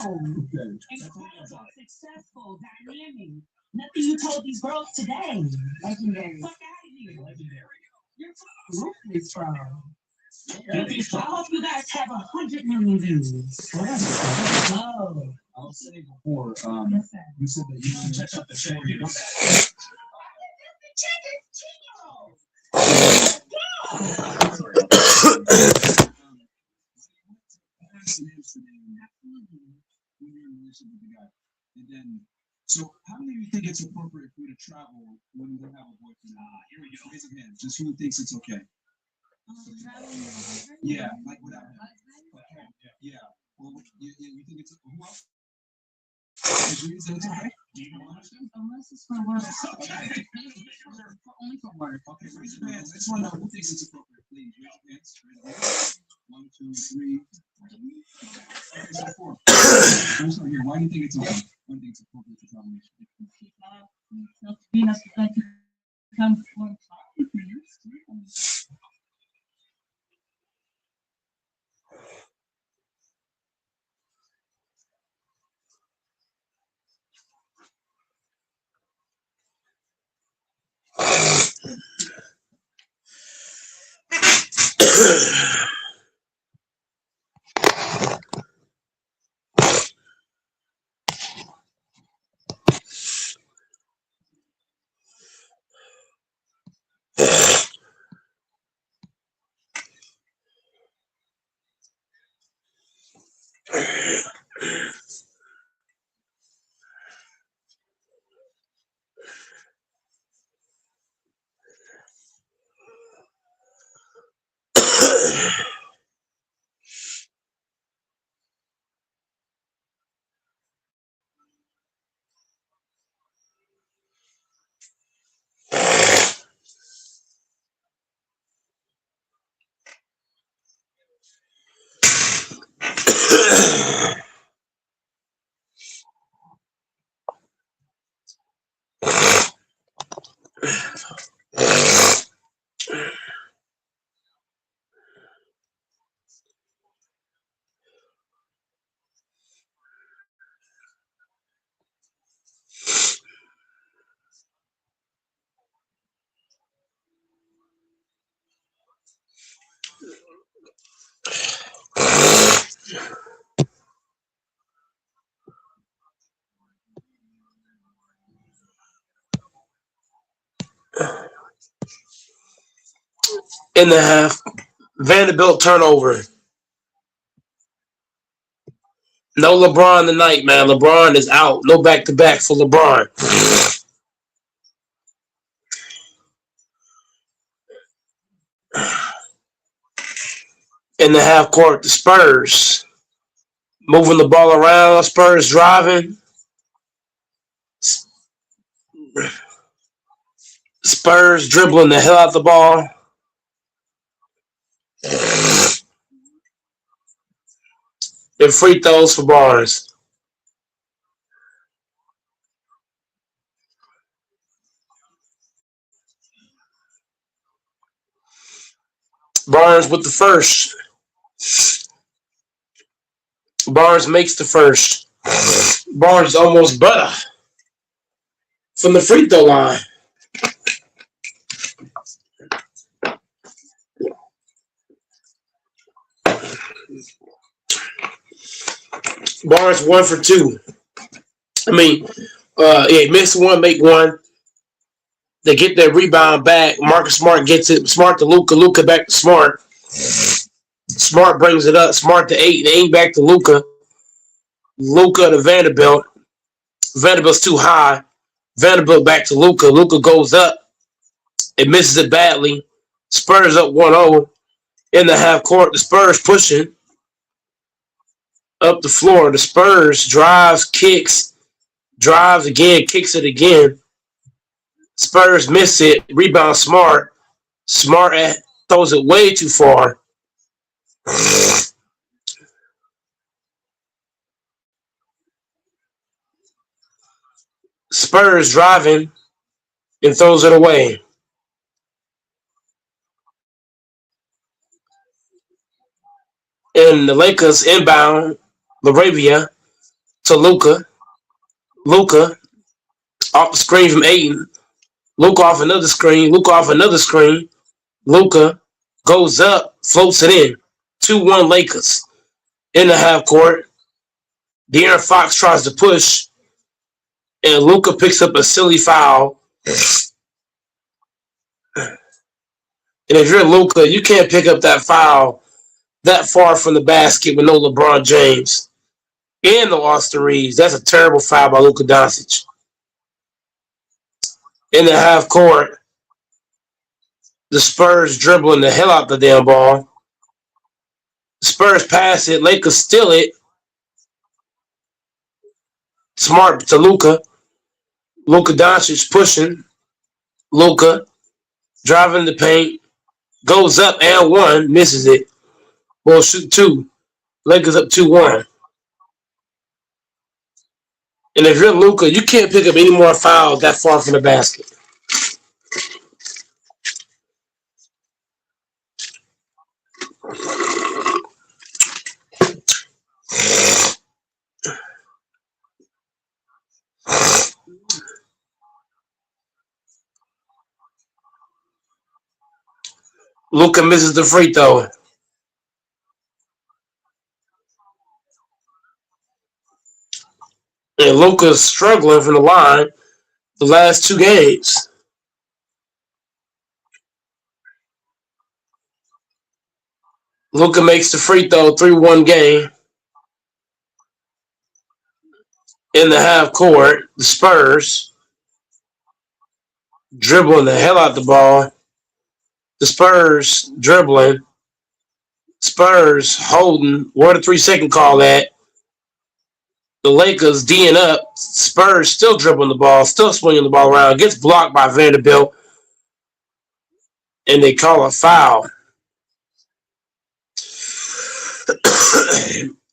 Okay. Incredible, successful, dynamic. Nothing you told these girls today. Legendary. Fuck out of here. Legendary. You're ruthless, bro. I hope you guys have 100 million views. Oh. I was saying before, you said that you can check out the show. When you're in a relationship with the guy. And then, so how many of you think it's appropriate for you to travel when you don't have a boyfriend? Here we go. Raise your hands. Just who thinks it's okay? Yeah, like without him. Okay. Yeah. Well, you think it's who else? Is it okay? Do you understand? Unless it's for work. Okay. Only for work. Okay, raise your hands. I just want to know who thinks it's appropriate. Please raise your hands. Raise your hands. 1, 2, 3. Okay, so 4. I'm sorry here. Why do you think it's okay? Why do you think it's appropriate to travel? Being like to come for in the half. Vanderbilt turnover. No LeBron tonight, man. LeBron is out. No back to back for LeBron. In the half court, the Spurs moving the ball around. Spurs driving. Spurs dribbling the hell out the ball. And free throws for Barnes. Barnes with the first. Barnes makes the first. Barnes almost butter from the free throw line. Barnes 1 for 2. I mean, yeah, miss one, make one. They get their rebound back. Marcus Smart gets it. Smart to Luca. Luca back to Smart. Smart brings it up. Smart to 8. And 8 back to Luca. Luca to Vanderbilt. Vanderbilt's too high. Vanderbilt back to Luca. Luca goes up. It misses it badly. Spurs up 1-0 in the half court. The Spurs pushing up the floor. The Spurs drives, kicks, drives again, kicks it again. Spurs miss it. Rebound Smart. Smart throws it way too far. Spurs driving and throws it away. And the Lakers inbound. Laravia to Luca. Luca off the screen from Aiden. Luca off another screen. Luca off another screen. Luca goes up, floats it in. 2-1 Lakers in the half court. De'Aaron Fox tries to push, and Luca picks up a silly foul. And if you're Luca, you can't pick up that foul that far from the basket with no LeBron James and no Austin Reeves. That's a terrible foul by Luka Doncic. In the half court, the Spurs dribbling the hell out the damn ball. The Spurs pass it. Lakers steal it. Smart to Luka. Luka Doncic pushing. Luka driving the paint. Goes up and one. Misses it. Well, shoot two. Lakers up 2-1. And if you're Luka, you can't pick up any more fouls that far from the basket. Luka misses the free throw. And Luka's struggling from the line the last two games. Luka makes the free throw, 3-1 game. In the half court, the Spurs dribbling the hell out the ball. The Spurs dribbling. Spurs holding. What a 3-second call at. The Lakers D'ing up. Spurs still dribbling the ball, still swinging the ball around. Gets blocked by Vanderbilt. And they call a foul.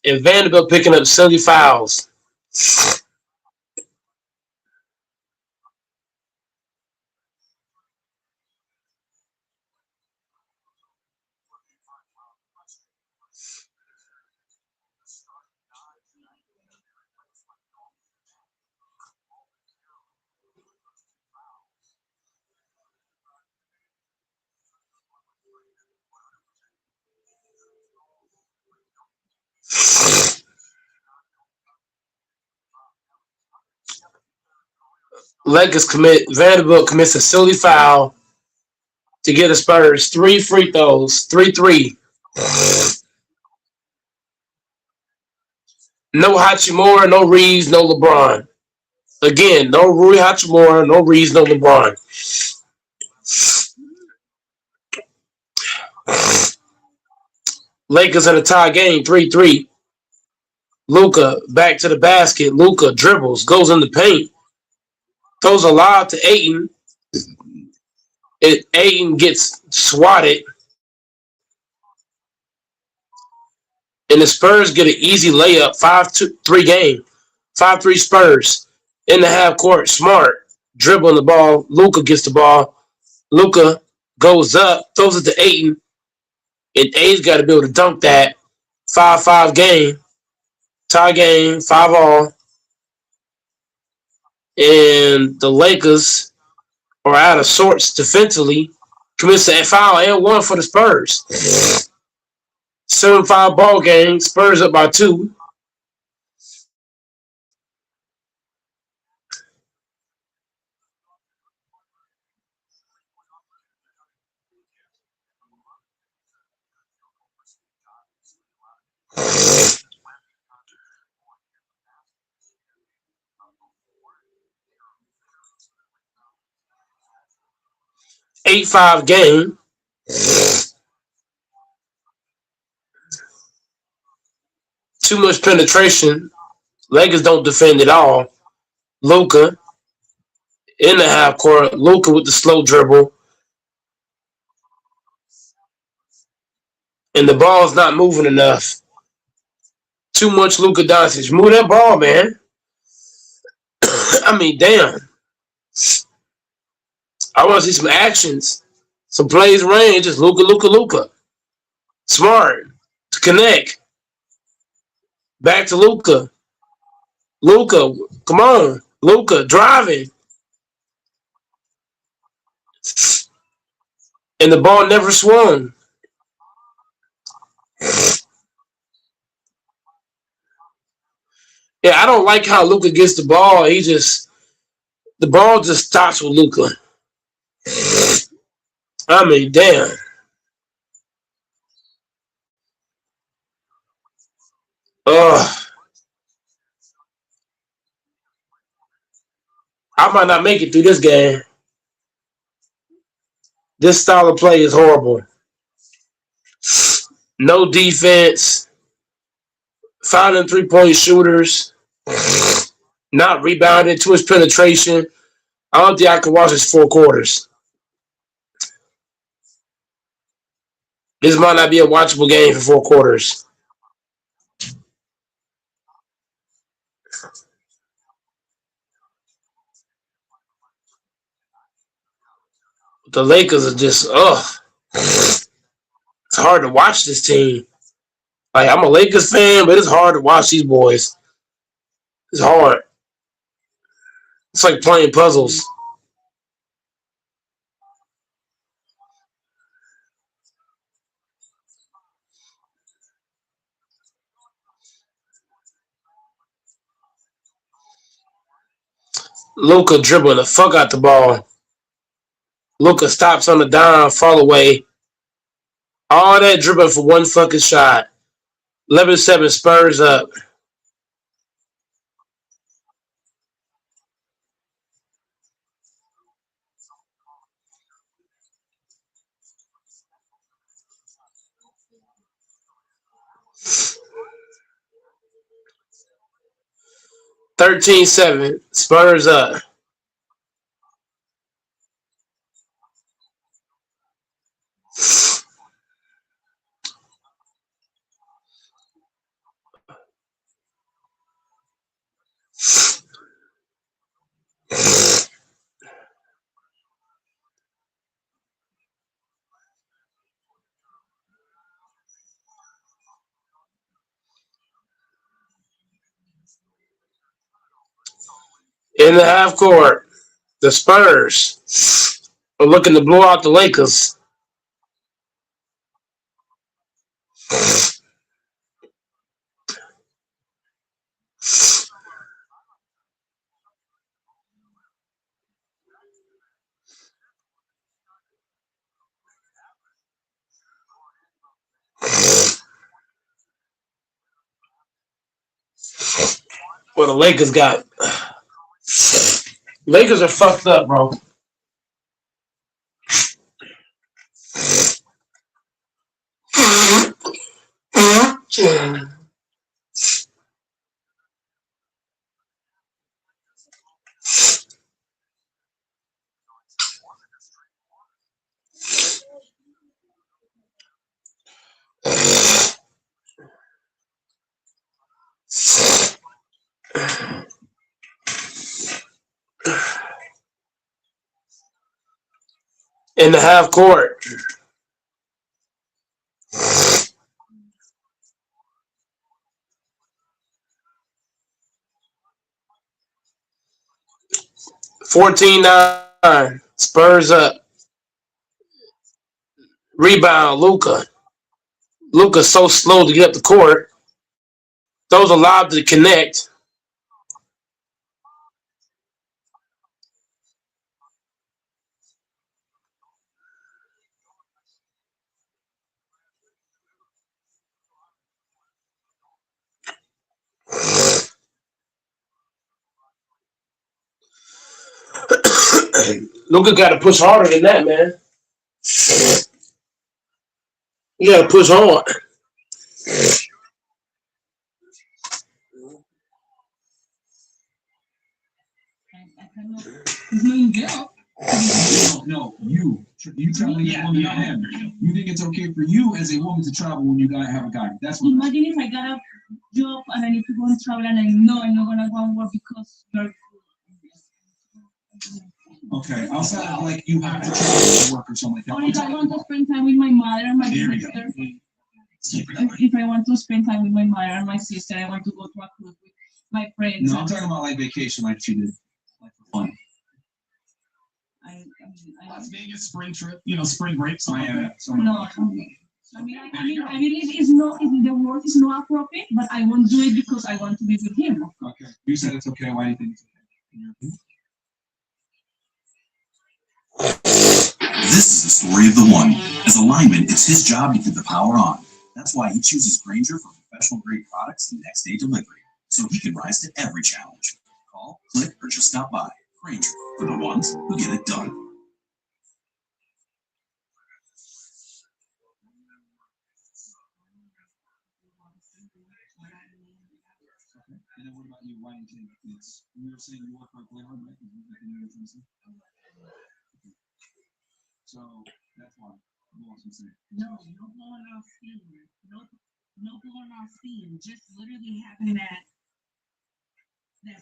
And Vanderbilt picking up silly fouls. Vanderbilt commits a silly foul to get the Spurs 3 free throws, 3-3. No Hachimura, no Reeves, no LeBron. Again, no Rui Hachimura, no Reeves, no LeBron. Lakers in a tie game, 3-3. Luka back to the basket. Luka dribbles, goes in the paint, throws a lob to Ayton. Ayton gets swatted. And the Spurs get an easy layup, 5-3 game. 5-3 Spurs. In the half court, Smart dribbling the ball. Luka gets the ball. Luka goes up, throws it to Ayton. And Ayton's got to be able to dunk that. 5-5 game. Tie game, 5-all. And the Lakers are out of sorts defensively. Commits a foul and one for the Spurs. 7-5 ball game. Spurs up by 2. Eight-5 game. Too much penetration. Lakers don't defend at all. Luka in the half court. Luka with the slow dribble. And the ball's not moving enough. Too much Luka Doncic. Move that ball, man. I mean, damn. I want to see some actions. Some plays range. Just Luka. Smart to connect. Back to Luka. Luca, come on. Luca driving. And the ball never swung. Yeah, I don't like how Luca gets the ball. The ball just stops with Luca. I mean, damn. Ugh. I might not make it through this game. This style of play is horrible. No defense, fouling 3-point shooters, not rebounding, too much penetration. I don't think I can watch this 4 quarters. This might not be a watchable game for 4 quarters. The Lakers are just, ugh. It's hard to watch this team. Like, I'm a Lakers fan, but it's hard to watch these boys. It's hard. It's like playing puzzles. Luca dribbling the fuck out the ball. Luca stops on the dime, fall away. All that dribbling for one fucking shot. 11-7 Spurs up. $13-7 Spurs up. In the half court, the Spurs are looking to blow out the Lakers. Well, the Lakers got. Lakers are fucked up, bro. In the half court. 14-9. Spurs up. Rebound, Luca. Luca's so slow to get up the court. Those are lob to connect. Luca got to push harder than that, man. You got to push hard. No, you. You telling the woman I am. You think it's okay for you as a woman to travel when you gotta have a guy. That's what. Imagine if I got a job and I need to go and travel and I know I'm not gonna go and work because you're. Okay, outside of like you have to travel to work or something like that. Or if I want to spend time with my mother and my sister. If I want to spend time with my mother and my sister, I want to go to a club with my friends. No, I'm talking about like vacation, like you did, like for fun. Las Vegas spring trip, spring break. Miami. No. The word is not appropriate, but I won't do it because I want to be with him. Okay. You said it's okay. Why do you think it's okay? This is the story of the one. As a lineman, it's his job to keep the power on. That's why he chooses Grainger for professional-grade products and next-day delivery, so he can rise to every challenge. Call, click, or just stop by. Grainger, for the ones who get it done. And then what about you? Why do you think it's? You were saying you work really hard, right? So that's why. No, blowing off steam. No blowing off steam. Just literally having that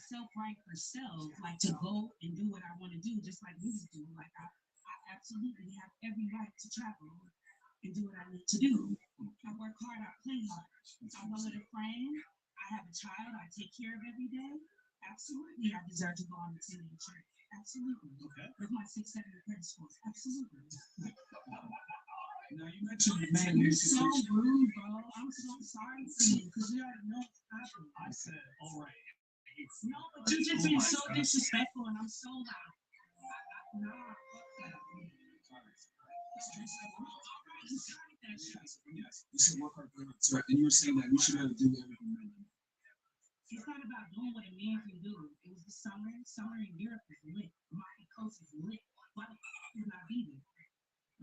self-right for self, like to go and do what I want to do, just like we do. Like I absolutely have every right to travel and do what I need to do. I work hard. I play hard. I go with a friend. I have a child I take care of every day. Absolutely, I deserve to go on a 10-day trip. Absolutely. Okay. With my 670 credit scores. Absolutely. Now you mentioned the man. You're so rude, bro. I'm so sorry for you because you already know what happened. I said, all right. No, but you just being so disrespectful, and I'm so loud. Nah. Yes. You said work hard. Right. And you were saying that we should have to do everything. It's not about doing what a man can do. It was the summer. Summer in Europe is lit. My coast is lit. Why the fuck would not be there?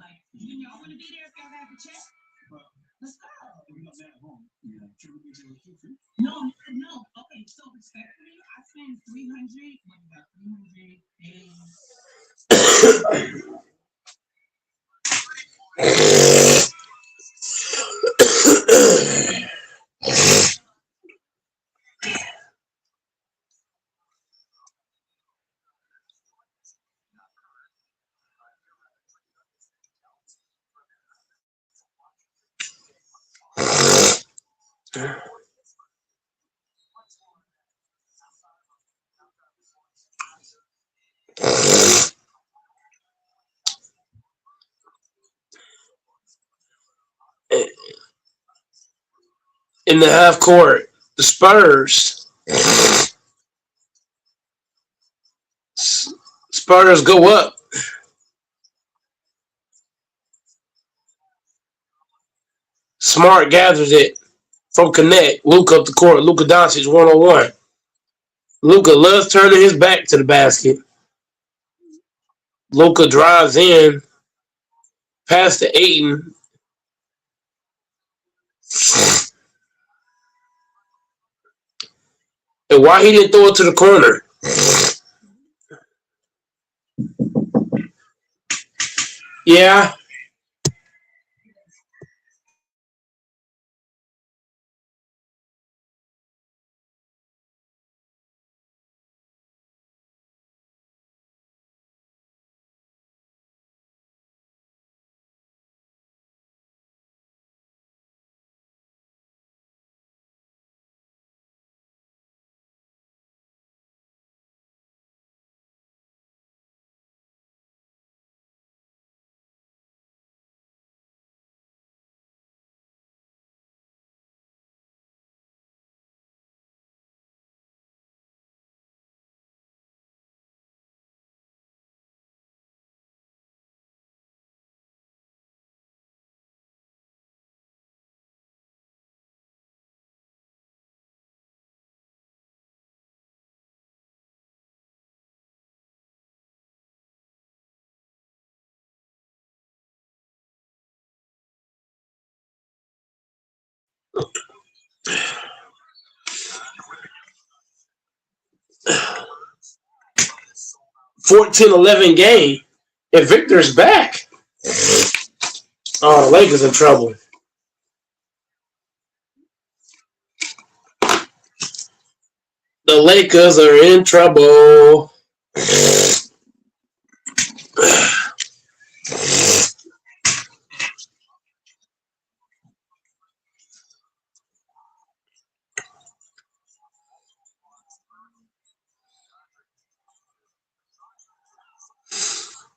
Like, y'all want to be there if y'all have a check? Let's go. We're not at home. Yeah. No. Okay, so respectfully, I spend 300. What about 300 In the half court, the Spurs go up. Smart gathers it from Connect. Luka up the court. Luka Doncic 1-on-1. Luka loves turning his back to the basket. Luka drives in, pass to Ayton. And why he didn't throw it to the corner? Yeah. (14-11) game. And Victor's back. Oh, the Lakers in trouble. The Lakers are in trouble.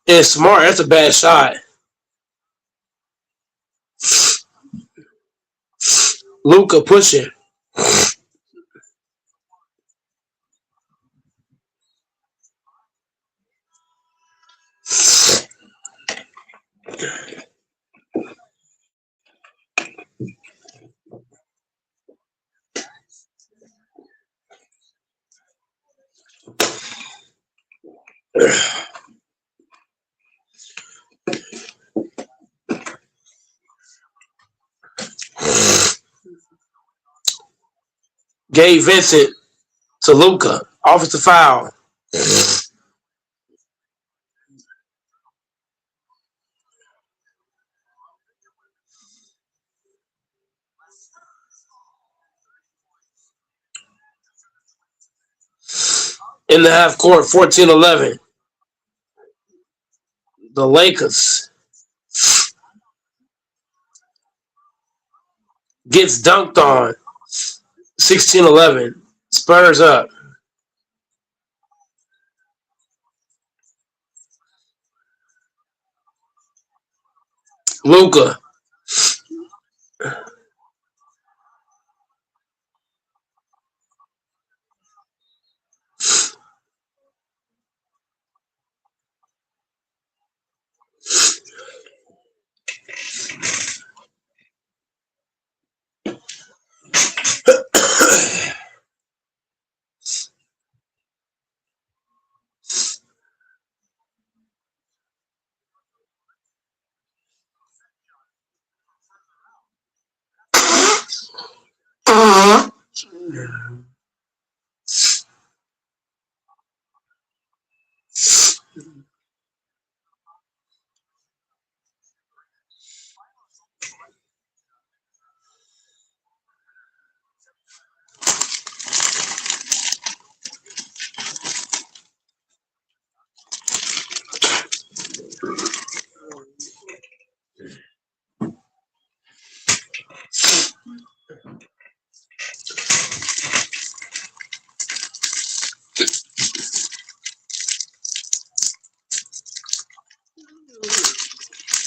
And Smart, that's a bad shot. Luca pushing. Gabe Vincent to Luca. Offensive foul. In the half court, 14-11. The Lakers gets dunked on. 16-11. Spurs up. Luca.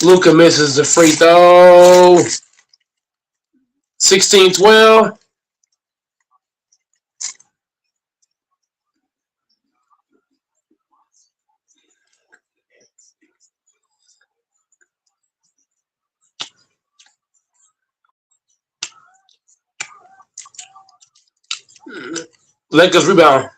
Luca misses the free throw. 16-12. Lakers rebound.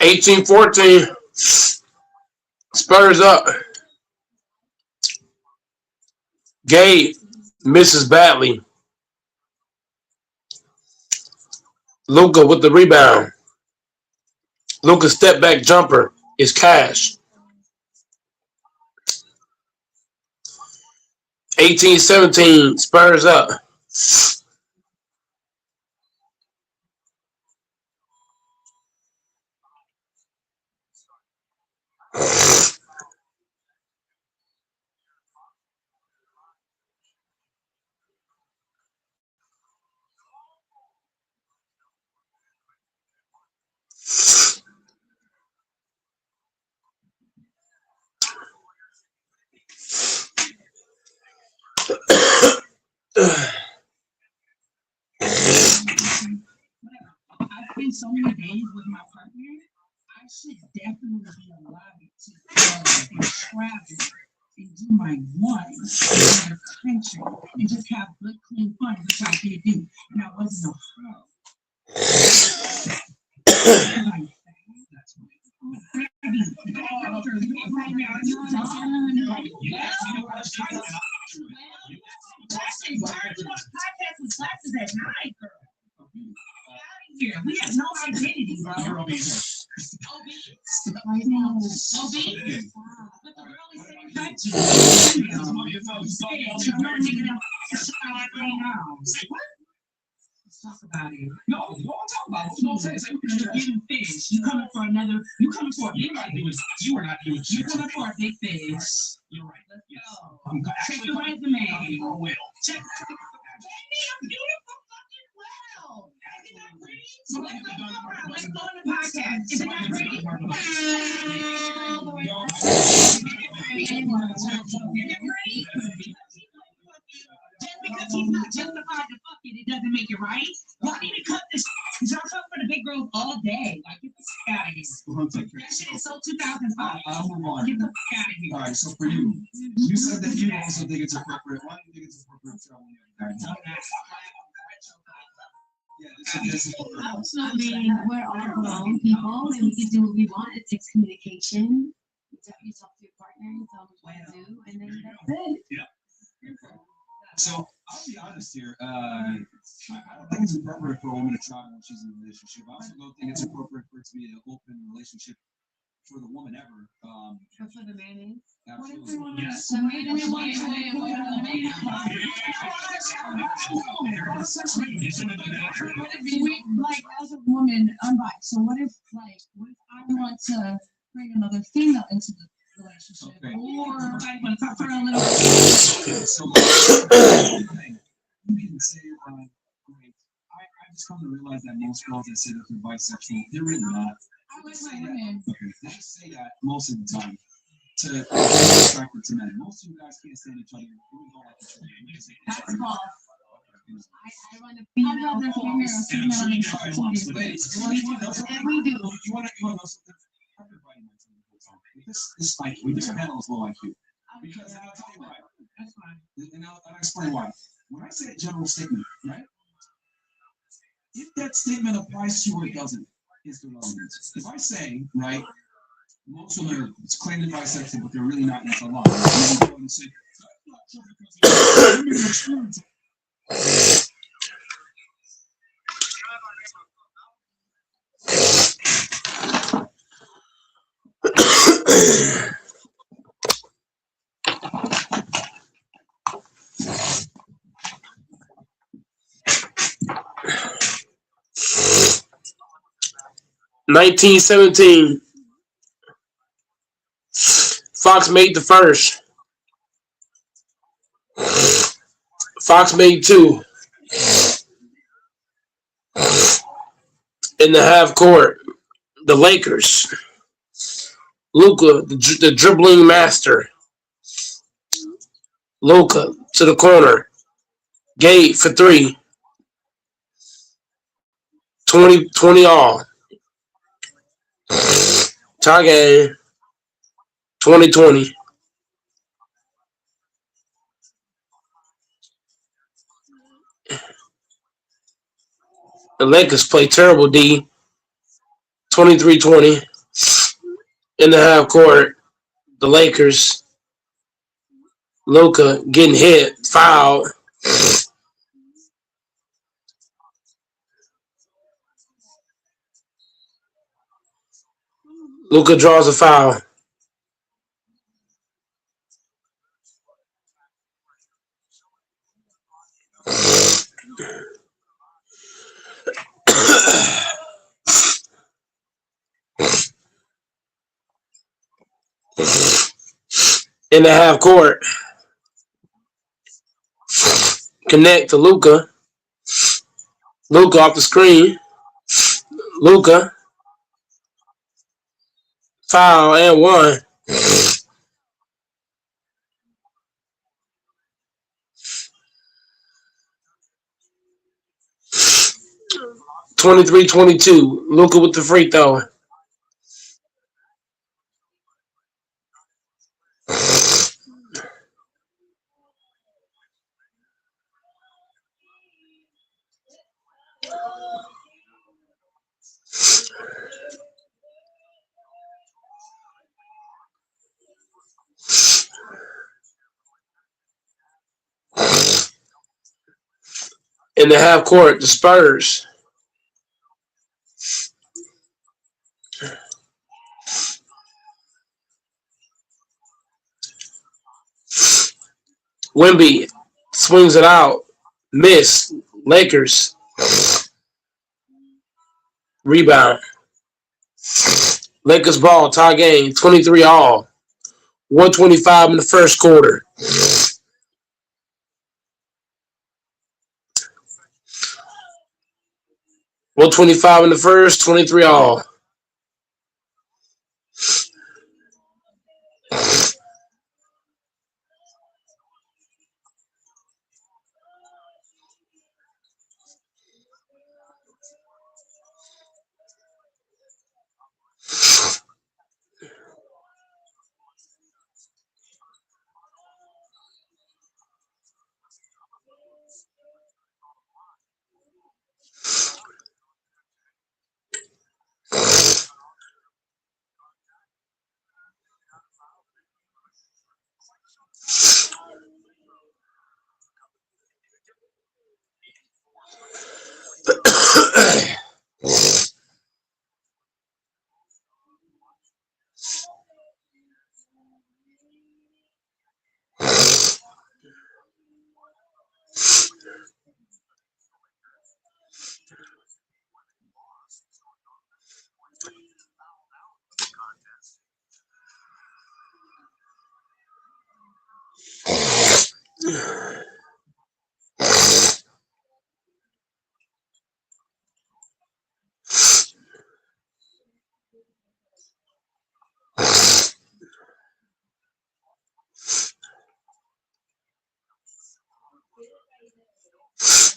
Eighteen 14. Spurs up. Gabe misses badly. Luca with the rebound. Luca's step back jumper is cash. 18-17. Spurs up. so many days with my partner, I should definitely be allowed to and travel and do my one in another country and just have good, clean fun, which I did do. And I wasn't a pro. Like, that's what right now, you're done. Yes, podcast with classes at night, girl. Here, we have no identity, bro. You're obese. Right now, obese. But the girl is saying country. What? Let's talk about it. No, don't talk about it. Don't say it. You're getting fish. You coming for another. You coming for a big fish. You are not doing shit. You coming for a big fish. You're right. Let's go. Check the resume. Well, check. Baby, I'm beautiful fucking well. Is it not pretty? So let's go around. Let's go on the podcast. Is it not pretty? Is it pretty? Just because he's not justified to fuck it, it doesn't make it right. Y'all need to cut this. Y'all come for the big girls all day. Like, get the fuck out of here. That shit is so 2005. I'll move on. Get the fuck out of here. All right, so for you, you said that you also think it's appropriate. Why do you think it's appropriate to travel this is I mean, we're all grown people and we can do what we want. It takes communication. You talk to your partner, you tell them what to do, and then that's it. Yeah. So I'll be honest here. I don't think it's appropriate for a woman to travel when she's in a relationship. I also don't think it's appropriate for it to be an open relationship for the woman ever. Or for the man is. Absolutely. Yes. So we didn't want to What if we, like, as a woman, unbiased, so what if I want to bring another female into the relationship, Okay. or I want to talk to her a little bit? So you can say, great. I just come to realize that most girls that say that they're bisexual, they're really not. I like my women. Okay, they say that most of the time to be attracted to men. Most of you guys can't stand each other. We don't like each other. That's false. I run a I'd female rather force. female than And we do. You want to know something? Everybody might tell you the whole time. This IQ, this panel is low IQ. Because, and I'll tell you why. That's fine. And I'll explain why. When I say a general statement, right? If that statement applies to you or it doesn't, is the relevance. If I say, right, most women are claiming bisexual, but they're really not, and it's a lie. And go and say, $19.17. Fox made the first. Fox made two. In the half court, the Lakers. Luka, the dribbling master. Luka to the corner. Gate for three. 20 all. Tie game. 2020. The Lakers play terrible D. 23-20. In the half court, the Lakers. Luka getting hit, foul. Luka draws a foul. In the half court, connect to Luka. Luka off the screen. Luka. Foul and one. 23-22. Luka with the free throw. In the half court, the Spurs. Wemby swings it out. Miss. Lakers. Rebound. Lakers ball. Tie game. 23 all. 125 in the first quarter. $125 in the first. 23 all.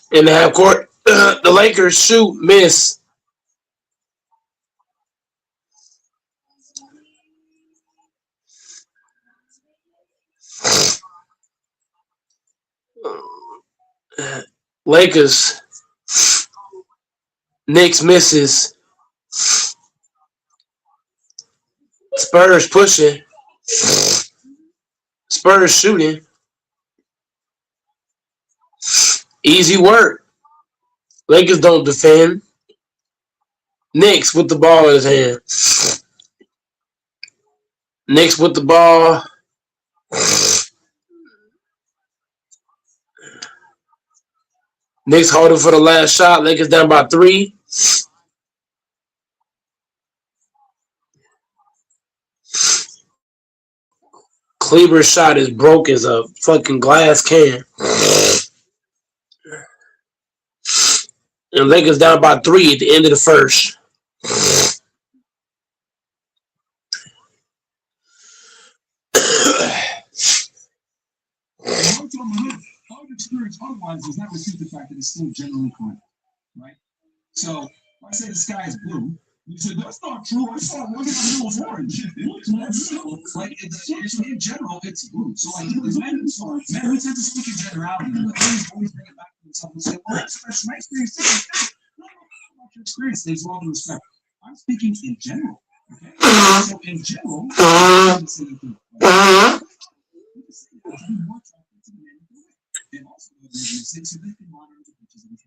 In the half court, the Lakers shoot, miss. Lakers. Knicks misses. Spurs pushing. Spurs shooting. Easy work. Lakers don't defend. Knicks with the ball in his hand. Knicks with the ball. Knicks holding for the last shot. Lakers down by 3. Kleber's shot is broke as a fucking glass can. And Lakers down by 3 at the end of the first. Our experience otherwise does not refute the fact that it's still generally correct, right? So if I say the sky is blue, you say that's not true. I saw one that was orange. Like it's in general, it's blue. So like men we tend to speak in generality. And always bring it back to themselves and say, well, that's my experience. Not about your experience. There's all the respect. I'm speaking in general. Okay. So in general, I say anything. And also, so they can monitor the pictures and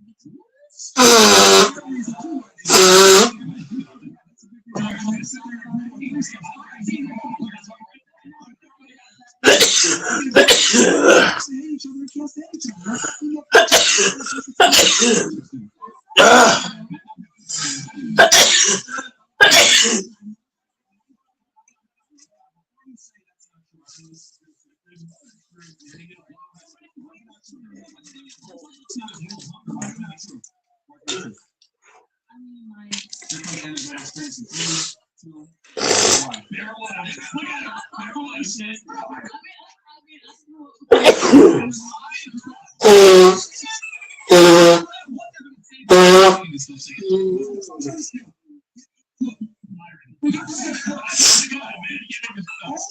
Only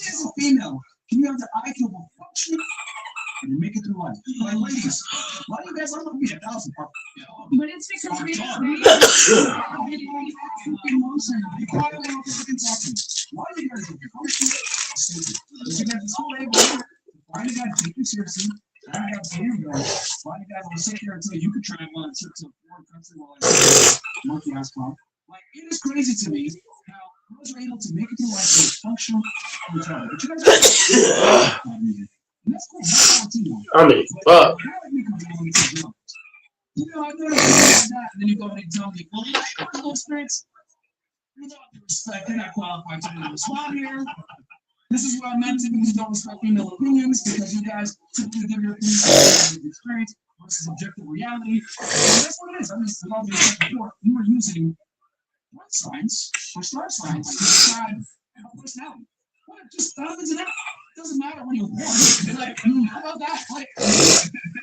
as a female can you have the IQ of a function and you make it through life. Like ladies, why do you guys like to be 1,000? But it's because we Emotion. You cry when I'm fucking talking. Why do you guys do it? Stupid. You guys are so able. Why do you guys take you seriously? Why do you guys here go? Why do you guys want to sit here until you can travel on a trip to a foreign country while I monkey ass club? Like, it is crazy to me how girls are able to make it through life and function with each other. But you guys are and that's cool. That's all too. I mean, fuck. You know, I've noticed that, and then you go and tell me, well, you have a experience. With all due respect, you're not qualified to do this. While here, this is what I meant. Typically don't respect female opinions because you guys typically give your opinions based on experience versus objective reality. And that's what it is. I mean, with all due respect before, you were using what signs or star signs to decide how personality. What? Just happens and that doesn't matter when you're born. Like, how about that?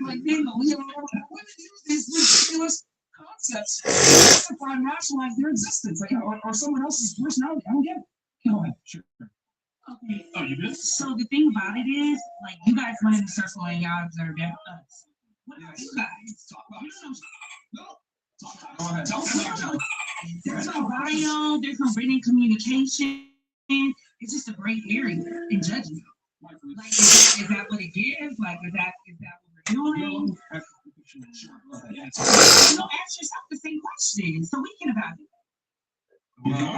Like being a Leo, women use these ridiculous concepts to justify and rationalize their existence, like or someone else's personality. I don't get it. Go ahead, sure. Okay. Oh, you good? So the thing about it is, like, you guys went in the circle and y'all observed us. What about you guys? Talk about it. No. Talk. Go ahead. Tell me. There's no bio, there's no written communication. It's just a gray area in judgment. Like, is that what it is? Like, is that what we're doing? Sure. You know, ask yourself the same question. So we can evaluate.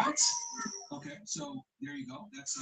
What? Okay, so there you go. That's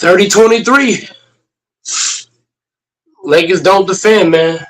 30-23. Lakers don't defend, man.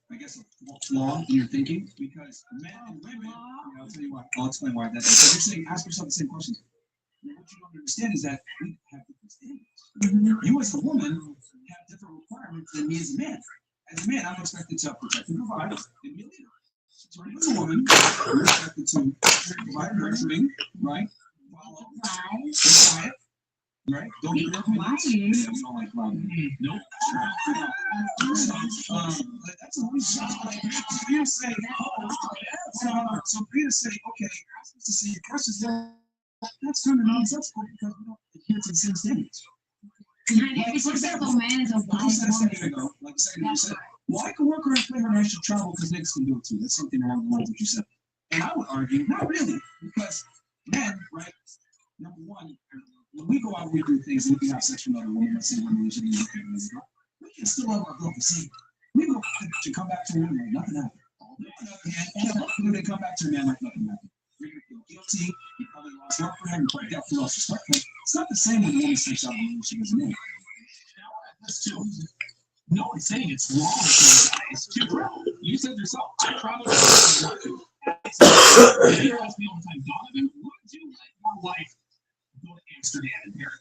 I guess, a flaw in your thinking because men and women, I'll tell you why. I'll explain why that is. So you're saying, ask yourself the same question. What you don't understand is that we have different standards. You as a woman have different requirements than me as a man. As a man, I'm expected to protect and provide and be a leader. So you as a woman, you're expected to provide nurturing, right? Follow, quiet, right? Don't be quiet. Yeah, we don't like loud. Nope. That's a weak shot. Like, for you to say, so for you to say, okay, I'm supposed to say your questions, that's kind of nonsensical because we don't adhere to the same standards. Every successful man is a Like you wise said a woman. second ago, like a second ago, you said, well, I can work around flavor and I should travel because niggas can do it too. That's something along the lines of what you said. And I would argue, not really, because men, right, number one, when we go out, we do things, and we can have sex with another woman, let's say one relationship, we can still have our self-esteem. We go to come back to a woman like nothing happened. On the other hand, we can come back to a man like nothing happened. You're going to feel guilty, you probably lost love for him, you probably definitely lost respect for him. It's not the same when a woman steps out of a relationship as a man. That's too. No one's saying it's wrong for guys to grow. You said yourself, I'm proud of what you do. You ask me all the time, Donovan, would you let your wife go to Amsterdam and marry?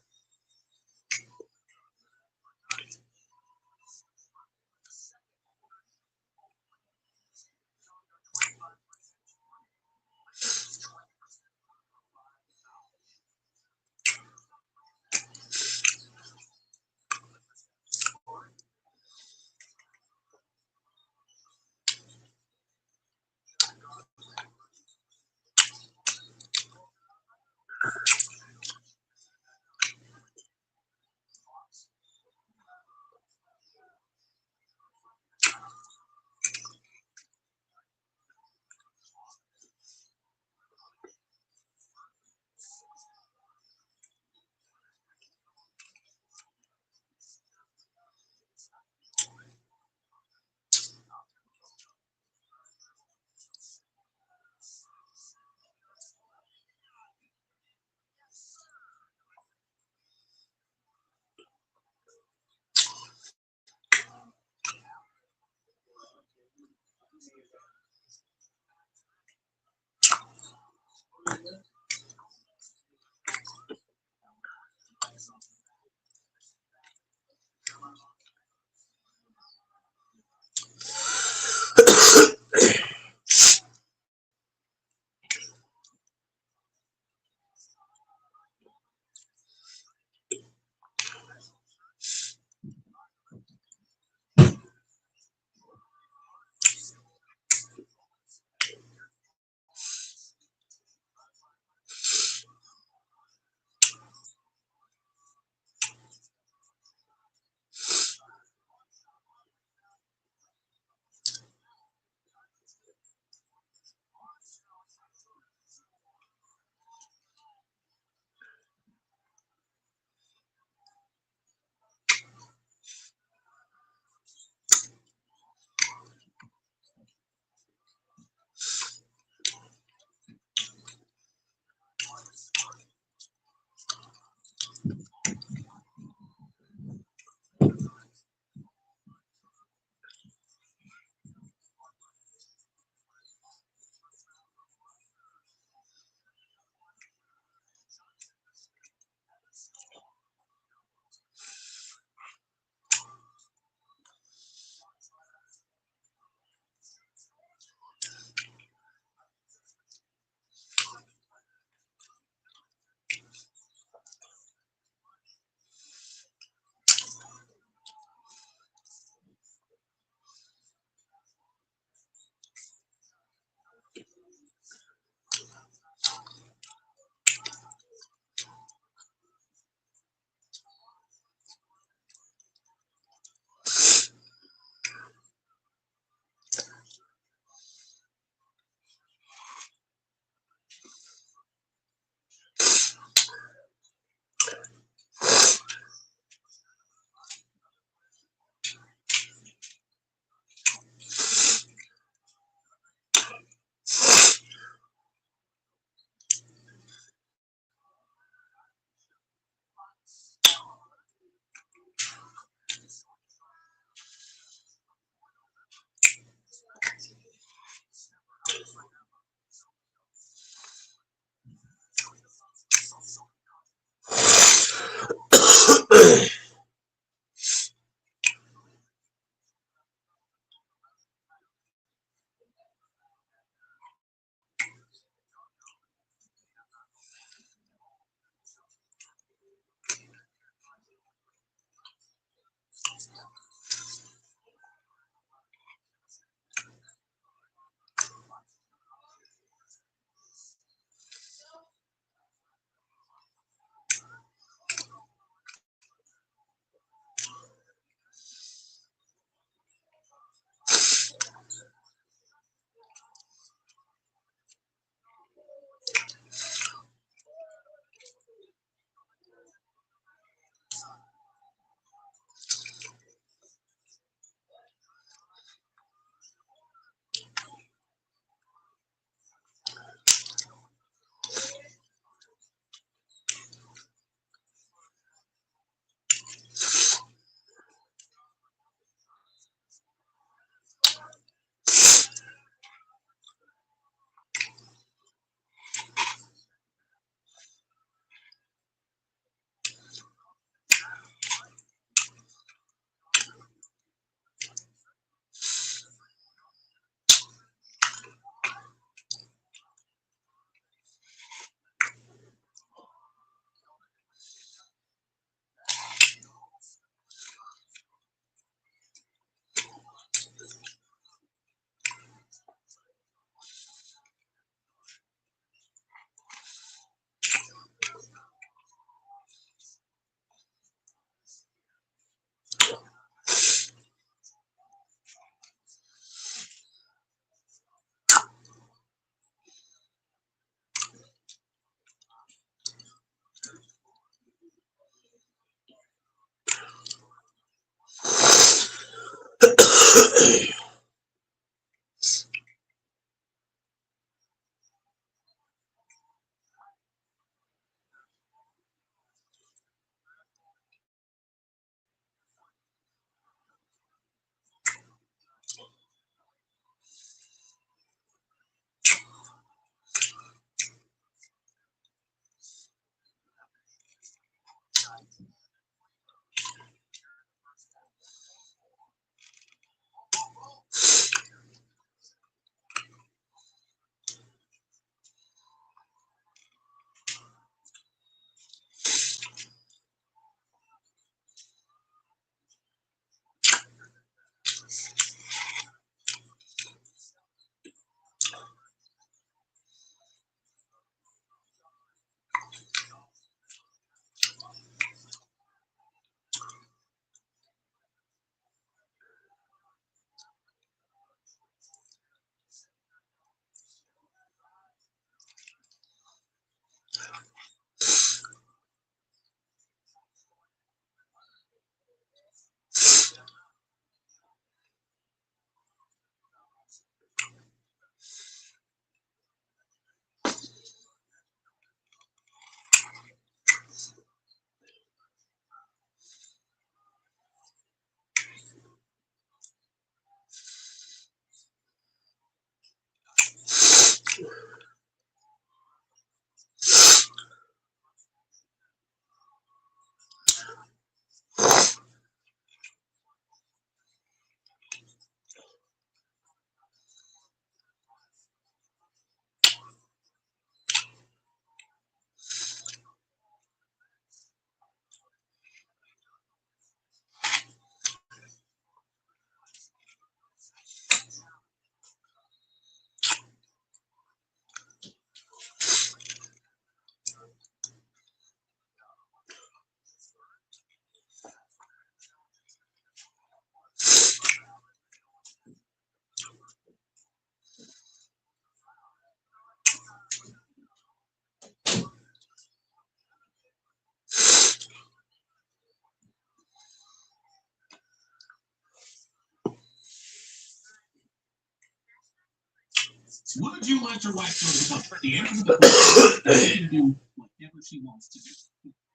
Would you let your wife go to the The answer to the question is she can do whatever she wants to do.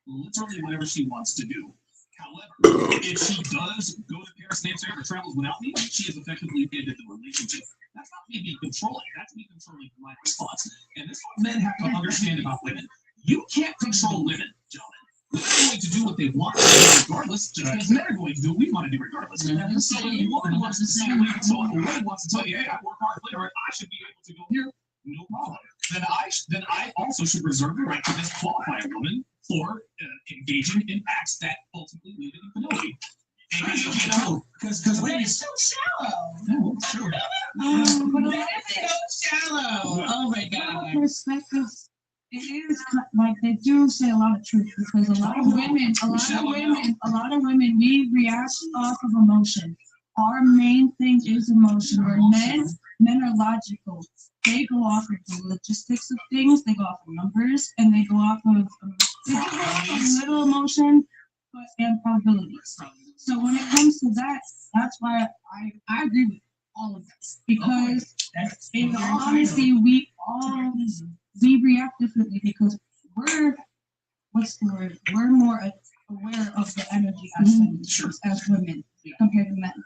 Literally whatever she wants to do. However, if she does go to Paris next year or travels without me, she has effectively ended the relationship. That's not me being controlling. That's me controlling my response. And this is what men have to understand about women. You can't control women, gentlemen. Women are going to do what they want to do regardless, just as men are going to do what we want to do regardless. So if a woman wants to say, so if a woman wants to tell you, hey, I work hard later, I should be able to go here, no problem. Then I also should reserve the right to disqualify a woman for engaging in acts that ultimately lead to infidelity. Because women so shallow. Oh, sure. But women so shallow. Oh my God. Perspectives. It is like they do say a lot of truth because a lot of women, we react off of emotion. Our main thing is emotion. Where men are logical. They go off of the logistics of things. They go off of numbers, and they go off of little emotion, and probabilities. So when it comes to that, that's why I agree with all of this because in all honesty, we react differently because we're more aware of the energy aspect as women compared to men.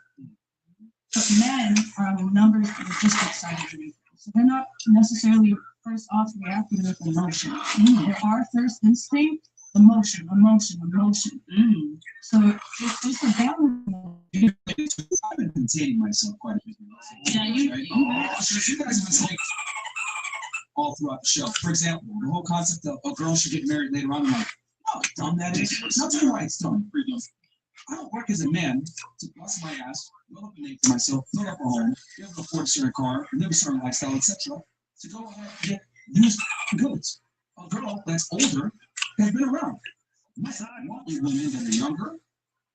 But men are on the numbers and logistics side of it. So they're not necessarily first off reacting with emotion. They're our first instinct, emotion. So it's a balance. I've been containing myself quite a bit. Yeah, you You guys have been saying all throughout the show. For example, the whole concept of a girl should get married later on. I'm like, oh, dumb that is. I'll tell you why it's dumb. I don't work as a man to bust my ass, build up a name for myself, build up a home, be able to afford a certain car, live a certain lifestyle, etc. To go ahead and get used goods. A girl that's older has been around. I want women that are younger,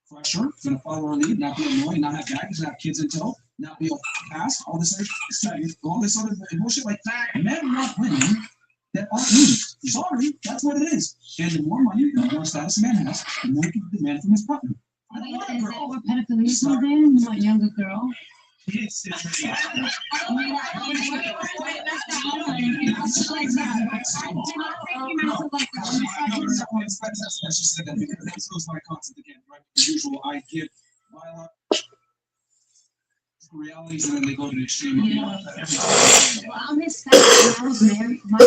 fresher, going to follow her lead, not be annoying, not have baggage, not have kids in tow, not be fast, all this other bullshit like that. Men want women that aren't used. Sorry, that's what it is. And the more money, the more status a man has, the more he can demand from his partner. I don't want a Is girl. that what pedophilia comes in? You want younger girl? It's I mean, that's the only thing. It's like that. I did not think you meant to like that. That's just that goes my concept again, right? As usual, I give violent realities and then they go to the extreme. Yeah. Well, I'm his step. I was married. My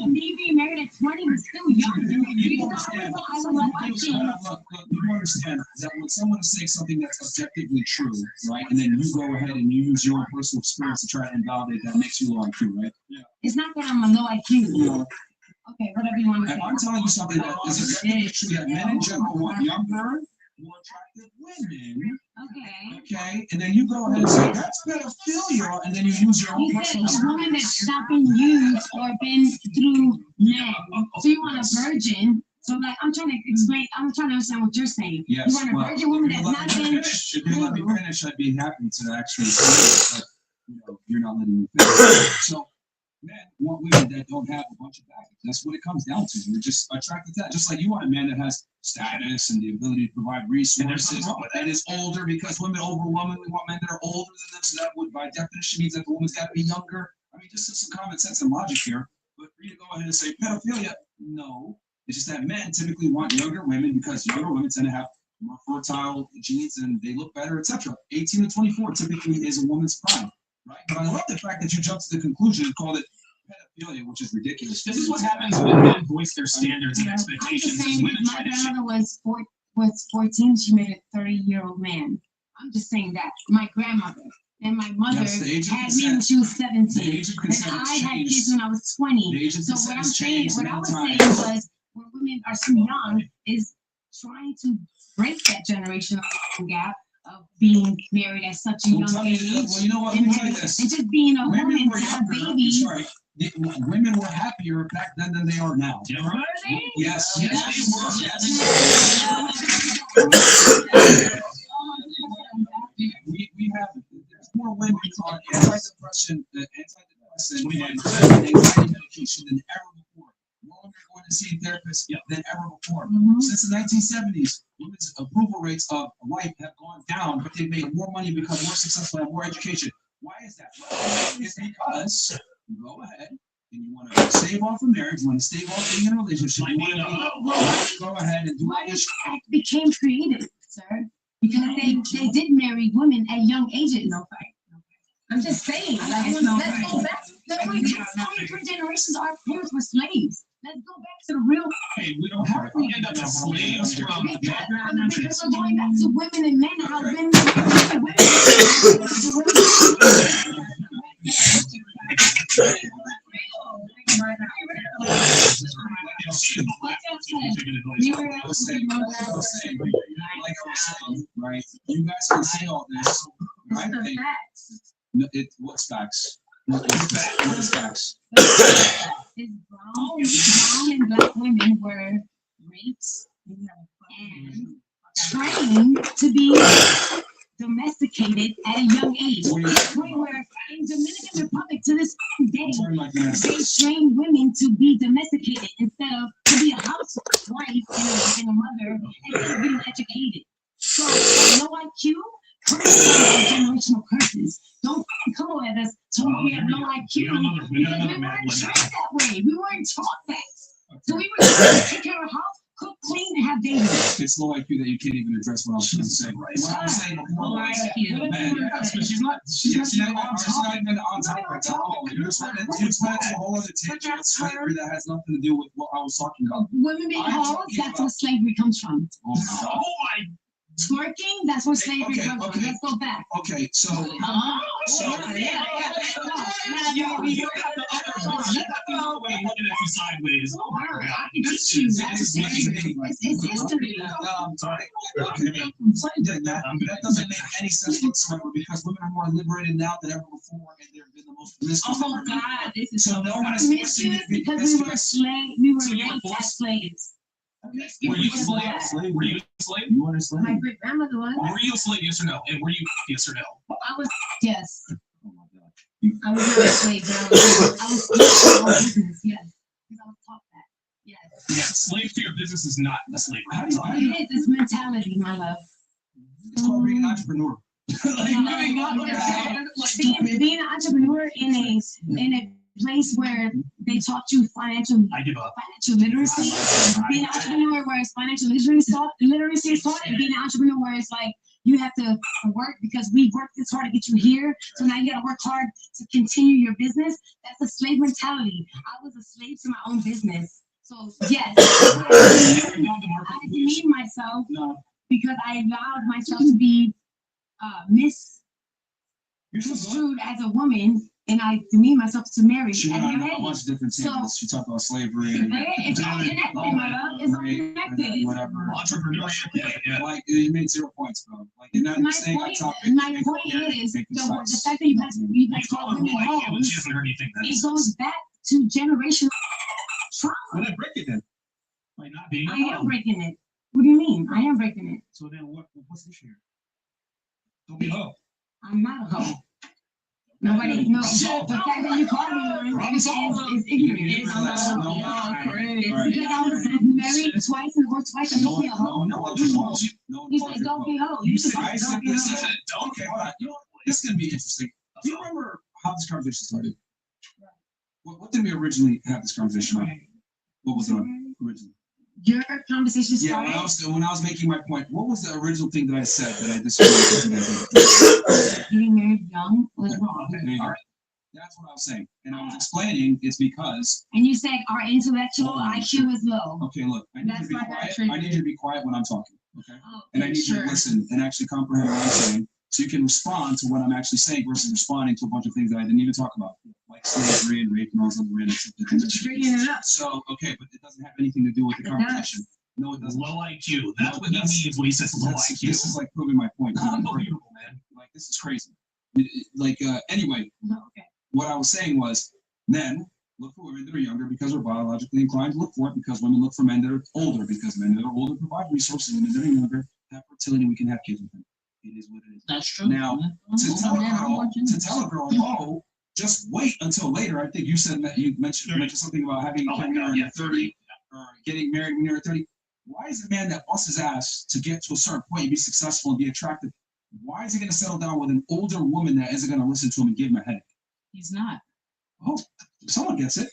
Me being married at 20 was still young. You understand that when someone is saying something that's objectively true, right, and then you go ahead and you use your own personal experience to try and invalidate that, makes you low IQ, right? Yeah. It's not that I'm a low IQ. Okay, whatever you want to say. If I'm telling you something that is objectively true, that men in general want younger, more attractive women. Okay, and then you go ahead and say that's pedophilia, and then you use your own You said personal a woman that's not been used or been through men. So you want a virgin. So like I'm trying to explain, I'm trying to understand what you're saying. Yes, You want a virgin woman that's not been. If you let me finish, I'd be happy to actually say that, but you're not letting me finish. So men want women that don't have a bunch of baggage. That's what it comes down to. You're just attracted to that. Just like you want a man that has status and the ability to provide resources and is older, because women overwhelmingly want men that are older than them. So that would, by definition, means that the woman's got to be younger. I mean, just some common sense and logic here. But for you to go ahead and say pedophilia, no. It's just that men typically want younger women because younger women tend to have more fertile genes and they look better, etc. 18 to 24 typically is a woman's prime. Right? But I love the fact that you jumped to the conclusion and called it pedophilia, which is ridiculous. This is what happens when men voice their standards and expectations. I'm just saying, my grandmother was 14, she made a 30-year-old man. I'm just saying that. My grandmother and my mother had me when she was 17. And I had kids when I was 20. So what I'm saying, what I was saying was, when women are so young, is trying to break that generational gap of being married at such a young age. Well, you know what? Let me tell you this. And just being a woman to have a baby. Sorry. Women were happier back then than they are now. Yeah, right? Yes. Yes, they were. Yes. We have, there's more women on antidepressant and anxiety medication than ever before. More women are going to see therapists than ever before. Since the 1970s, women's approval rates of life have gone down, but they've made more money, become more successful, have more education. Why is that? It's because you go ahead and you want to stave off a marriage, you want to stave off being in a relationship, you want to go ahead and do why this act became created, sir? Because they did marry women at young ages. No fight. I'm just saying. Like, let's go back. For generations, our parents were slaves. Let's go back to the real. Hey, we don't have to end up as slaves from because we're going back to women and men. How women. Like I was saying, right? You guys can say all this. Right? What's facts? What is facts? Brown and black women were raped and trained to be domesticated at a young age. To the point where in Dominican Republic to this day, they train women to be domesticated instead of to be a housewife and a mother instead of being educated. So low IQ generational curses. Don't come on at us so we have no IQ because we weren't trained that way. We weren't taught that. So we were taught to take care of a house, cook, clean, and have babies. It's low IQ that you can't even address what I was going to say. What I'm saying before, she's not even on topic at all. You just went into a whole other tangent of slavery that has nothing to do with what I was talking about. Women being hoes, that's where slavery comes from. Oh my. Twerking, that's where slavery comes from. Let's go back. Okay, so. Sideways. It's history. That doesn't make any sense whatsoever because women are more liberated now than ever before, and they've been the most promiscuous. Oh God, this is so no one is because we were slaves. We were raped as slaves. Were you a slave? Were you a slave? You want a slave? My great grandmother was. Were you a slave? Yes or no? And were you yes or no? I was, yes. Oh my God. I was not a slave, but I was still in business, yes. Because I was taught that. Yes. Yeah, slave to your business is not a slave. It is, it's mentality, my love. It's called being an entrepreneur. Being an entrepreneur in a place where they taught you financial I give up. literacy, being an entrepreneur where it's financial literacy is taught, and being an entrepreneur where it's like you have to work because we worked this hard to get you here, so now you gotta work hard to continue your business. That's a slave mentality. I was a slave to my own business. So yes, I demeaned myself because I allowed myself to be misconstrued as a woman, and I demeaned myself to marry She at a had young a bunch age. of different So- things. She talked about slavery and It's all connected, my love. It's all connected. whatever. Entrepreneurship. Yeah. Like you made 0 points, bro. Like you're not My staying on point, topic. my point is the fact that you guys You call call her women like you, but hoes, she hasn't heard anything. it goes back to generational trauma. Well, then break it then. By not being a I am hoe. breaking it. What do you mean? I am breaking it. So then what's the issue here? Don't be a hoe. I'm not a hoe. Nobody, no, the fact that you called me one is ignorant. It's because I was married twice and divorced twice and don't be a hoe. No. You said don't be a hoe. You said I said don't be a this. hoe. Okay, hold on. You know what? This is gonna be interesting. Do you remember how this conversation started? What did we originally have this conversation on? What was it on originally? Your conversation Yeah, started when I was making my point, what was the original thing that I said that I disagreed with? getting married young was wrong. All right. That's what I was saying. And I was explaining it's because, And you said our intellectual IQ is low. okay, look, I need you to That's be why I quiet. triggered. I need you to be quiet when I'm talking, okay? Oh, And I need you to listen and actually comprehend what I'm saying, so you can respond to what I'm actually saying versus responding to a bunch of things that I didn't even talk about, like slavery and rape and all those other random shit. I'm just bringing it up. So, okay, but it doesn't have anything to do with the It conversation. No, it doesn't. Low IQ. That's what he That's- means when he says low This IQ. is like proving my point. Unbelievable, man. Like, this is crazy. Anyway, Okay. what I was saying was, men look for women that are younger because we're biologically inclined to look for it, because women look for men that are older, because men that are older provide resources, women that are younger have fertility, we can have kids with them. It is what it is. That's true. Now, to tell a girl, oh, just wait until later. I think you said that you mentioned something about having a Oh my kid God, when you're yeah. 30 or getting married when you're 30. Why is a man that busts his ass to get to a certain point and be successful and be attractive? Why is he going to settle down with an older woman that isn't going to listen to him and give him a headache? He's not. Oh, someone gets it.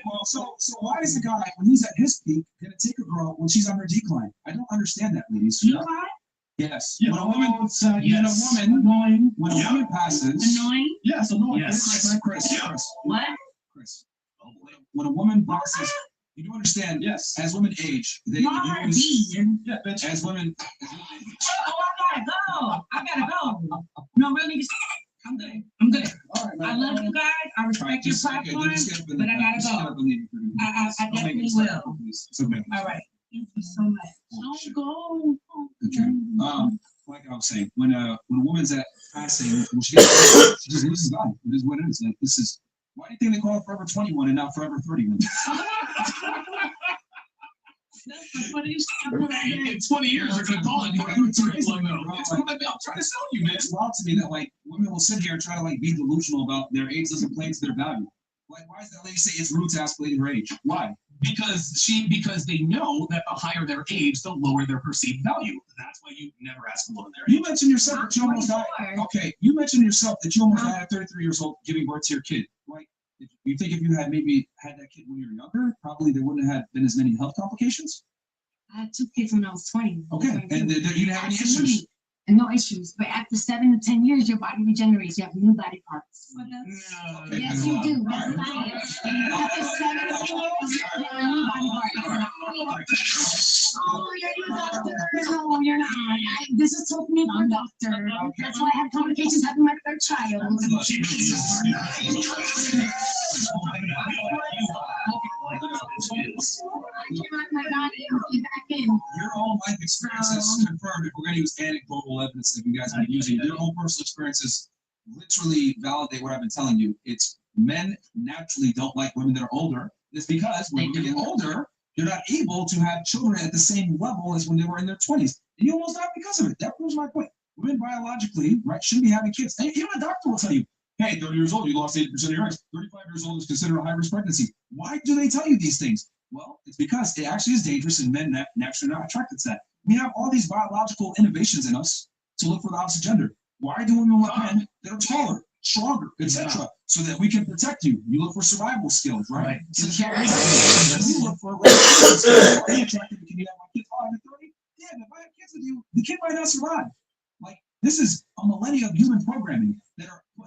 Well, so why is the guy, when he's at his peak, going to take a girl when she's on her decline? I don't understand that, ladies. You know why? Yes. Yeah. When a woman, Yes. Annoying. when a woman passes, Annoying? Yes, annoying. Chris, What? Chris, when a woman passes, you do understand? Yes. As women age, they No, I'm not a use, bee. Yeah, bitch. as women. Oh, I gotta go. No, really, I'm good. I'm good. All right, man. I love you guys. I respect your platform, but I gotta go. I definitely will. It's okay. All right. Thank you so much. Don't go. Okay. Like I was saying, when a woman's at passing, when she just loses value. It is what it is. Like, this is, why do you think they call it Forever 21 and not Forever 31? That's the funniest stuff I've ever In heard. 20 years, they're gonna call it. It's crazy, though. It's what I'm trying to sell you, man. It's wild to me that like women will sit here and try to like be delusional about their age doesn't play into their value. Like, why does that lady say it's rude to ask a lady her age? Why? Because they know that the higher their age, the lower their perceived value. That's why you never ask a woman their age. You mentioned yourself that you almost died. 24. Okay, you mentioned yourself that you almost died at 33 years old giving birth to your kid. Like, you think if you had maybe had that kid when you were younger, probably there wouldn't have been as many health complications? I had 2 kids when I was 20. Okay, and you didn't have any issues? Absolutely. And no issues. But after 7 to 10 years, your body regenerates. You have new body parts. Okay, Yes, you do. That's science. After 7 to 10 years, you have a new body part. Oh, you're a doctor. No, you're not. This is totally a doctor. That's why I have complications having my third child. I cannot my body get back in. Your own life experiences confirm, if we're going to use anecdotal evidence that you guys have been using, your own personal experiences literally validate what I've been telling you. It's men naturally don't like women that are older. It's because when women get older, you're not able to have children at the same level as when they were in their 20s. And you almost die because of it. That proves my point. Women biologically, right, shouldn't be having kids. And even a doctor will tell you, hey, 30 years old, you lost 80% of your eggs. 35 years old is considered a high-risk pregnancy. Why do they tell you these things? Well, it's because it actually is dangerous and men naturally are not attracted to that. We have all these biological innovations in us to look for the opposite gender. Why do women want men that are taller, stronger, etc., so that we can protect you? You look for survival skills, right? So you look for skills. Are you attracted to, can you have my kids? Oh, I'm 30? Yeah, if I have kids with you, the kid might not survive. Like, this is a millennia of human programming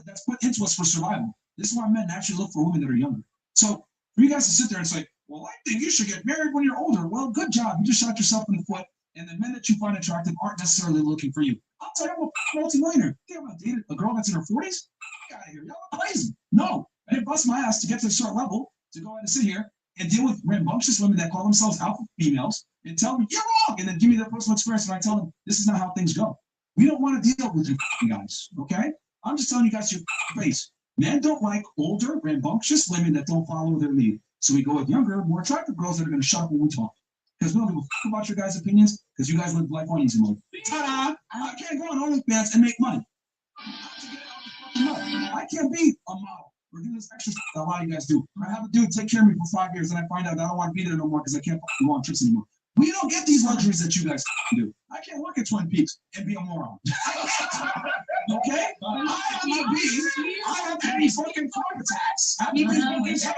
that's put into us for survival. This is why men actually look for women that are younger. So for you guys to sit there and say, well, I think you should get married when you're older. Well, good job. You just shot yourself in the foot. And the men that you find attractive aren't necessarily looking for you. I'll tell you, I'm a multi-millionaire. Think I'm gonna date a girl that's in her 40s? Get out of here. Y'all are crazy. No, I didn't bust my ass to get to a certain level to go ahead and sit here and deal with rambunctious women that call themselves alpha females and tell me, you're wrong, and then give me their personal experience, and I tell them, this is not how things go. We don't want to deal with you guys, okay? I'm just telling you guys your face. Men don't like older, rambunctious women that don't follow their lead. So we go with younger, more attractive girls that are going to shock when we talk. Because we don't give a fuck about your guys' opinions, because you guys live life on easy mode. Ta-da! I can't go on OnlyFans and make money. I can't be a model or do this extra stuff that a lot of you guys do. I have a dude take care of me for 5 years, and I find out I don't want to be there no more because I can't go on trips anymore. We don't get these luxuries that you guys do. I can't work at Twin Peaks and be a moron. Okay? I have to be fucking corporate tax. Everybody shut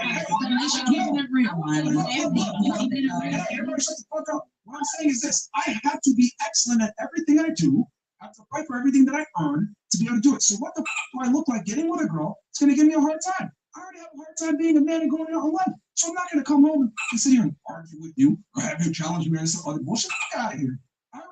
the fuck up. What I'm saying is this. I have to be excellent at everything I do. I have to fight for everything that I earn to be able to do it. So what the fuck do I look like getting with a girl? It's going to give me a hard time. I already have a hard time being a man and going out in life. So I'm not going to come home and sit here and argue with you or have you challenge me or some other bullshit. Get out of here.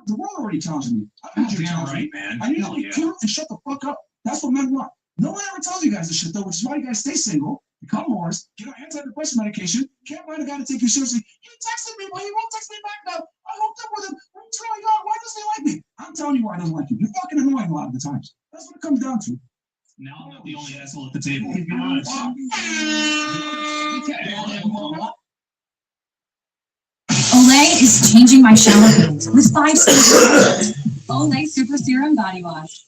The world already challenged me. I don't need you to challenge me. Man. I need you to be cute and shut the fuck up. That's what men want. No one ever tells you guys this shit, though, which is why you guys stay single, become whores, get on antidepressant medication, can't find a guy to take you seriously. He texted me, but he won't text me back now. I hooked up with him. What's going on? Why doesn't he like me? I'm telling you why he doesn't like you. You're fucking annoying a lot of the times. That's what it comes down to. Now I'm not the only asshole at the table. To be honest. Olay is changing my shower game with 5 stages. Olay Super Serum Body Wash.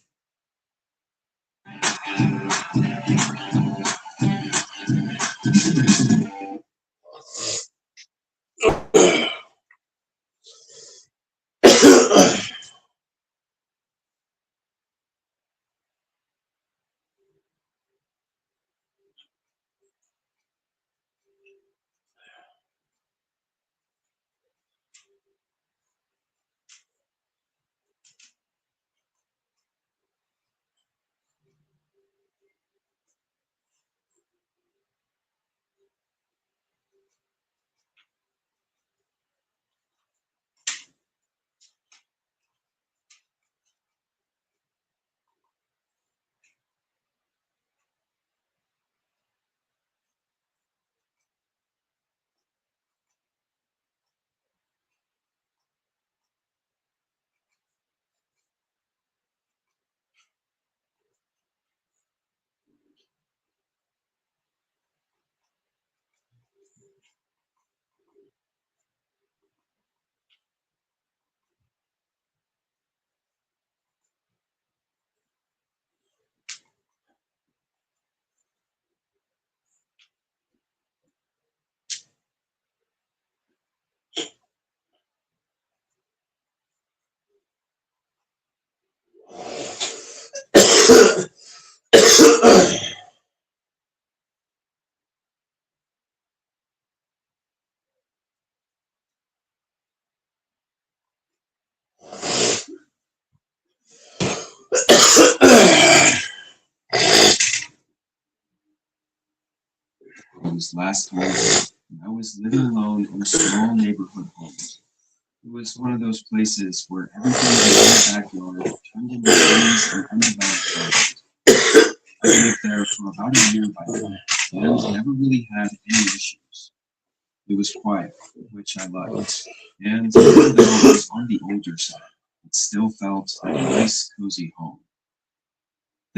This last time, I was living alone in a small neighborhood home. It was one of those places where everything in my backyard turned into trees and undeveloped gardens. I lived there for about a year by then, and never really had any issues. It was quiet, which I liked, and even though it was on the older side, it still felt like a nice, cozy home.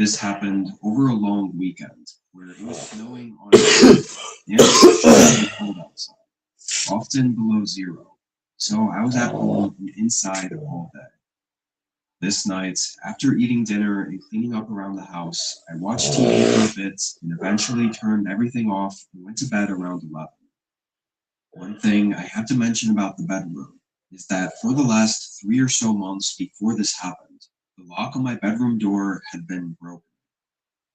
This happened over a long weekend where it was snowing on and it was extremely cold outside, often below zero. So I was at home and inside all day. This night, after eating dinner and cleaning up around the house, I watched TV for a bit and eventually turned everything off and went to bed around 11. One thing I have to mention about the bedroom is that for the last 3 or so months before this happened, the lock on my bedroom door had been broken.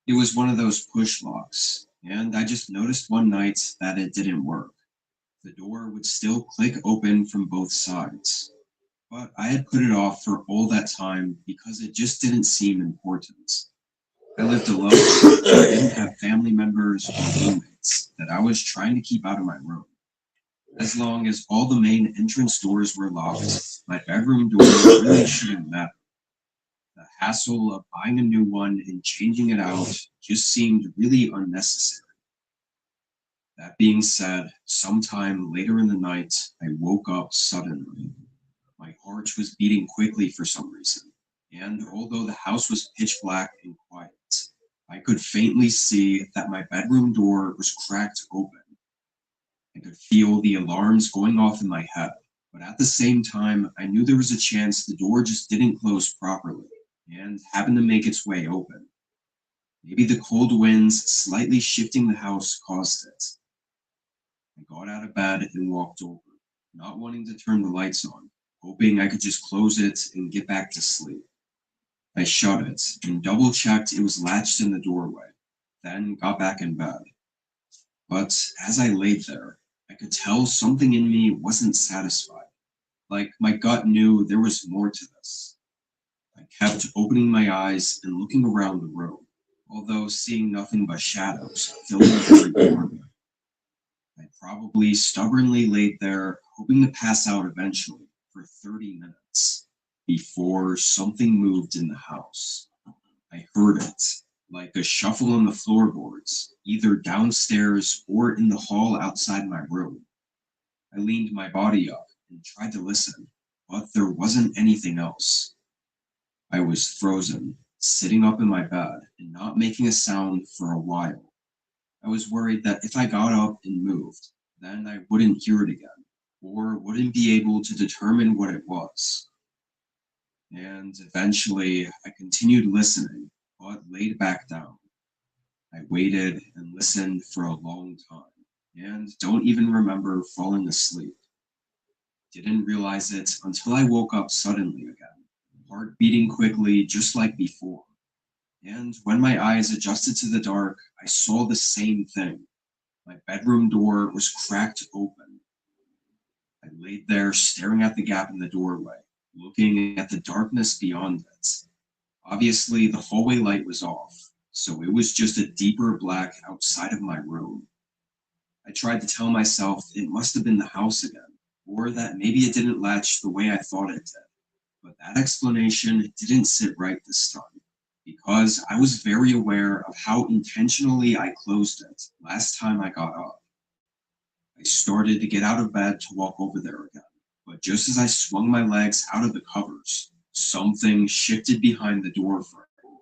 It was one of those push locks, and I just noticed one night that it didn't work. The door would still click open from both sides, but I had put it off for all that time because it just didn't seem important. I lived alone, I didn't have family members or roommates that I was trying to keep out of my room. As long as all the main entrance doors were locked, my bedroom door really shouldn't matter. The hassle of buying a new one and changing it out just seemed really unnecessary. That being said, sometime later in the night, I woke up suddenly. My heart was beating quickly for some reason, and although the house was pitch black and quiet, I could faintly see that my bedroom door was cracked open. I could feel the alarms going off in my head, but at the same time, I knew there was a chance the door just didn't close properly and happened to make its way open. Maybe the cold winds slightly shifting the house caused it. I got out of bed and walked over, not wanting to turn the lights on, hoping I could just close it and get back to sleep. I shut it and double checked it was latched in the doorway, then got back in bed. But as I laid there, I could tell something in me wasn't satisfied, like my gut knew there was more to this. I kept opening my eyes and looking around the room, although seeing nothing but shadows filling every corner. I probably stubbornly laid there, hoping to pass out eventually for 30 minutes before something moved in the house. I heard it, like a shuffle on the floorboards, either downstairs or in the hall outside my room. I leaned my body up and tried to listen, but there wasn't anything else. I was frozen, sitting up in my bed and not making a sound for a while. I was worried that if I got up and moved, then I wouldn't hear it again, or wouldn't be able to determine what it was. And eventually, I continued listening, but laid back down. I waited and listened for a long time, and don't even remember falling asleep. Didn't realize it until I woke up suddenly again, heart beating quickly just like before. And when my eyes adjusted to the dark, I saw the same thing. My bedroom door was cracked open. I laid there staring at the gap in the doorway, looking at the darkness beyond it. Obviously, the hallway light was off, so it was just a deeper black outside of my room. I tried to tell myself it must have been the house again, or that maybe it didn't latch the way I thought it did. But that explanation didn't sit right this time, because I was very aware of how intentionally I closed it last time I got up. I started to get out of bed to walk over there again, but just as I swung my legs out of the covers, something shifted behind the door frame,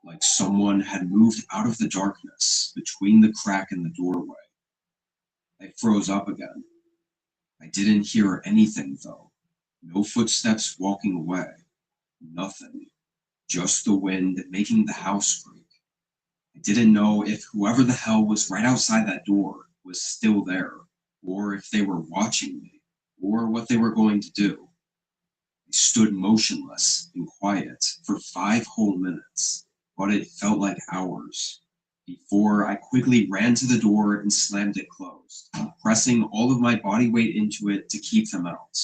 like someone had moved out of the darkness between the crack in the doorway. I froze up again. I didn't hear anything though. No footsteps walking away. Nothing. Just the wind making the house creak. I didn't know if whoever the hell was right outside that door was still there, or if they were watching me, or what they were going to do. I stood motionless and quiet for 5 whole minutes, but it felt like hours, before I quickly ran to the door and slammed it closed, pressing all of my body weight into it to keep them out.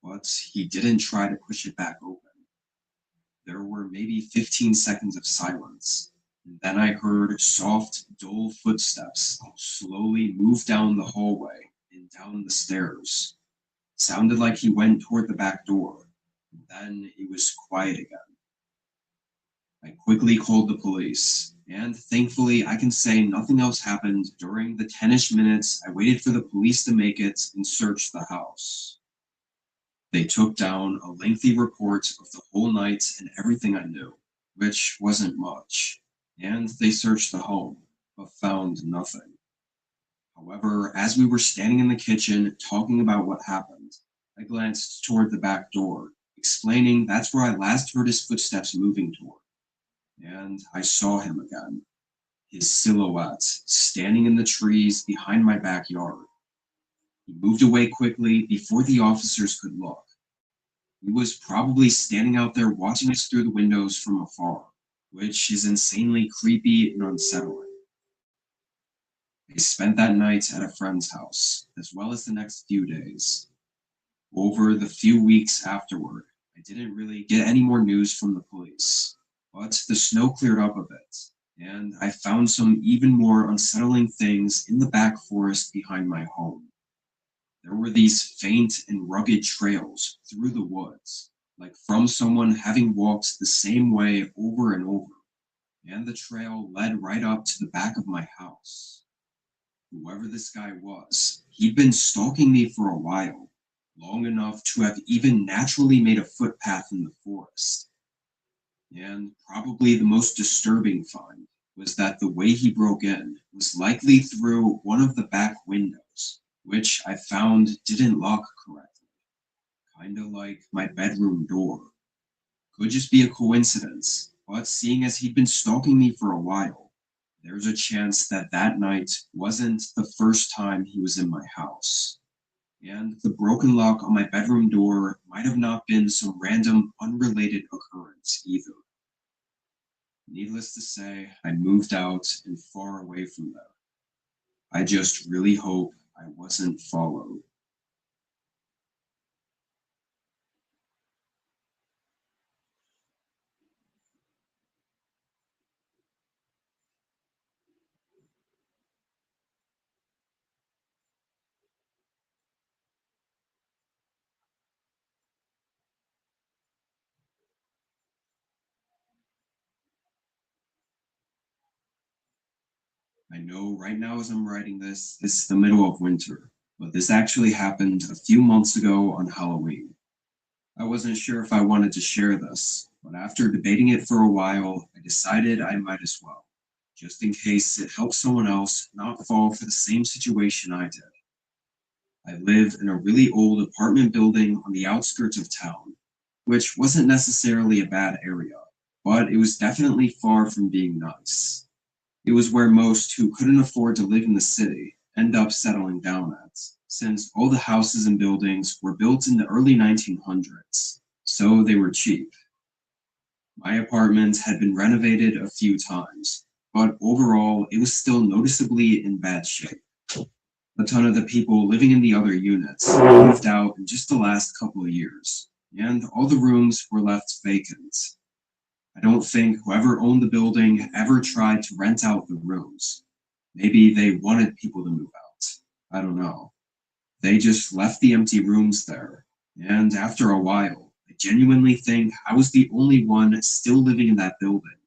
But he didn't try to push it back open. There were maybe 15 seconds of silence, and then I heard soft, dull footsteps slowly move down the hallway and down the stairs. Sounded like he went toward the back door, and then it was quiet again. I quickly called the police, and thankfully I can say nothing else happened during the 10-ish minutes I waited for the police to make it and search the house. They took down a lengthy report of the whole night and everything I knew, which wasn't much, and they searched the home, but found nothing. However, as we were standing in the kitchen talking about what happened, I glanced toward the back door, explaining that's where I last heard his footsteps moving toward, and I saw him again, his silhouette standing in the trees behind my backyard. He moved away quickly before the officers could look. He was probably standing out there watching us through the windows from afar, which is insanely creepy and unsettling. I spent that night at a friend's house, as well as the next few days. Over the few weeks afterward, I didn't really get any more news from the police, but the snow cleared up a bit, and I found some even more unsettling things in the back forest behind my home. There were these faint and rugged trails through the woods, like from someone having walked the same way over and over, and the trail led right up to the back of my house. Whoever this guy was, he'd been stalking me for a while, long enough to have even naturally made a footpath in the forest. And probably the most disturbing find was that the way he broke in was likely through one of the back windows, which I found didn't lock correctly, kinda like my bedroom door. Could just be a coincidence, but seeing as he'd been stalking me for a while, there's a chance that that night wasn't the first time he was in my house. And the broken lock on my bedroom door might have not been some random, unrelated occurrence either. Needless to say, I moved out and far away from there. I just really hope I wasn't followed. I know right now as I'm writing this, it's the middle of winter, but this actually happened a few months ago on Halloween. I wasn't sure if I wanted to share this, but after debating it for a while, I decided I might as well, just in case it helps someone else not fall for the same situation I did. I live in a really old apartment building on the outskirts of town, which wasn't necessarily a bad area, but it was definitely far from being nice. It was where most who couldn't afford to live in the city end up settling down at, since all the houses and buildings were built in the early 1900s, so they were cheap. My apartment had been renovated a few times, but overall it was still noticeably in bad shape. A ton of the people living in the other units moved out in just the last couple of years, and all the rooms were left vacant. I don't think whoever owned the building ever tried to rent out the rooms. Maybe they wanted people to move out. I don't know. They just left the empty rooms there, and after a while, I genuinely think I was the only one still living in that building.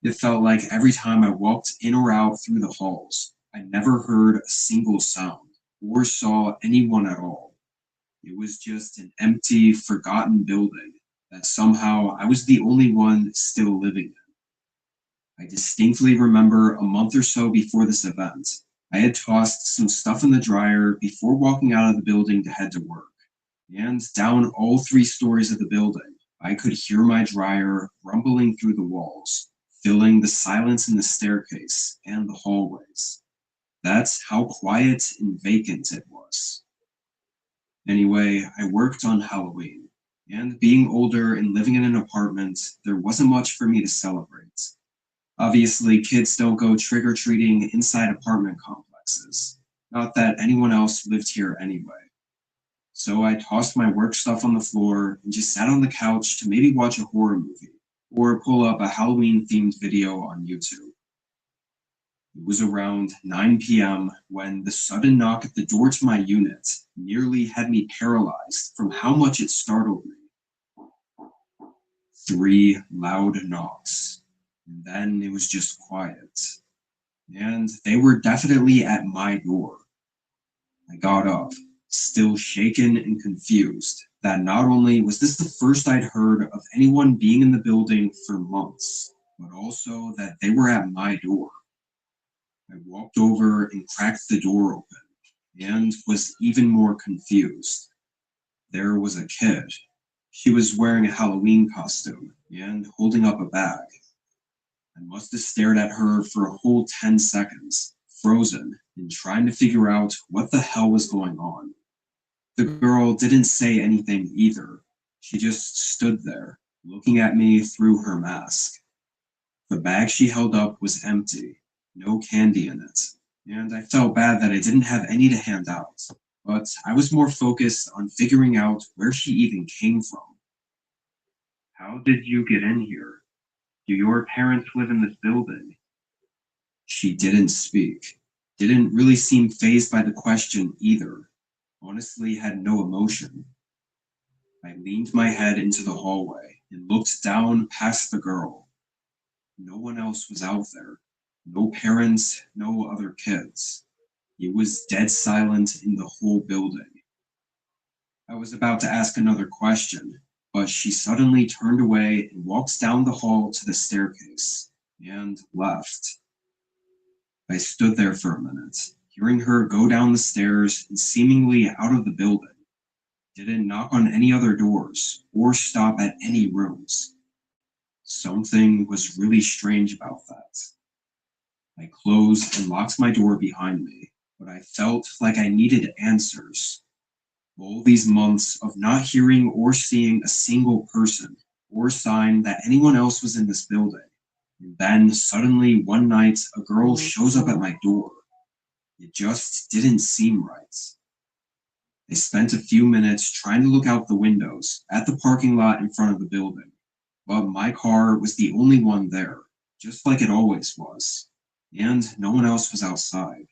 It felt like every time I walked in or out through the halls, I never heard a single sound or saw anyone at all. It was just an empty, forgotten building that somehow I was the only one still living in. I distinctly remember a month or so before this event, I had tossed some stuff in the dryer before walking out of the building to head to work. And down all 3 stories of the building, I could hear my dryer rumbling through the walls, filling the silence in the staircase and the hallways. That's how quiet and vacant it was. Anyway, I worked on Halloween, and being older and living in an apartment, there wasn't much for me to celebrate. Obviously, kids don't go trick-or-treating inside apartment complexes. Not that anyone else lived here anyway. So I tossed my work stuff on the floor and just sat on the couch to maybe watch a horror movie or pull up a Halloween-themed video on YouTube. It was around 9 p.m. when the sudden knock at the door to my unit nearly had me paralyzed from how much it startled me. 3 loud knocks, and then it was just quiet. And they were definitely at my door. I got up, still shaken and confused that not only was this the first I'd heard of anyone being in the building for months, but also that they were at my door. I walked over and cracked the door open, and was even more confused. There was a kid. She was wearing a Halloween costume and holding up a bag. I must have stared at her for a whole 10 seconds, frozen and trying to figure out what the hell was going on. The girl didn't say anything either. She just stood there, looking at me through her mask. The bag she held up was empty, no candy in it, and I felt bad that I didn't have any to hand out. But I was more focused on figuring out where she even came from. How did you get in here? Do your parents live in this building? She didn't speak. Didn't really seem fazed by the question either. Honestly, had no emotion. I leaned my head into the hallway and looked down past the girl. No one else was out there. No parents, no other kids. It was dead silent in the whole building. I was about to ask another question, but she suddenly turned away and walked down the hall to the staircase and left. I stood there for a minute, hearing her go down the stairs and seemingly out of the building. Didn't knock on any other doors or stop at any rooms. Something was really strange about that. I closed and locked my door behind me, but I felt like I needed answers. All these months of not hearing or seeing a single person or sign that anyone else was in this building. And then suddenly one night a girl shows up at my door. It just didn't seem right. I spent a few minutes trying to look out the windows at the parking lot in front of the building, but my car was the only one there, just like it always was, and no one else was outside.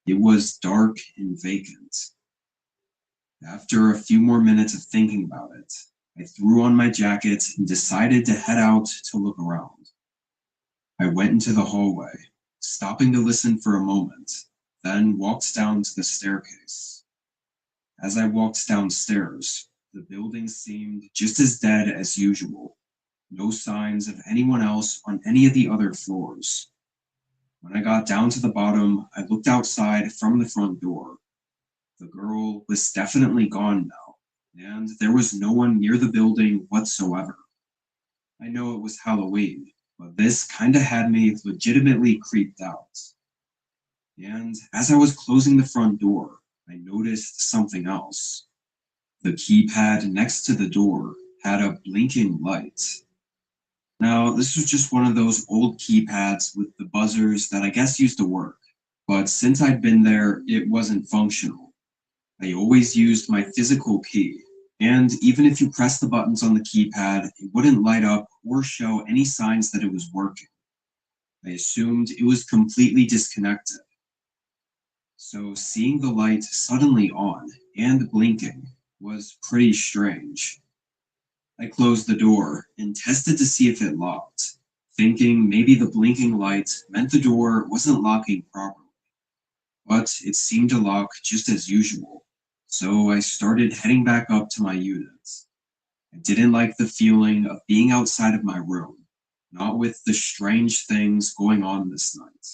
It was dark and vacant. After a few more minutes of thinking about it, I threw on my jacket and decided to head out to look around. I went into the hallway, stopping to listen for a moment, then walked down to the staircase. As I walked downstairs, the building seemed just as dead as usual. No signs of anyone else on any of the other floors. When I got down to the bottom, I looked outside from the front door. The girl was definitely gone now, and there was no one near the building whatsoever. I know it was Halloween, but this kinda had me legitimately creeped out. And as I was closing the front door, I noticed something else. The keypad next to the door had a blinking light. Now, this was just one of those old keypads with the buzzers that I guess used to work, but since I'd been there, it wasn't functional. I always used my physical key, and even if you press the buttons on the keypad, it wouldn't light up or show any signs that it was working. I assumed it was completely disconnected. So seeing the light suddenly on and blinking was pretty strange. I closed the door and tested to see if it locked, thinking maybe the blinking light meant the door wasn't locking properly. But it seemed to lock just as usual, so I started heading back up to my unit. I didn't like the feeling of being outside of my room, not with the strange things going on this night.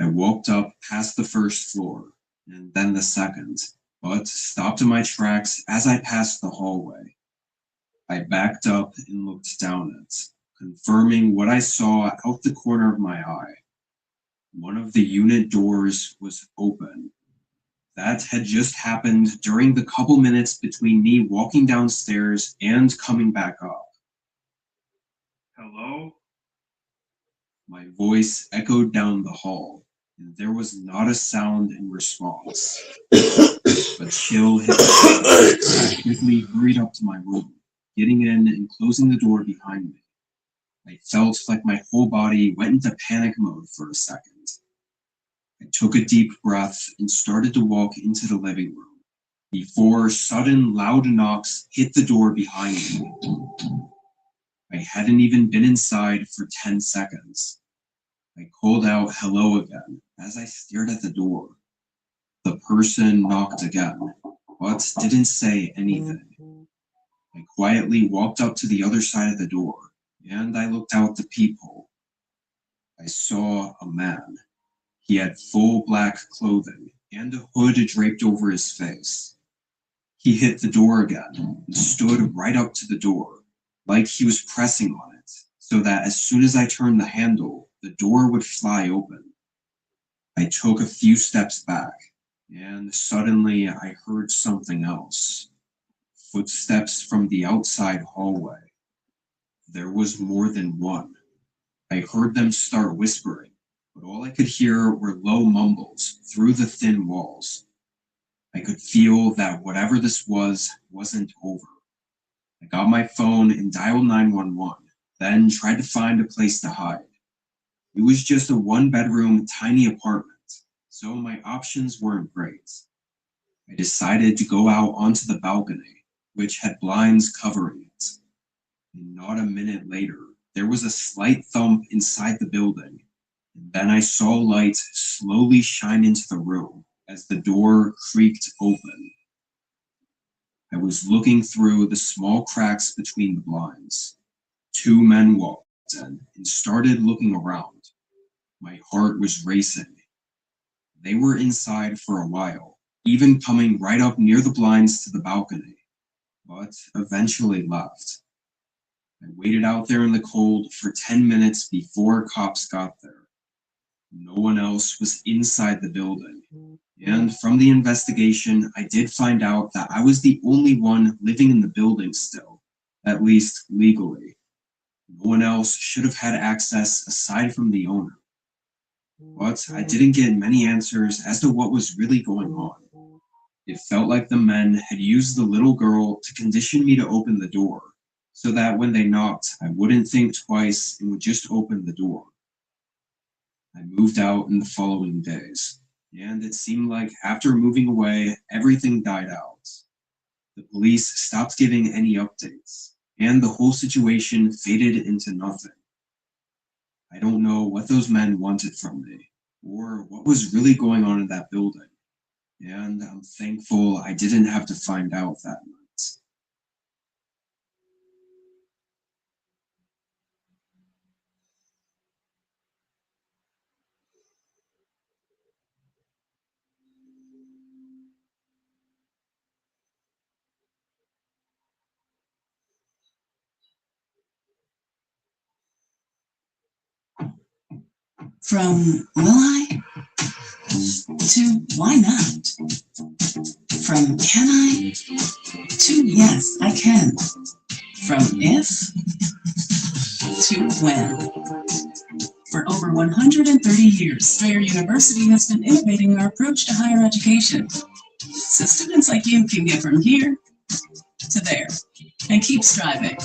I walked up past the first floor, and then the second, but stopped in my tracks as I passed the hallway. I backed up and looked down it, confirming what I saw out the corner of my eye. One of the unit doors was open. That had just happened during the couple minutes between me walking downstairs and coming back up. Hello? My voice echoed down the hall, and there was not a sound in response. A chill hit me. I quickly hurried up to my room, getting in and closing the door behind me. I felt like my whole body went into panic mode for a second. I took a deep breath and started to walk into the living room before sudden loud knocks hit the door behind me. I hadn't even been inside for 10 seconds. I called out hello again as I stared at the door. The person knocked again. but didn't say anything. I quietly walked up to the other side of the door, and I looked out the peephole. I saw a man. He had full black clothing and a hood draped over his face. He hit the door again and stood right up to the door, like he was pressing on it, so that as soon as I turned the handle, the door would fly open. I took a few steps back, and suddenly I heard something else. Footsteps from the outside hallway. There was more than one. I heard them start whispering, but all I could hear were low mumbles through the thin walls. I could feel that whatever this was wasn't over. I got my phone and dialed 911, then tried to find a place to hide. It was just a one-bedroom, tiny apartment, so my options weren't great. I decided to go out onto the balcony, which had blinds covering it. And not a minute later, there was a slight thump inside the building, and then I saw light slowly shine into the room as the door creaked open. I was looking through the small cracks between the blinds. Two men walked in and started looking around. My heart was racing. They were inside for a while, even coming right up near the blinds to the balcony, but eventually left. I waited out there in the cold for 10 minutes before cops got there. No one else was inside the building. And from the investigation, I did find out that I was the only one living in the building still, at least legally. No one else should have had access aside from the owner. But I didn't get many answers as to what was really going on. It felt like the men had used the little girl to condition me to open the door, so that when they knocked, I wouldn't think twice and would just open the door. I moved out in the following days, and it seemed like after moving away, everything died out. The police stopped giving any updates, and the whole situation faded into nothing. I don't know what those men wanted from me, or what was really going on in that building, and I'm thankful I didn't have to find out that night. From will I to why not? From can I to yes, I can. From if to when. For over 130 years, Strayer University has been innovating our approach to higher education. So students like you can get from here to there and keep striving.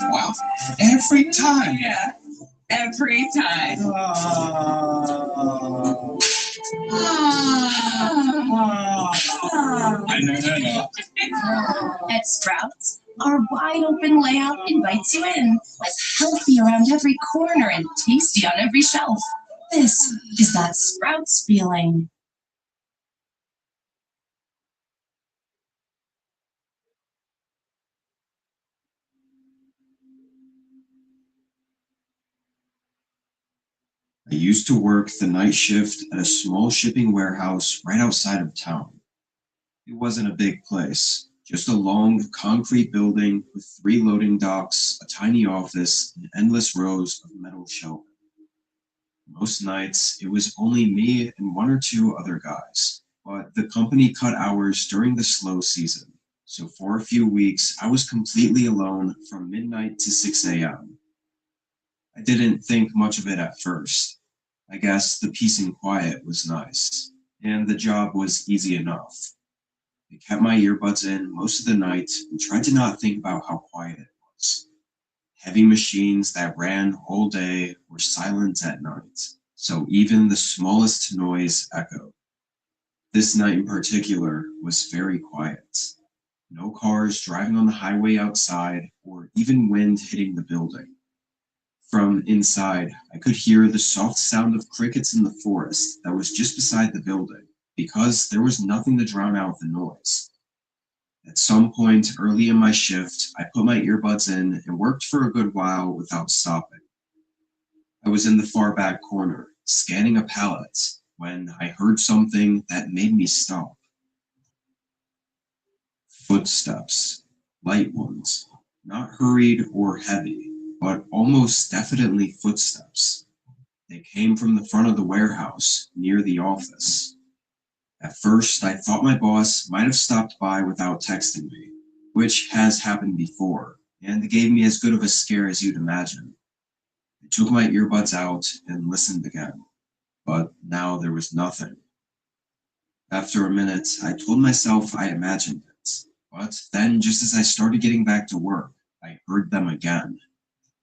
Wow. Every time. Yeah, every time. I know. At Sprouts, our wide open layout invites you in, with healthy around every corner and tasty on every shelf. This is that Sprouts feeling. I used to work the night shift at a small shipping warehouse right outside of town. It wasn't a big place, just a long concrete building with 3 loading docks, a tiny office, and endless rows of metal shelving. Most nights, it was only me and 1 or 2 other guys, but the company cut hours during the slow season, so for a few weeks, I was completely alone from midnight to 6 a.m. I didn't think much of it at first. I guess the peace and quiet was nice, and the job was easy enough. I kept my earbuds in most of the night and tried to not think about how quiet it was. Heavy machines that ran all day were silent at night, so even the smallest noise echoed. This night in particular was very quiet. No cars driving on the highway outside, or even wind hitting the building. From inside, I could hear the soft sound of crickets in the forest that was just beside the building, because there was nothing to drown out the noise. At some point early in my shift, I put my earbuds in and worked for a good while without stopping. I was in the far back corner, scanning a pallet, when I heard something that made me stop. Footsteps, light ones, not hurried or heavy, but almost definitely footsteps. They came from the front of the warehouse, near the office. At first, I thought my boss might have stopped by without texting me, which has happened before, and gave me as good of a scare as you'd imagine. I took my earbuds out and listened again, but now there was nothing. After a minute, I told myself I imagined it, but then just as I started getting back to work, I heard them again.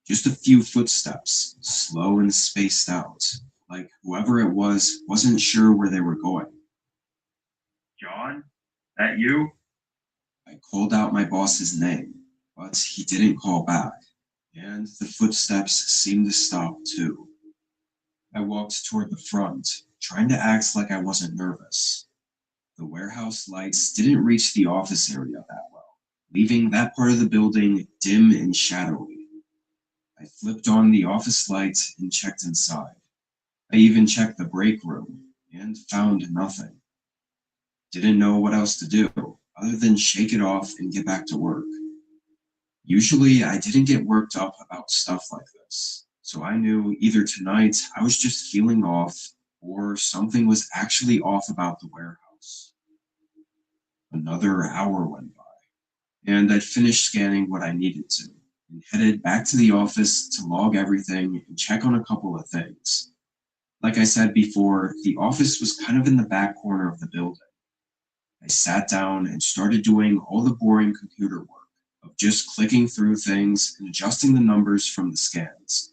Just a few footsteps, slow and spaced out, like whoever it was wasn't sure where they were going. John, that you? I called out my boss's name, but he didn't call back, and the footsteps seemed to stop too. I walked toward the front, trying to act like I wasn't nervous. The warehouse lights didn't reach the office area that well, leaving that part of the building dim and shadowy. I flipped on the office lights and checked inside. I even checked the break room and found nothing. Didn't know what else to do other than shake it off and get back to work. Usually I didn't get worked up about stuff like this, so I knew either tonight I was just feeling off or something was actually off about the warehouse. Another hour went by, and I'd finished scanning what I needed to and headed back to the office to log everything and check on a couple of things. Like I said before, the office was kind of in the back corner of the building. I sat down and started doing all the boring computer work of just clicking through things and adjusting the numbers from the scans.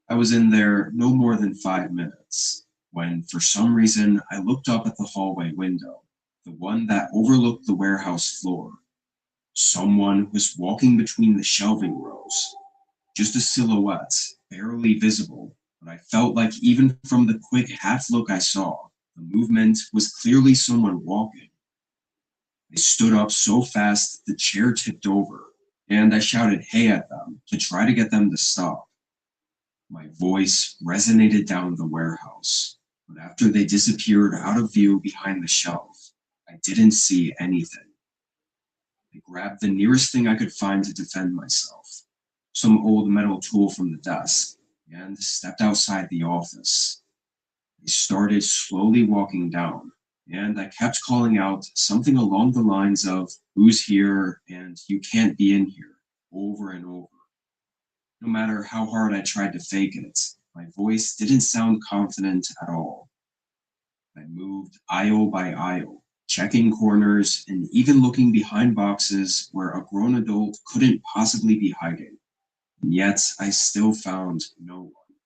I was in there no more than 5 minutes when, for some reason, I looked up at the hallway window, the one that overlooked the warehouse floor. Someone was walking between the shelving rows, just a silhouette, barely visible, but I felt like even from the quick half look I saw, the movement was clearly someone walking. I stood up so fast the chair tipped over, and I shouted hey at them to try to get them to stop. My voice resonated down the warehouse, but after they disappeared out of view behind the shelf, I didn't see anything. I grabbed the nearest thing I could find to defend myself, some old metal tool from the desk, and stepped outside the office. I started slowly walking down, and I kept calling out something along the lines of, "Who's here?" and "You can't be in here," over and over. No matter how hard I tried to fake it, my voice didn't sound confident at all. I moved aisle by aisle, checking corners and even looking behind boxes where a grown adult couldn't possibly be hiding. And yet I still found no one.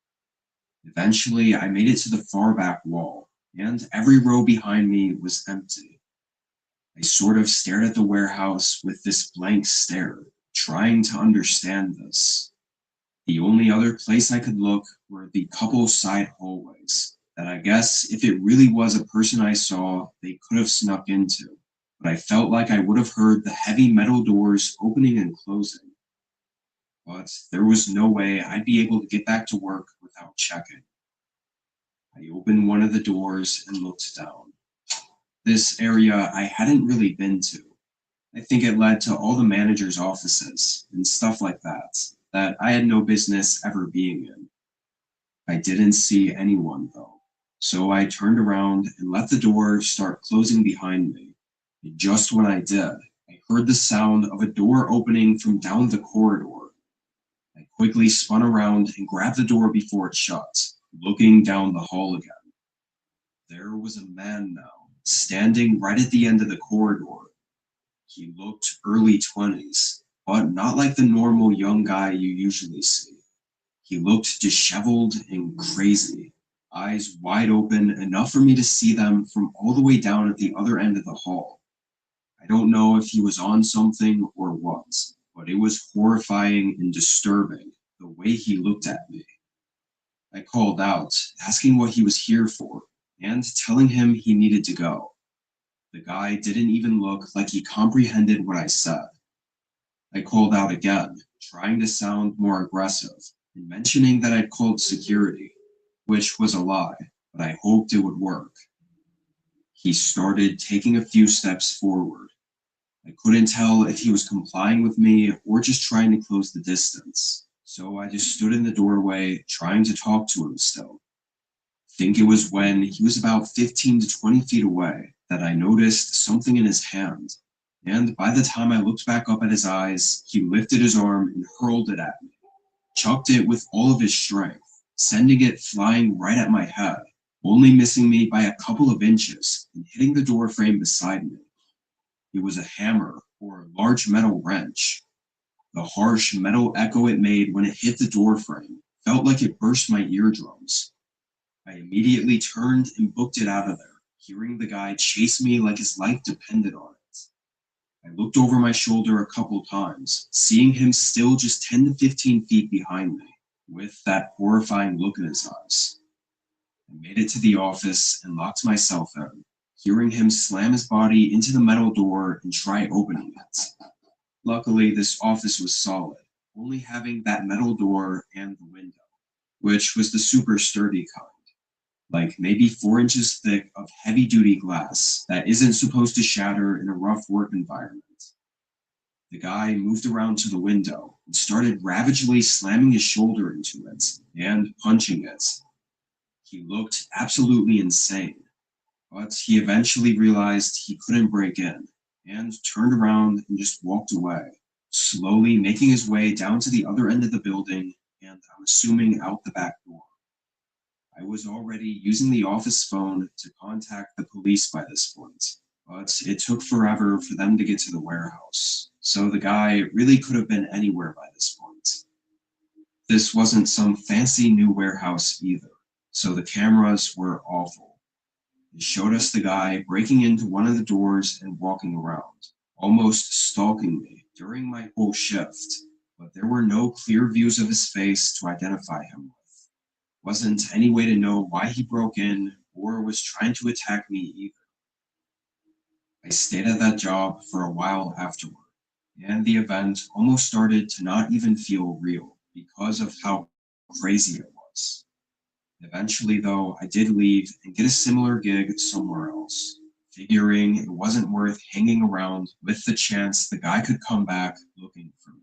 Eventually, I made it to the far back wall, and every row behind me was empty. I sort of stared at the warehouse with this blank stare, trying to understand this. The only other place I could look were the couple side hallways that I guess if it really was a person I saw, they could have snuck into, but I felt like I would have heard the heavy metal doors opening and closing. But there was no way I'd be able to get back to work without checking. I opened one of the doors and looked down. This area I hadn't really been to. I think it led to all the managers' offices and stuff like that I had no business ever being in. I didn't see anyone though, so I turned around and let the door start closing behind me. And just when I did, I heard the sound of a door opening from down the corridor. I quickly spun around and grabbed the door before it shut, looking down the hall again. There was a man now, standing right at the end of the corridor. He looked early 20s, but not like the normal young guy you usually see. He looked disheveled and crazy, eyes wide open enough for me to see them from all the way down at the other end of the hall. I don't know if he was on something or what, but it was horrifying and disturbing the way he looked at me. I called out, asking what he was here for, and telling him he needed to go. The guy didn't even look like he comprehended what I said. I called out again, trying to sound more aggressive, and mentioning that I'd called security, which was a lie, but I hoped it would work. He started taking a few steps forward. I couldn't tell if he was complying with me or just trying to close the distance, so I just stood in the doorway trying to talk to him still. I think it was when he was about 15 to 20 feet away that I noticed something in his hand, and by the time I looked back up at his eyes, he lifted his arm and hurled it at me, chucked it with all of his strength, sending it flying right at my head, only missing me by a couple of inches and hitting the door frame beside me. It was a hammer or a large metal wrench. The harsh metal echo it made when it hit the door frame felt like it burst my eardrums. I immediately turned and booked it out of there, hearing the guy chase me like his life depended on it. I looked over my shoulder a couple times, seeing him still just 10 to 15 feet behind me, with that horrifying look in his eyes. I made it to the office and locked myself in, hearing him slam his body into the metal door and try opening it. Luckily, this office was solid, only having that metal door and the window, which was the super sturdy kind, like maybe 4 inches thick of heavy-duty glass that isn't supposed to shatter in a rough work environment. The guy moved around to the window and started ravagely slamming his shoulder into it and punching it. He looked absolutely insane, but he eventually realized he couldn't break in and turned around and just walked away, slowly making his way down to the other end of the building and I'm assuming out the back door. I was already using the office phone to contact the police by this point, but it took forever for them to get to the warehouse, so the guy really could have been anywhere by this point. This wasn't some fancy new warehouse either, so the cameras were awful. It showed us the guy breaking into one of the doors and walking around, almost stalking me during my whole shift, but there were no clear views of his face to identify him with. Wasn't any way to know why he broke in or was trying to attack me either. I stayed at that job for a while afterward, and the event almost started to not even feel real because of how crazy it was. Eventually, though, I did leave and get a similar gig somewhere else, figuring it wasn't worth hanging around with the chance the guy could come back looking for me.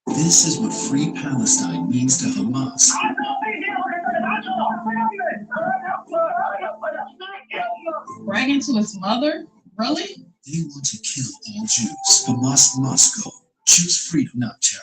This is what free Palestine means to Hamas. Bragging to his mother? Really? They want to kill all Jews. Hamas must go. Choose freedom, not terror.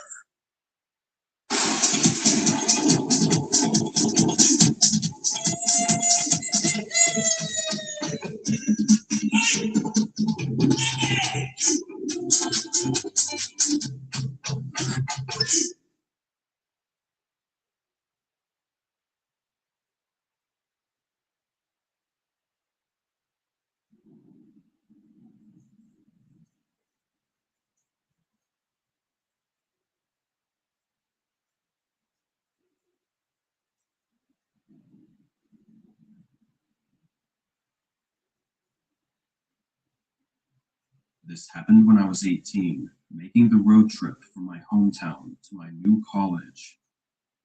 This happened when I was 18, making the road trip from my hometown to my new college.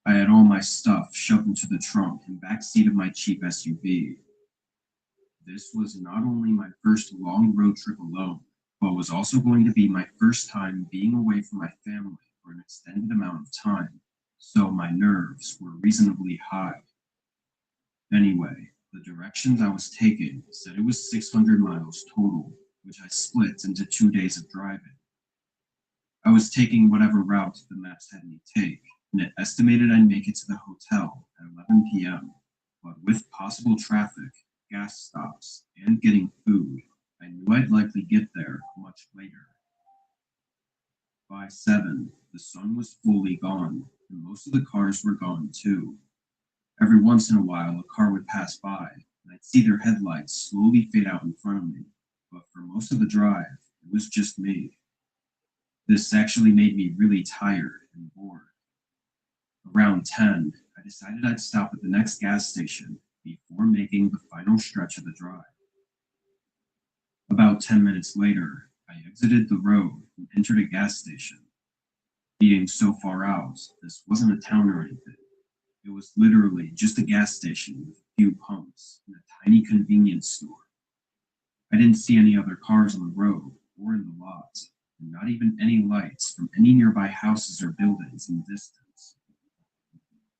I had all my stuff shoved into the trunk and back seat of my cheap SUV. This was not only my first long road trip alone, but was also going to be my first time being away from my family for an extended amount of time, so my nerves were reasonably high. Anyway, the directions I was taking said it was 600 miles total, which I split into 2 days of driving. I was taking whatever route the maps had me take, and it estimated I'd make it to the hotel at 11 p.m., but with possible traffic, gas stops, and getting food, I knew I'd likely get there much later. By 7, the sun was fully gone, and most of the cars were gone too. Every once in a while, a car would pass by, and I'd see their headlights slowly fade out in front of me, but for most of the drive, it was just me. This actually made me really tired and bored. Around 10, I decided I'd stop at the next gas station before making the final stretch of the drive. About 10 minutes later, I exited the road and entered a gas station. Being so far out, this wasn't a town or anything. It was literally just a gas station with a few pumps and a tiny convenience store. I didn't see any other cars on the road or in the lot, and not even any lights from any nearby houses or buildings in the distance.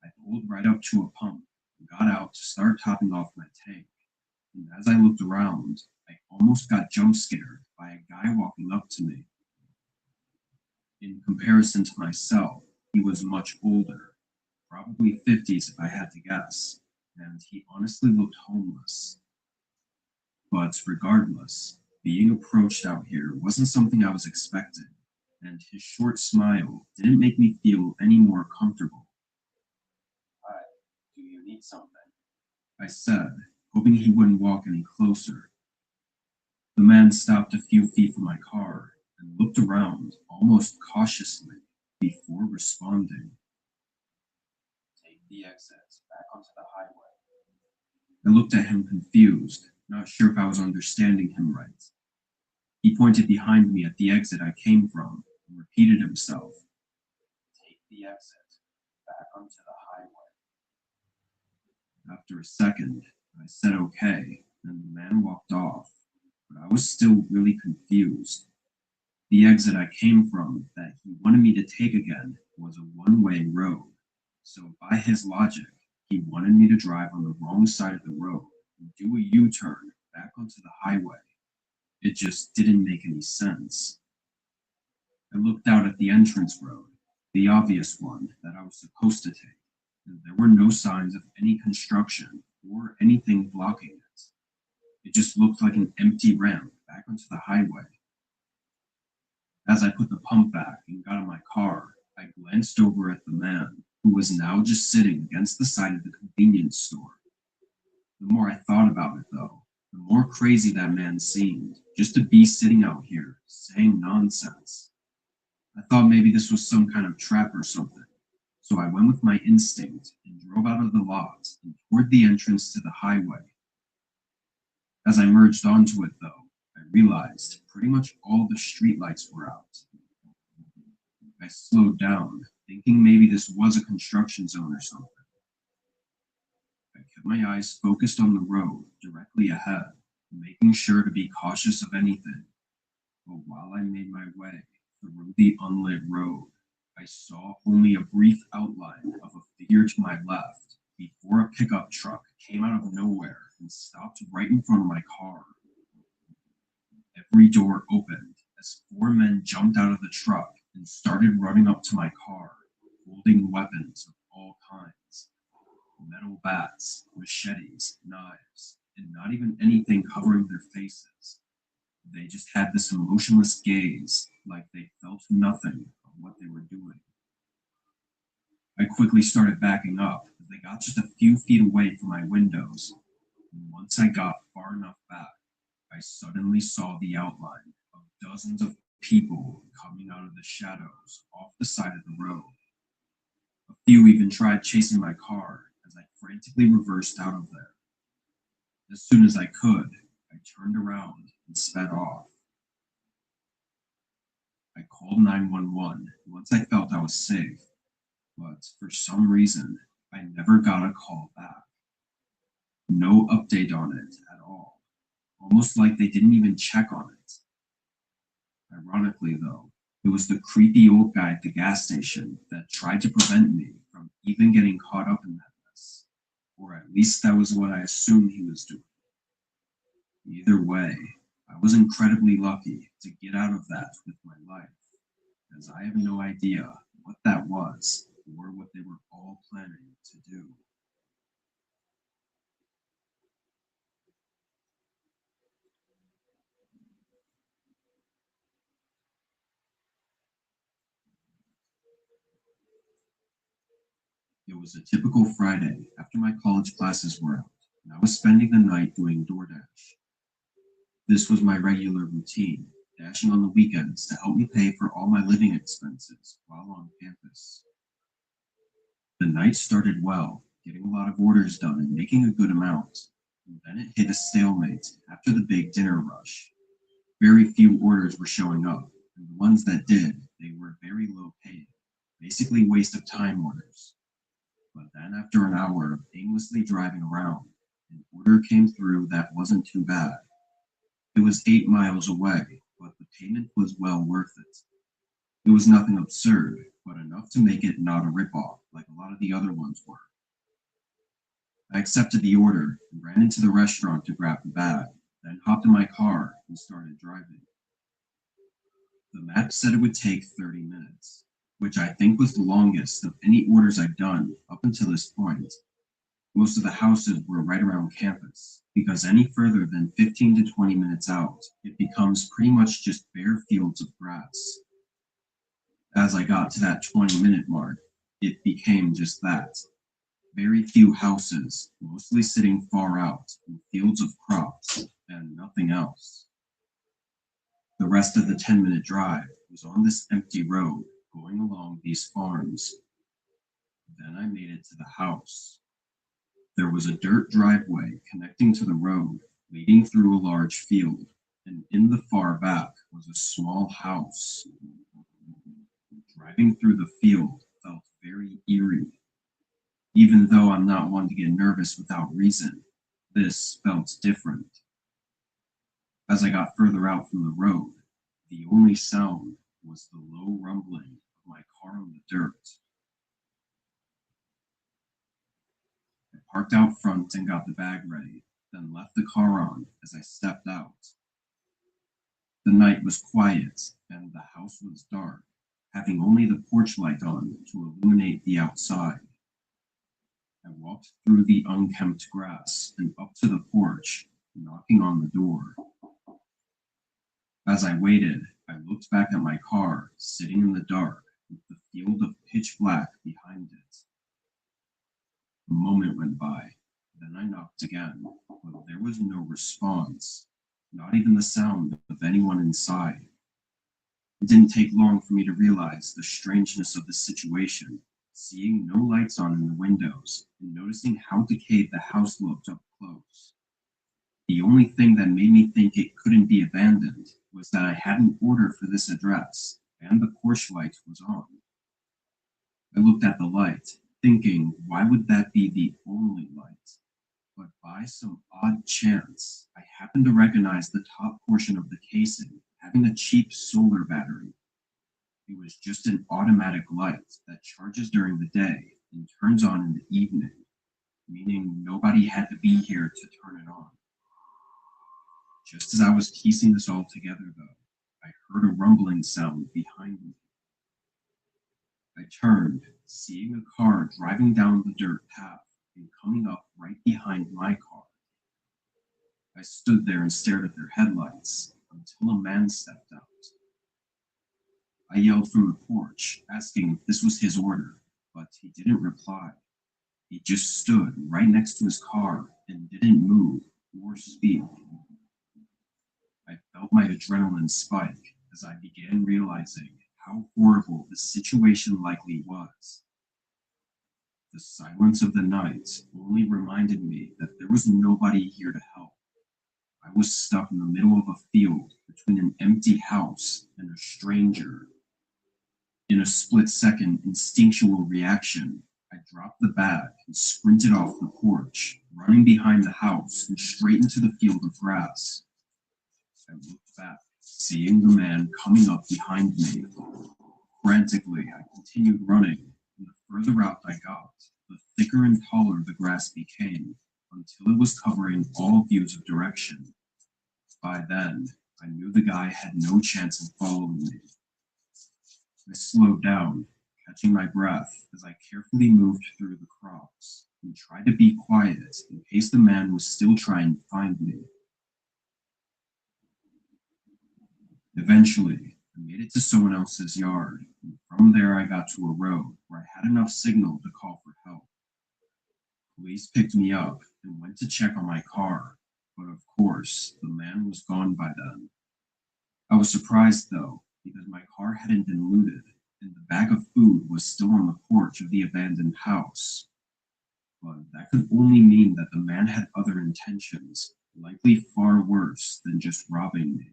I pulled right up to a pump and got out to start topping off my tank, and as I looked around, I almost got jump scared by a guy walking up to me. In comparison to myself, he was much older, probably 50s if I had to guess, and he honestly looked homeless. But regardless, being approached out here wasn't something I was expecting, and his short smile didn't make me feel any more comfortable. "Hi, do you need something?" I said, hoping he wouldn't walk any closer. The man stopped a few feet from my car and looked around almost cautiously before responding. "Take the exit back onto the highway." I looked at him confused, not sure if I was understanding him right. He pointed behind me at the exit I came from and repeated himself. "Take the exit back onto the highway." After a second, I said okay, and the man walked off, but I was still really confused. The exit I came from that he wanted me to take again was a one-way road, so by his logic, he wanted me to drive on the wrong side of the road and do a U-turn back onto the highway. It just didn't make any sense. I looked out at the entrance road, the obvious one that I was supposed to take, and there were no signs of any construction or anything blocking it. It just looked like an empty ramp back onto the highway. As I put the pump back and got in my car, I glanced over at the man, who was now just sitting against the side of the convenience store. The more I thought about it, though, the more crazy that man seemed, just to be sitting out here, saying nonsense. I thought maybe this was some kind of trap or something, so I went with my instinct and drove out of the lot and toward the entrance to the highway. As I merged onto it, though, I realized pretty much all the streetlights were out. I slowed down, thinking maybe this was a construction zone or something. I kept my eyes focused on the road directly ahead, making sure to be cautious of anything. But while I made my way through the unlit road, I saw only a brief outline of a figure to my left before a pickup truck came out of nowhere and stopped right in front of my car. Every door opened as 4 men jumped out of the truck and started running up to my car, holding weapons of all kinds. Metal bats, machetes, knives, and not even anything covering their faces. They just had this emotionless gaze, like they felt nothing of what they were doing. I quickly started backing up as they got just a few feet away from my windows, and once I got far enough back, I suddenly saw the outline of dozens of people coming out of the shadows off the side of the road. A few even tried chasing my car as I frantically reversed out of there. As soon as I could, I turned around and sped off. I called 911 once I felt I was safe, but for some reason, I never got a call back. No update on it at all. almost like they didn't even check on it. Ironically, though, it was the creepy old guy at the gas station that tried to prevent me from even getting caught up in that mess. Or at least that was what I assumed he was doing. Either way, I was incredibly lucky to get out of that with my life, as I have no idea what that was or what they were all planning to do. It was a typical Friday after my college classes were out, and I was spending the night doing DoorDash. This was my regular routine, dashing on the weekends to help me pay for all my living expenses while on campus. The night started well, getting a lot of orders done and making a good amount, and then it hit a stalemate after the big dinner rush. Very few orders were showing up, and the ones that did, they were very low paid, basically waste of time orders. But then after an hour of aimlessly driving around, an order came through that wasn't too bad. It was 8 miles away, but the payment was well worth it. It was nothing absurd, but enough to make it not a ripoff like a lot of the other ones were. I accepted the order and ran into the restaurant to grab the bag, then hopped in my car and started driving. The map said it would take 30 minutes, which I think was the longest of any orders I'd done up until this point. Most of the houses were right around campus, because any further than 15 to 20 minutes out, it becomes pretty much just bare fields of grass. As I got to that 20-minute mark, it became just that. Very few houses, mostly sitting far out in fields of crops, and nothing else. The rest of the 10-minute drive was on this empty road going along these farms. Then I made it to the house. There was a dirt driveway connecting to the road, leading through a large field, and in the far back was a small house. Driving through the field felt very eerie. Even though I'm not one to get nervous without reason, this felt different. As I got further out from the road, the only sound was the low rumbling of my car on the dirt. I parked out front and got the bag ready, then left the car on as I stepped out. The night was quiet and the house was dark, having only the porch light on to illuminate the outside. I walked through the unkempt grass and up to the porch, knocking on the door. As I waited, I looked back at my car, sitting in the dark, with the field of pitch black behind it. A moment went by, then I knocked again, but there was no response, not even the sound of anyone inside. It didn't take long for me to realize the strangeness of the situation, seeing no lights on in the windows and noticing how decayed the house looked up close. The only thing that made me think it couldn't be abandoned was that I had an order for this address and the porch light was on. I looked at the light, thinking, why would that be the only light? But by some odd chance, I happened to recognize the top portion of the casing having a cheap solar battery. It was just an automatic light that charges during the day and turns on in the evening, meaning nobody had to be here to turn it on. Just as I was piecing this all together, though, I heard a rumbling sound behind me. I turned, seeing a car driving down the dirt path and coming up right behind my car. I stood there and stared at their headlights until a man stepped out. I yelled from the porch, asking if this was his order, but he didn't reply. He just stood right next to his car and didn't move or speak. I felt my adrenaline spike as I began realizing how horrible the situation likely was. The silence of the night only reminded me that there was nobody here to help. I was stuck in the middle of a field between an empty house and a stranger. In a split-second instinctual reaction, I dropped the bag and sprinted off the porch, running behind the house and straight into the field of grass. I looked back, seeing the man coming up behind me. Frantically, I continued running, and the further out I got, the thicker and taller the grass became, until it was covering all views of direction. By then, I knew the guy had no chance of following me. I slowed down, catching my breath as I carefully moved through the crops and tried to be quiet in case the man was still trying to find me. Eventually, I made it to someone else's yard, and from there I got to a road where I had enough signal to call for help. Police picked me up and went to check on my car, but of course, the man was gone by then. I was surprised though, because my car hadn't been looted, and the bag of food was still on the porch of the abandoned house. But that could only mean that the man had other intentions, likely far worse than just robbing me.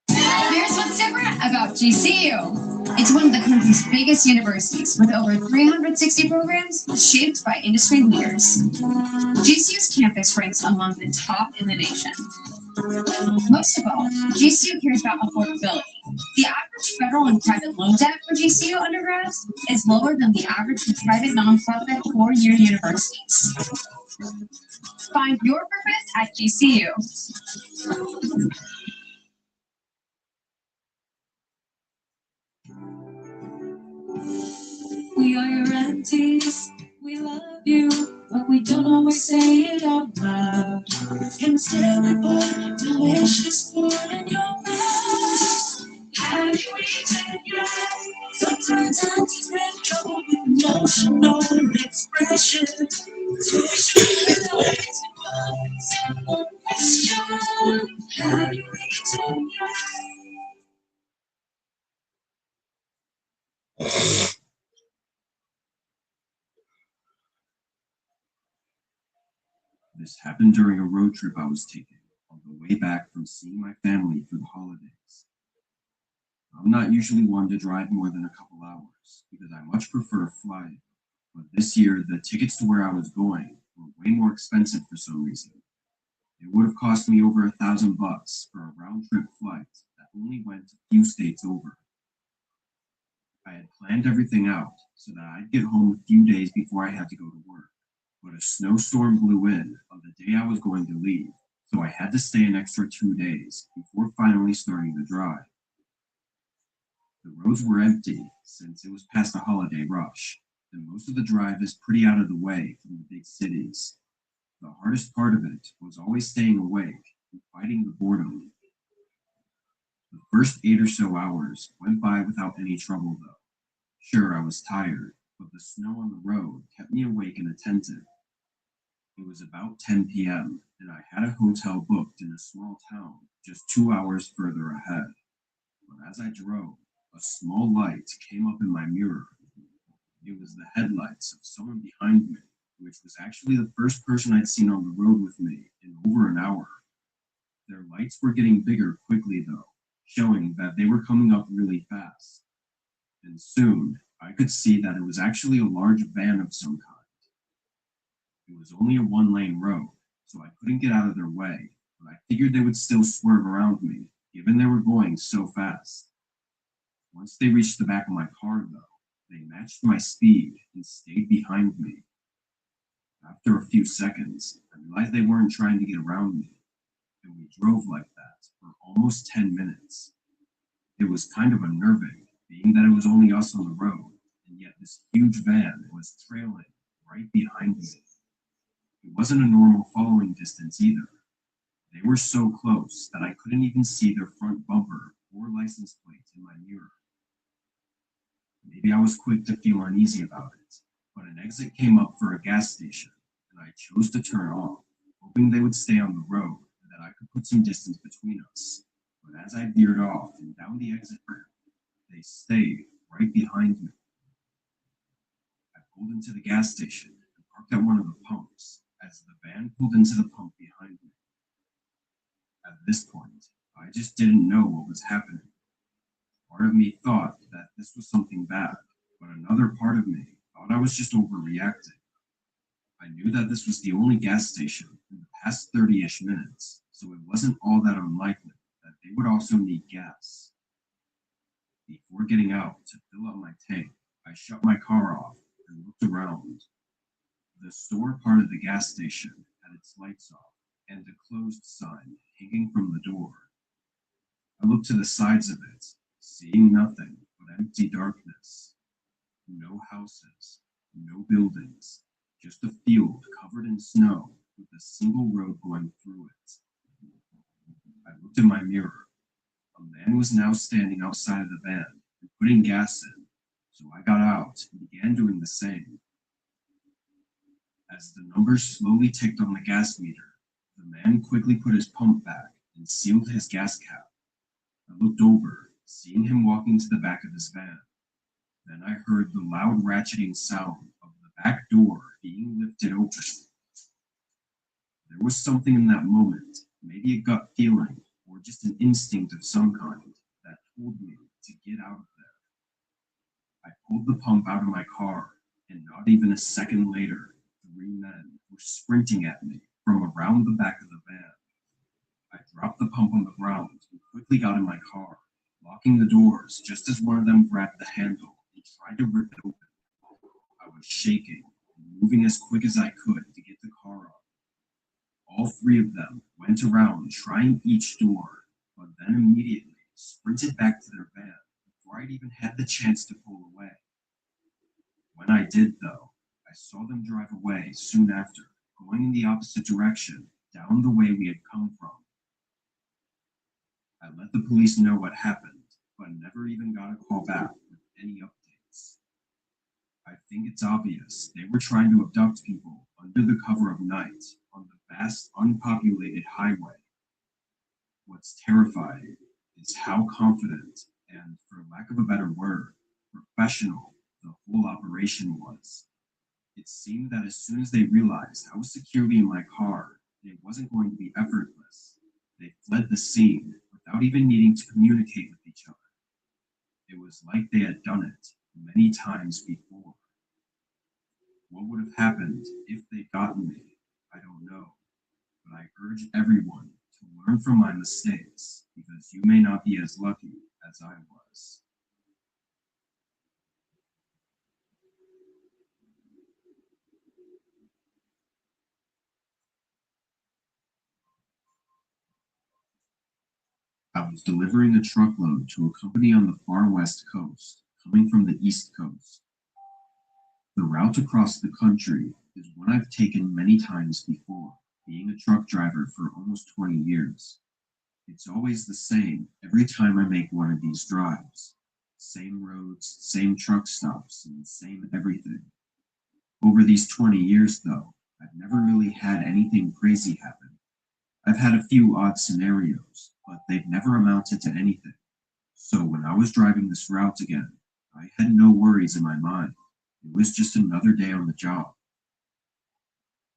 Here's what's different about GCU. It's one of the country's biggest universities with over 360 programs shaped by industry leaders. GCU's campus ranks among the top in the nation. Most of all, GCU cares about affordability. The average federal and private loan debt for GCU undergrads is lower than the average for private nonprofit four-year universities. Find your purpose at GCU. We are your aunties, we love you, but we don't always say it out loud. Instead we put delicious food in your mouth. Have you eaten yet? Sometimes aunties make trouble with emotional expression. So we should always ask one question. Have you eaten yet? This happened during a road trip I was taking on the way back from seeing my family for the holidays. I'm not usually one to drive more than a couple hours because I much prefer flying, but this year the tickets to where I was going were way more expensive for some reason. It would have cost me over $1,000 for a round-trip flight that only went a few states over. I had planned everything out so that I'd get home a few days before I had to go to work, but a snowstorm blew in on the day I was going to leave, so I had to stay an extra 2 days before finally starting the drive. The roads were empty since it was past the holiday rush, and most of the drive is pretty out of the way from the big cities. The hardest part of it was always staying awake and fighting the boredom. The first 8 or so hours went by without any trouble though. Sure, I was tired, but the snow on the road kept me awake and attentive. It was about 10 p.m., and I had a hotel booked in a small town just 2 hours further ahead. But as I drove, a small light came up in my mirror. It was the headlights of someone behind me, which was actually the first person I'd seen on the road with me in over an hour. Their lights were getting bigger quickly, though, showing that they were coming up really fast. And soon, I could see that it was actually a large van of some kind. It was only a one-lane road, so I couldn't get out of their way, but I figured they would still swerve around me, given they were going so fast. Once they reached the back of my car, though, they matched my speed and stayed behind me. After a few seconds, I realized they weren't trying to get around me, and we drove like that for almost 10 minutes. It was kind of unnerving, being that it was only us on the road, and yet this huge van was trailing right behind me. It wasn't a normal following distance either. They were so close that I couldn't even see their front bumper or license plate in my mirror. Maybe I was quick to feel uneasy about it, but an exit came up for a gas station, and I chose to turn off, hoping they would stay on the road and that I could put some distance between us. But as I veered off and down the exit ramp, they stayed right behind me. I pulled into the gas station and parked at one of the pumps as the van pulled into the pump behind me. At this point, I just didn't know what was happening. Part of me thought that this was something bad, but another part of me thought I was just overreacting. I knew that this was the only gas station in the past 30-ish minutes, so it wasn't all that unlikely that they would also need gas. Before getting out to fill up my tank, I shut my car off and looked around. The store part of the gas station had its lights off and a closed sign hanging from the door. I looked to the sides of it, seeing nothing but empty darkness. No houses, no buildings, just a field covered in snow with a single road going through it. I looked in my mirror. A man was now standing outside of the van and putting gas in, so I got out and began doing the same. As the numbers slowly ticked on the gas meter, the man quickly put his pump back and sealed his gas cap. I looked over, seeing him walking to the back of his van. Then I heard the loud ratcheting sound of the back door being lifted open. There was something in that moment, maybe a gut feeling or just an instinct of some kind, that told me to get out of there. I pulled the pump out of my car, and not even a second later, 3 men were sprinting at me from around the back of the van. I dropped the pump on the ground and quickly got in my car, locking the doors just as one of them grabbed the handle and tried to rip it open. I was shaking and moving as quick as I could to get the car up. All 3 of them went around trying each door, but then immediately sprinted back to their van before I'd even had the chance to pull away. When I did, though, I saw them drive away soon after, going in the opposite direction, down the way we had come from. I let the police know what happened, but never even got a call back with any updates. I think it's obvious they were trying to abduct people under the cover of night on the vast, unpopulated highway. What's terrifying is how confident and, for lack of a better word, professional the whole operation was. It seemed that as soon as they realized I was securely in my car, it wasn't going to be effortless. They fled the scene without even needing to communicate with each other. It was like they had done it many times before. What would have happened if they'd gotten me? I don't know. But I urge everyone to learn from my mistakes, because you may not be as lucky as I was. I was delivering a truckload to a company on the far west coast, coming from the east coast. The route across the country is one I've taken many times before, being a truck driver for almost 20 years. It's always the same every time I make one of these drives. Same roads, same truck stops, and same everything. Over these 20 years, though, I've never really had anything crazy happen. I've had a few odd scenarios, but they've never amounted to anything. So when I was driving this route again, I had no worries in my mind. It was just another day on the job.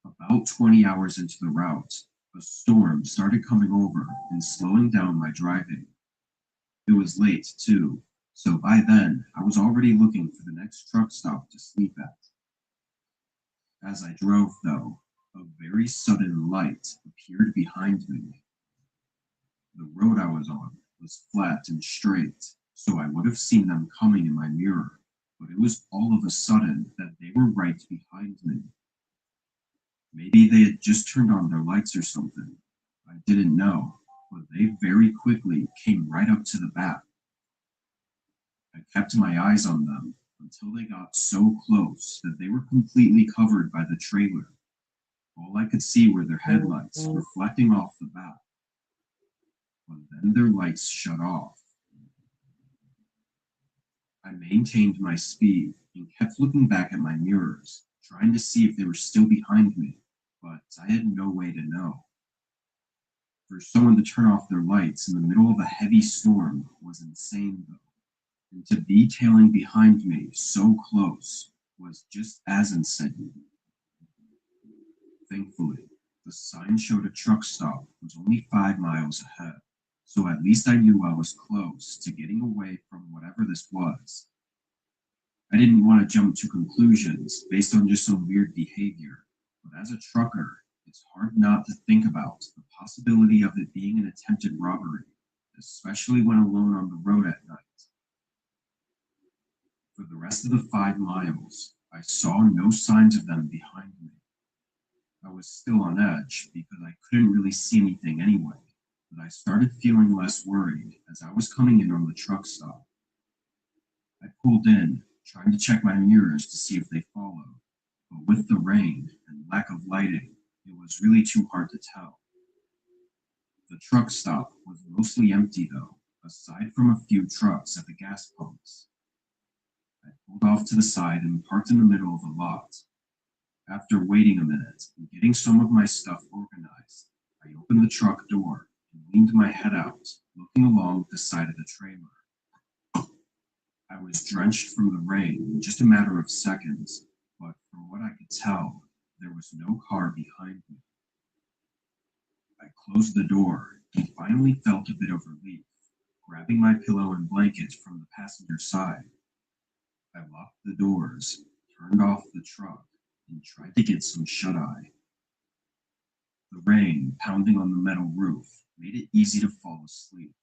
About 20 hours into the route, a storm started coming over and slowing down my driving. It was late, too, so by then I was already looking for the next truck stop to sleep at. As I drove, though, a very sudden light appeared behind me. The road I was on was flat and straight, so I would have seen them coming in my mirror, but it was all of a sudden that they were right behind me. Maybe they had just turned on their lights or something. I didn't know, but they very quickly came right up to the back. I kept my eyes on them until they got so close that they were completely covered by the trailer. All I could see were their headlights reflecting off the back. But then their lights shut off. I maintained my speed and kept looking back at my mirrors, trying to see if they were still behind me, but I had no way to know. For someone to turn off their lights in the middle of a heavy storm was insane, though, and to be tailing behind me so close was just as insane. Thankfully, the sign showed a truck stop was only 5 miles ahead, so at least I knew I was close to getting away from whatever this was. I didn't want to jump to conclusions based on just some weird behavior, but as a trucker, it's hard not to think about the possibility of it being an attempted robbery, especially when alone on the road at night. For the rest of the 5 miles, I saw no signs of them behind me. I was still on edge because I couldn't really see anything anyway, but I started feeling less worried as I was coming in on the truck stop. I pulled in, trying to check my mirrors to see if they followed, but with the rain and lack of lighting, it was really too hard to tell. The truck stop was mostly empty though, aside from a few trucks at the gas pumps. I pulled off to the side and parked in the middle of the lot. After waiting a minute and getting some of my stuff organized, I opened the truck door and leaned my head out, looking along the side of the trailer. I was drenched from the rain in just a matter of seconds, but from what I could tell, there was no car behind me. I closed the door and finally felt a bit of relief, grabbing my pillow and blanket from the passenger side. I locked the doors, turned off the truck, and tried to get some shut-eye. The rain pounding on the metal roof made it easy to fall asleep,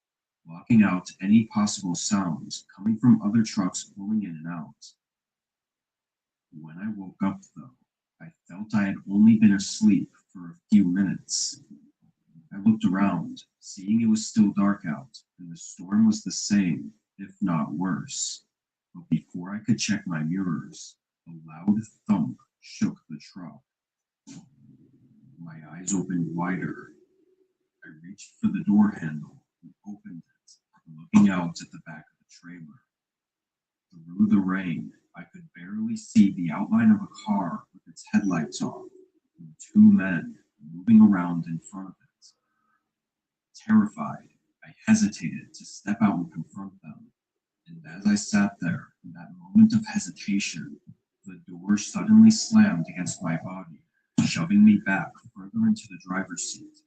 blocking out any possible sounds coming from other trucks pulling in and out. When I woke up, though, I felt I had only been asleep for a few minutes. I looked around, seeing it was still dark out, and the storm was the same, if not worse. But before I could check my mirrors, a loud thump shook the truck. My eyes opened wider. I reached for the door handle and opened it, looking out at the back of the trailer. Through the rain, I could barely see the outline of a car with its headlights off, and 2 men moving around in front of it. Terrified, I hesitated to step out and confront them, and as I sat there in that moment of hesitation, the door suddenly slammed against my body, shoving me back further into the driver's seat.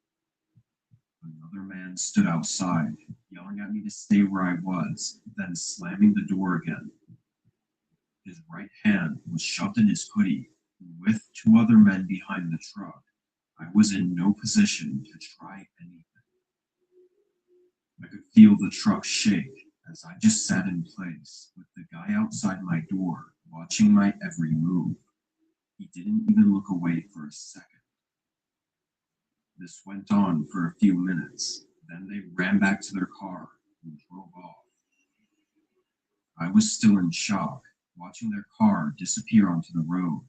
Another man stood outside, yelling at me to stay where I was, then slamming the door again. His right hand was shoved in his hoodie, and with 2 other men behind the truck, I was in no position to try anything. I could feel the truck shake as I just sat in place, with the guy outside my door watching my every move. He didn't even look away for a second. This went on for a few minutes, then they ran back to their car and drove off. I was still in shock, watching their car disappear onto the road.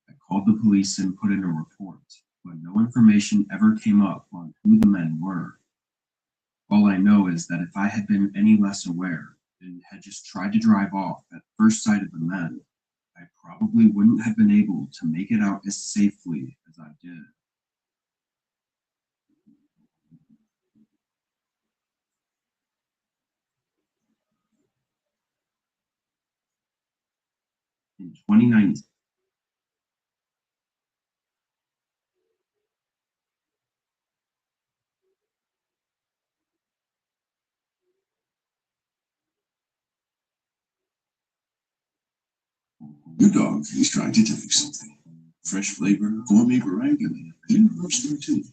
I called the police and put in a report, but no information ever came up on who the men were. All I know is that if I had been any less aware and had just tried to drive off at first sight of the men, I probably wouldn't have been able to make it out as safely as I did. In 2019, Your dog is trying to tell you something. Fresh flavor, gourmet variety, and love story too.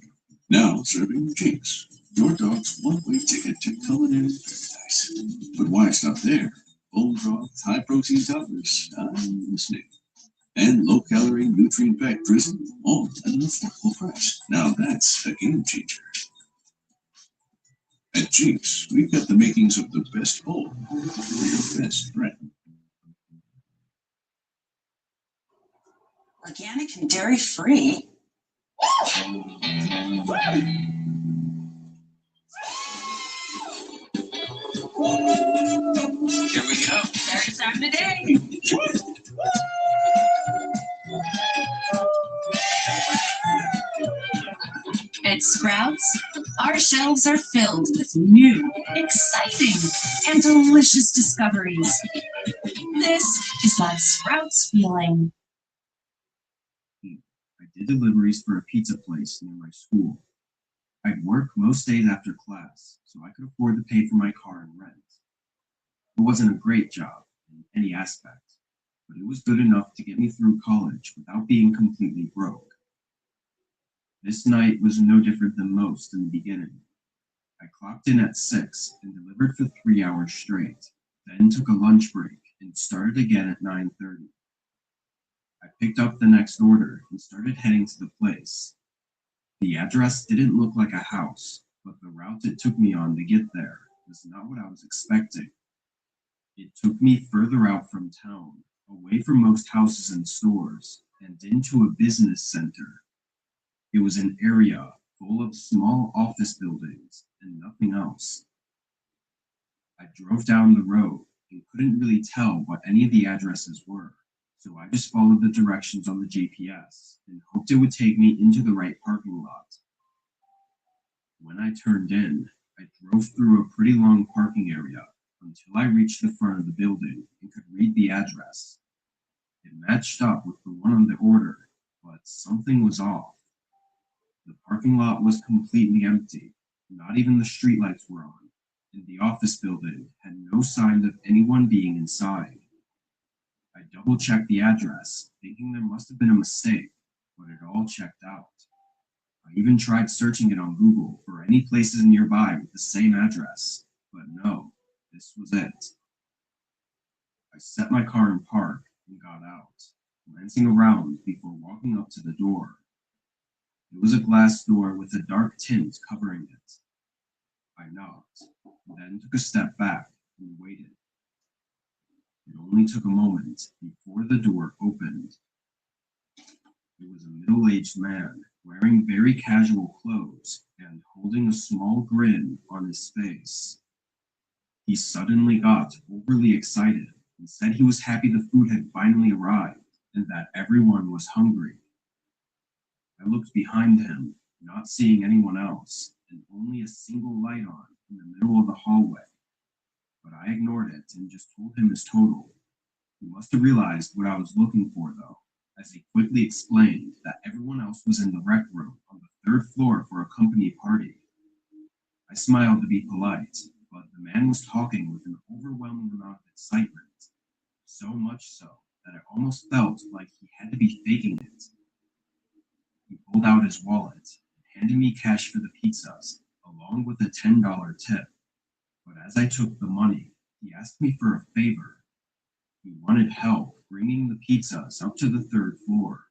Now serving Jinx, your dog's one-way ticket to culinary paradise. But why stop there? Bone broth, high-protein toppers, I'm listening. And low-calorie, nutrient-packed drizzle, all at an affordable price. Now that's a game changer. At Jinx, we've got the makings of the best bowl for your best friend. Organic and dairy-free? Here we go. Third time today. At Sprouts, our shelves are filled with new, exciting, and delicious discoveries. This is that Sprouts feeling. I did deliveries for a pizza place near my school. I'd work most days after class, so I could afford to pay for my car and rent. It wasn't a great job, in any aspect, but it was good enough to get me through college without being completely broke. This night was no different than most in the beginning. I clocked in at 6 and delivered for 3 hours straight, then took a lunch break and started again at 9:30. I picked up the next order and started heading to the place. The address didn't look like a house, but the route it took me on to get there was not what I was expecting. It took me further out from town, away from most houses and stores, and into a business center. It was an area full of small office buildings and nothing else. I drove down the road and couldn't really tell what any of the addresses were, so I just followed the directions on the GPS and hoped it would take me into the right parking lot. When I turned in, I drove through a pretty long parking area until I reached the front of the building and could read the address. It matched up with the one on the order, but something was off. The parking lot was completely empty, not even the streetlights were on, and the office building had no sign of anyone being inside. I double-checked the address, thinking there must have been a mistake, but it all checked out. I even tried searching it on Google for any places nearby with the same address, but no, this was it. I set my car in park and got out, glancing around before walking up to the door. It was a glass door with a dark tint covering it. I knocked, then took a step back and waited. It only took a moment before the door opened. It was a middle-aged man wearing very casual clothes and holding a small grin on his face. He suddenly got overly excited and said he was happy the food had finally arrived and that everyone was hungry. I looked behind him, not seeing anyone else, and only a single light on in the middle of the hallway. But I ignored it and just told him his total. He must have realized what I was looking for, though, as he quickly explained that everyone else was in the rec room on the 3rd floor for a company party. I smiled to be polite, but the man was talking with an overwhelming amount of excitement, so much so that I almost felt like he had to be faking it. He pulled out his wallet and handed me cash for the pizzas, along with a $10 tip. But as I took the money, he asked me for a favor. He wanted help bringing the pizzas up to the 3rd floor.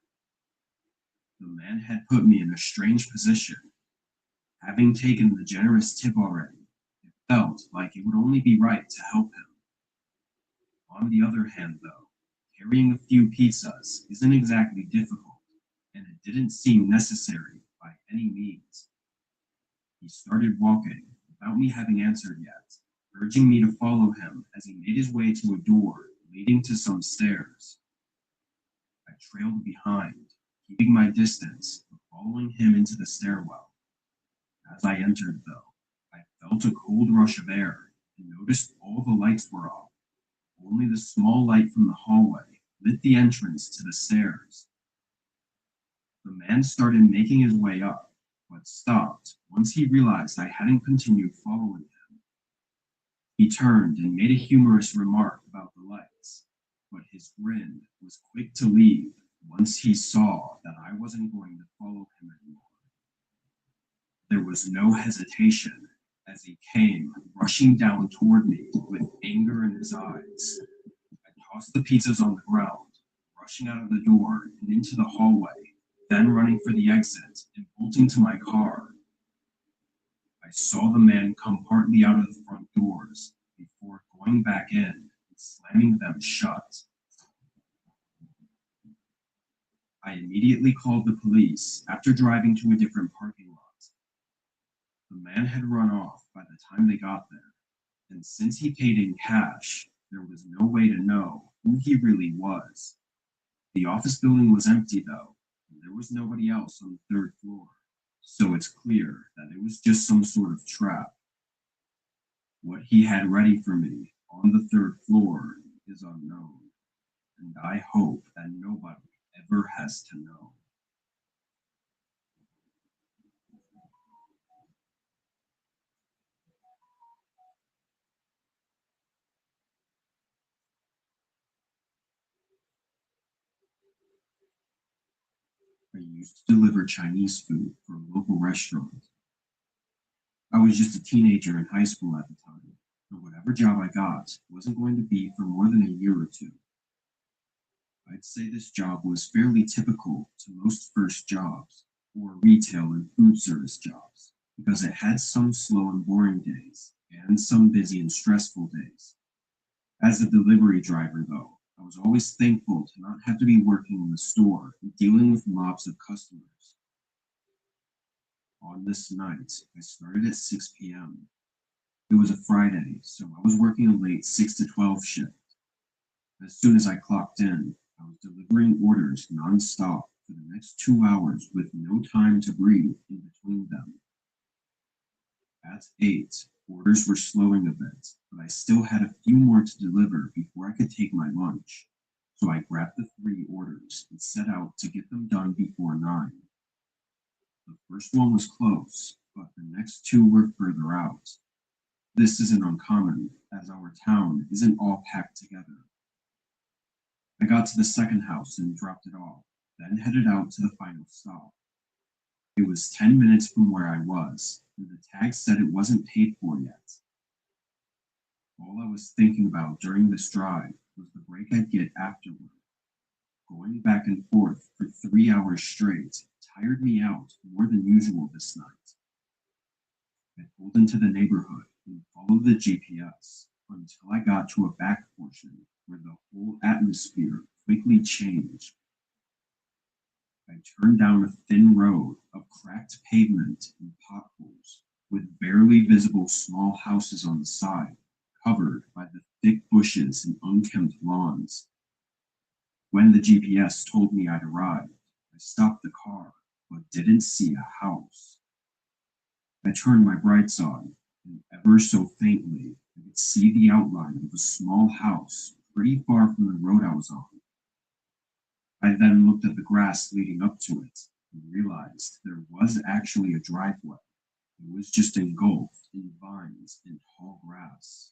The man had put me in a strange position. Having taken the generous tip already, it felt like it would only be right to help him. On the other hand, though, carrying a few pizzas isn't exactly difficult, and it didn't seem necessary by any means. He started walking without me having answered yet, urging me to follow him as he made his way to a door leading to some stairs. I trailed behind, keeping my distance, but following him into the stairwell. As I entered, though, I felt a cold rush of air and noticed all the lights were off. Only the small light from the hallway lit the entrance to the stairs. The man started making his way up, but stopped once he realized I hadn't continued following him. He turned and made a humorous remark about the lights, but his grin was quick to leave once he saw that I wasn't going to follow him anymore. There was no hesitation as he came rushing down toward me with anger in his eyes. I tossed the pizzas on the ground, rushing out of the door and into the hallway, then running for the exit and bolting to my car. I saw the man come partly out of the front doors before going back in and slamming them shut. I immediately called the police after driving to a different parking lot. The man had run off by the time they got there, and since he paid in cash, there was no way to know who he really was. The office building was empty, though, and there was nobody else on the 3rd floor, so it's clear that it was just some sort of trap. What he had ready for me on the 3rd floor is unknown, and I hope that nobody ever has to know. I used to deliver Chinese food for a local restaurant. I was just a teenager in high school at the time, and whatever job I got wasn't going to be for more than a year or two. I'd say this job was fairly typical to most first jobs, or retail and food service jobs, because it had some slow and boring days, and some busy and stressful days. As a delivery driver, though, I was always thankful to not have to be working in the store and dealing with mobs of customers. On this night, I started at 6 p.m. It was a Friday, so I was working a late 6 to 12 shift. As soon as I clocked in, I was delivering orders non-stop for the next 2 hours with no time to breathe in between them. At 8, orders were slowing a bit, but I still had a few more to deliver before I could take my lunch. So I grabbed the 3 orders and set out to get them done before 9. The first one was close, but the next 2 were further out. This isn't uncommon, as our town isn't all packed together. I got to the second house and dropped it off, then headed out to the final stop. It was 10 minutes from where I was, and the tag said it wasn't paid for yet. All I was thinking about during this drive was the break I'd get afterward. Going back and forth for 3 hours straight tired me out more than usual this night. I pulled into the neighborhood and followed the GPS until I got to a back portion where the whole atmosphere quickly changed. I turned down a thin road of cracked pavement and potholes, with barely visible small houses on the side, covered by the thick bushes and unkempt lawns. When the GPS told me I'd arrived, I stopped the car, but didn't see a house. I turned my brights on, and ever so faintly, I could see the outline of a small house pretty far from the road I was on. I then looked at the grass leading up to it and realized there was actually a driveway. It was just engulfed in vines and tall grass.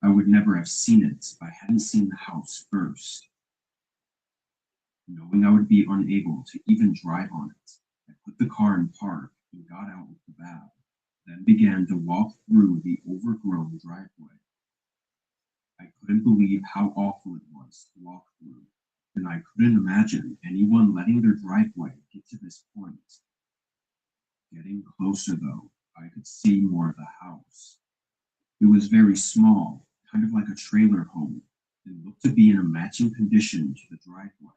I would never have seen it if I hadn't seen the house first. Knowing I would be unable to even drive on it, I put the car in park and got out with the bag, then began to walk through the overgrown driveway. I couldn't believe how awful it was to walk through, and I couldn't imagine anyone letting their driveway get to this point. Getting closer, though, I could see more of the house. It was very small, kind of like a trailer home, and looked to be in a matching condition to the driveway.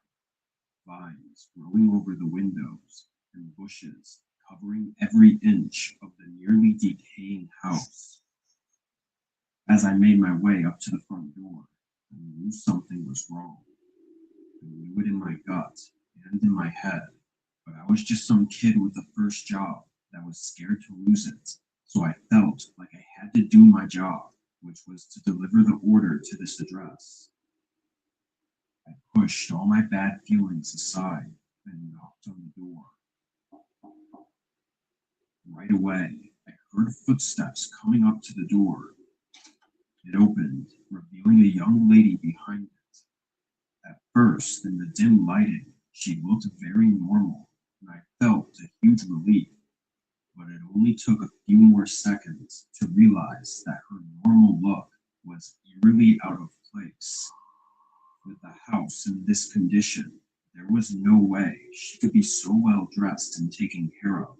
Vines growing over the windows and bushes covering every inch of the nearly decaying house. As I made my way up to the front door, I knew something was wrong. I knew it in my gut and in my head, but I was just some kid with a first job that was scared to lose it, so I felt like I had to do my job, which was to deliver the order to this address. I pushed all my bad feelings aside and knocked on the door. Right away, I heard footsteps coming up to the door. It opened, revealing a young lady behind it. At first, in the dim lighting, she looked very normal, and I felt a huge relief. But it only took a few more seconds to realize that her normal look was eerily out of place. With the house in this condition, there was no way she could be so well dressed and taken care of.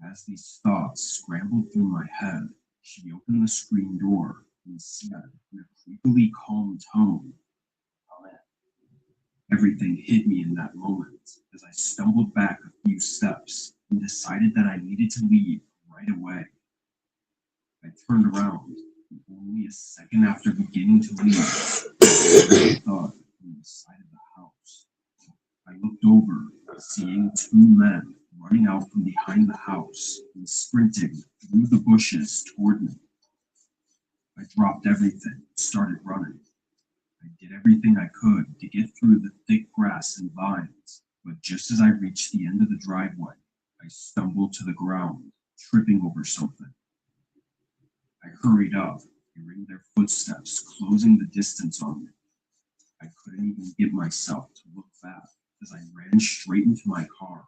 As these thoughts scrambled through my head, she opened the screen door and said in a creepily calm tone, "Come in." Everything hit me in that moment as I stumbled back a few steps and decided that I needed to leave right away. I turned around, and only a second after beginning to leave, I thought from the side of the house. I looked over, seeing 2 men running out from behind the house and sprinting through the bushes toward me. I dropped everything and started running. I did everything I could to get through the thick grass and vines, but just as I reached the end of the driveway, I stumbled to the ground, tripping over something. I hurried up, hearing their footsteps closing the distance on me. I couldn't even get myself to look back as I ran straight into my car.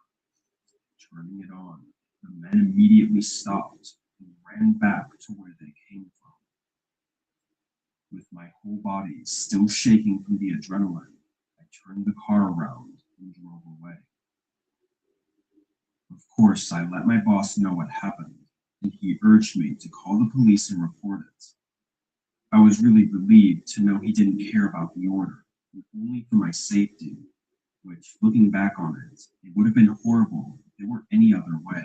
Turning it on, the men immediately stopped and ran back to where they came from. With my whole body still shaking from the adrenaline, I turned the car around and drove away. Of course, I let my boss know what happened, and he urged me to call the police and report it. I was really relieved to know he didn't care about the order, and only for my safety, which, looking back on it, it would have been horrible if there were any other way.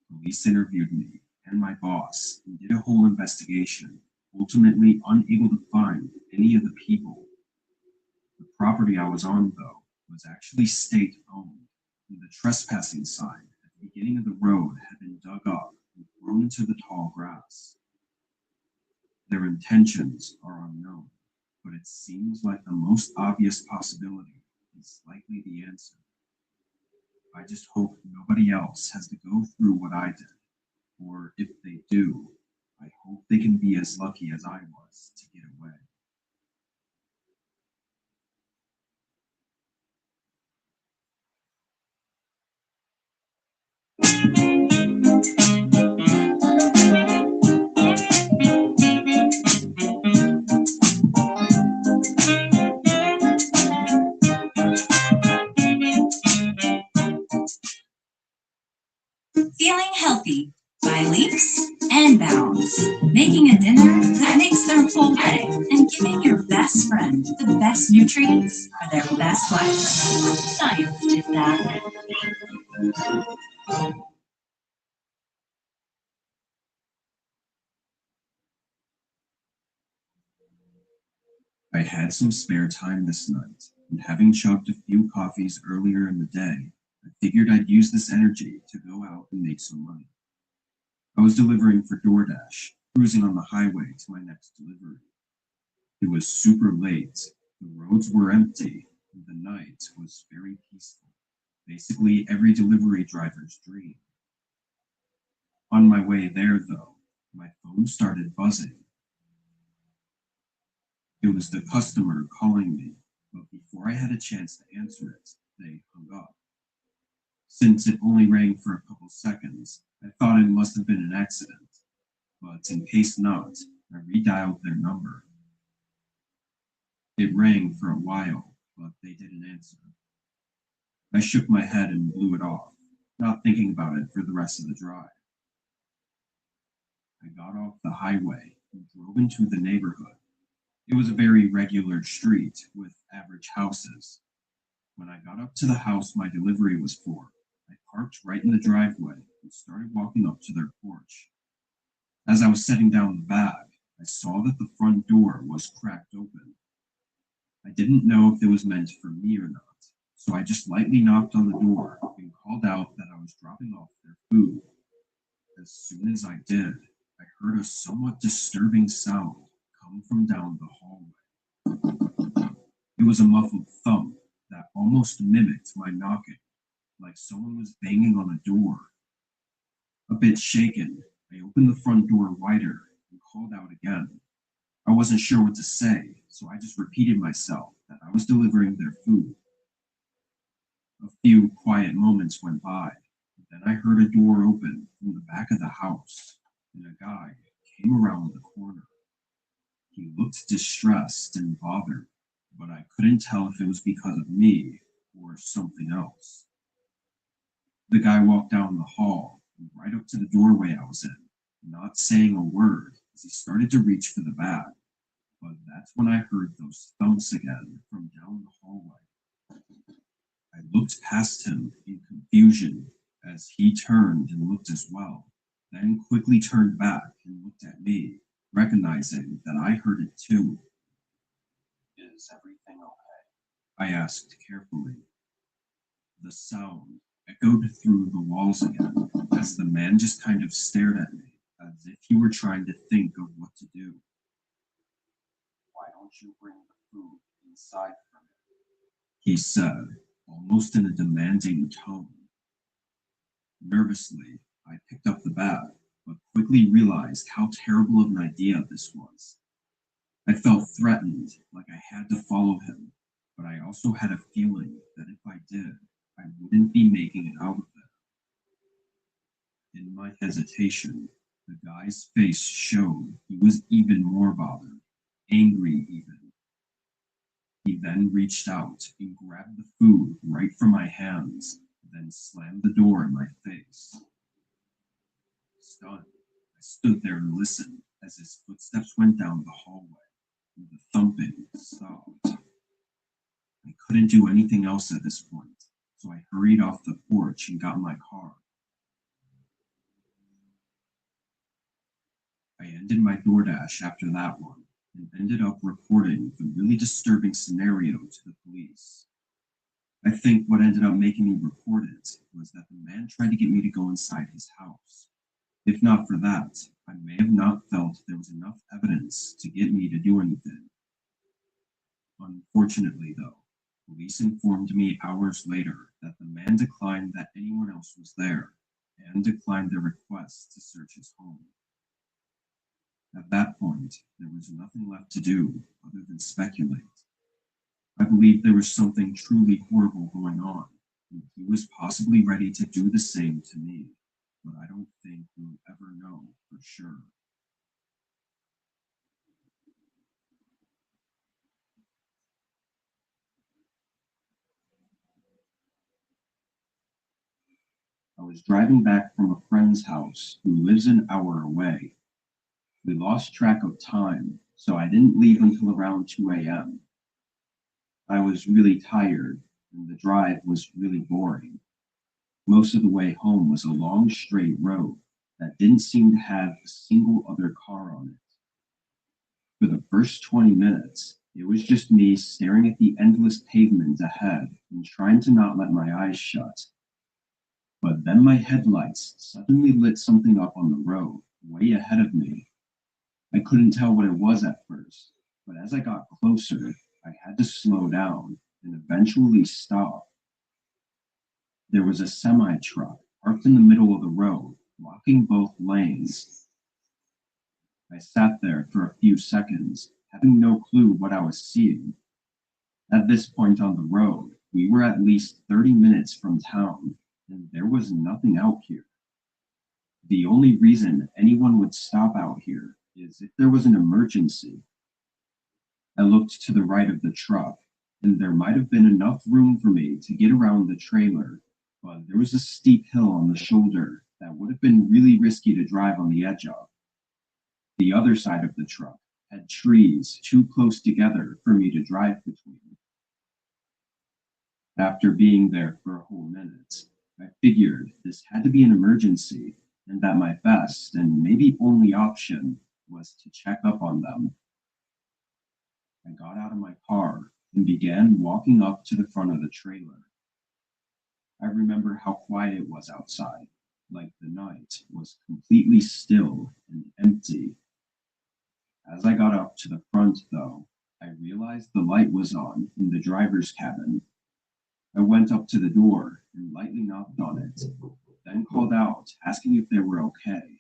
Police interviewed me and my boss and did a whole investigation, ultimately unable to find any of the people. The property I was on, though, was actually state-owned, and the trespassing sign at the beginning of the road had been dug up and thrown into the tall grass. Their intentions are unknown, but it seems like the most obvious possibility is likely the answer. I just hope nobody else has to go through what I did, or if they do, I hope they can be as lucky as I was to get away. Feeling healthy by leaps and bounds. Making a dinner that makes their whole day and giving your best friend the best nutrients for their best life. Science did that. I had some spare time this night, and having chugged a few coffees earlier in the day, I figured I'd use this energy to go out and make some money. I was delivering for DoorDash, cruising on the highway to my next delivery. It was super late, the roads were empty, and the night was very peaceful. Basically every delivery driver's dream. On my way there, though, my phone started buzzing. It was the customer calling me, but before I had a chance to answer it, they hung up. Since it only rang for a couple seconds, I thought it must have been an accident, but in case not, I redialed their number. It rang for a while, but they didn't answer. I shook my head and blew it off, not thinking about it for the rest of the drive. I got off the highway and drove into the neighborhood. It was a very regular street with average houses. When I got up to the house my delivery was for, I parked right in the driveway and started walking up to their porch. As I was setting down the bag, I saw that the front door was cracked open. I didn't know if it was meant for me or not, so I just lightly knocked on the door and called out that I was dropping off their food. As soon as I did, I heard a somewhat disturbing sound come from down the hallway. It was a muffled thump that almost mimicked my knocking, like someone was banging on a door. A bit shaken, I opened the front door wider and called out again. I wasn't sure what to say, so I just repeated myself that I was delivering their food. A few quiet moments went by, then I heard a door open from the back of the house, and a guy came around the corner. He looked distressed and bothered, but I couldn't tell if it was because of me or something else. The guy walked down the hall and right up to the doorway I was in, not saying a word as he started to reach for the bag. But that's when I heard those thumps again from down the hallway. I looked past him in confusion as he turned and looked as well, then quickly turned back and looked at me, recognizing that I heard it too. "Is everything okay?" I asked carefully. The sound echoed through the walls again as the man just kind of stared at me as if he were trying to think of what to do. "Why don't you bring the food inside for me?" he said, almost in a demanding tone. Nervously, I picked up the bag, but quickly realized how terrible of an idea this was. I felt threatened, like I had to follow him, but I also had a feeling that if I did, I wouldn't be making it out of it. In my hesitation, the guy's face showed he was even more bothered, angry even. He then reached out and grabbed the food right from my hands, then slammed the door in my face. Stunned, I stood there and listened as his footsteps went down the hallway, and the thumping stopped. I couldn't do anything else at this point, so I hurried off the porch and got in my car. I ended my DoorDash after that one and ended up reporting the really disturbing scenario to the police. I think what ended up making me report it was that the man tried to get me to go inside his house. If not for that, I may have not felt there was enough evidence to get me to do anything. Unfortunately, though, police informed me hours later that the man declined that anyone else was there and declined their request to search his home. At that point, there was nothing left to do other than speculate. I believed there was something truly horrible going on, and he was possibly ready to do the same to me, but I don't think we'll ever know for sure. I was driving back from a friend's house who lives an hour away. We lost track of time, so I didn't leave until around 2 a.m. I was really tired, and the drive was really boring. Most of the way home was a long straight road that didn't seem to have a single other car on it. For the first 20 minutes, it was just me staring at the endless pavement ahead and trying to not let my eyes shut. But then my headlights suddenly lit something up on the road, way ahead of me. I couldn't tell what it was at first, but as I got closer, I had to slow down and eventually stop. There was a semi-truck parked in the middle of the road, blocking both lanes. I sat there for a few seconds, having no clue what I was seeing. At this point on the road, we were at least 30 minutes from town, and there was nothing out here. The only reason anyone would stop out here is if there was an emergency. I looked to the right of the truck, and there might have been enough room for me to get around the trailer, but there was a steep hill on the shoulder that would have been really risky to drive on the edge of. The other side of the truck had trees too close together for me to drive between. After being there for a whole minute, I figured this had to be an emergency and that my best and maybe only option was to check up on them. I got out of my car and began walking up to the front of the trailer. I remember how quiet it was outside, like the night was completely still and empty. As I got up to the front, though, I realized the light was on in the driver's cabin. I went up to the door and lightly knocked on it, then called out, asking if they were okay.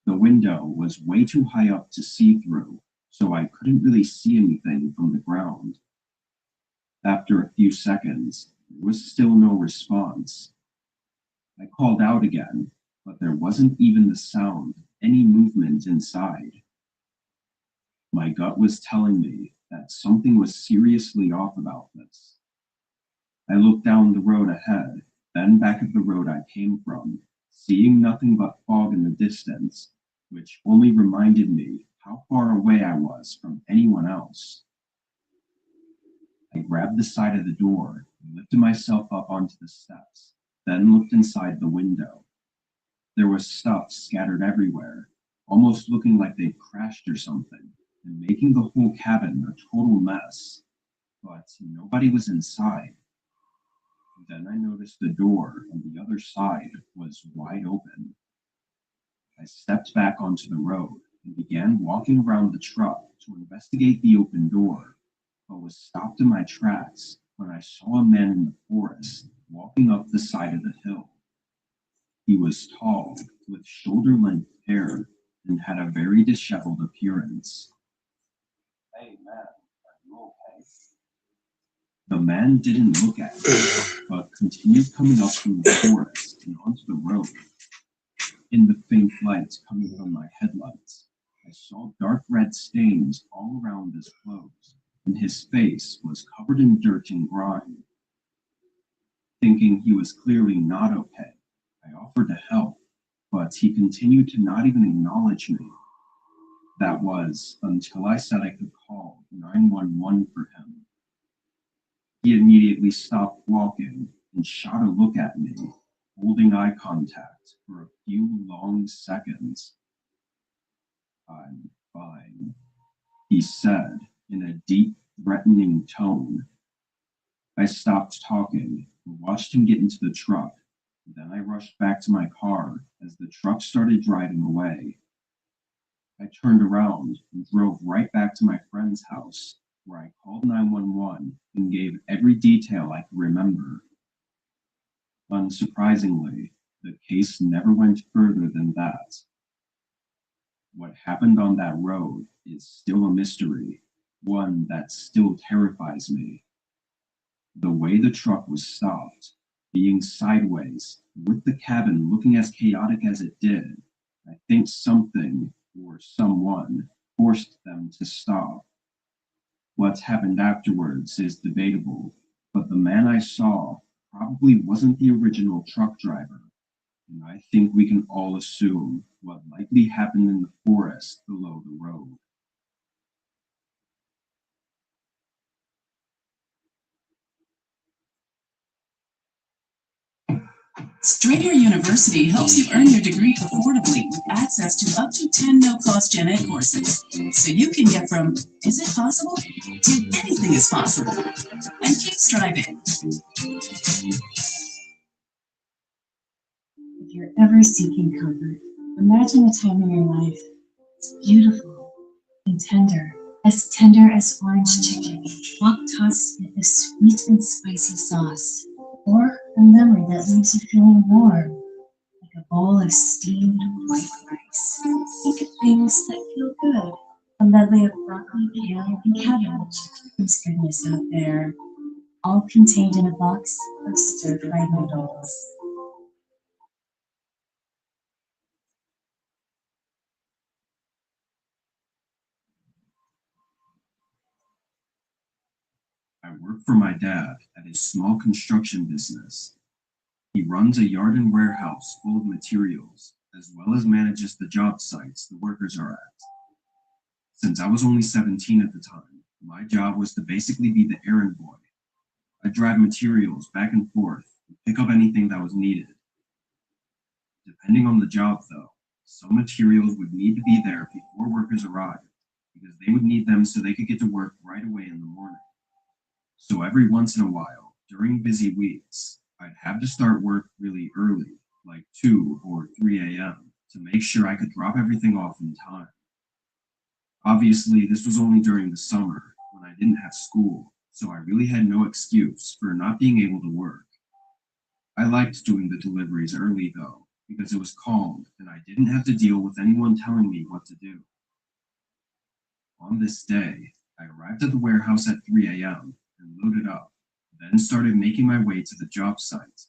The window was way too high up to see through, so I couldn't really see anything from the ground. After a few seconds, there was still no response. I called out again, but there wasn't even the sound of any movement inside. My gut was telling me that something was seriously off about this. I looked down the road ahead, then back at the road I came from, seeing nothing but fog in the distance, which only reminded me how far away I was from anyone else. I grabbed the side of the door and lifted myself up onto the steps, then looked inside the window. There was stuff scattered everywhere, almost looking like they'd crashed or something, and making the whole cabin a total mess. But nobody was inside. Then I noticed the door on the other side was wide open. I stepped back onto the road and began walking around the truck to investigate the open door, but was stopped in my tracks when I saw a man in the forest walking up the side of the hill. He was tall, with shoulder-length hair, and had a very disheveled appearance. "Hey man, are you okay?" The man didn't look at me, but continued coming up through the forest and onto the road. In the faint light coming from my headlights, I saw dark red stains all around his clothes, and his face was covered in dirt and grime. Thinking he was clearly not okay, I offered to help, but he continued to not even acknowledge me. That was until I said I could call 911 for him. He immediately stopped walking and shot a look at me, holding eye contact for a few long seconds. "I'm fine," he said in a deep, threatening tone. I stopped talking and watched him get into the truck. Then I rushed back to my car as the truck started driving away. I turned around and drove right back to my friend's house, where I called 911 and gave every detail I could remember. Unsurprisingly, the case never went further than that. What happened on that road is still a mystery, one that still terrifies me. The way the truck was stopped, being sideways, with the cabin looking as chaotic as it did, I think something or someone forced them to stop. What happened afterwards is debatable, but the man I saw probably wasn't the original truck driver, and I think we can all assume what likely happened in the forest below the road. Strayer University helps you earn your degree affordably with access to up to 10 no-cost gen ed courses. So you can get from, is it possible, to anything is possible. And keep striving. If you're ever seeking comfort, imagine a time in your life. It's beautiful and tender as orange chicken, walk tossed in a sweet and spicy sauce, or a memory that leaves you feeling warm, like a bowl of steamed white rice. Think of things that feel good. A medley of broccoli, kale, and cabbage. There's goodness out there, all contained in a box of stir-fried noodles. I work for my dad at his small construction business. He runs a yard and warehouse full of materials, as well as manages the job sites the workers are at. Since I was only 17 at the time, my job was to basically be the errand boy. I'd drive materials back and forth and pick up anything that was needed. Depending on the job, though, some materials would need to be there before workers arrived, because they would need them so they could get to work right away in the morning. So every once in a while, during busy weeks, I'd have to start work really early, like 2 or 3 a.m., to make sure I could drop everything off in time. Obviously, this was only during the summer, when I didn't have school, so I really had no excuse for not being able to work. I liked doing the deliveries early, though, because it was calm and I didn't have to deal with anyone telling me what to do. On this day, I arrived at the warehouse at 3 a.m. and loaded up, then started making my way to the job site.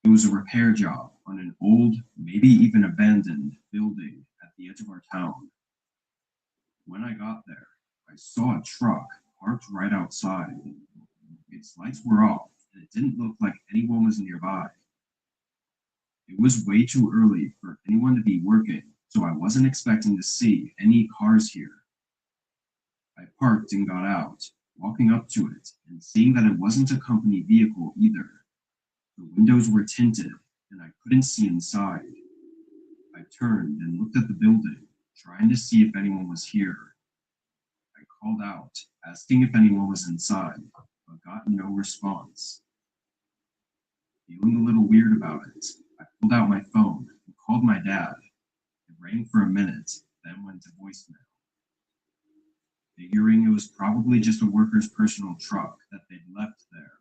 It was a repair job on an old, maybe even abandoned, building at the edge of our town. When I got there, I saw a truck parked right outside. Its lights were off, and it didn't look like anyone was nearby. It was way too early for anyone to be working, so I wasn't expecting to see any cars here. I parked and got out, walking up to it and seeing that it wasn't a company vehicle either. The windows were tinted, and I couldn't see inside. I turned and looked at the building, trying to see if anyone was here. I called out, asking if anyone was inside, but got no response. Feeling a little weird about it, I pulled out my phone and called my dad. It rang for a minute, then went to voicemail. Figuring it was probably just a worker's personal truck that they'd left there,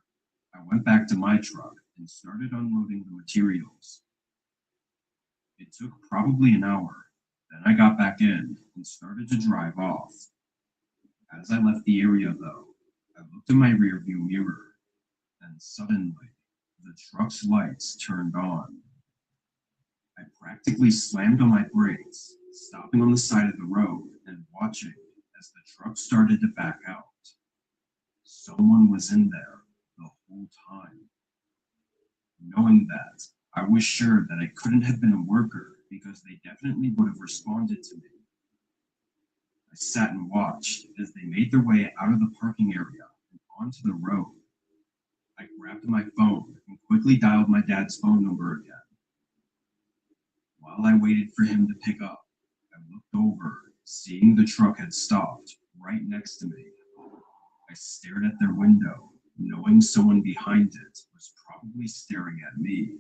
I went back to my truck and started unloading the materials. It took probably an hour. Then I got back in and started to drive off. As I left the area, though, I looked in my rearview mirror, and suddenly, the truck's lights turned on. I practically slammed on my brakes, stopping on the side of the road and watching as the truck started to back out. Someone was in there the whole time. Knowing that, I was sure that it couldn't have been a worker because they definitely would have responded to me. I sat and watched as they made their way out of the parking area and onto the road. I grabbed my phone and quickly dialed my dad's phone number again. While I waited for him to pick up, I looked over, seeing the truck had stopped right next to me. I stared at their window, knowing someone behind it was probably staring at me.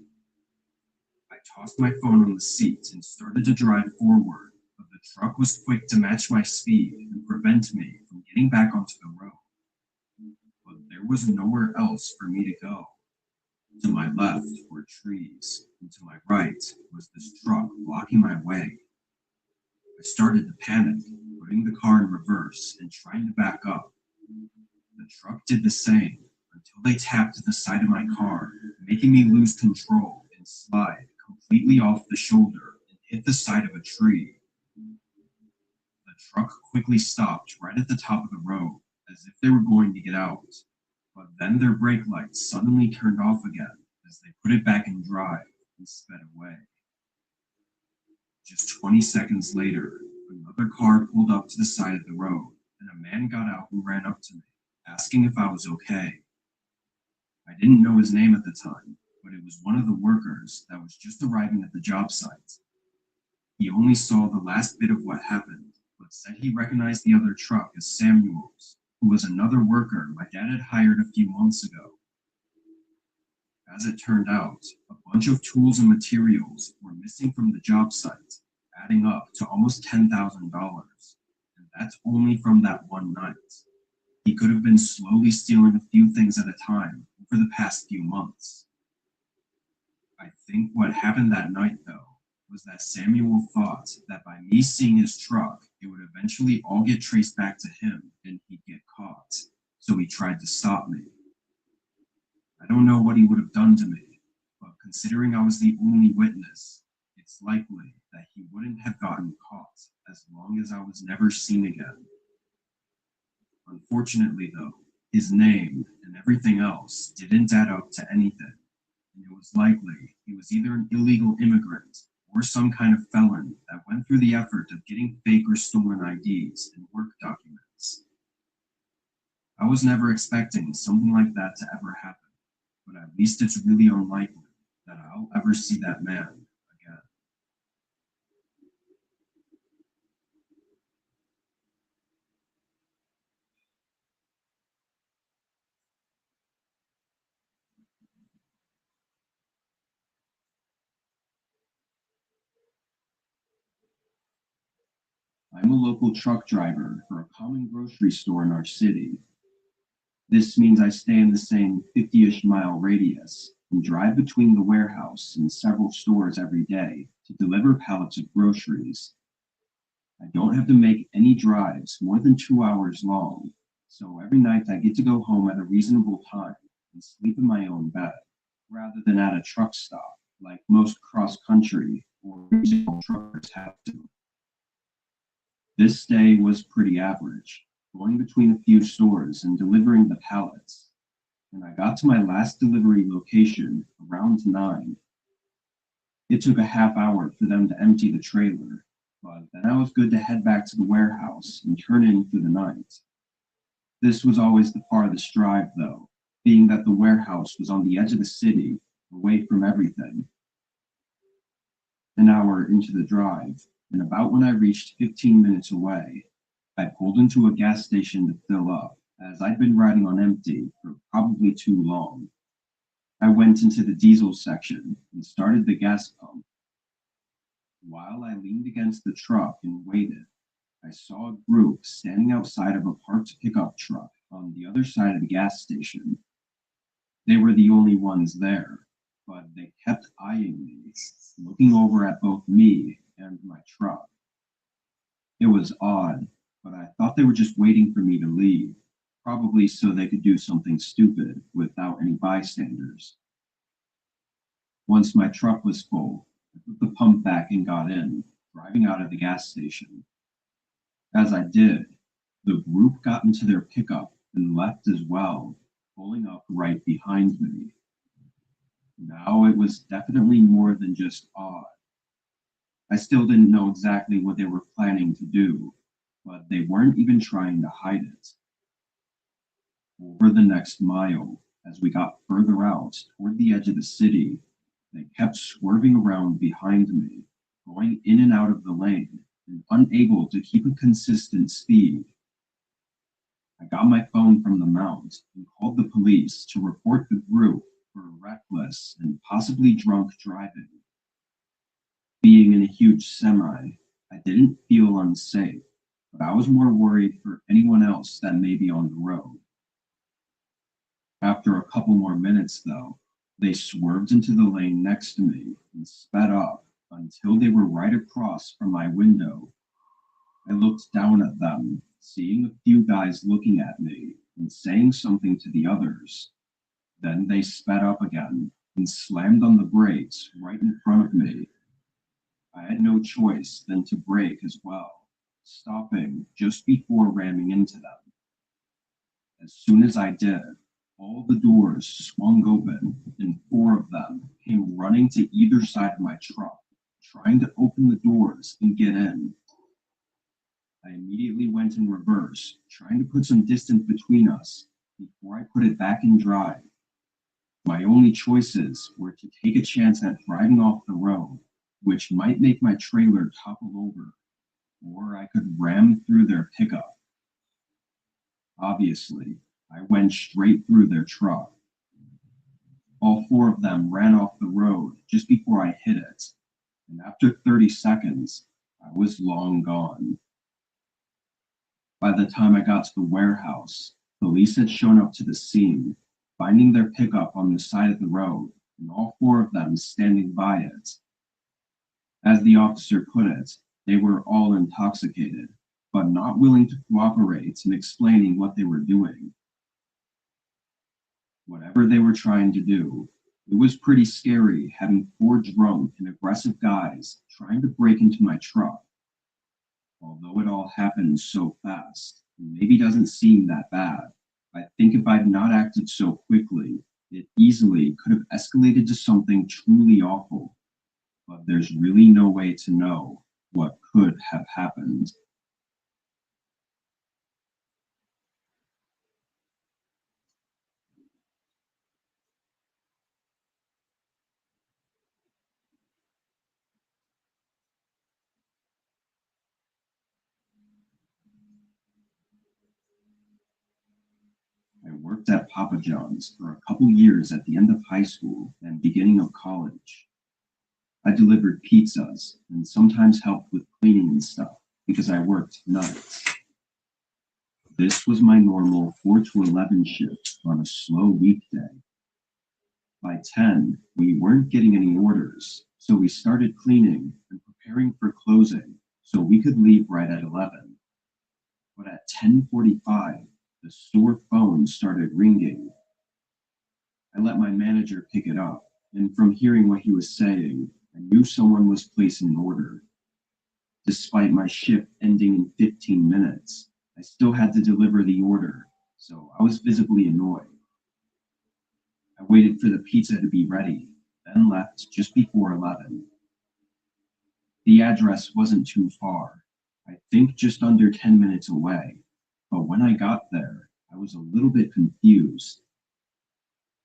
I tossed my phone on the seat and started to drive forward, but the truck was quick to match my speed and prevent me from getting back onto the road. But there was nowhere else for me to go. To my left were trees, and to my right was this truck blocking my way. I started to panic, putting the car in reverse and trying to back up. The truck did the same until they tapped the side of my car, making me lose control and slide completely off the shoulder and hit the side of a tree. The truck quickly stopped right at the top of the road, as if they were going to get out. But then their brake lights suddenly turned off again as they put it back in drive and sped away. Just 20 seconds later, another car pulled up to the side of the road, and a man got out and ran up to me, asking if I was okay. I didn't know his name at the time, but it was one of the workers that was just arriving at the job site. He only saw the last bit of what happened, but said he recognized the other truck as Samuel's, who was another worker my dad had hired a few months ago. As it turned out, a bunch of tools and materials were missing from the job site, adding up to almost $10,000. And that's only from that one night. He could have been slowly stealing a few things at a time over the past few months. I think what happened that night, though, was that Samuel thought that by me seeing his truck, it would eventually all get traced back to him and he'd get caught. So he tried to stop me. I don't know what he would have done to me, but considering I was the only witness, it's likely that he wouldn't have gotten caught as long as I was never seen again. Unfortunately, though, his name and everything else didn't add up to anything, and it was likely he was either an illegal immigrant or some kind of felon that went through the effort of getting fake or stolen IDs and work documents. I was never expecting something like that to ever happen, but at least it's really unlikely that I'll ever see that man again. I'm a local truck driver for a common grocery store in our city. This means I stay in the same 50-ish mile radius and drive between the warehouse and several stores every day to deliver pallets of groceries. I don't have to make any drives more than 2 hours long, so every night I get to go home at a reasonable time and sleep in my own bed, rather than at a truck stop like most cross-country or regional truckers have to. This day was pretty average, going between a few stores and delivering the pallets. And I got to my last delivery location around 9. It took a half hour for them to empty the trailer, but then I was good to head back to the warehouse and turn in for the night. This was always the farthest drive, though, being that the warehouse was on the edge of the city, away from everything. An hour into the drive, and about when I reached 15 minutes away, I pulled into a gas station to fill up, as I'd been riding on empty for probably too long. I went into the diesel section and started the gas pump. While I leaned against the truck and waited, I saw a group standing outside of a parked pickup truck on the other side of the gas station. They were the only ones there, but they kept eyeing me, looking over at both me and my truck. It was odd, but I thought they were just waiting for me to leave. probably so they could do something stupid without any bystanders. Once my truck was full, I put the pump back and got in, driving out of the gas station. As I did, the group got into their pickup and left as well, pulling up right behind me. Now it was definitely more than just odd. I still didn't know exactly what they were planning to do, but they weren't even trying to hide it. Over the next mile, as we got further out toward the edge of the city, they kept swerving around behind me, going in and out of the lane, and unable to keep a consistent speed. I got my phone from the mount and called the police to report the group for reckless and possibly drunk driving. Being in a huge semi, I didn't feel unsafe, but I was more worried for anyone else that may be on the road. After a couple more minutes, though, they swerved into the lane next to me and sped up until they were right across from my window. I looked down at them, seeing a few guys looking at me and saying something to the others. Then they sped up again and slammed on the brakes right in front of me. I had no choice than to brake as well, stopping just before ramming into them. As soon as I did, all the doors swung open and 4 of them came running to either side of my truck, trying to open the doors and get in. I immediately went in reverse, trying to put some distance between us before I put it back in drive. My only choices were to take a chance at driving off the road, which might make my trailer topple over, or I could ram through their pickup. Obviously, I went straight through their truck. All 4 of them ran off the road just before I hit it, and after 30 seconds, I was long gone. By the time I got to the warehouse, police had shown up to the scene, finding their pickup on the side of the road, and all 4 of them standing by it. As the officer put it, they were all intoxicated, but not willing to cooperate in explaining what they were doing. Whatever they were trying to do, it was pretty scary having 4 drunk and aggressive guys trying to break into my truck. Although it all happened so fast, it maybe doesn't seem that bad. I think if I'd not acted so quickly, it easily could have escalated to something truly awful. But there's really no way to know what could have happened. I worked at Papa John's for a couple years at the end of high school and beginning of college. I delivered pizzas and sometimes helped with cleaning and stuff because I worked nights. This was my normal 4 to 11 shift on a slow weekday. By 10, we weren't getting any orders, so we started cleaning and preparing for closing so we could leave right at 11. But at 10:45, the store phone started ringing. I let my manager pick it up, and from hearing what he was saying, I knew someone was placing an order. Despite my shift ending in 15 minutes, I still had to deliver the order, so I was visibly annoyed. I waited for the pizza to be ready, then left just before 11. The address wasn't too far, I think just under 10 minutes away, but when I got there, I was a little bit confused.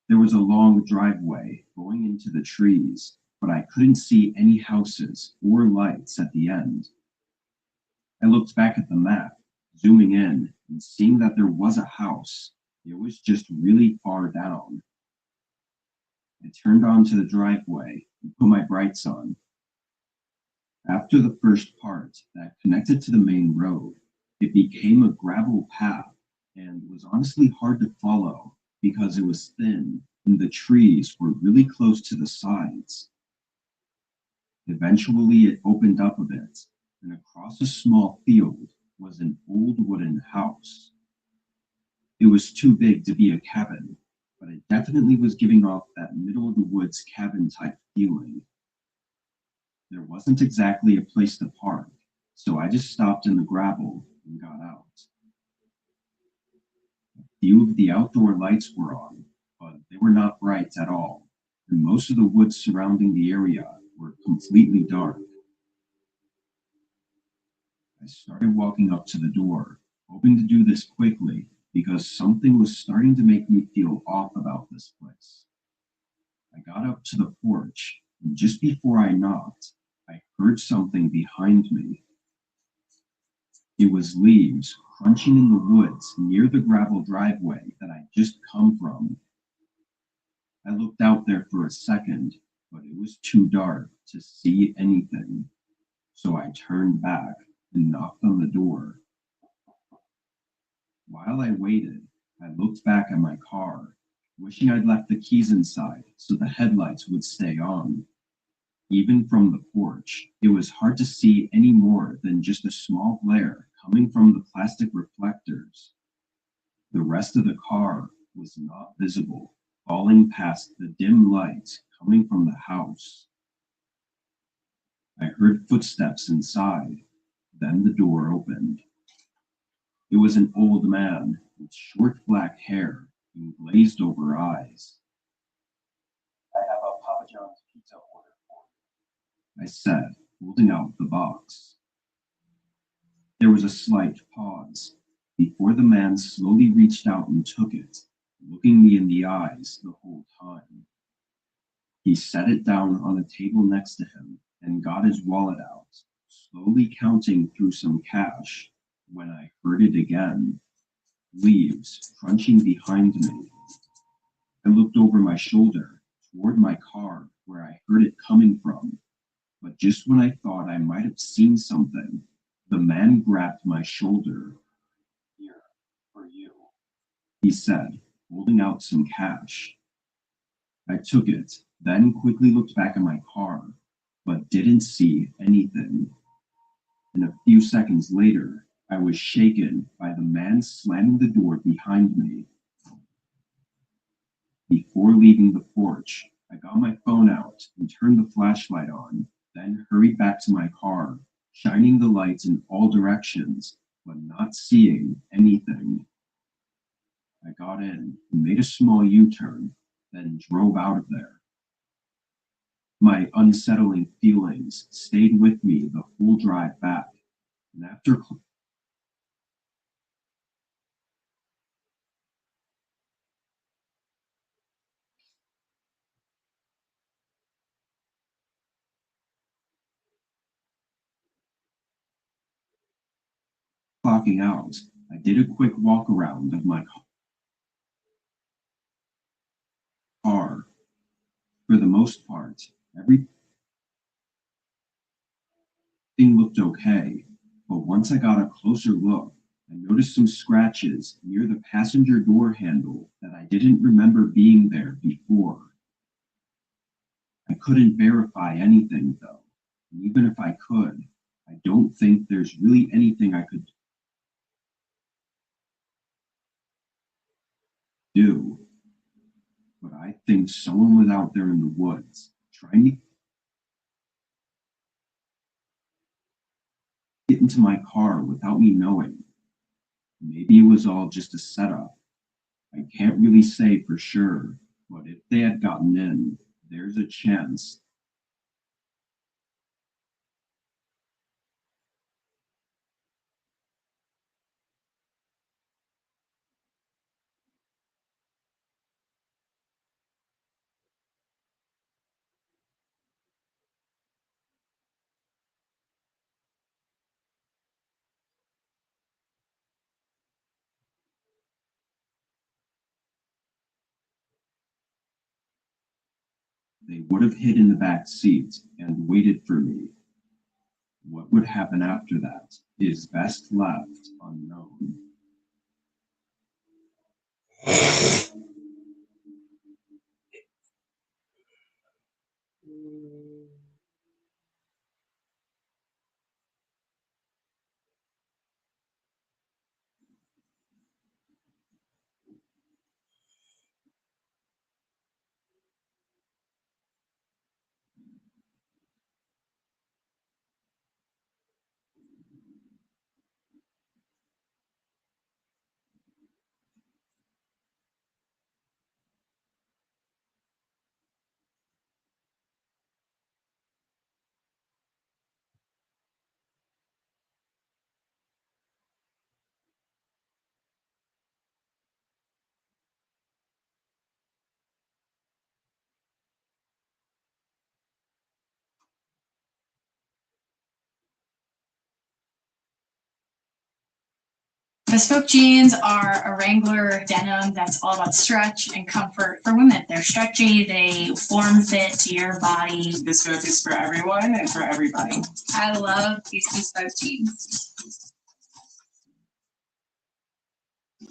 There was a long driveway going into the trees, but I couldn't see any houses or lights at the end. I looked back at the map, zooming in and seeing that there was a house. It was just really far down. I turned onto the driveway and put my brights on. After the first part that connected to the main road, it became a gravel path and was honestly hard to follow because it was thin and the trees were really close to the sides. Eventually it opened up a bit, and across a small field was an old wooden house. It was too big to be a cabin, but it definitely was giving off that middle of the woods cabin type feeling. There wasn't exactly a place to park, so I just stopped in the gravel and got out. A few of the outdoor lights were on, but they were not bright at all, and most of the woods surrounding the area were completely dark. I started walking up to the door, hoping to do this quickly because something was starting to make me feel off about this place. I got up to the porch, and just before I knocked, I heard something behind me. It was leaves crunching in the woods near the gravel driveway that I'd just come from. I looked out there for a second, but it was too dark to see anything, so I turned back and knocked on the door. While I waited, I looked back at my car, wishing I'd left the keys inside so the headlights would stay on. Even from the porch, it was hard to see any more than just a small glare coming from the plastic reflectors. The rest of the car was not visible, falling past the dim lights coming from the house. I heard footsteps inside, then the door opened. It was an old man with short black hair and glazed over eyes. "I have a Papa John's pizza order for you," I said, holding out the box. There was a slight pause before the man slowly reached out and took it, looking me in the eyes the whole time. He set it down on a table next to him and got his wallet out, slowly counting through some cash when I heard it again. Leaves crunching behind me. I looked over my shoulder toward my car where I heard it coming from, but just when I thought I might have seen something, the man grabbed my shoulder. "Here, for you," he said, holding out some cash. I took it, then quickly looked back at my car, but didn't see anything. And a few seconds later, I was shaken by the man slamming the door behind me. Before leaving the porch, I got my phone out and turned the flashlight on, then hurried back to my car, shining the lights in all directions, but not seeing anything. I got in and made a small U-turn, then drove out of there. My unsettling feelings stayed with me the whole drive back, and after clocking out, I did a quick walk around of my car. For the most part, everything looked okay, but once I got a closer look, I noticed some scratches near the passenger door handle that I didn't remember being there before. I couldn't verify anything though, and even if I could, I don't think there's really anything I could do. But I think someone was out there in the woods trying to get into my car without me knowing. Maybe it was all just a setup. I can't really say for sure, but if they had gotten in, there's a chance they would have hid in the back seat and waited for me. What would happen after that is best left unknown. Bespoke jeans are a Wrangler denim that's all about stretch and comfort for women. They're stretchy, they form fit to your body. Bespoke is for everyone and for everybody. I love these bespoke jeans.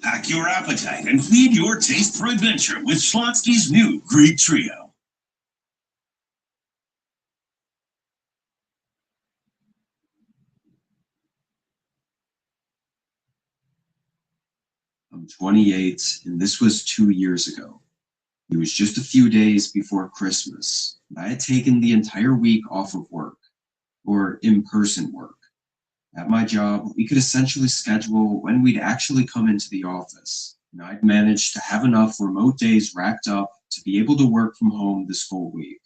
Pack your appetite and feed your taste for adventure with Schlotsky's new Greek Trio. I'm 28, and this was 2 years ago. It was just a few days before Christmas, and I had taken the entire week off of work, or in-person work. At my job, we could essentially schedule when we'd actually come into the office, and I'd managed to have enough remote days racked up to be able to work from home this whole week.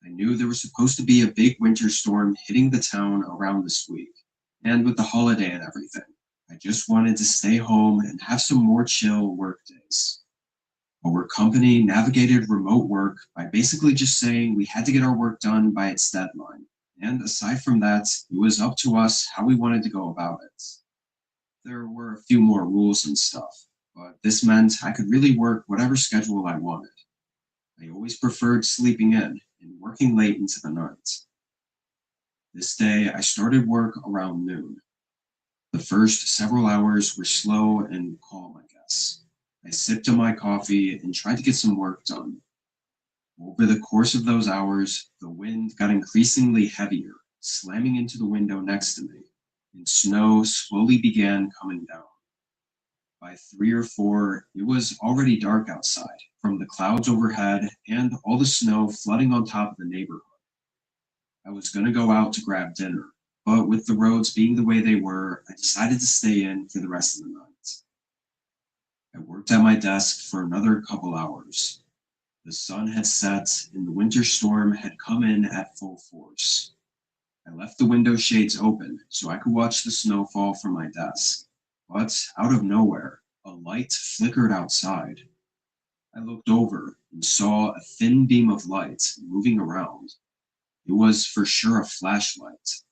I knew there was supposed to be a big winter storm hitting the town around this week, and with the holiday and everything, I just wanted to stay home and have some more chill work days. Our company navigated remote work by basically just saying we had to get our work done by its deadline. And aside from that, it was up to us how we wanted to go about it. There were a few more rules and stuff, but this meant I could really work whatever schedule I wanted. I always preferred sleeping in and working late into the night. This day, I started work around noon. The first several hours were slow and calm, I guess. I sipped on my coffee and tried to get some work done. Over the course of those hours, the wind got increasingly heavier, slamming into the window next to me, and snow slowly began coming down. By 3 or 4, it was already dark outside, from the clouds overhead and all the snow flooding on top of the neighborhood. I was going to go out to grab dinner, but with the roads being the way they were, I decided to stay in for the rest of the night. I worked at my desk for another couple hours. The sun had set and the winter storm had come in at full force. I left the window shades open so I could watch the snow fall from my desk, but out of nowhere, a light flickered outside. I looked over and saw a thin beam of light moving around. It was for sure a flashlight.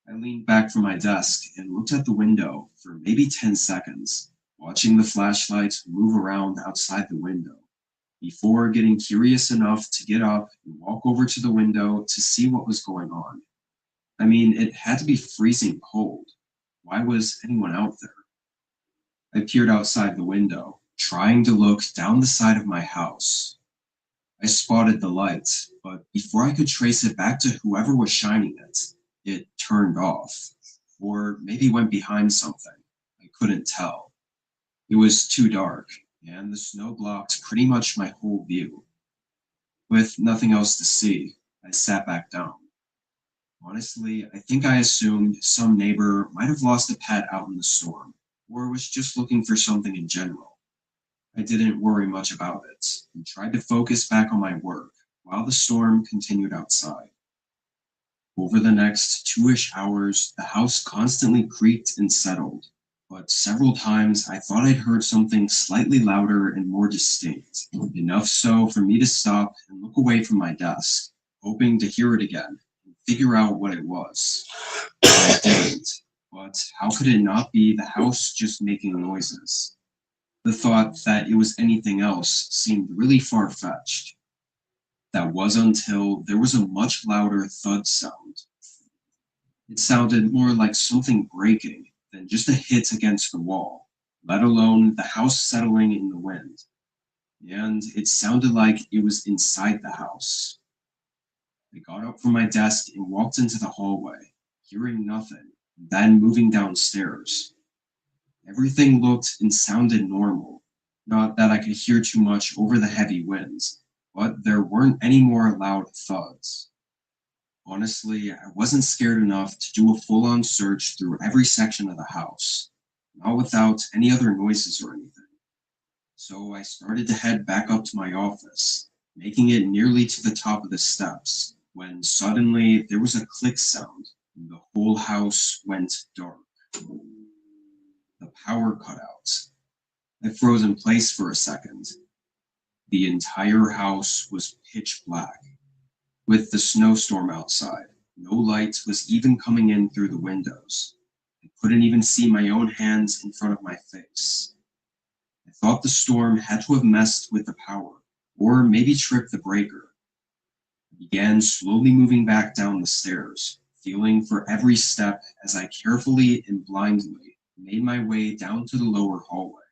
I leaned back from my desk and looked at the window for maybe 10 seconds, watching the flashlight move around outside the window, before getting curious enough to get up and walk over to the window to see what was going on. I mean, it had to be freezing cold. Why was anyone out there? I peered outside the window, trying to look down the side of my house. I spotted the light, but before I could trace it back to whoever was shining it, it turned off, or maybe went behind something. I couldn't tell. It was too dark, and the snow blocked pretty much my whole view. With nothing else to see, I sat back down. Honestly, I think I assumed some neighbor might have lost a pet out in the storm, or was just looking for something in general. I didn't worry much about it, and tried to focus back on my work while the storm continued outside. Over the next 2-ish hours, the house constantly creaked and settled, but several times I thought I'd heard something slightly louder and more distinct, enough so for me to stop and look away from my desk, hoping to hear it again and figure out what it was. I didn't, but how could it not be the house just making noises? The thought that it was anything else seemed really far-fetched. That was until there was a much louder thud sound. It sounded more like something breaking than just a hit against the wall, let alone the house settling in the wind. And it sounded like it was inside the house. I got up from my desk and walked into the hallway, hearing nothing, then moving downstairs. Everything looked and sounded normal, not that I could hear too much over the heavy winds, but there weren't any more loud thuds. Honestly, I wasn't scared enough to do a full-on search through every section of the house, not without any other noises or anything. So I started to head back up to my office, making it nearly to the top of the steps, when suddenly there was a click sound, and the whole house went dark. The power cut out. I froze in place for a second. The entire house was pitch black. With the snowstorm outside, no light was even coming in through the windows. I couldn't even see my own hands in front of my face. I thought the storm had to have messed with the power, or maybe tripped the breaker. I began slowly moving back down the stairs, feeling for every step as I carefully and blindly made my way down to the lower hallway.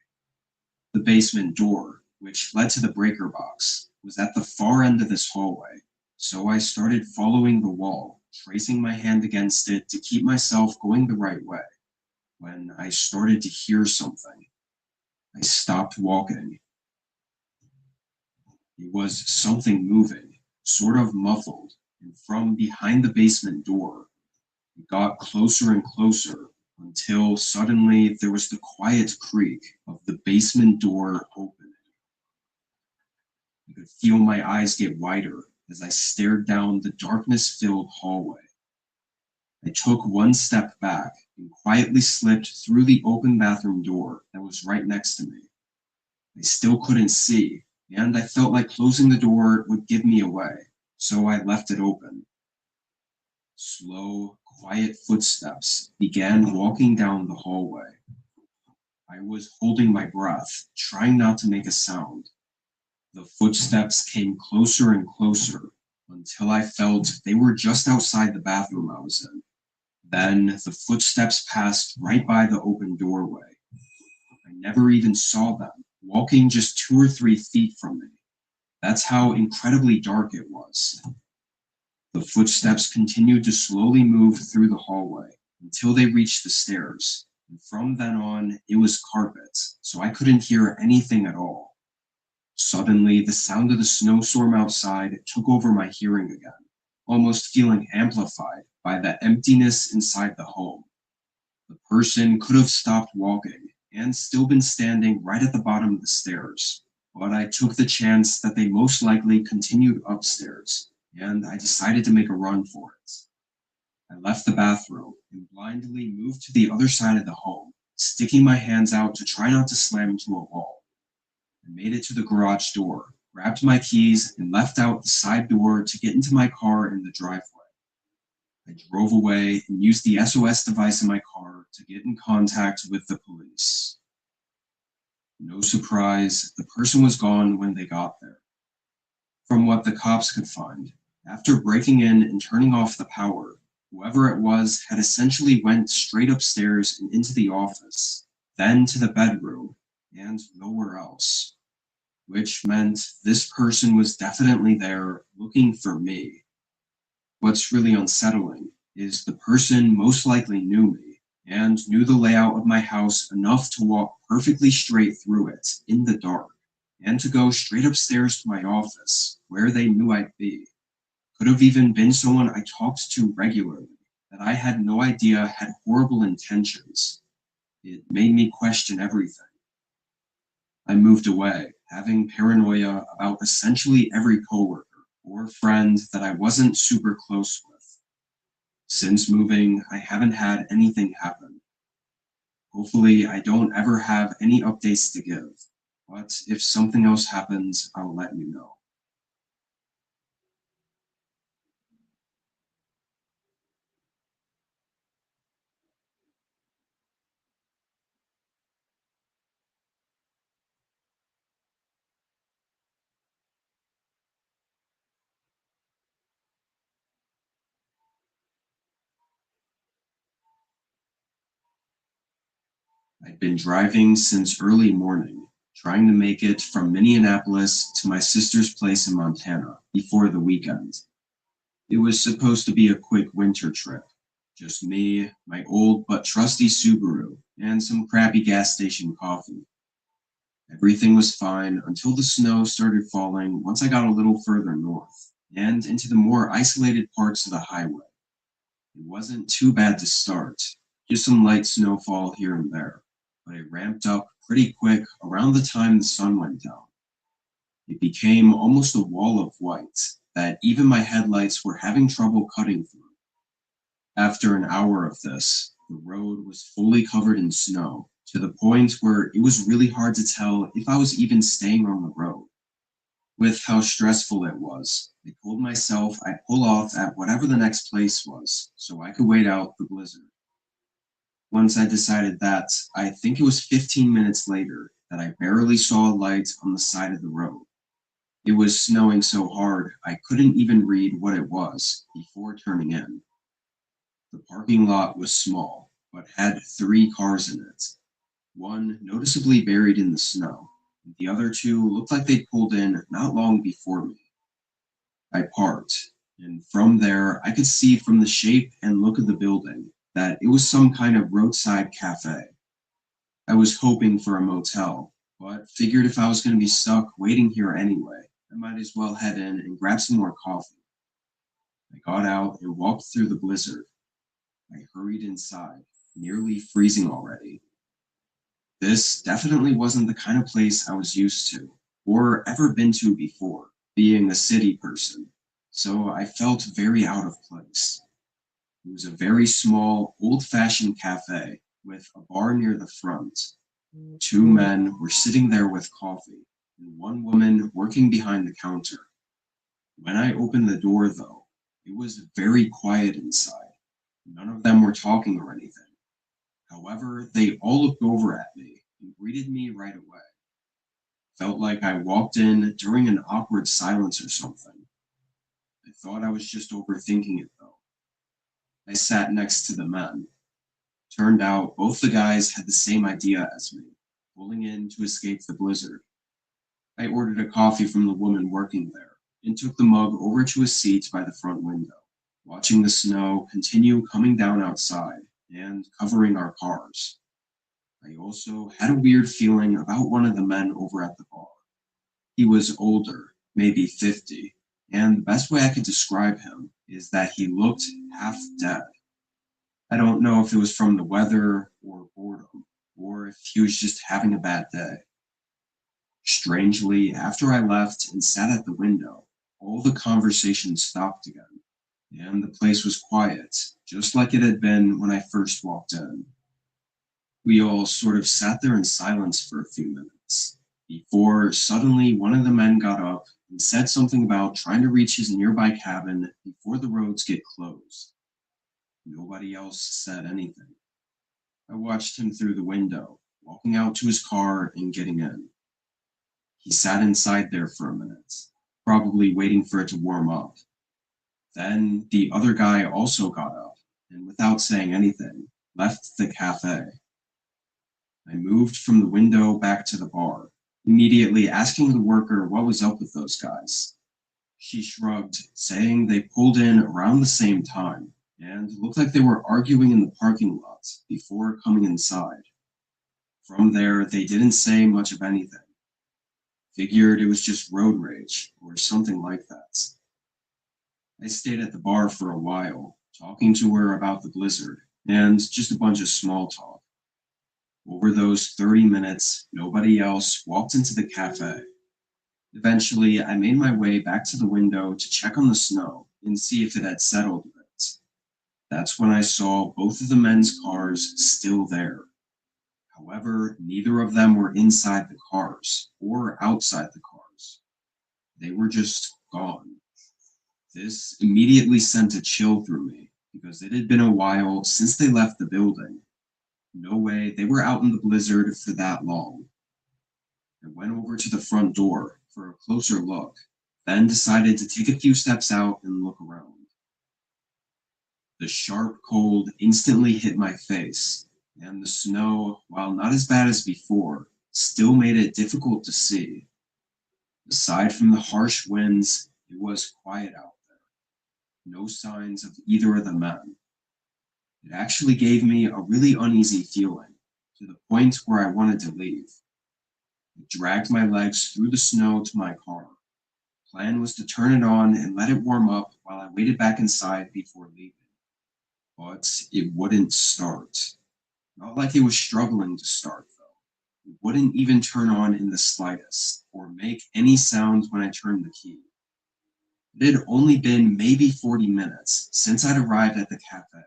The basement door, which led to the breaker box, was at the far end of this hallway, so I started following the wall, tracing my hand against it to keep myself going the right way, when I started to hear something. I stopped walking. It was something moving, sort of muffled, and from behind the basement door. It got closer and closer until suddenly there was the quiet creak of the basement door opening. I could feel my eyes get wider as I stared down the darkness-filled hallway. I took one step back and quietly slipped through the open bathroom door that was right next to me. I still couldn't see, and I felt like closing the door would give me away, so I left it open. Slow, quiet footsteps began walking down the hallway. I was holding my breath, trying not to make a sound. The footsteps came closer and closer until I felt they were just outside the bathroom I was in. Then the footsteps passed right by the open doorway. I never even saw them, walking just 2 or 3 feet from me. That's how incredibly dark it was. The footsteps continued to slowly move through the hallway until they reached the stairs, and from then on, it was carpet, so I couldn't hear anything at all. Suddenly, the sound of the snowstorm outside took over my hearing again, almost feeling amplified by the emptiness inside the home. The person could have stopped walking and still been standing right at the bottom of the stairs, but I took the chance that they most likely continued upstairs, and I decided to make a run for it. I left the bathroom and blindly moved to the other side of the home, sticking my hands out to try not to slam into a wall. I made it to the garage door, grabbed my keys, and left out the side door to get into my car in the driveway. I drove away and used the SOS device in my car to get in contact with the police. No surprise, the person was gone when they got there. From what the cops could find, after breaking in and turning off the power, whoever it was had essentially went straight upstairs and into the office, then to the bedroom, and nowhere else. Which meant this person was definitely there looking for me. What's really unsettling is the person most likely knew me and knew the layout of my house enough to walk perfectly straight through it in the dark and to go straight upstairs to my office where they knew I'd be. Could have even been someone I talked to regularly that I had no idea had horrible intentions. It made me question everything. I moved away, having paranoia about essentially every coworker or friend that I wasn't super close with. Since moving, I haven't had anything happen. Hopefully, I don't ever have any updates to give, but if something else happens, I'll let you know. I'd been driving since early morning, trying to make it from Minneapolis to my sister's place in Montana before the weekend. It was supposed to be a quick winter trip. Just me, my old but trusty Subaru, and some crappy gas station coffee. Everything was fine until the snow started falling once I got a little further north, and into the more isolated parts of the highway. It wasn't too bad to start, just some light snowfall here and there, but it ramped up pretty quick around the time the sun went down. It became almost a wall of white that even my headlights were having trouble cutting through. After an hour of this, the road was fully covered in snow, to the point where it was really hard to tell if I was even staying on the road. With how stressful it was, I told myself I'd pull off at whatever the next place was, so I could wait out the blizzard. Once I decided that, I think it was 15 minutes later that I barely saw a light on the side of the road. It was snowing so hard I couldn't even read what it was before turning in. The parking lot was small, but had 3 cars in it. One noticeably buried in the snow, and the other 2 looked like they pulled in not long before me. I parked, and from there I could see from the shape and look of the building that it was some kind of roadside cafe. I was hoping for a motel, but figured if I was going to be stuck waiting here anyway, I might as well head in and grab some more coffee. I got out and walked through the blizzard. I hurried inside, nearly freezing already. This definitely wasn't the kind of place I was used to, or ever been to before, being a city person, so I felt very out of place. It was a very small, old-fashioned cafe with a bar near the front. 2 men were sitting there with coffee, and 1 woman working behind the counter. When I opened the door, though, it was very quiet inside. None of them were talking or anything. However, they all looked over at me and greeted me right away. Felt like I walked in during an awkward silence or something. I thought I was just overthinking it, though. I sat next to the men. Turned out both the guys had the same idea as me, pulling in to escape the blizzard. I ordered a coffee from the woman working there and took the mug over to a seat by the front window, watching the snow continue coming down outside and covering our cars. I also had a weird feeling about one of the men over at the bar. He was older, maybe 50, and the best way I could describe him is that he looked half dead. I don't know if it was from the weather or boredom, or if he was just having a bad day. Strangely, after I left and sat at the window, all the conversation stopped again, and the place was quiet, just like it had been when I first walked in. We all sort of sat there in silence for a few minutes, before suddenly one of the men got up and said something about trying to reach his nearby cabin before the roads get closed. Nobody else said anything. I watched him through the window, walking out to his car and getting in. He sat inside there for a minute, probably waiting for it to warm up. Then the other guy also got up, and without saying anything, left the cafe. I moved from the window back to the bar, immediately asking the worker what was up with those guys. She shrugged, saying they pulled in around the same time, and looked like they were arguing in the parking lot before coming inside. From there, they didn't say much of anything. Figured it was just road rage, or something like that. I stayed at the bar for a while, talking to her about the blizzard, and just a bunch of small talk. Over those 30 minutes, nobody else walked into the cafe. Eventually, I made my way back to the window to check on the snow and see if it had settled a bit. That's when I saw both of the men's cars still there. However, neither of them were inside the cars or outside the cars. They were just gone. This immediately sent a chill through me because it had been a while since they left the building. No way they were out in the blizzard for that long. I went over to the front door for a closer look, then decided to take a few steps out and look around. The sharp cold instantly hit my face, and the snow, while not as bad as before, still made it difficult to see. Aside from the harsh winds, it was quiet out there. No signs of either of the men. It actually gave me a really uneasy feeling, to the point where I wanted to leave. I dragged my legs through the snow to my car. Plan was to turn it on and let it warm up while I waited back inside before leaving. But it wouldn't start. Not like it was struggling to start, though. It wouldn't even turn on in the slightest, or make any sound when I turned the key. It had only been maybe 40 minutes since I'd arrived at the cafe,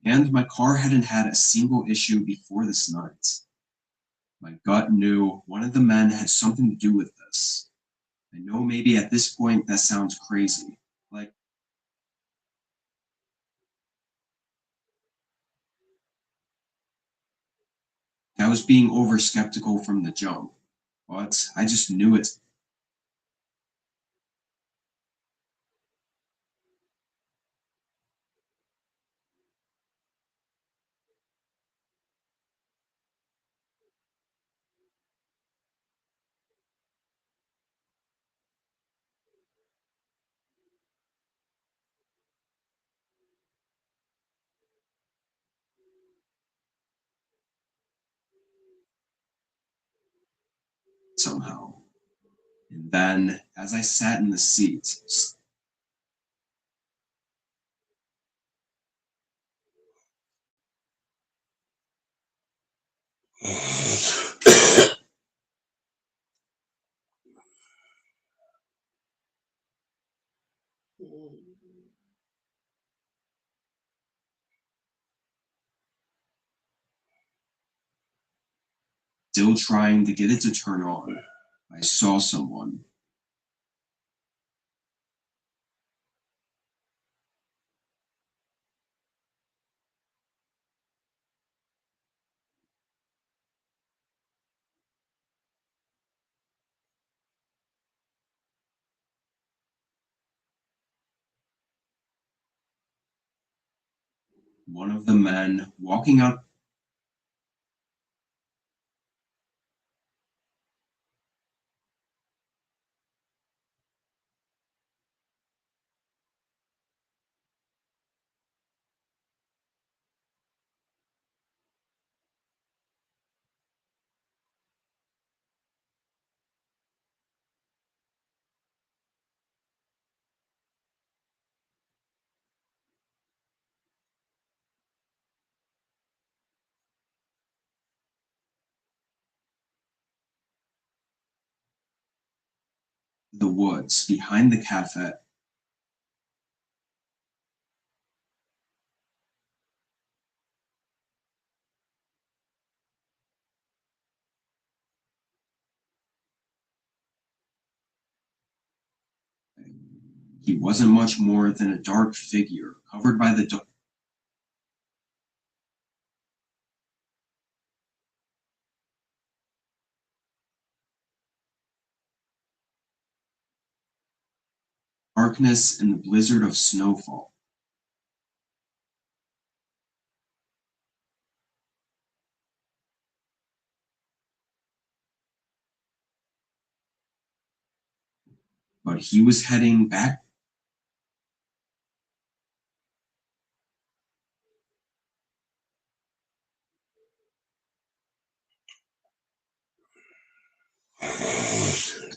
and my car hadn't had a single issue before this night. My gut knew one of the men had something to do with this. I know maybe at this point that sounds crazy, like I was being over skeptical from the jump, but I just knew it somehow. And then, as I sat in the seat, still trying to get it to turn on, I saw someone. One of the men walking out. The woods behind the cafe. He wasn't much more than a dark figure covered by the darkness and the blizzard of snowfall. But he was heading back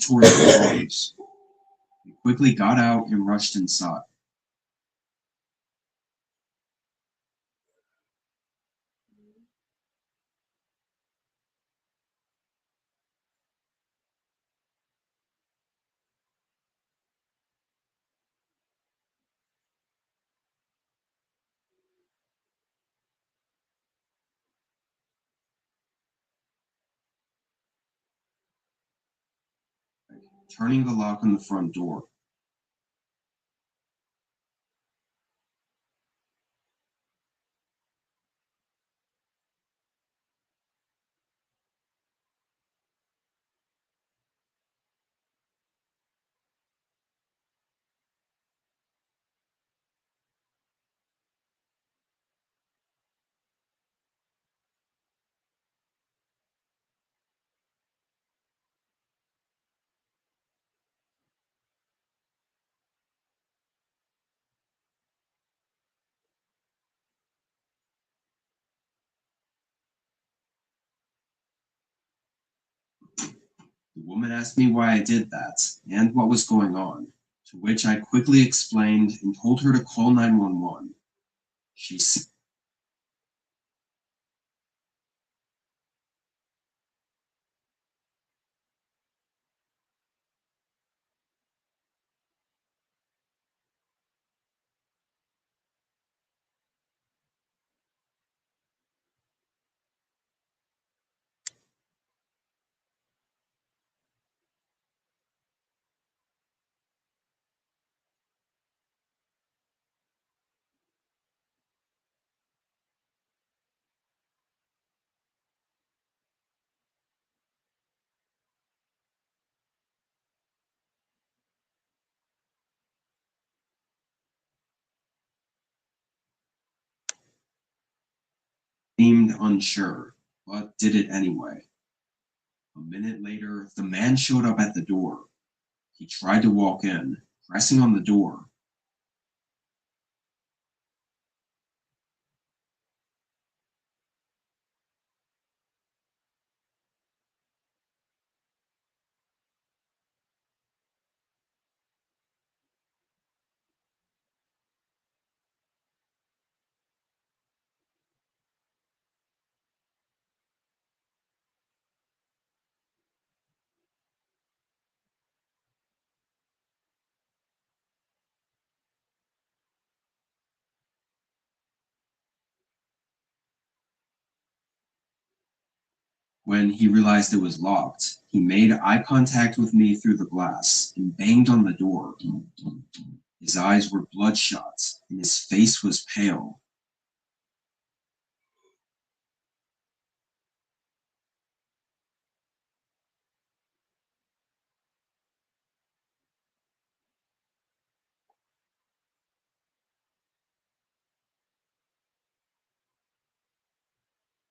toward the farms. He quickly got out and rushed inside. Turning the lock on the front door. The woman asked me why I did that and what was going on, to which I quickly explained and told her to call 911. She seemed unsure, but did it anyway. A minute later, the man showed up at the door. He tried to walk in, pressing on the door. When he realized it was locked, he made eye contact with me through the glass and banged on the door. His eyes were bloodshot and his face was pale.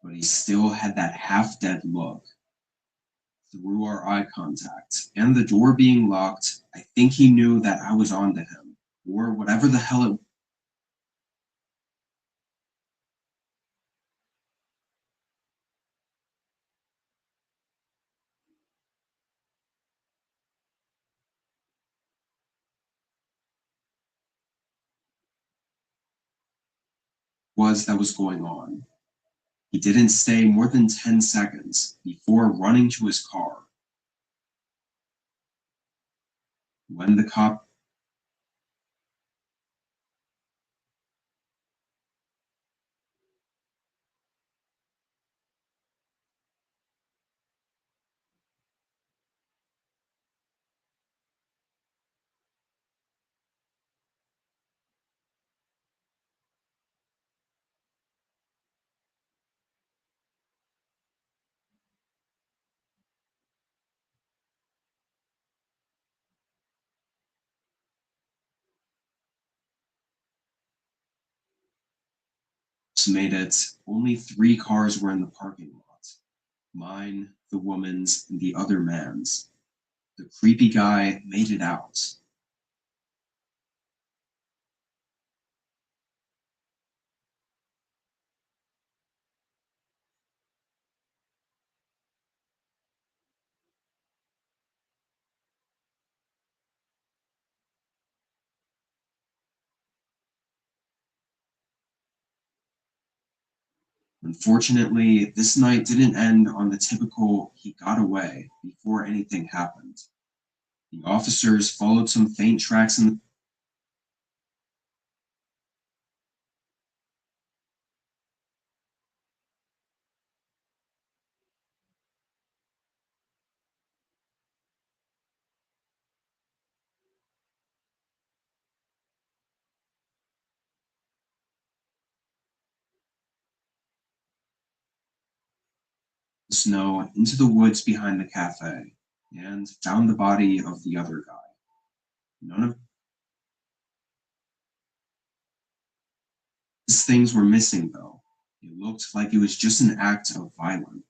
But he still had that half-dead look. Through our eye contact and the door being locked, I think he knew that I was onto him, or whatever the hell it was that was going on. He didn't stay more than 10 seconds before running to his car. When the cop made it, only 3 cars were in the parking lot. Mine, the woman's, and the other man's. The creepy guy made it out. Unfortunately, this night didn't end on the typical he got away before anything happened. The officers followed some faint tracks in the snow into the woods behind the cafe and found the body of the other guy. None of his things were missing, though. It looked like it was just an act of violence.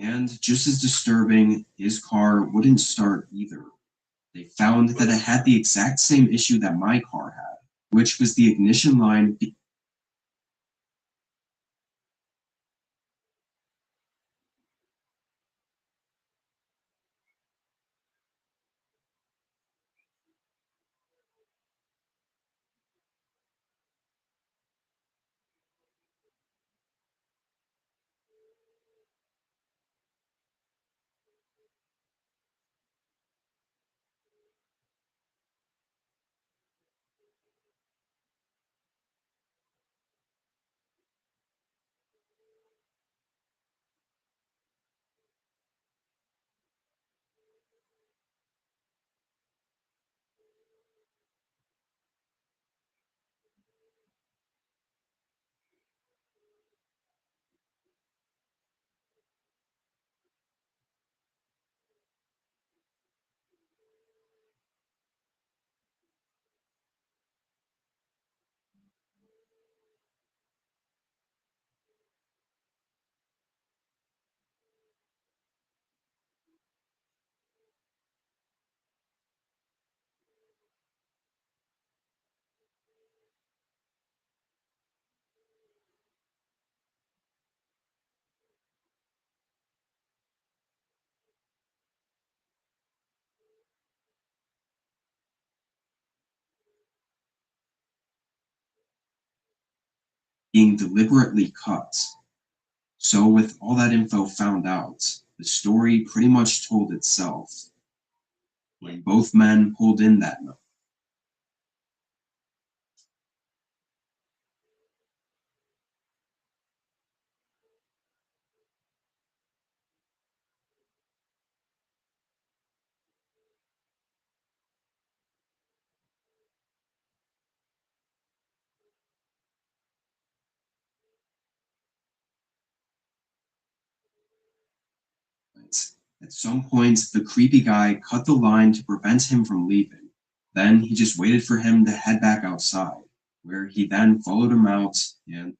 And just as disturbing, his car wouldn't start either. They found that it had the exact same issue that my car had, which was the ignition line. Being deliberately cut. So, with all that info found out, the story pretty much told itself when both men pulled in that night. At some point, the creepy guy cut the line to prevent him from leaving. Then he just waited for him to head back outside, where he then followed him out and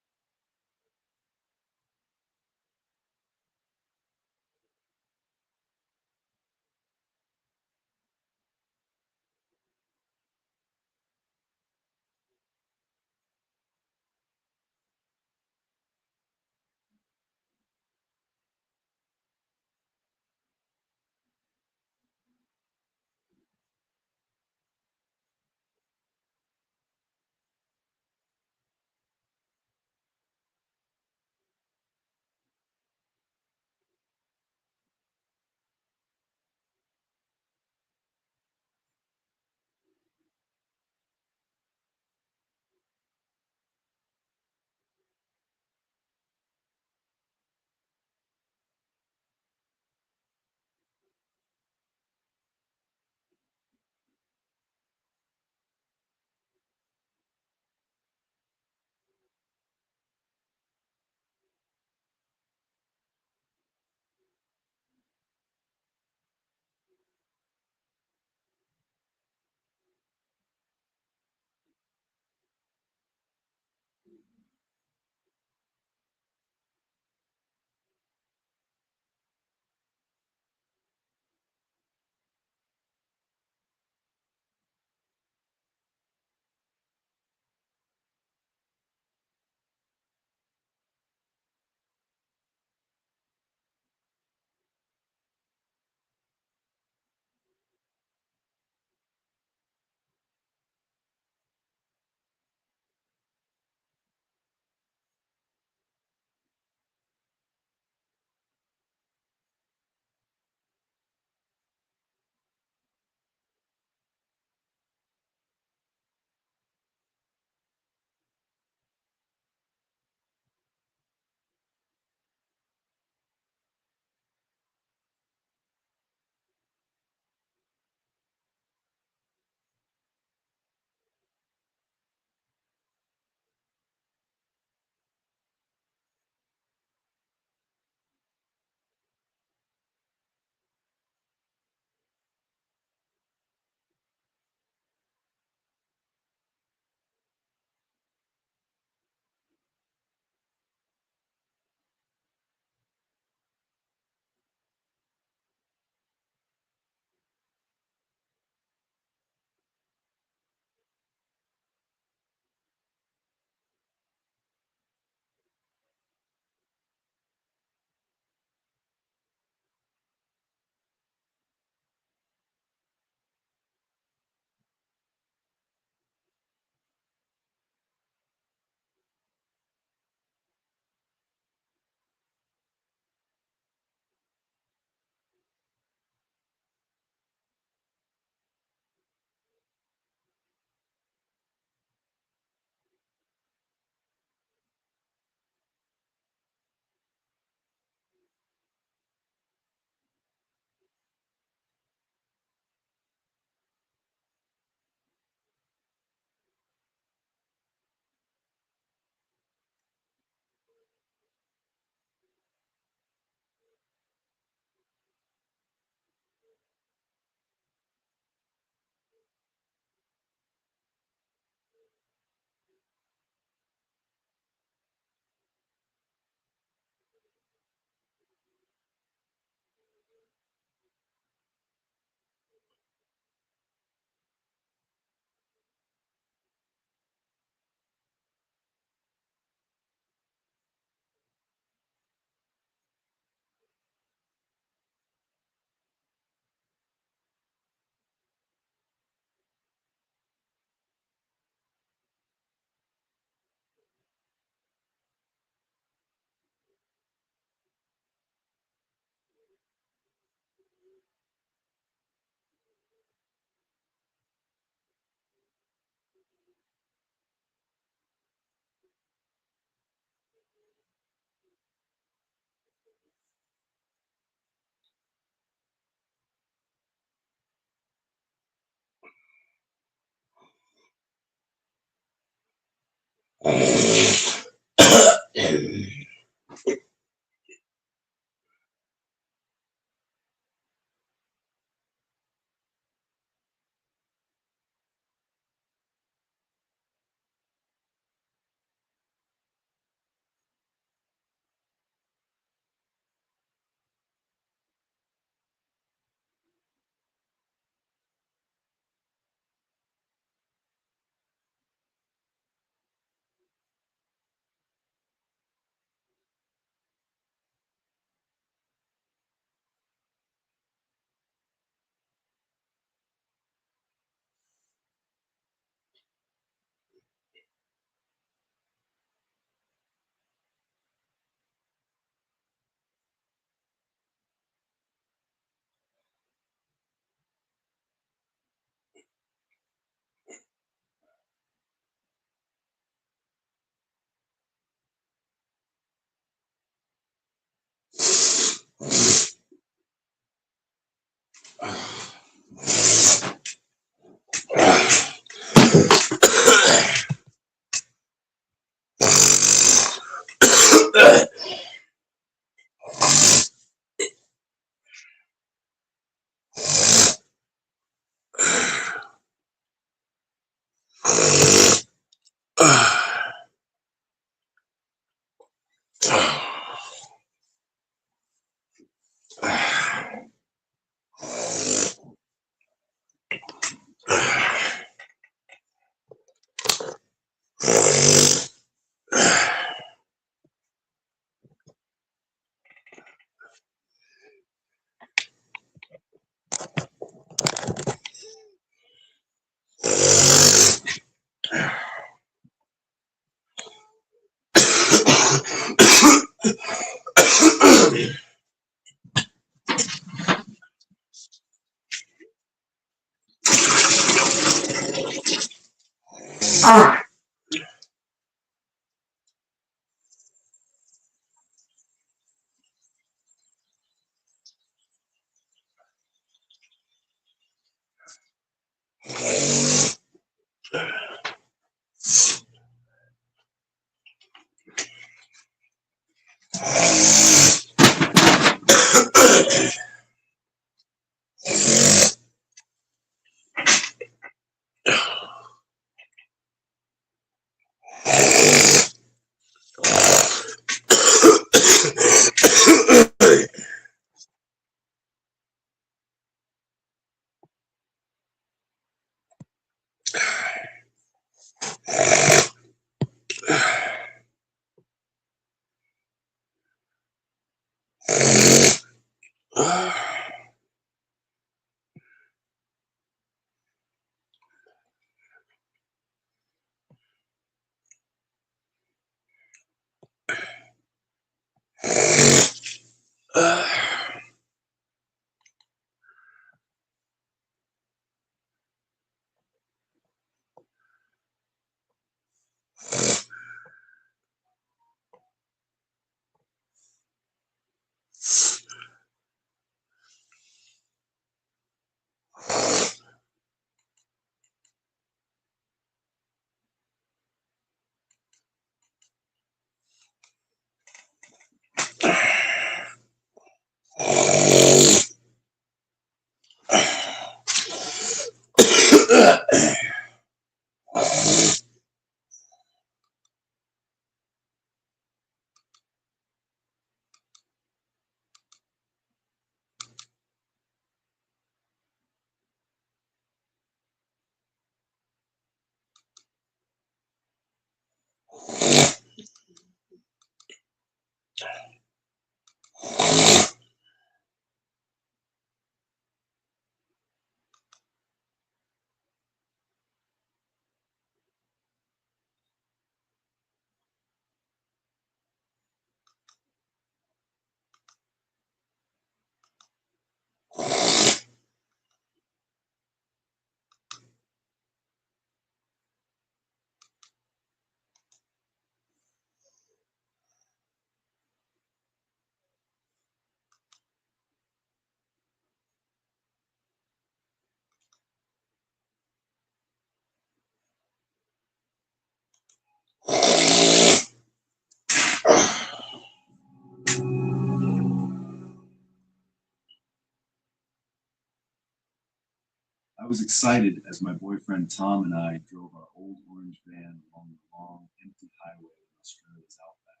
was excited as my boyfriend Tom and I drove our old orange van along the long, empty highway in Australia's outback.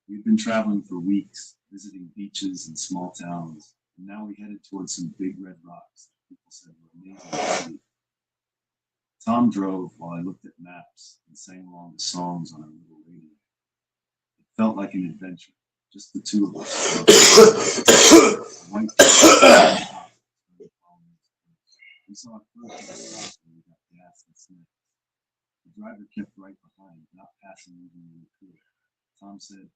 We'd been traveling for weeks, visiting beaches and small towns, and now we headed towards some big red rocks that people said were amazing to see. Tom drove while I looked at maps and sang along the songs on our little radio. It felt like an adventure, just the two of us. White we saw a first stop and we got gas and snacks. The driver kept right behind, not passing even when we could. Tom said,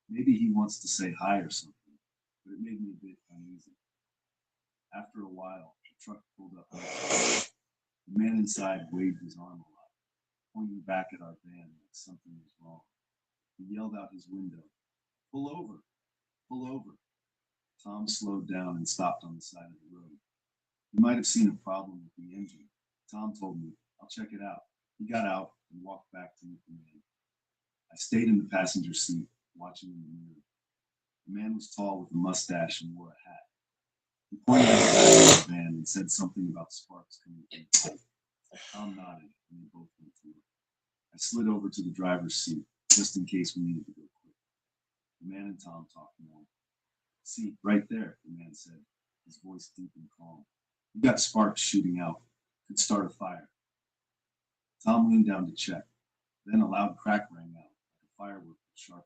maybe he wants to say hi or something, but it made me a bit uneasy. After a while, the truck pulled up. The man inside waved his arm a lot, pointing back at our van like something was wrong. He yelled out his window, pull over, pull over. Tom slowed down and stopped on the side of the road. He might have seen a problem with the engine. Tom told me, I'll check it out. He got out and walked back to meet the man. I stayed in the passenger seat, watching in the mirror. The man was tall with a mustache and wore a hat. He pointed at the back of the van and said something about sparks coming from the pipe. Tom nodded, and we both went to work. I slid over to the driver's seat, just in case we needed to go quick. The man and Tom talked more. See, right there, the man said, his voice deep and calm. You got sparks shooting out. Could start a fire. Tom leaned down to check. Then a loud crack rang out, like a firework was sharpened.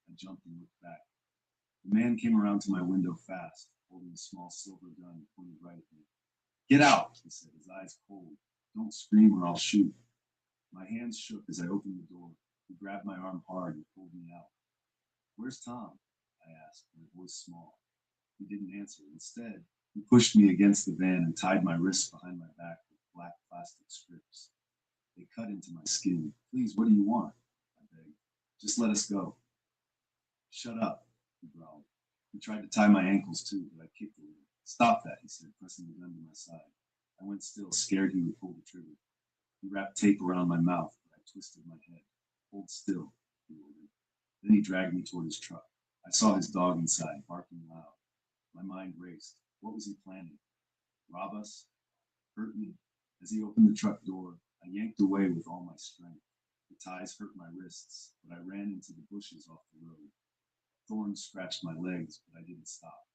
I jumped and looked back. The man came around to my window fast, holding a small silver gun pointed right at me. Get out, he said, his eyes cold. Don't scream or I'll shoot. My hands shook as I opened the door. He grabbed my arm hard and pulled me out. Where's Tom? I asked, my voice small. He didn't answer. Instead, he pushed me against the van and tied my wrists behind my back with black plastic strips. They cut into my skin. Please, what do you want? I begged. Just let us go. Shut up, he growled. He tried to tie my ankles too, but I kicked him. Stop that, he said, pressing the gun to my side. I went still, scared he would pull the trigger. He wrapped tape around my mouth, but I twisted my head. Hold still, he ordered. Then he dragged me toward his truck. I saw his dog inside, barking loud. My mind raced. What was he planning? Rob us? Hurt me? As he opened the truck door, I yanked away with all my strength. The ties hurt my wrists, but I ran into the bushes off the road. Thorns scratched my legs, but I didn't stop.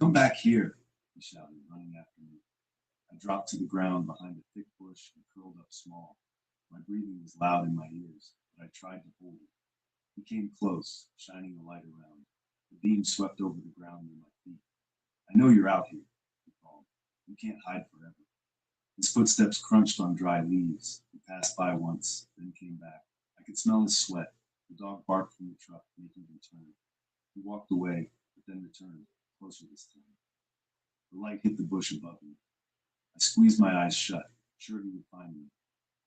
Come back here, he shouted, running after me. I dropped to the ground behind a thick bush and curled up small. My breathing was loud in my ears, but I tried to hold it. He came close, shining a light around. The beam swept over the ground near my feet. I know you're out here, he called. You can't hide forever. His footsteps crunched on dry leaves. He passed by once, then came back. I could smell his sweat. The dog barked from the truck, making him turn. He walked away, but then returned, closer this time. The light hit the bush above me. I squeezed my eyes shut, sure he would find me.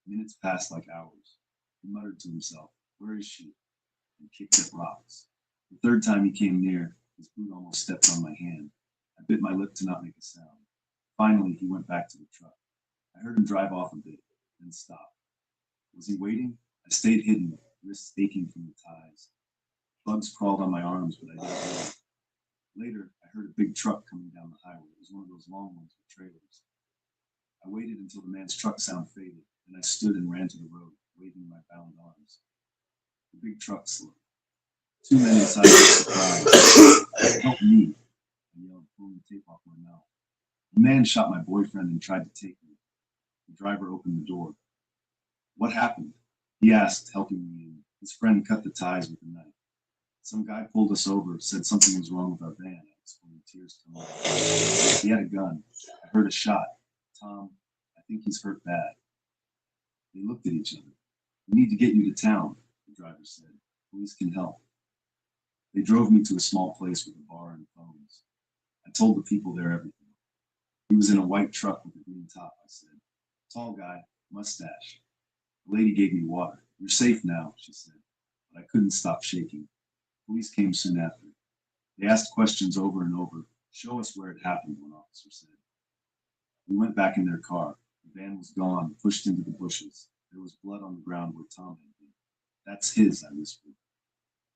Minutes passed like hours. He muttered to himself, where is she? And kicked at rocks. The third time he came near, his boot almost stepped on my hand. I bit my lip to not make a sound. Finally, he went back to the truck. I heard him drive off a bit, then stop. Was he waiting? I stayed hidden, wrists aching from the ties. Bugs crawled on my arms, but I didn't move. Later, I heard a big truck coming down the highway. It was one of those long ones with trailers. I waited until the man's truck sound faded, and I stood and ran to the road, waving my bound arms. The big truck slowed. Two men inside were surprised. Help me, I yelled, pulling the tape off my mouth. The man shot my boyfriend and tried to take me. The driver opened the door. What happened? He asked, helping me in. His friend cut the ties with a knife. Some guy pulled us over, said something was wrong with our van, I explained, tears coming out. He had a gun. I heard a shot. Tom, I think he's hurt bad. They looked at each other. We need to get you to town, the driver said. Police can help. They drove me to a small place with a bar and phones. I told the people there everything. He was in a white truck with a green top, I said. Tall guy, mustache. The lady gave me water. You're safe now, she said. But I couldn't stop shaking. Police came soon after. They asked questions over and over. Show us where it happened, one officer said. We went back in their car. The van was gone, pushed into the bushes. There was blood on the ground where Tom had been. That's his, I whispered.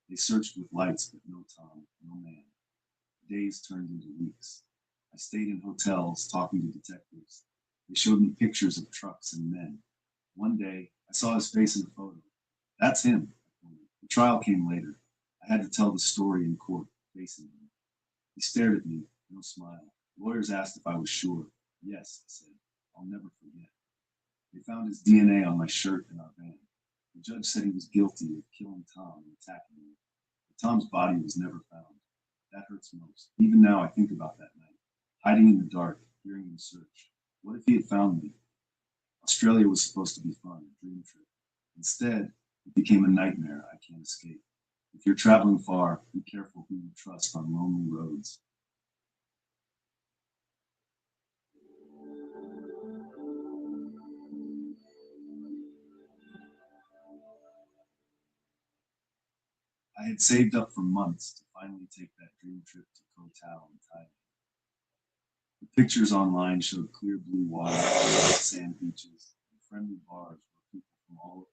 They searched with lights, but no Tom, no man. Days turned into weeks. I stayed in hotels, talking to detectives. They showed me pictures of trucks and men. One day, I saw his face in a photo. That's him. The trial came later. I had to tell the story in court, facing him. He stared at me, no smile. Lawyers asked if I was sure. Yes, I said. I'll never forget. They found his DNA on my shirt in our van. The judge said he was guilty of killing Tom and attacking me. But Tom's body was never found. That hurts most. Even now, I think about that night, hiding in the dark, hearing him search. What if he had found me? Australia was supposed to be fun, a dream trip. Instead, it became a nightmare I can't escape. If you're traveling far, be careful who you trust on lonely roads. I had saved up for months to finally take that dream trip to Koh Tao in Thailand. The pictures online showed clear blue water, sand beaches, and friendly bars where people from all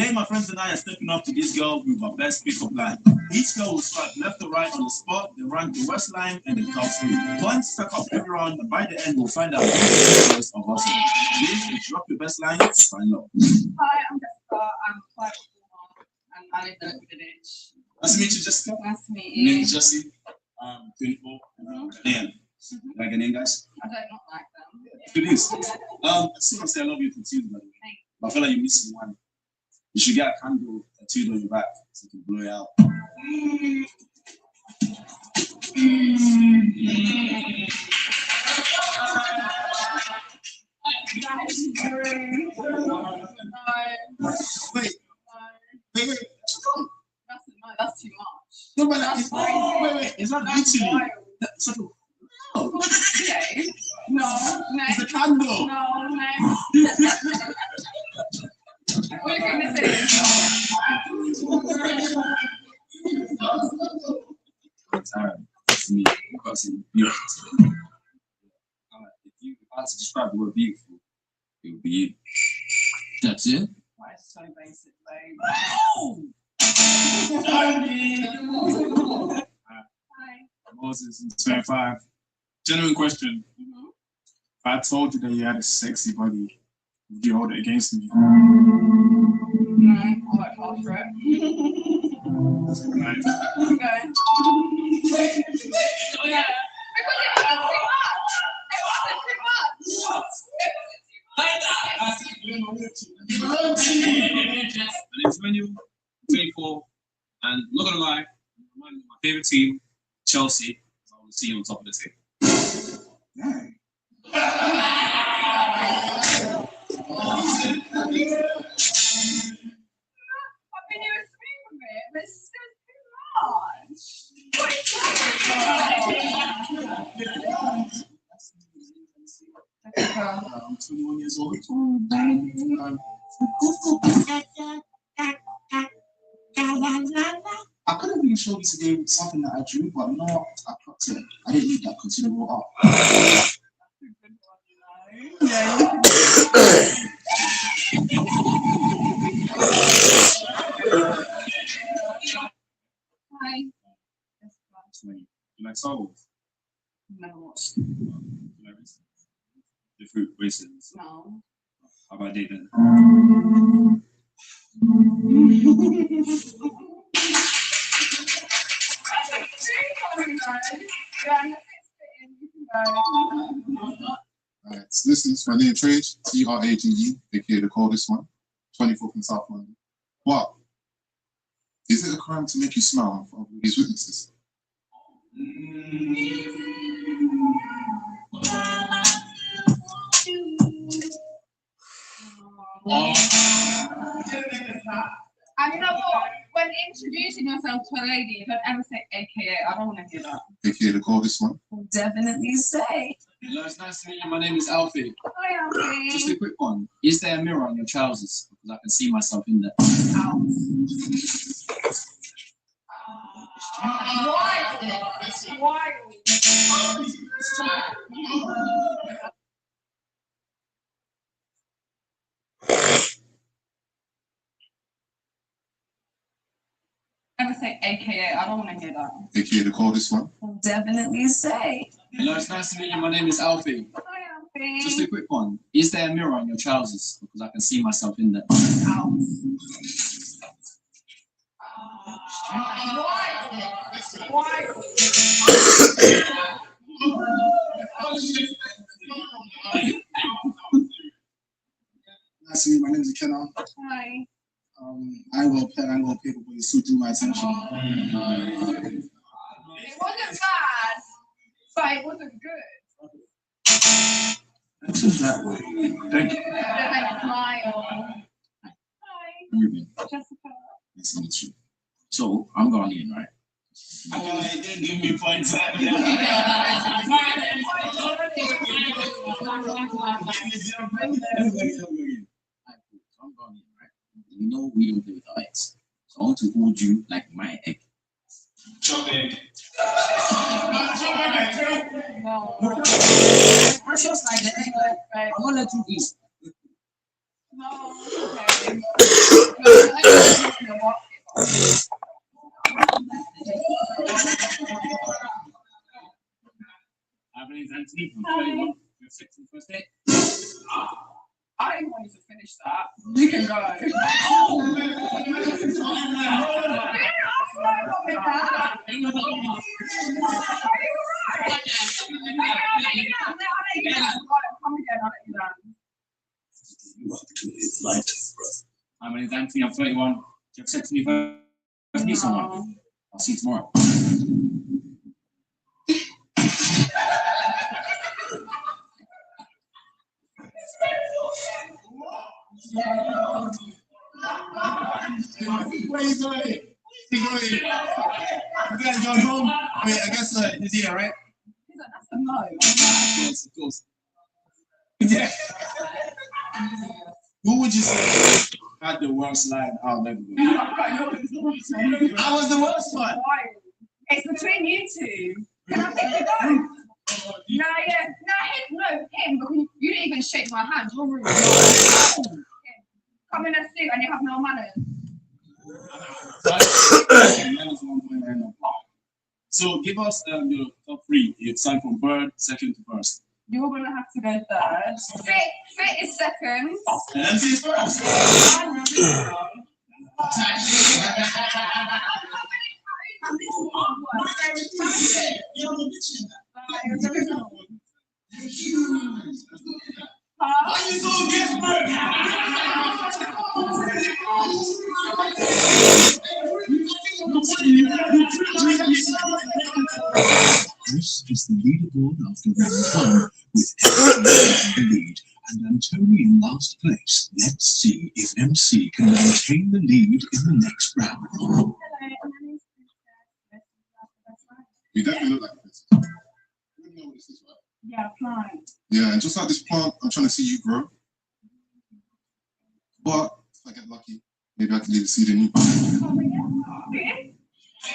Today, my friends and I are stepping up to this girl with our best pickup line. Each girl will start left or right on the spot, then run the west line and the top three. Points stack up every round, and by the end, we'll find out who's the best of us. Please drop your best line, sign up. Hi, I'm Jessica. I'm 5 and I live in the village. Nice to meet you, Jessica. Nice to meet My name you. is Jesse. I'm 24. Dan. Like a name, guys? I don't not like them. Do this. I just want to say I love you for two, by the way. But I feel like you're missing one. You should get a candle tattooed on your back so you can blow it out. Wait. That's too much. No, but wait. It's not literally. No. Okay. No. Next. It's a candle. No. Next. What do you think this is? Alright, that's me. Because it's beautiful. If you had to describe the word beautiful, it would be you. That's it. Why it's so basic, babe. Oh! Hi. Moses is 25. Genuine question. If I told you that you had a sexy body, would you hold it against me? No, I like half for it. That's right. Okay. Oh, yeah. Because it wasn't too much. My name's Manuel, 24, and I'm not gonna lie, my favorite team, Chelsea. I want to see you on top of the table. Dang. I'm 21 years old. show you today with something that I drew, but no, I clocked it. I didn't need that considerable art. Hi. You like souls? No. The fruit raisins. No. How about they then? Alright, so this is my name Trade, Trage, aka the coldest one, 24th in South London. What? Is it a crime to make you smile in front of all these witnesses? And you know what? When introducing yourself to a lady, don't ever say AKA. I don't want to hear that. AKA the coldest one. Definitely say. Hello, it's nice to meet you. My name is Alfie. Hi, Alfie. Just a quick one. Is there a mirror on your trousers? Because I can see myself in there. Why? Never say AKA. I don't want to hear that. AKA the coldest one. Definitely say. Hello, it's nice to meet you. My name is Alfie. Hi, Alfie. Just a quick one. Is there a mirror on your trousers? Because I can see myself in there. Why? Nice to meet you. My name is Kenna. Hi. I will pen, I will paper, but you still drew my attention. It wasn't bad, but it wasn't good. That's it that way. Thank you. Like smile. Hi. Jessica. Nice to meet you. So, I'm going in, right? Oh, he didn't give me points. I'm going in, right? You know we don't play with our eggs. So I want to hold you like my egg. Chop egg. No. Precious like the egg. I'm gonna let you eat. No. Okay. My name is Anthony from 21. Your sex and first date. I didn't want you to finish that. You can go. My name is Anthony. I'm 31. Do you have sex when you first meet someone? I'll see you tomorrow. Wait. You guys going home? Wait, I guess he's here, right? That's a no. Yes, of course. Yeah. Who would you say had the worst line out of everybody? I was the worst one. It's between you two. Can I pick the go? No, him, because you didn't even shake my hand. You're rude. Come in a suit and you have no manners. So give us your top three. It's time from bird, second to first. You're going to have to go third. Fit is second. MC is first. Why you so desperate? This is the leaderboard after round 1 with MC in the lead and Antony in last place. Let's see if MC can maintain the lead in the next round. You definitely look like a princess. You know what this is, right? Yeah, plant. Yeah, and just like this plant, I'm trying to see you grow. But if I get lucky, maybe I can leave a seed in you. You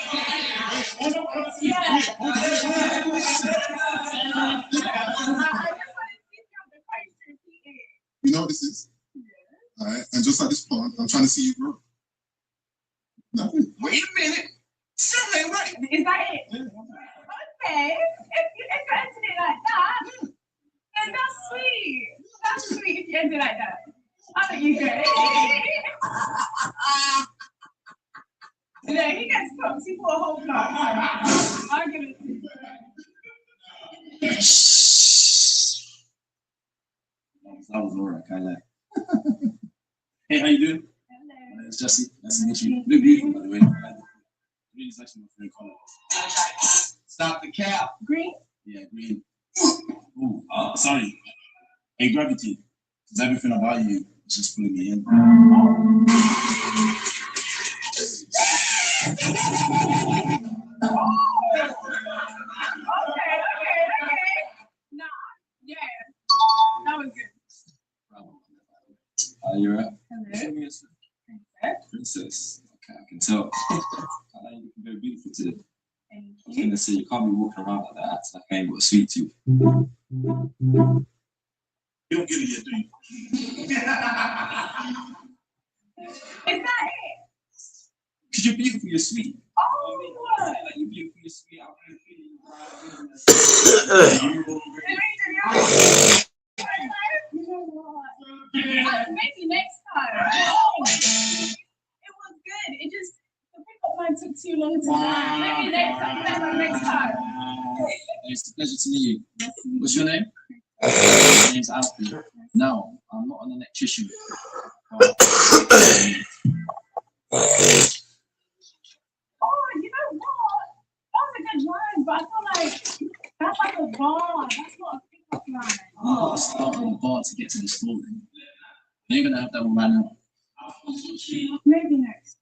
know what this is? All right, and just like this pond, I'm trying to see you grow. Nothing. Wait a minute. Something ain't right. Is that it? Okay. If you ended it like that, then that's sweet. That's sweet if you end it like that. I think you get it. Yeah, he gets props. He put a whole class. I'm gonna see. That was Laura, kind of. Hey, how you doing? Hello. My name is Jesse. Nice to meet you. You're beautiful, by the way. Green is actually my favorite color. Stop the cap. Green? Yeah, green. Ooh, sorry. Hey, Gravity. Because everything about you is just pulling me in. Okay. Nah, yeah. That was good. You're up. Hello. Princess. Okay, I can tell. You look very beautiful today. Thank I was gonna say you can't be walking around like that. Like I ain't got a sweet tooth. You don't get it yet, do you? Is that it? Because you're beautiful, you're sweet. Oh, what? Like you're beautiful, you're sweet. I'm pretty. You know what? Maybe next time. It was good. It just the pickup line took too long to land. Maybe next time. It's a pleasure to meet you. What's your name? My name's Alfie. No, I'm not an electrician. Oh, you know what? That was a good line, but I feel like that's like a bar. That's not a pickup line. Oh, I start on the bar to get to the story. You're gonna have that one right now. Maybe next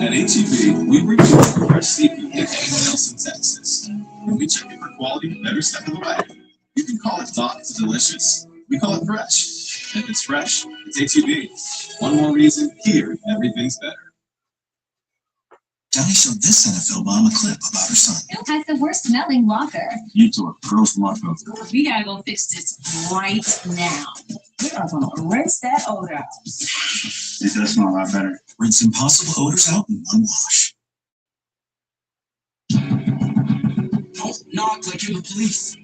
At HEB, we bring you more fresh seafood than anyone else in Texas. When we check it for quality every step of the way, you can call it hot, it's delicious. We call it fresh. If it's fresh, it's HEB. One more reason, here, everything's better. Johnny showed this NFL mom a clip about her son. Who has the worst smelling locker? You two are girls from our film. We gotta go fix this right now. We are gonna rinse that odor out. It does smell a lot better. Rinse impossible odors out in one wash. Don't knock like you're the police.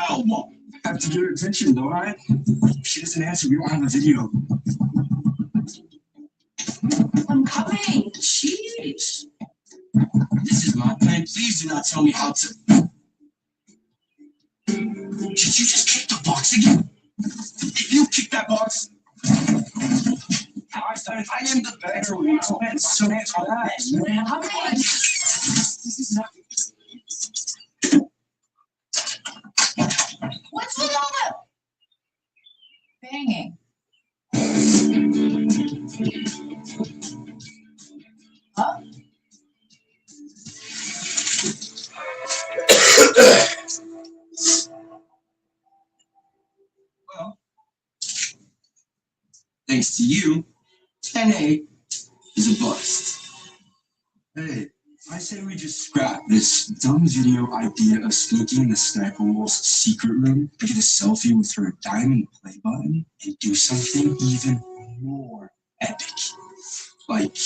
Ow! I have to get her attention, don't I? If she doesn't answer, we don't have a video. I'm coming. Jeez. This is my plan. Please do not tell me how to. Did you just kick the box again? If you kick that box, I am the better one. So that's man. How can I? This is not. What's with all that banging? Huh? Well, thanks to you, 10A is a bust. Hey, I say we just scrap this dumb video idea of sneaking in the sniper wolf's secret room to get a selfie with her diamond play button and do something even more epic. Like,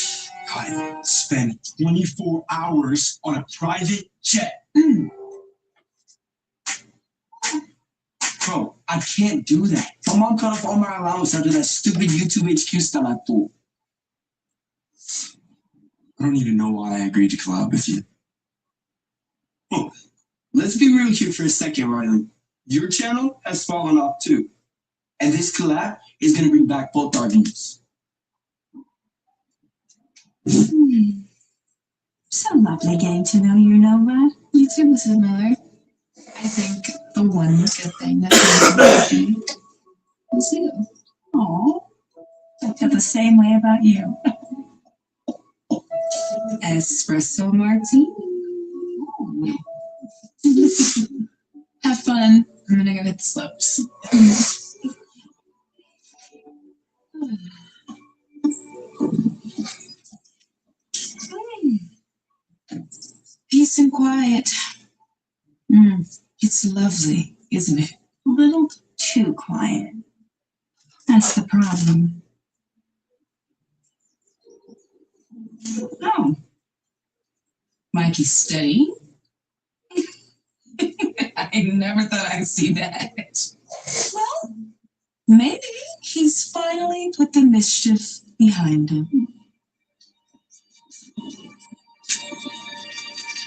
God, spend 24 hours on a private jet. Bro, I can't do that. My mom cut off all my allowance after that stupid YouTube HQ stuff I pulled. I don't even know why I agreed to collab with you. Oh, let's be real here for a second, Riley. Your channel has fallen off too. And this collab is going to bring back both our views. So lovely getting to know you, Nova. You too, Mrs. Miller. I think the one good thing that made me happy was you. Aw, I feel the same way about you. Espresso martini. Have fun. I'm gonna go hit the slopes. Peace and quiet. It's lovely, isn't it? A little too quiet. That's the problem. Oh. Mikey's steady. I never thought I'd see that. Well, maybe he's finally put the mischief behind him.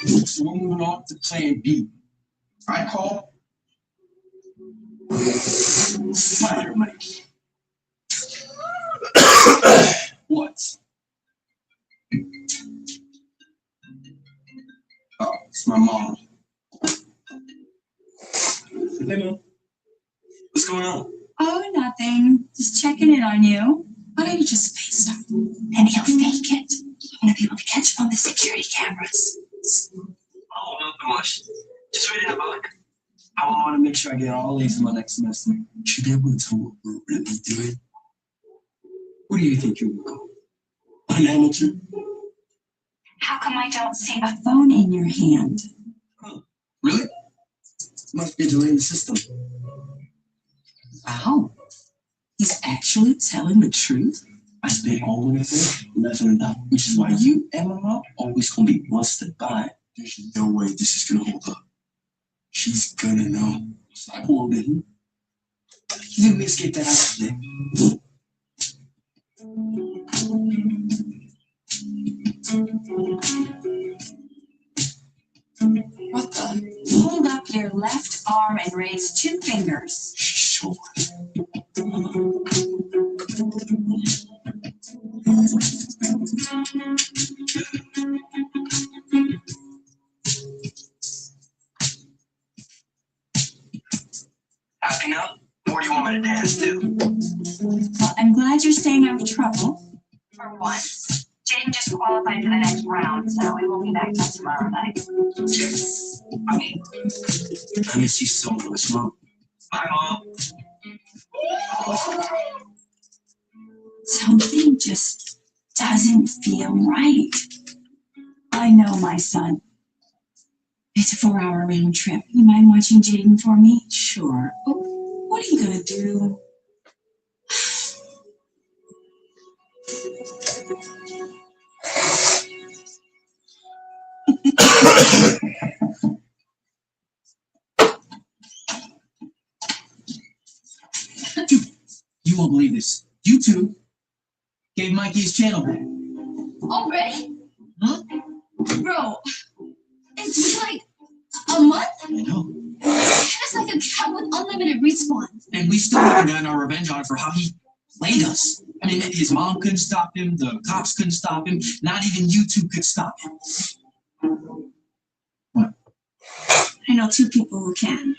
So we're moving on to plan B. I call Fire Mike. What? Oh, it's my mom. Hey, Mom. What's going on? Oh, nothing. Just checking in on you. Why don't you just FaceTime? And he'll fake it. I want to be able to catch him on the security cameras. Oh, nothing much. Just ready to have a look. I want to make sure I get all A's in my next semester. You should be able to tell what we're really doing. Who do you think you're going to call? An amateur? How come I don't see a phone in your hand? Huh. Really? Must be a delay in the system. Wow. He's actually telling the truth? I spent all of it, nothing enough, which is why you and my mom always gonna be one step behind. There's no way this is gonna hold up. She's gonna know. Stop holding. You didn't miss get that out of there. What the? Hold up your left arm and raise 2 fingers. Sure. Acting up? Or do you want me to dance too? Well, I'm glad you're staying out of trouble. For once. Jaden just qualified for the next round, so we will be back till tomorrow night. I mean, I miss you so much, Mom. Bye, Mom. Something just doesn't feel right. I know, my son. It's a 4-hour round trip. You mind watching Jaden for me? Sure. But what are you gonna do? Dude, you won't believe this. YouTube gave Mikey his channel back. Already? Huh? Bro, it's been like a month? I know. It's like a cat with unlimited respawns. And we still haven't gotten our revenge on him for how he played us. I mean, his mom couldn't stop him, the cops couldn't stop him, not even YouTube could stop him. I know 2 people who can.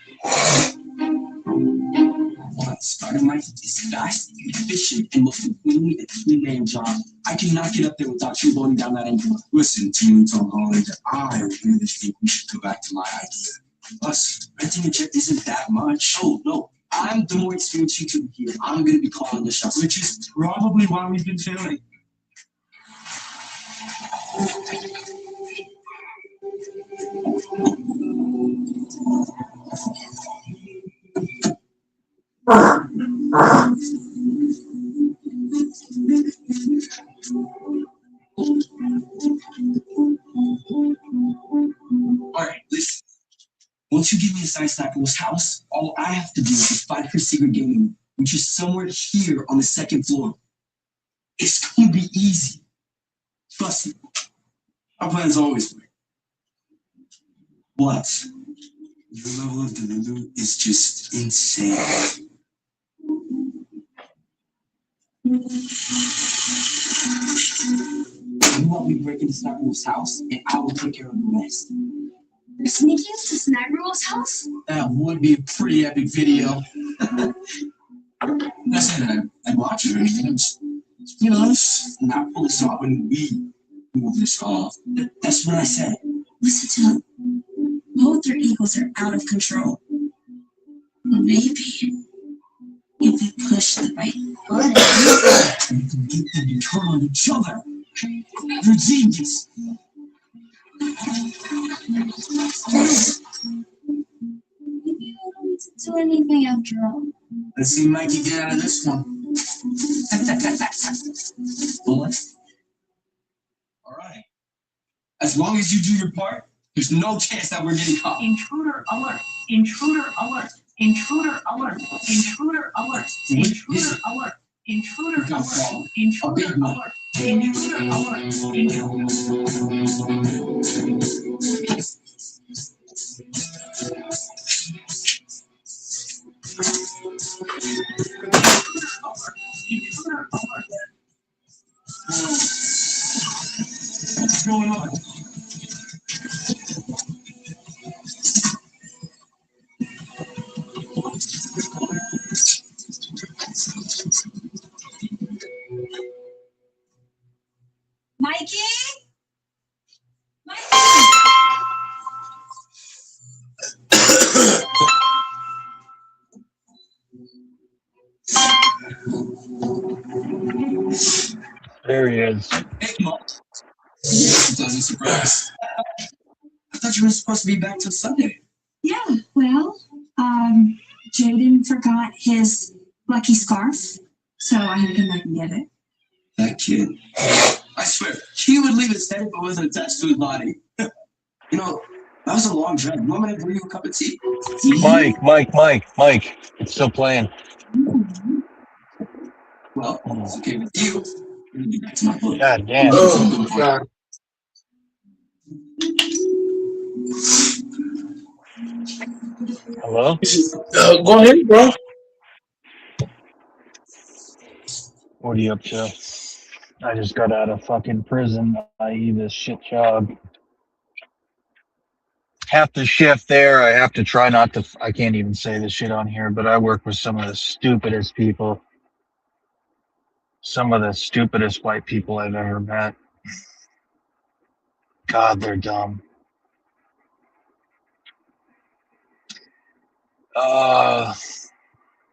What started Mikey is fast, efficient, and most importantly, a three-man job. I cannot get up there without you going down that engine. Listen, Team Tom Holland, I really think we should go back to my idea. Plus, renting a jet isn't that much. Oh, no. I'm the more experienced YouTuber here. I'm going to be calling the shots. Which is probably why we've been failing. Alright, listen. Once you give me a size Snapper's house, all I have to do is find her secret gaming room, which is somewhere here on the 2nd floor. It's gonna be easy. Trust me. Our plan's always work. What? Your level of Delulu is just insane. You want me breaking into Snapper's house, and I will take care of the rest. You're sneaking into Snagger's house? That would be a pretty epic video. That's it. I'd watch it or anything. You know, it's not fully saw when we move this off. That's what I said. Listen to them. Both their egos are out of control. Maybe if we push the right button, we can get them to turn on each other. You're genius. Maybe I don't need to do anything after all. Let's see Mikey get out of this one. Bullet. All right. As long as you do your part, there's no chance that we're getting caught. Intruder alert! Intruder alert! Intruder alert! Intruder alert! Intruder alert! Intruder alert! Intruder alert! Intruder alert! Intruder alert! What's going on? Mikey? There he is. Hey, Mom. Doesn't surprise. I thought you were supposed to be back till Sunday. Yeah, well, Jaden forgot his lucky scarf, so I had to come back and get it. That kid. I swear, he would leave his head if it wasn't attached to his body. You know, that was a long drive. You want me to bring you a cup of tea? Mike. It's still playing. Well, it's okay with you. I'm gonna be back to my book. God damn. Oh, God. Hello? Go ahead, bro. What are you up to? I just got out of fucking prison, i.e. this shit job. Half the shift there, I have to try not to, I can't even say this shit on here, but I work with some of the stupidest people. Some of the stupidest white people I've ever met. God, they're dumb. God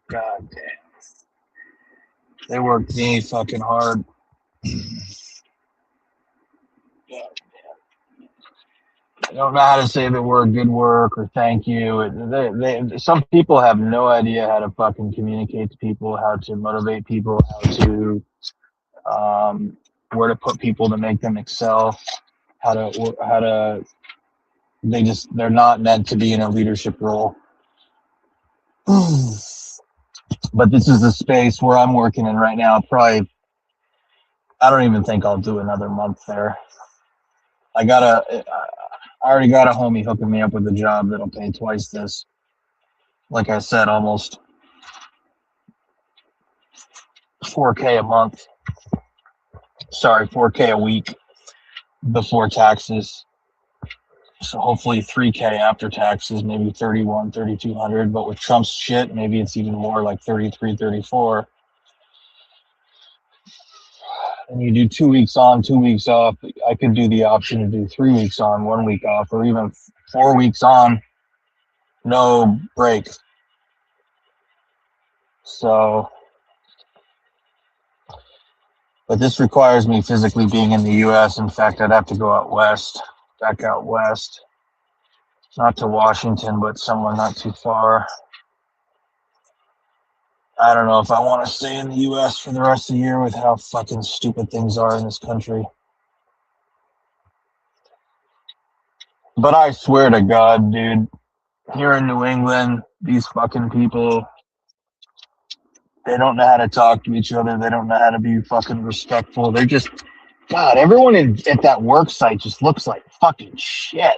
damn. They work me fucking hard. I don't know how to say the word good work or thank you. Some people have no idea how to fucking communicate to people, how to motivate people, where to put people to make them excel, they're not meant to be in a leadership role. But this is the space where I'm working in right now. I don't even think I'll do another month there. I already got a homie hooking me up with a job that'll pay twice this. Like I said, almost $4K a month. Sorry, $4K a week before taxes. So hopefully $3K after taxes, maybe 3,200. But with Trump's shit, maybe it's even more, like 33, 34. And you do 2 weeks on, 2 weeks off. I could do the option to do 3 weeks on, 1 week off, or even 4 weeks on, no break. So, but this requires me physically being in the U.S. In fact, I'd have to go back out west, not to Washington, but somewhere not too far. I don't know if I want to stay in the U.S. for the rest of the year with how fucking stupid things are in this country. But I swear to God, dude, here in New England, these fucking people, they don't know how to talk to each other. They don't know how to be fucking respectful. They're just, God, everyone at that work site just looks like fucking shit.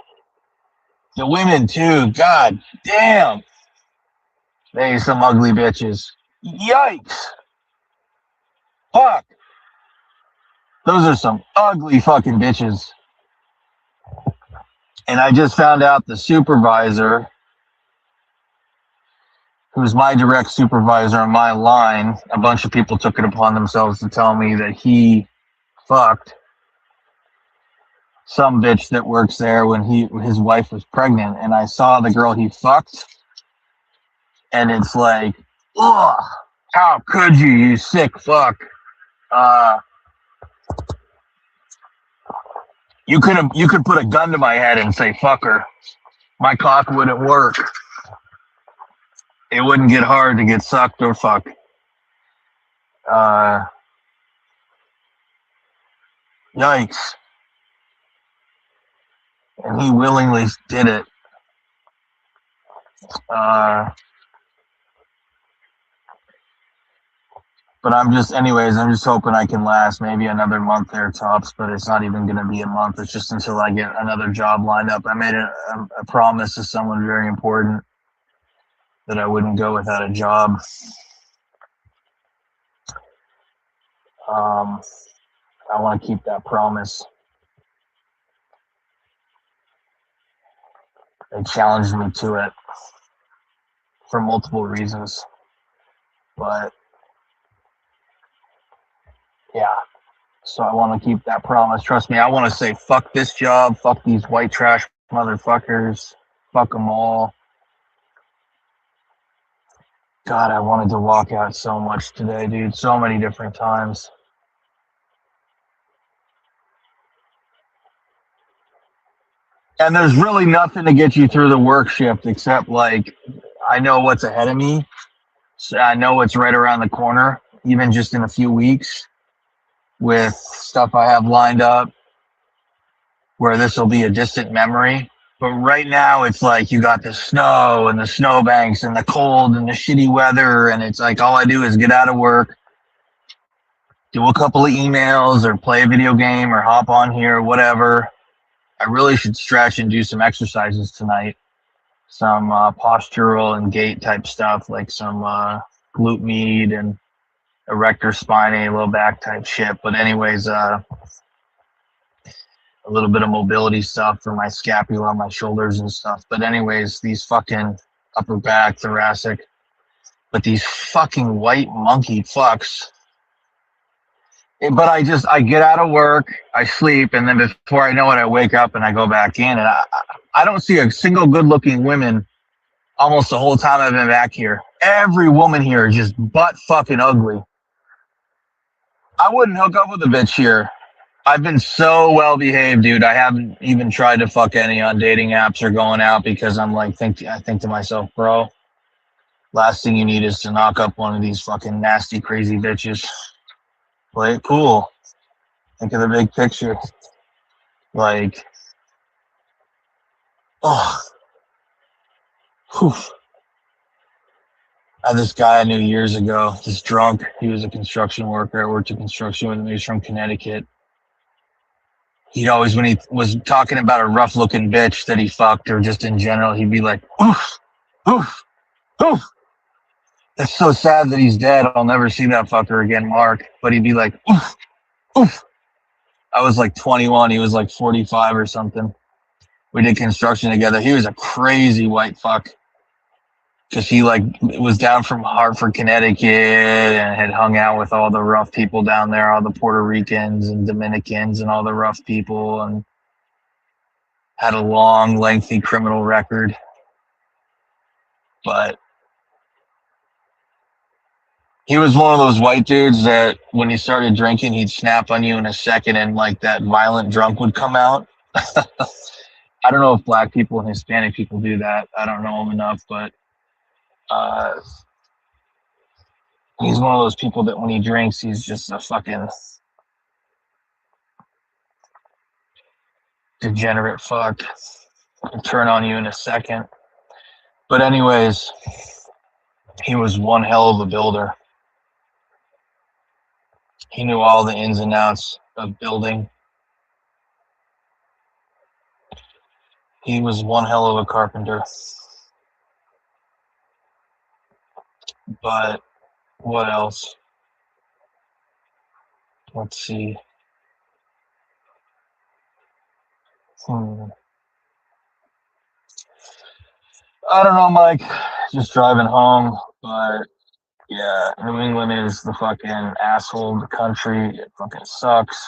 The women too, God damn. They some ugly bitches. Yikes. Fuck. Those are some ugly fucking bitches. And I just found out the supervisor, who's my direct supervisor on my line, a bunch of people took it upon themselves to tell me that he fucked some bitch that works there when his wife was pregnant. And I saw the girl he fucked, and it's like, ugh, how could you sick fuck? You could put a gun to my head and say fuck her. My cock wouldn't work. It wouldn't get hard to get sucked or fuck. Yikes. And he willingly did it. But I'm just hoping I can last maybe another month there tops, but it's not even going to be a month. It's just until I get another job lined up. I made a promise to someone very important that I wouldn't go without a job. I want to keep that promise. They challenged me to it for multiple reasons. But yeah, so I want to keep that promise. Trust me, I want to say fuck this job, fuck these white trash motherfuckers, fuck them all. God, I wanted to walk out so much today, dude. So many different times. And there's really nothing to get you through the work shift except, like, I know what's ahead of me. So I know what's right around the corner, even just in a few weeks, with stuff I have lined up where this will be a distant memory. But right now, it's like you got the snow and the snowbanks and the cold and the shitty weather. And it's like all I do is get out of work, do a couple of emails or play a video game or hop on here, whatever. I really should stretch and do some exercises tonight. Some postural and gait type stuff, like some glute med and erector spinae, low back type shit. But anyways, a little bit of mobility stuff for my scapula, my shoulders and stuff. But anyways, these fucking upper back, thoracic, but these fucking white monkey fucks. But I get out of work, I sleep, and then before I know it, I wake up and I go back in, and I don't see a single good-looking woman almost the whole time I've been back here. Every woman here is just butt fucking ugly. I wouldn't hook up with a bitch here. I've been so well behaved, dude. I haven't even tried to fuck any on dating apps or going out because I'm like, I think to myself, bro, last thing you need is to knock up one of these fucking nasty, crazy bitches. Play it cool. Think of the big picture. Like, oh, whew. I had this guy I knew years ago, this drunk. He was a construction worker. I worked in construction with him. He was from Connecticut. He'd always, when he was talking about a rough-looking bitch that he fucked, or just in general, he'd be like, oof, oof, oof. That's so sad that he's dead. I'll never see that fucker again, Mark. But he'd be like, oof, oof. I was like 21. He was like 45 or something. We did construction together. He was a crazy white fuck. Because he like was down from Hartford, Connecticut, and had hung out with all the rough people down there, all the Puerto Ricans and Dominicans and all the rough people, and had a long, lengthy criminal record. But he was one of those white dudes that when he started drinking, he'd snap on you in a second, and like that violent drunk would come out. I don't know if black people and Hispanic people do that. I don't know him enough, but he's one of those people that when he drinks, he's just a fucking degenerate fuck. He'll turn on you in a second. But anyways, he was one hell of a builder. He knew all the ins and outs of building. He was one hell of a carpenter. But what else? Let's see. I don't know, Mike. Just driving home. But yeah, New England is the fucking asshole of the country. It fucking sucks.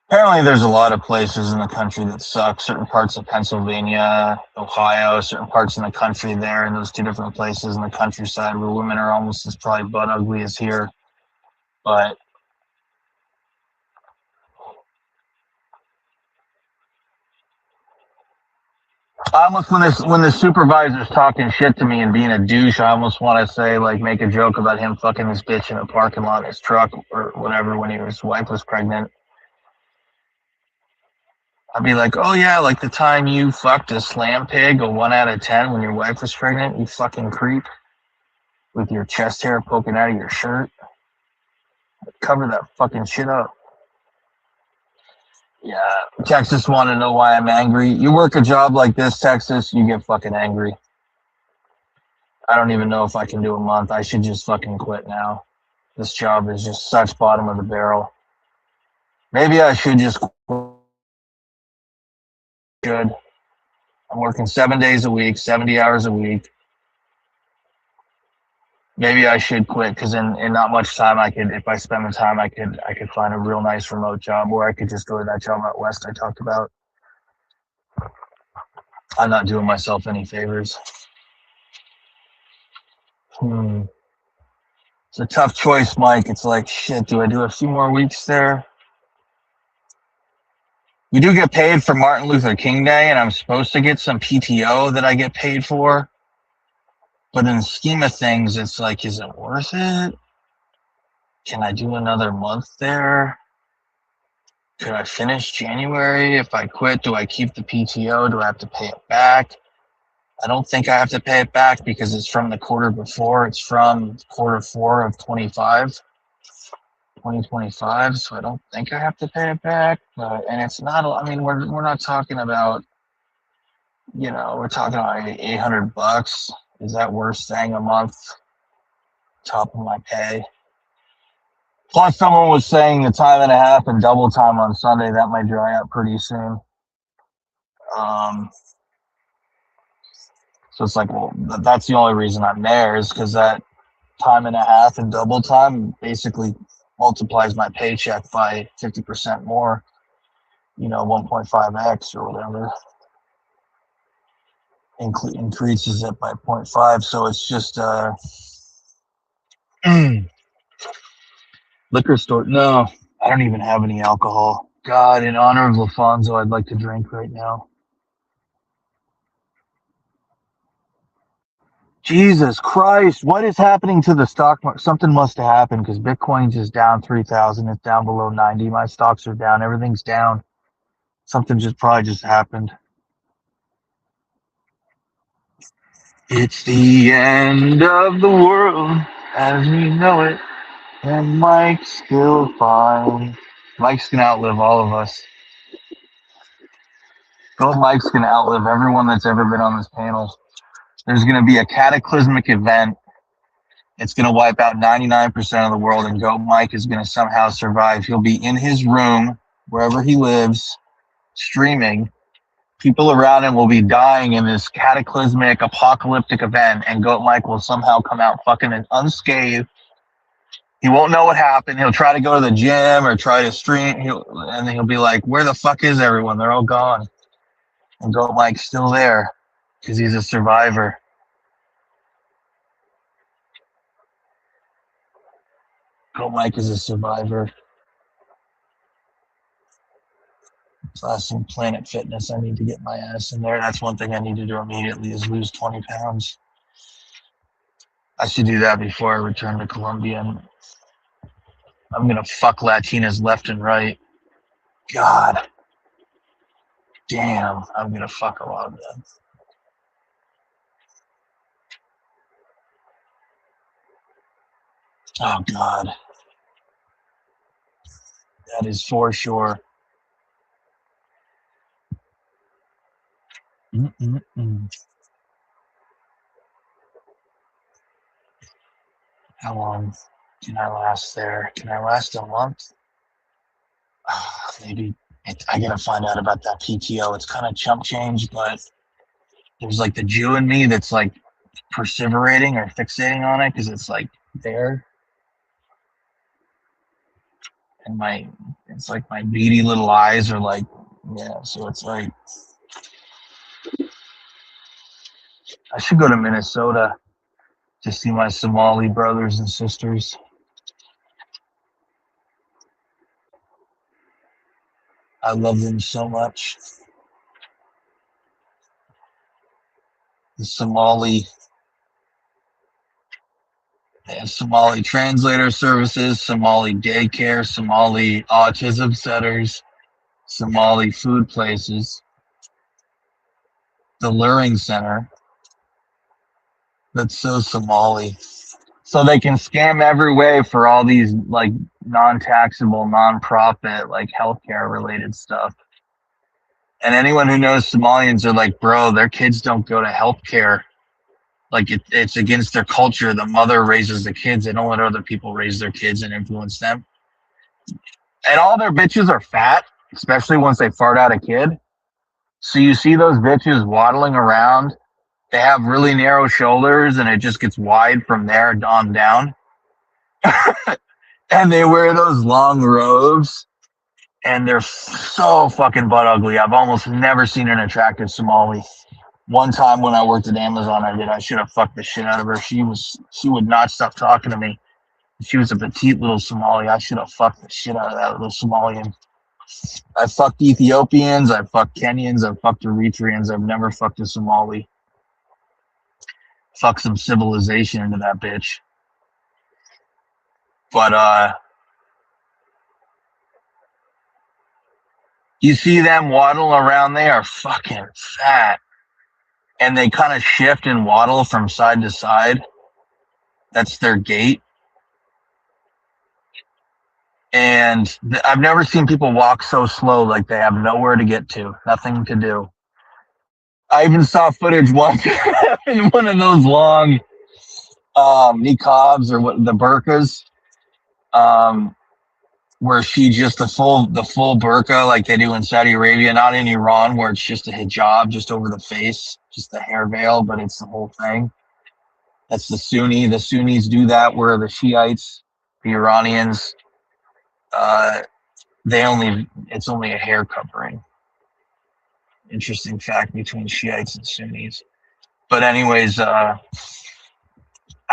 Apparently, there's a lot of places in the country that suck. Certain parts of Pennsylvania, Ohio, certain parts in the country there, and those two different places in the countryside where women are almost as probably butt ugly as here. But I almost, when the supervisor's talking shit to me and being a douche, I almost want to say, like, make a joke about him fucking this bitch in a parking lot in his truck or whatever when his wife was pregnant. I'd be like, oh yeah, like the time you fucked a slam pig, a 1 out of 10 when your wife was pregnant, you fucking creep, with your chest hair poking out of your shirt. Cover that fucking shit up. Yeah, Texas want to know why I'm angry. You work a job like this, Texas, you get fucking angry. I don't even know if I can do a month. I should just fucking quit now. This job is just such bottom of the barrel. Maybe I should just quit. I'm working 7 days a week, 70 hours a week. Maybe I should quit because in not much time if I spend the time, I could find a real nice remote job where I could just go to that job out west I talked about. I'm not doing myself any favors. It's a tough choice, Mike. It's like, shit, do I do a few more weeks there? We do get paid for Martin Luther King Day, and I'm supposed to get some PTO that I get paid for. But in the scheme of things, it's like, is it worth it? Can I do another month there? Could I finish January? If I quit, do I keep the PTO? Do I have to pay it back? I don't think I have to pay it back because it's from the quarter before. It's from quarter 4 of 25. 2025, so I don't think I have to pay it back. But and it's not. I mean, we're not talking about. We're talking about $800. Is that worth staying a month? Top of my pay. Plus, someone was saying the time and a half and double time on Sunday that might dry up pretty soon. So it's like, well, that's the only reason I'm there is because that time and a half and double time basically multiplies my paycheck by 50% more. 1.5x or whatever. Increases it by 0.5. So it's just liquor store. No, I don't even have any alcohol. God, in honor of LaFonso, I'd like to drink right now. Jesus Christ, what is happening to the stock market? Something must have happened because Bitcoin's just down 3,000. It's down below 90. My stocks are down. Everything's down. Something probably just happened. It's the end of the world as we know it, and Mike's still fine. Mike's gonna outlive all of us. Gold Mike's gonna outlive everyone that's ever been on this panel. There's gonna be a cataclysmic event. It's gonna wipe out 99% of the world, and Gold Mike is gonna somehow survive. He'll be in his room, wherever he lives, streaming. People around him will be dying in this cataclysmic, apocalyptic event, and Goat Mike will somehow come out fucking unscathed. He won't know what happened. He'll try to go to the gym or try to stream, and then he'll be like, where the fuck is everyone? They're all gone. And Goat Mike's still there because he's a survivor. Goat Mike is a survivor. Plus some Planet Fitness. I need to get my ass in there. That's one thing I need to do immediately is lose 20 pounds. I should do that before I return to Colombia. And I'm going to fuck Latinas left and right. God. Damn. I'm going to fuck a lot of them. Oh, God. That is for sure. How long can I last there? Can I last a month? Maybe. I gotta find out about that PTO. It's kind of chump change, but there's like the Jew in me that's like perseverating or fixating on it because it's like there. And it's like my beady little eyes are like, yeah, so it's like, I should go to Minnesota to see my Somali brothers and sisters. I love them so much. The Somali translator services, Somali daycare, Somali autism centers, Somali food places, the Luring Center. That's so Somali. So they can scam every way for all these like non-taxable, non-profit, like healthcare related stuff. And anyone who knows Somalians are like, bro, their kids don't go to healthcare. Like it's against their culture. The mother raises the kids. They don't let other people raise their kids and influence them. And all their bitches are fat, especially once they fart out a kid. So you see those bitches waddling around. They have really narrow shoulders and it just gets wide from there on down. And they wear those long robes and they're so fucking butt ugly. I've almost never seen an attractive Somali. One time when I worked at Amazon, I should have fucked the shit out of her. She would not stop talking to me. She was a petite little Somali. I should have fucked the shit out of that little Somalian. I fucked Ethiopians. I fucked Kenyans. I fucked Eritreans. I've never fucked a Somali. Fuck some civilization into that bitch. But you see them waddle around. They are fucking fat. And they kind of shift and waddle from side to side. That's their gait. And I've never seen people walk so slow, like they have nowhere to get to, nothing to do. I even saw footage once in one of those long niqabs or what the burqas, where she just the full burqa like they do in Saudi Arabia, not in Iran, where it's just a hijab just over the face, just the hair veil, but it's the whole thing. That's the Sunni. The Sunnis do that, where the Shiites, the Iranians, it's only a hair covering. Interesting fact between Shiites and Sunnis. But anyways, I've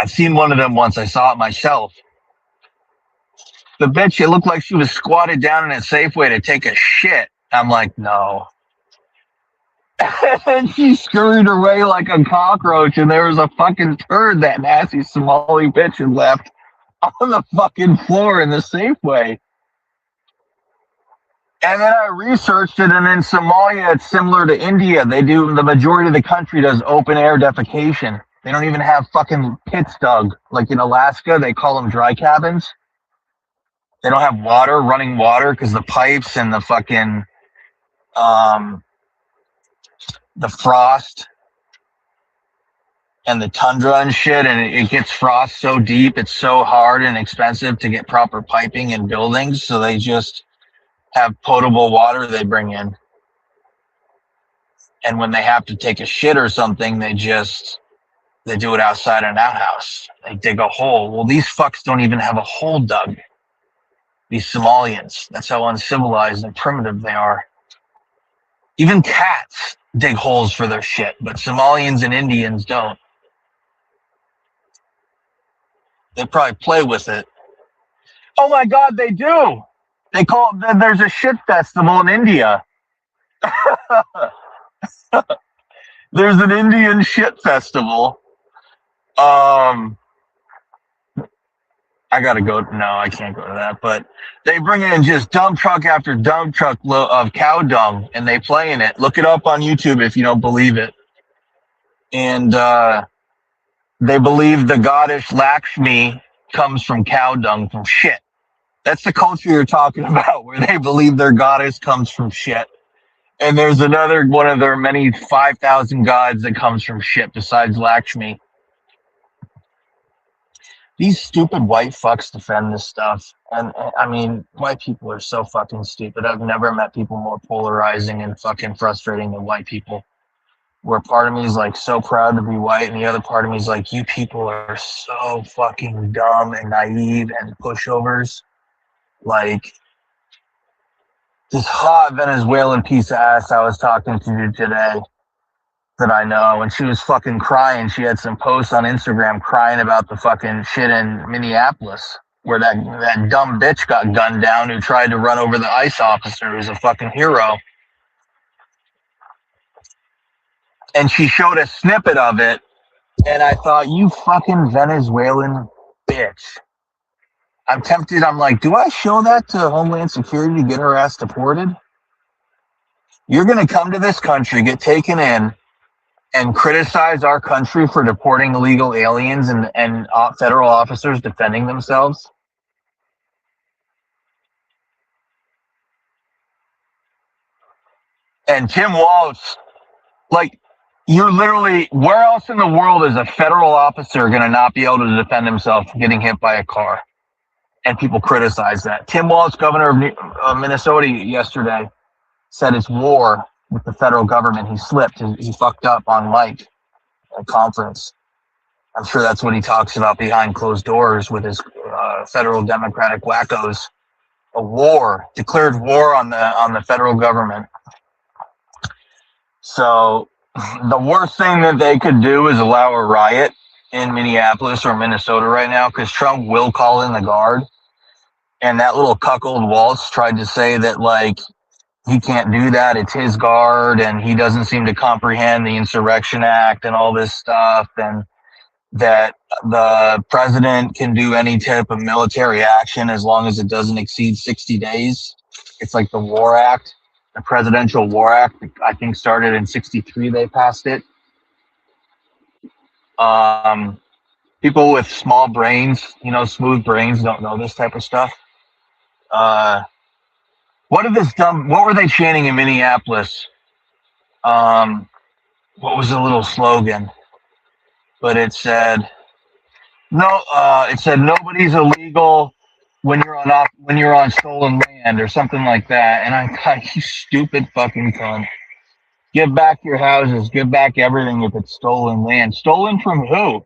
seen one of them once. I saw it myself. The bitch, it looked like she was squatted down in a Safeway to take a shit. I'm like, no. And she scurried away like a cockroach, and there was a fucking turd that nasty Somali bitch had left on the fucking floor in the Safeway. And then I researched it, and in Somalia, it's similar to India. The majority of the country does open air defecation. They don't even have fucking pits dug. Like in Alaska, they call them dry cabins. They don't have running water, because the pipes and the fucking, the frost and the tundra and shit, and it gets frost so deep, it's so hard and expensive to get proper piping in buildings, so they just have potable water they bring in. And when they have to take a shit or something, they do it outside an outhouse. They dig a hole. Well, these fucks don't even have a hole dug. These Somalians. That's how uncivilized and primitive they are. Even cats dig holes for their shit, but Somalians and Indians don't. They probably play with it. Oh my God, they do. There's a shit festival in India. There's an Indian shit festival. I gotta go. No, I can't go to that. But they bring in just dump truck after dump truck of cow dung, and they play in it. Look it up on YouTube if you don't believe it. And they believe the goddess Lakshmi comes from cow dung, from shit. That's the culture you're talking about, where they believe their goddess comes from shit. And there's another one of their many 5,000 gods that comes from shit besides Lakshmi. These stupid white fucks defend this stuff. And I mean, white people are so fucking stupid. I've never met people more polarizing and fucking frustrating than white people. Where part of me is like so proud to be white, and the other part of me is like, you people are so fucking dumb and naive and pushovers. Like, this hot Venezuelan piece of ass I was talking to today that I know, and she was fucking crying. She had some posts on Instagram crying about the fucking shit in Minneapolis, where that dumb bitch got gunned down who tried to run over the ICE officer, who's a fucking hero. And she showed a snippet of it, and I thought, you fucking Venezuelan bitch. I'm tempted. I'm like, do I show that to Homeland Security to get her ass deported? You're going to come to this country, get taken in, and criticize our country for deporting illegal aliens and federal officers defending themselves? And Tim Walz, like, you're literally, where else in the world is a federal officer going to not be able to defend himself getting hit by a car? And people criticize that. Tim Walz, governor of Minnesota yesterday, said it's war with the federal government. He slipped. He fucked up on mic at a conference. I'm sure that's what he talks about behind closed doors with his federal Democratic wackos. A war, declared war on the federal government. So the worst thing that they could do is allow a riot in Minneapolis or Minnesota right now, because Trump will call in the guard. And that little cuckold Waltz tried to say that, like, he can't do that, it's his guard, and he doesn't seem to comprehend the Insurrection Act and all this stuff, and that the president can do any type of military action as long as it doesn't exceed 60 days. It's like the War Act, the Presidential War Act, I think started in 63, they passed it. People with small brains, smooth brains, don't know this type of stuff. What were they chanting in Minneapolis? What was the little slogan? But it said nobody's illegal when you're on stolen land or something like that. And I thought, you stupid fucking cunt. Give back your houses, give back everything if it's stolen land. Stolen from who?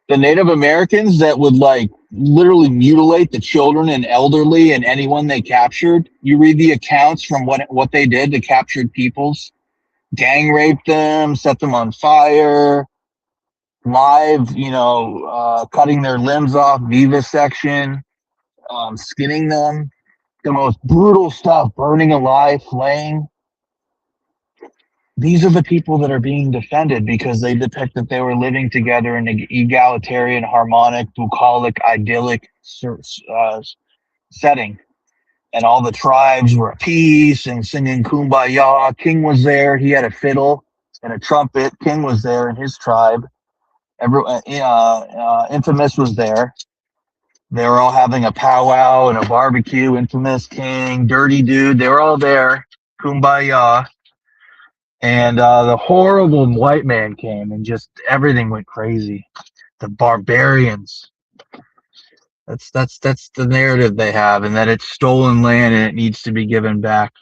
The Native Americans that would like literally mutilate the children and elderly and anyone they captured. You read the accounts from what they did to captured peoples, gang raped them, set them on fire, live, cutting their limbs off, vivisection, skinning them, the most brutal stuff, burning alive, flaying. These are the people that are being defended because they depict that they were living together in an egalitarian, harmonic, bucolic, idyllic setting. And all the tribes were at peace and singing Kumbaya. King was there. He had a fiddle and a trumpet. King was there in his tribe. Infamous was there. They were all having a powwow and a barbecue. Infamous, King, Dirty Dude. They were all there. Kumbaya. And the horrible white man came and just everything went crazy. The barbarians. That's the narrative they have, and that it's stolen land and it needs to be given back.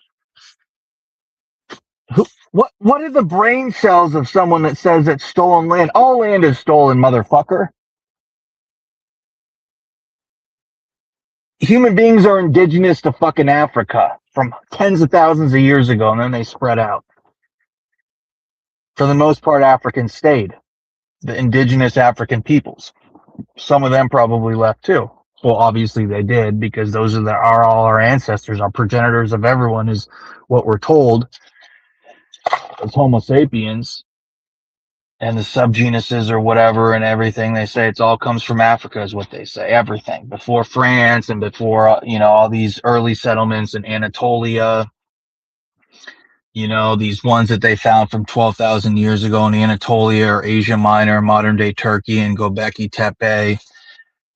What are the brain cells of someone that says it's stolen land? All land is stolen, motherfucker. Human beings are indigenous to fucking Africa from tens of thousands of years ago, and then they spread out. For the most part, Africans stayed. The indigenous African peoples. Some of them probably left too. Well, obviously they did, because those are all our ancestors, our progenitors of everyone, is what we're told as Homo sapiens. And the subgenuses or whatever and everything, they say it's all comes from Africa is what they say. Everything before France and before, all these early settlements in Anatolia, these ones that they found from 12,000 years ago in Anatolia or Asia Minor, modern day Turkey and Göbekli Tepe,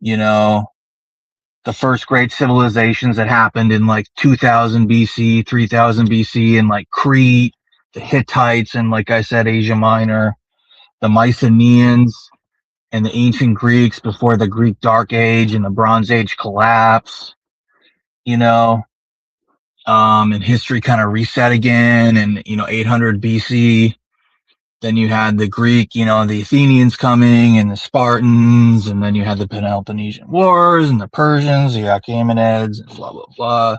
the first great civilizations that happened in like 2000 BC, 3000 BC in like Crete, the Hittites, and like I said, Asia Minor, the Mycenaeans, and the ancient Greeks before the Greek Dark Age and the Bronze Age collapse, and history kind of reset again. And, 800 BC, then you had the Greek, the Athenians coming and the Spartans, and then you had the Peloponnesian Wars and the Persians, the Achaemenids, and blah, blah, blah.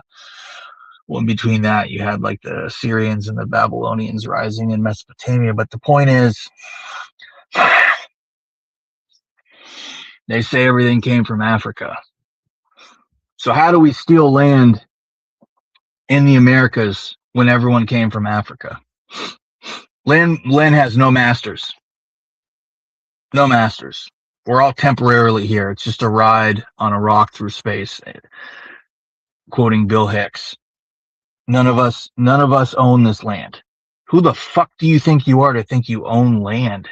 Well, in between that, you had like the Assyrians and the Babylonians rising in Mesopotamia. But the point is, they say everything came from Africa. So how do we steal land in the Americas when everyone came from Africa? Land has no masters. No masters. We're all temporarily here. It's just a ride on a rock through space. Quoting Bill Hicks. None of us own this land. Who the fuck do you think you are to think you own land?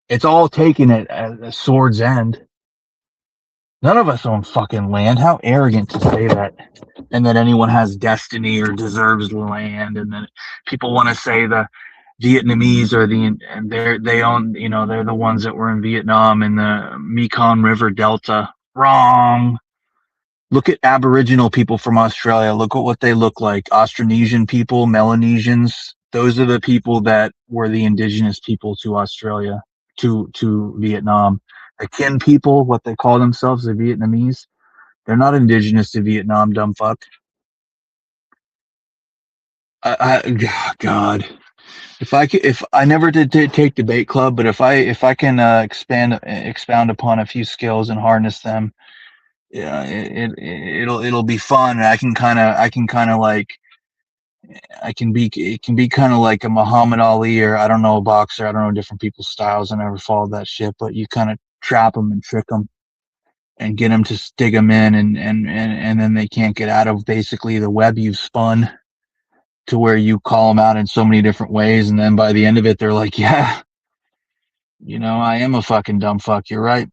It's all taken at a sword's end. None of us own fucking land. How arrogant to say that. And that anyone has destiny or deserves the land. And then people want to say the Vietnamese are they own, they're the ones that were in Vietnam and the Mekong River Delta. Wrong. Look at Aboriginal people from Australia. Look at what they look like. Austronesian people, Melanesians. Those are the people that were the indigenous people to Australia, to Vietnam. The Kin people, what they call themselves, the Vietnamese, they're not indigenous to Vietnam, dumb fuck. God, if I never did take debate club, but if I can expound upon a few skills and harness them, yeah, it'll be fun. And it can be kind of like a Muhammad Ali, or I don't know, a boxer. I don't know different people's styles. I never followed that shit, but you kind of trap them and trick them and get them to dig them in, and then they can't get out of basically the web you've spun, to where you call them out in so many different ways, and then by the end of it, they're like, yeah, I am a fucking dumb fuck. You're right.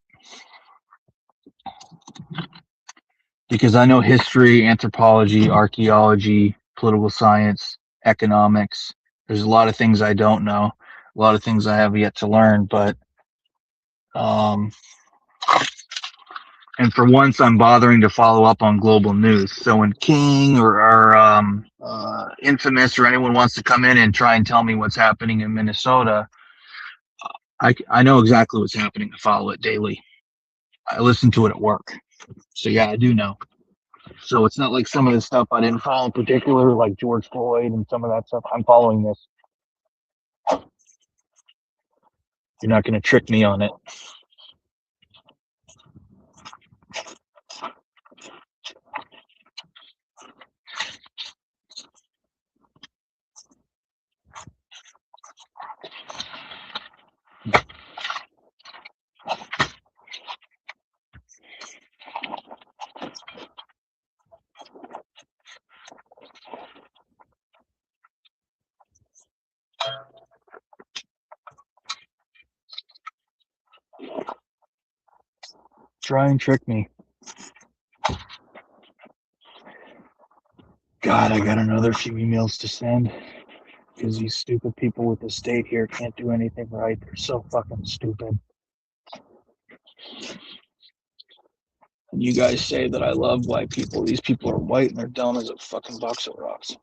because I know history, anthropology, archaeology, political science, economics. There's a lot of things I don't know, a lot of things I have yet to learn, but um, and for once I'm bothering to follow up on global news. So when King or Infamous or anyone wants to come in and try and tell me what's happening in Minnesota, I know exactly what's happening. I follow it daily. I listen to it at work. So yeah, I do know. So it's not like some of the stuff I didn't follow in particular, like George Floyd and some of that stuff. I'm following this. You're not going to trick me on it. Try and trick me. God, I got another few emails to send because these stupid people with the state here can't do anything right. They're so fucking stupid. And you guys say that I love white people. These people are white and they're dumb as a fucking box of rocks.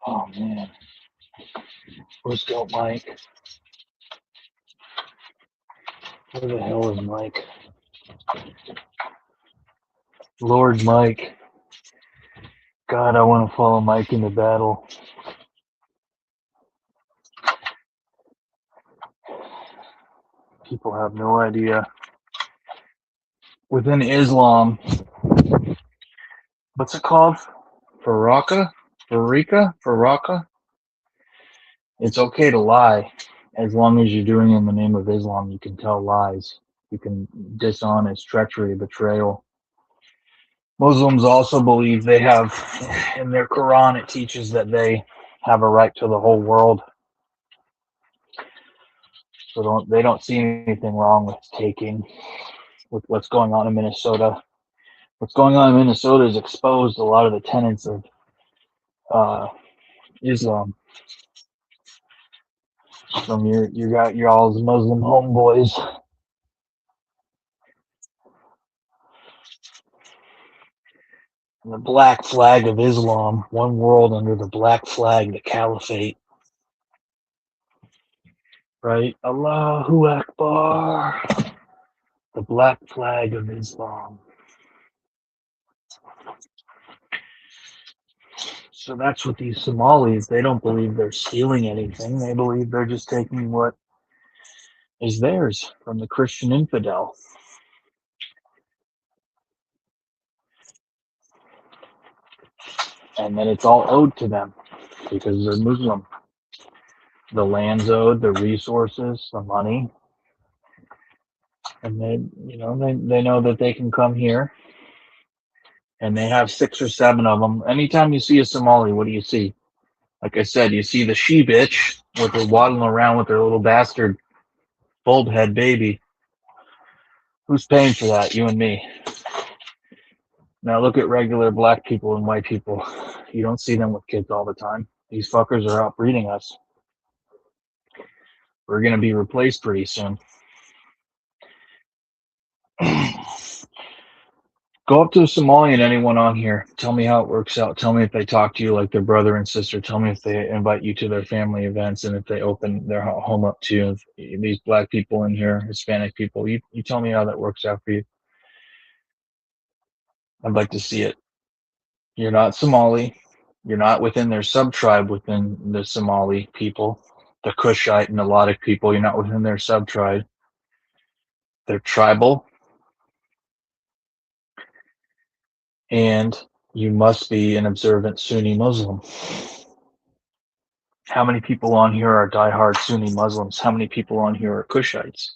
Oh man. Where's Dope Mike? Where the hell is Mike? Lord Mike. God, I want to follow Mike into battle. People have no idea. Within Islam, what's it called? Faraka? Faraka? It's okay to lie as long as you're doing it in the name of Islam. You can tell lies. You can dishonest, treachery, betrayal. Muslims also believe they have, in their Quran, it teaches that they have a right to the whole world. So they don't see anything wrong with taking, with what's going on in Minnesota. What's going on in Minnesota has exposed a lot of the tenets of Islam from your all's Muslim homeboys. And the black flag of Islam, one world under the black flag, the caliphate. Right? Allahu Akbar. The black flag of Islam. So that's what these Somalis, they don't believe they're stealing anything. They believe they're just taking what is theirs from the Christian infidel. And then it's all owed to them because they're Muslim. The land's owed, the resources, the money. And they know that they can come here, and they have 6 or 7 of them. Anytime you see a Somali, what do you see? Like I said, you see the she bitch with her waddling around with her little bastard bulb head baby. Who's paying for that? You and me. Now look at regular black people and white people. You don't see them with kids all the time. These fuckers are outbreeding us. We're going to be replaced pretty soon. Go up to a Somali and anyone on here. Tell me how it works out. Tell me if they talk to you like their brother and sister. Tell me if they invite you to their family events and if they open their home up to you. These black people in here, Hispanic people. You tell me how that works out for you. I'd like to see it. You're not Somali. You're not within their sub-tribe within the Somali people, the Kushite and the Ladic people. You're not within their sub-tribe. They're tribal. And you must be an observant Sunni Muslim. How many people on here are diehard Sunni Muslims? How many people on here are Kushites?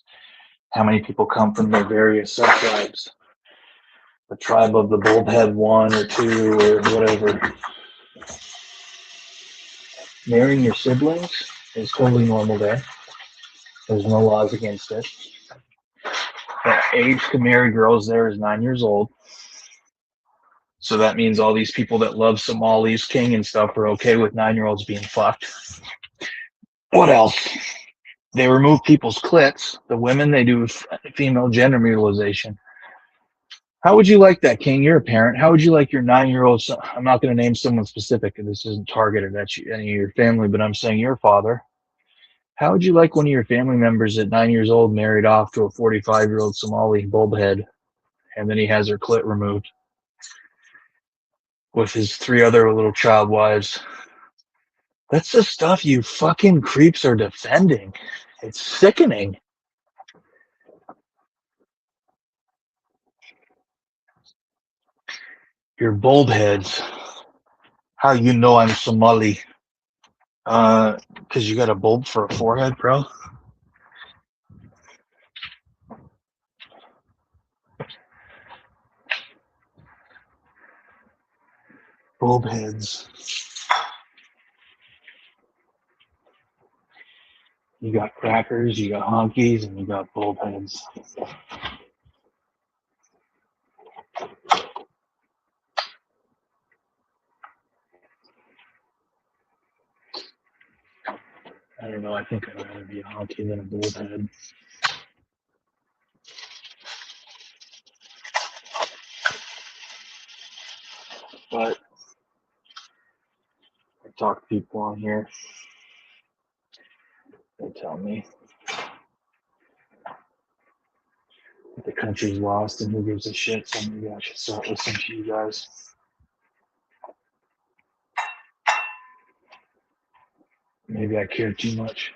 How many people come from their various sub-tribes? The tribe of the bulbhead 1 or 2 or whatever. Marrying your siblings is totally normal there. There's no laws against it. The age to marry girls there is 9 years old. So that means all these people that love Somalis, King and stuff are okay with 9-year-olds being fucked. What else? They remove people's clits. The women, they do female gender mutilization. How would you like that, King? You're a parent. How would you like your 9-year-old son? I'm not going to name someone specific. This isn't targeted at you, any of your family, but I'm saying your father. How would you like one of your family members at 9 years old married off to a 45-year-old Somali bulbhead, and then he has her clit removed with his 3 other little child wives? That's the stuff you fucking creeps are defending. It's sickening. Your bulb heads. How you know I'm Somali? Because you got a bulb for a forehead, bro? Bulb heads. You got crackers, you got honkies, and you got bulb heads. I don't know, I think I'd rather be a honky than a bulb head. But I talk to people on here. They tell me that the country's lost and who gives a shit, so maybe I should start listening to you guys. Maybe I care too much.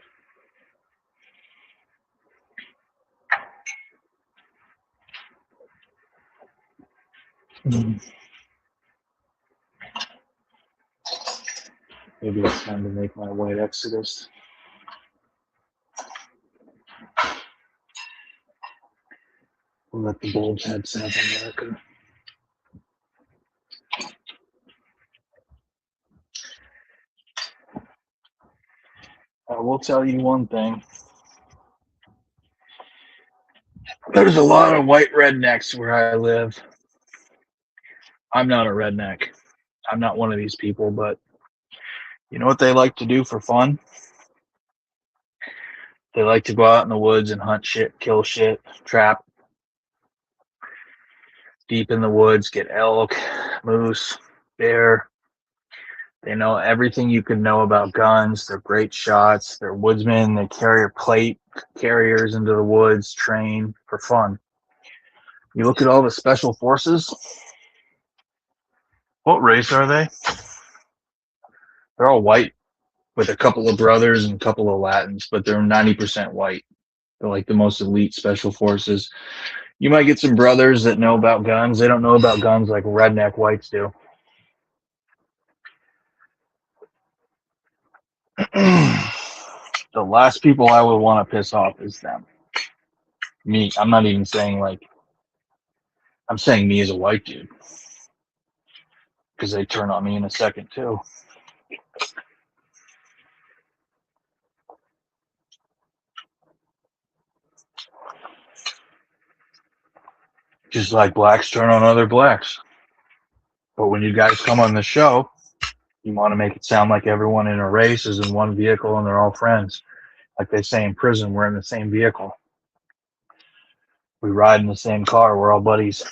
Maybe it's time to make my white exodus. We'll let the bulbs head South America. I will tell you one thing. There's a lot of white rednecks where I live. I'm not a redneck. I'm not one of these people, but you know what they like to do for fun? They like to go out in the woods and hunt shit, kill shit, trap deep in the woods, get elk, moose, bear. They know everything you can know about guns. They're great shots. They're woodsmen. They carry plate carriers into the woods, train for fun. You look at all the special forces. What race are they? They're all white with a couple of brothers and a couple of Latins, but they're 90% white. They're like the most elite special forces. You might get some brothers that know about guns. They don't know about guns like redneck whites do. The last people I would want to piss off is them. Me. I'm not even saying like, I'm saying me as a white dude. Because they turn on me in a second too. Just like blacks turn on other blacks. But when you guys come on the show, you want to make it sound like everyone in a race is in one vehicle and they're all friends. Like they say in prison, we're in the same vehicle. We ride in the same car. We're all buddies.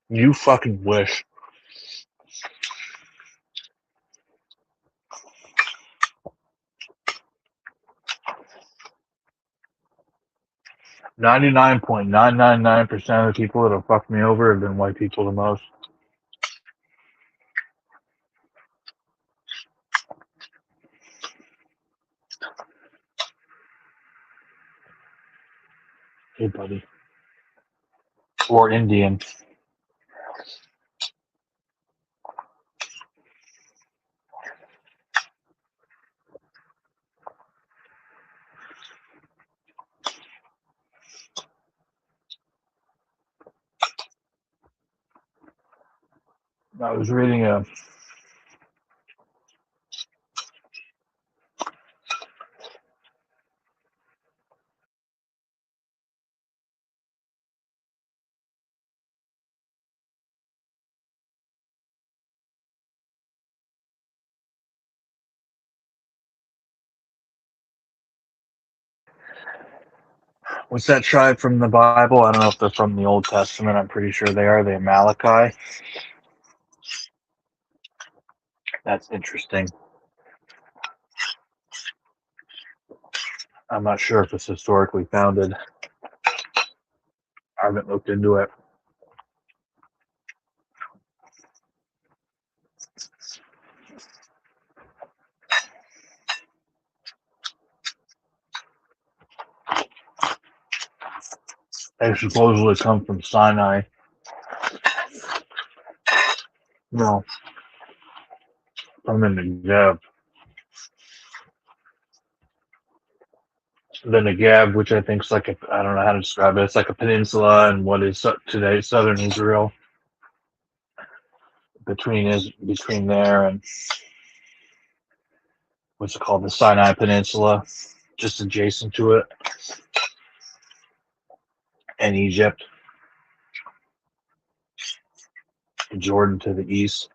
You fucking wish. $99.999% of the people that have fucked me over have been white people the most. Hey, buddy. Or Indian. I was reading a what's that tribe from the Bible? I don't know if they're from the Old Testament. I'm pretty sure they are. The Amalekite. That's interesting. I'm not sure if it's historically founded. I haven't looked into it. They supposedly come from Sinai. No, from the Negev. The Negev, which I think is like I don't know how to describe it. It's like a peninsula in what is today southern Israel. Between there and what's it called, the Sinai Peninsula, just adjacent to it, and Egypt, Jordan to the east.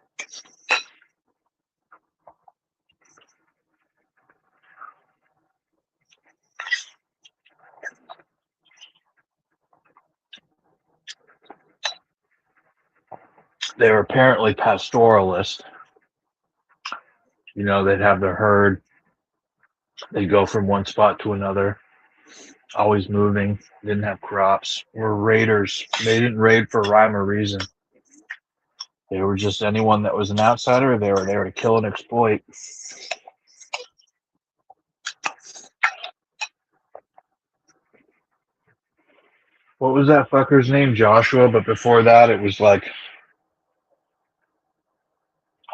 They were apparently pastoralists. You know, they'd have their herd. They'd go from one spot to another, always moving. Didn't have crops. Were raiders. They didn't raid for rhyme or reason. They were just anyone that was an outsider. They were there to kill and exploit. What was that fucker's name? Joshua. But before that, it was like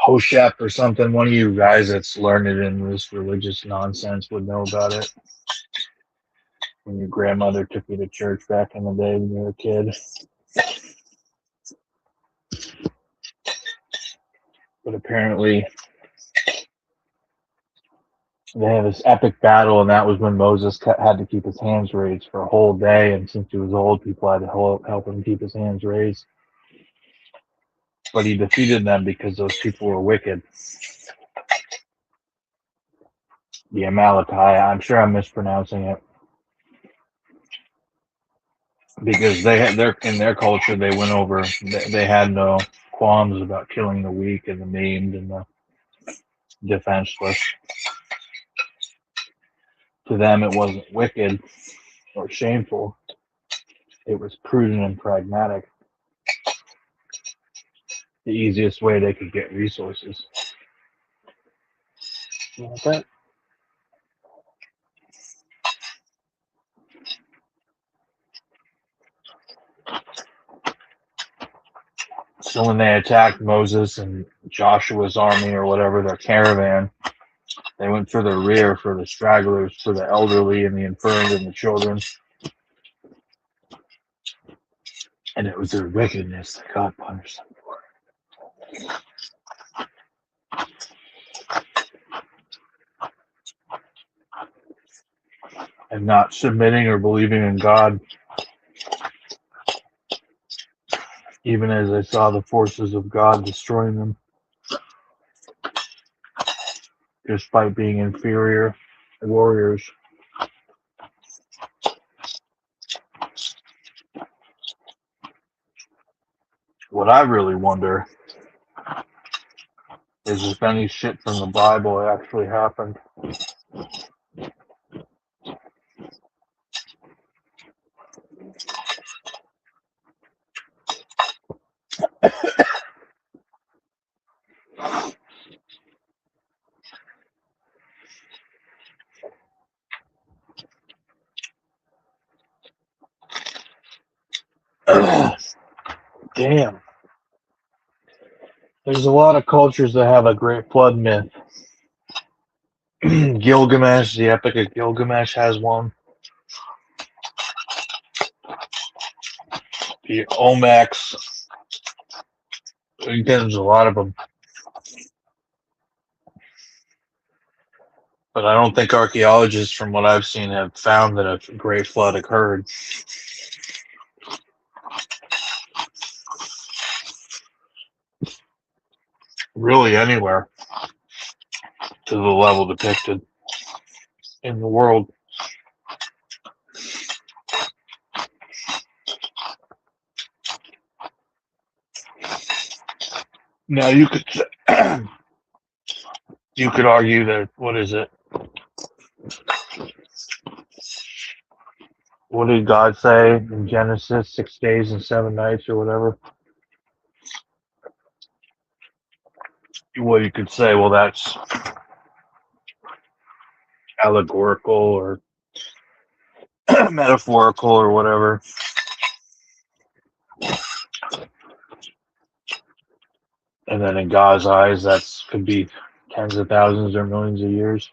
Hoshep or something. One of you guys that's learned in this religious nonsense would know about it. When your grandmother took you to church back in the day when you were a kid. But apparently they have this epic battle, and that was when Moses had to keep his hands raised for a whole day, and since he was old, people had to help him keep his hands raised. But he defeated them because those people were wicked. The Amalekite, I'm sure I'm mispronouncing it. Because in their culture, they went over, they had no qualms about killing the weak and the maimed and the defenseless. To them, it wasn't wicked or shameful. It was prudent and pragmatic. The easiest way they could get resources. You want that? So when they attacked Moses and Joshua's army or whatever, their caravan, they went for the rear, for the stragglers, for the elderly and the infirm and the children. And it was their wickedness that God punished them for. And not submitting or believing in God, even as they saw the forces of God destroying them, despite being inferior warriors. What I really wonder is if any shit from the Bible actually happened. Damn. There's a lot of cultures that have a great flood myth. Gilgamesh, the Epic of Gilgamesh has one. The Olmecs. There's a lot of them. But I don't think archaeologists, from what I've seen, have found that a great flood occurred. Really anywhere to the level depicted in the world. Now you could you could argue that, what is it? What did God say in Genesis? 6 days and 7 nights or whatever. Well, you could say, well, that's allegorical or metaphorical or whatever. And then in God's eyes, that could be tens of thousands or millions of years.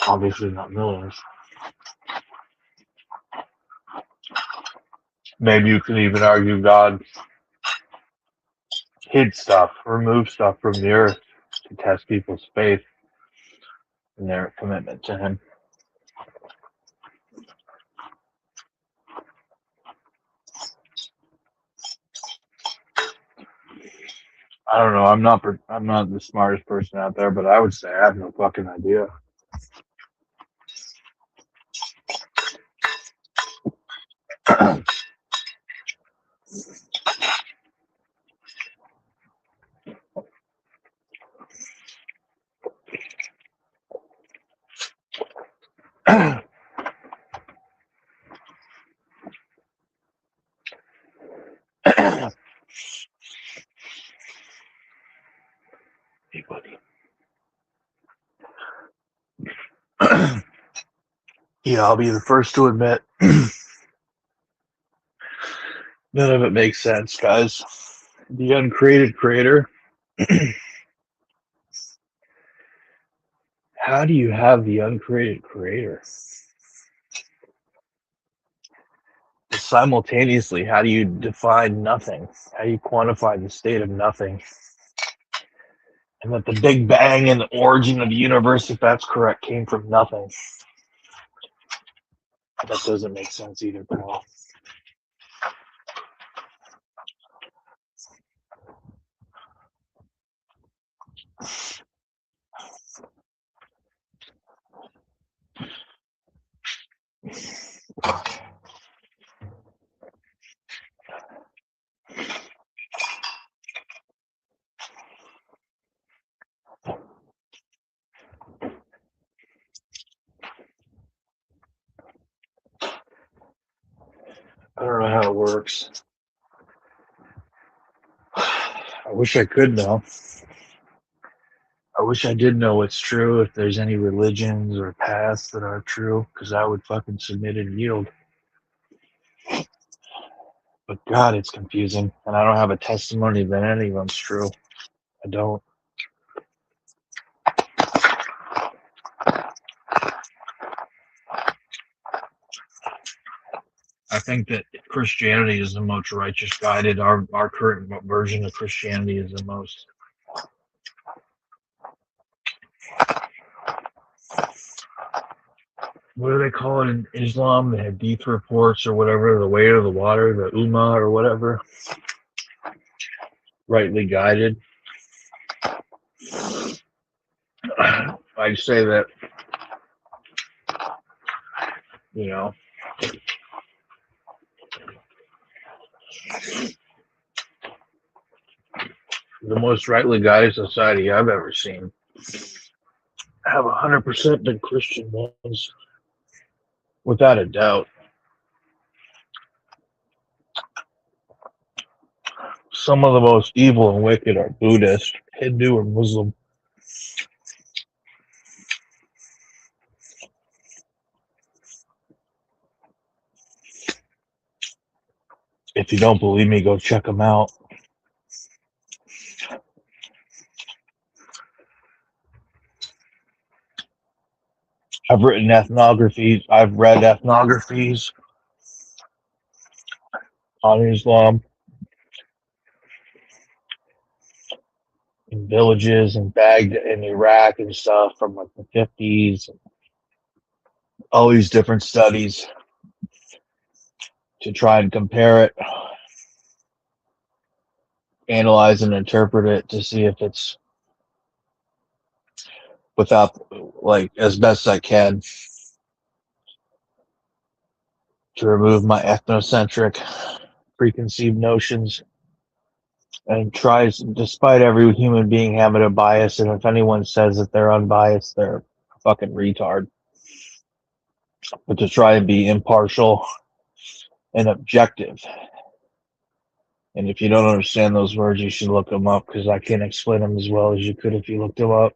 Obviously not millions. Maybe you could even argue God hid stuff, removed stuff from the earth to test people's faith and their commitment to Him. I don't know. I'm not the smartest person out there, but I would say I have no fucking idea. Hey, buddy. Yeah, I'll be the first to admit none of it makes sense, guys. The uncreated creator. How do you have the uncreated creator? Simultaneously, how do you define nothing? How do you quantify the state of nothing? And that the Big Bang and the origin of the universe, if that's correct, came from nothing. That doesn't make sense either, pal. I don't know how it works. I wish I could know. I wish I did know what's true, if there's any religions or paths that are true, because I would fucking submit and yield. But God, it's confusing, and I don't have a testimony that any of them's true. I don't. I think that Christianity is the most righteous guided. Our current version of Christianity is the most. What do they call it in Islam? The Hadith reports or whatever, the way of the water, the Ummah or whatever. Rightly guided. I'd say that, you know, the most rightly guided society I've ever seen have 100% been Christian ones, without a doubt. Some of the most evil and wicked are Buddhist, Hindu, or Muslim. If you don't believe me, go check them out. I've written ethnographies. I've read ethnographies on Islam in villages in Baghdad, in Iraq, and stuff from like the 50s. All these different studies to try and compare it, analyze and interpret it to see if it's without, like, as best I can, to remove my ethnocentric preconceived notions and tries, despite every human being having a bias, and if anyone says that they're unbiased, they're a fucking retard. But to try and be impartial and objective. And if you don't understand those words, you should look them up, because I can't explain them as well as you could if you looked them up.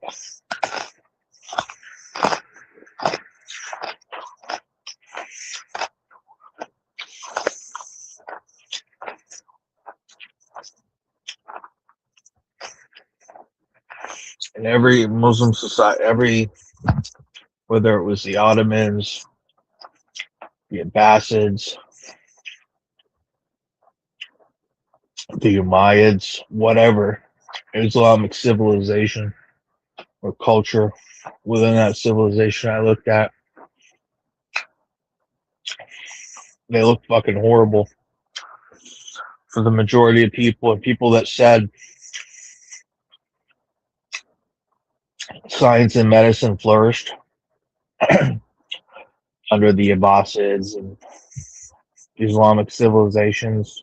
And every Muslim society, whether it was the Ottomans, the Abbasids, the Umayyads, whatever, Islamic civilization or culture within that civilization I looked at, they look fucking horrible for the majority of people, and people that said science and medicine flourished under the Abbasids and Islamic civilizations.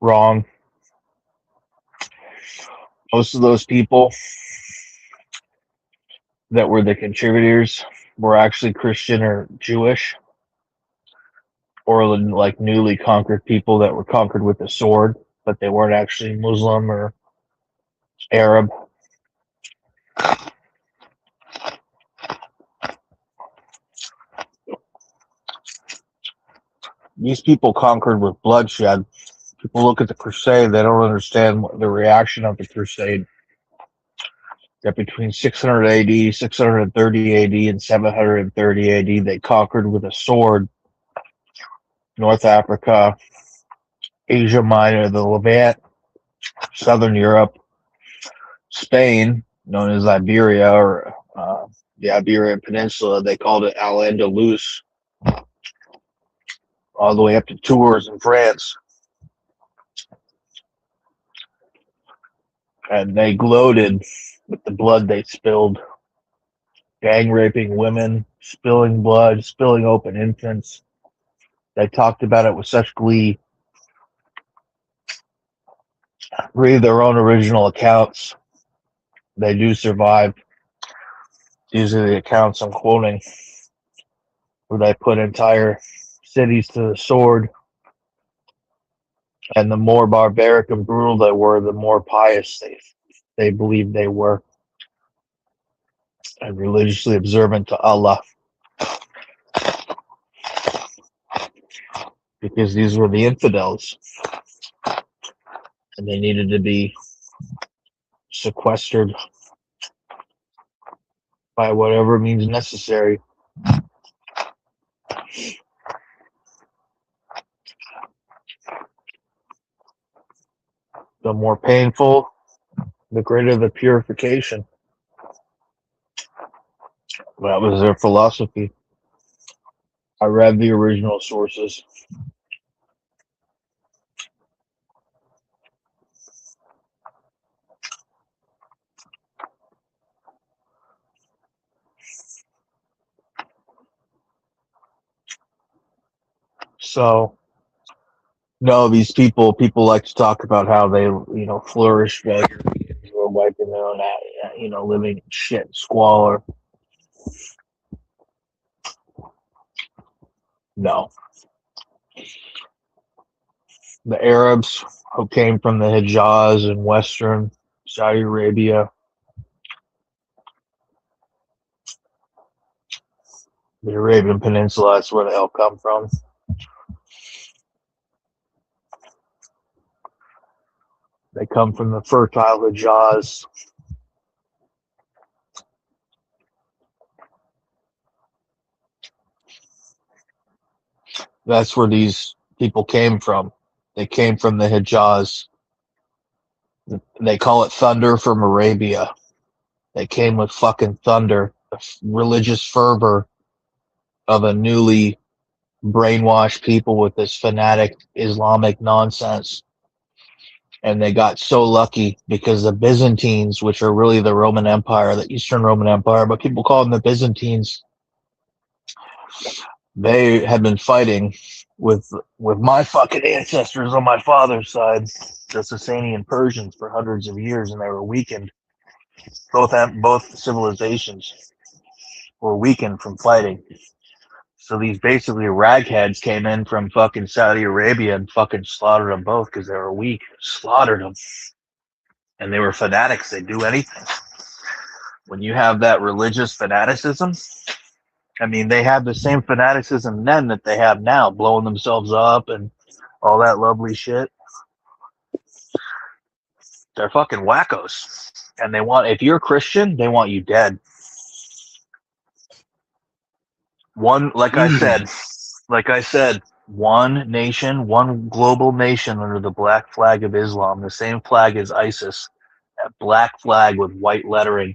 Wrong. Most of those people that were the contributors were actually Christian or Jewish, or like newly conquered people that were conquered with a sword, but they weren't actually Muslim or Arab. These people conquered with bloodshed. People look at the crusade, they don't understand the reaction of the crusade. That between 600 AD, 630 AD, and 730 AD, they conquered with a sword North Africa, Asia Minor, the Levant, Southern Europe, Spain, known as Iberia, or the Iberian Peninsula. They called it Al-Andalus, all the way up to Tours in France. And they gloated with the blood they spilled, gang raping women, spilling blood, spilling open infants. They talked about it with such glee. Read their own original accounts. They do survive. These are the accounts I'm quoting, where they put entire cities to the sword. And the more barbaric and brutal they were, the more pious they believed they were, and religiously observant to Allah. because these were the infidels, and they needed to be sequestered by whatever means necessary. The more painful, the greater the purification. That was their philosophy. I read the original sources. So, no, these people like to talk about how they, flourished while Europeans were wiping their own ass, living in shit, squalor. No. The Arabs who came from the Hijaz and Western Saudi Arabia, the Arabian Peninsula, that's where they all come from. They come from the fertile Hijaz. That's where these people came from. They came from the Hijaz. They call it thunder from Arabia. They came with fucking thunder, the religious fervor of a newly brainwashed people with this fanatic Islamic nonsense. And they got so lucky because the Byzantines, which are really the Roman Empire, the Eastern Roman Empire, but people call them the Byzantines, they had been fighting with my fucking ancestors on my father's side, the Sasanian Persians, for hundreds of years, and they were weakened. Both civilizations were weakened from fighting. So these basically ragheads came in from fucking Saudi Arabia and fucking slaughtered them both because they were weak. Slaughtered them. And they were fanatics. They'd do anything. When you have that religious fanaticism, I mean, they have the same fanaticism then that they have now, blowing themselves up and all that lovely shit. They're fucking wackos. And they want, if you're a Christian, they want you dead. One, like I said, one nation, one global nation under the black flag of Islam, the same flag as ISIS, that black flag with white lettering.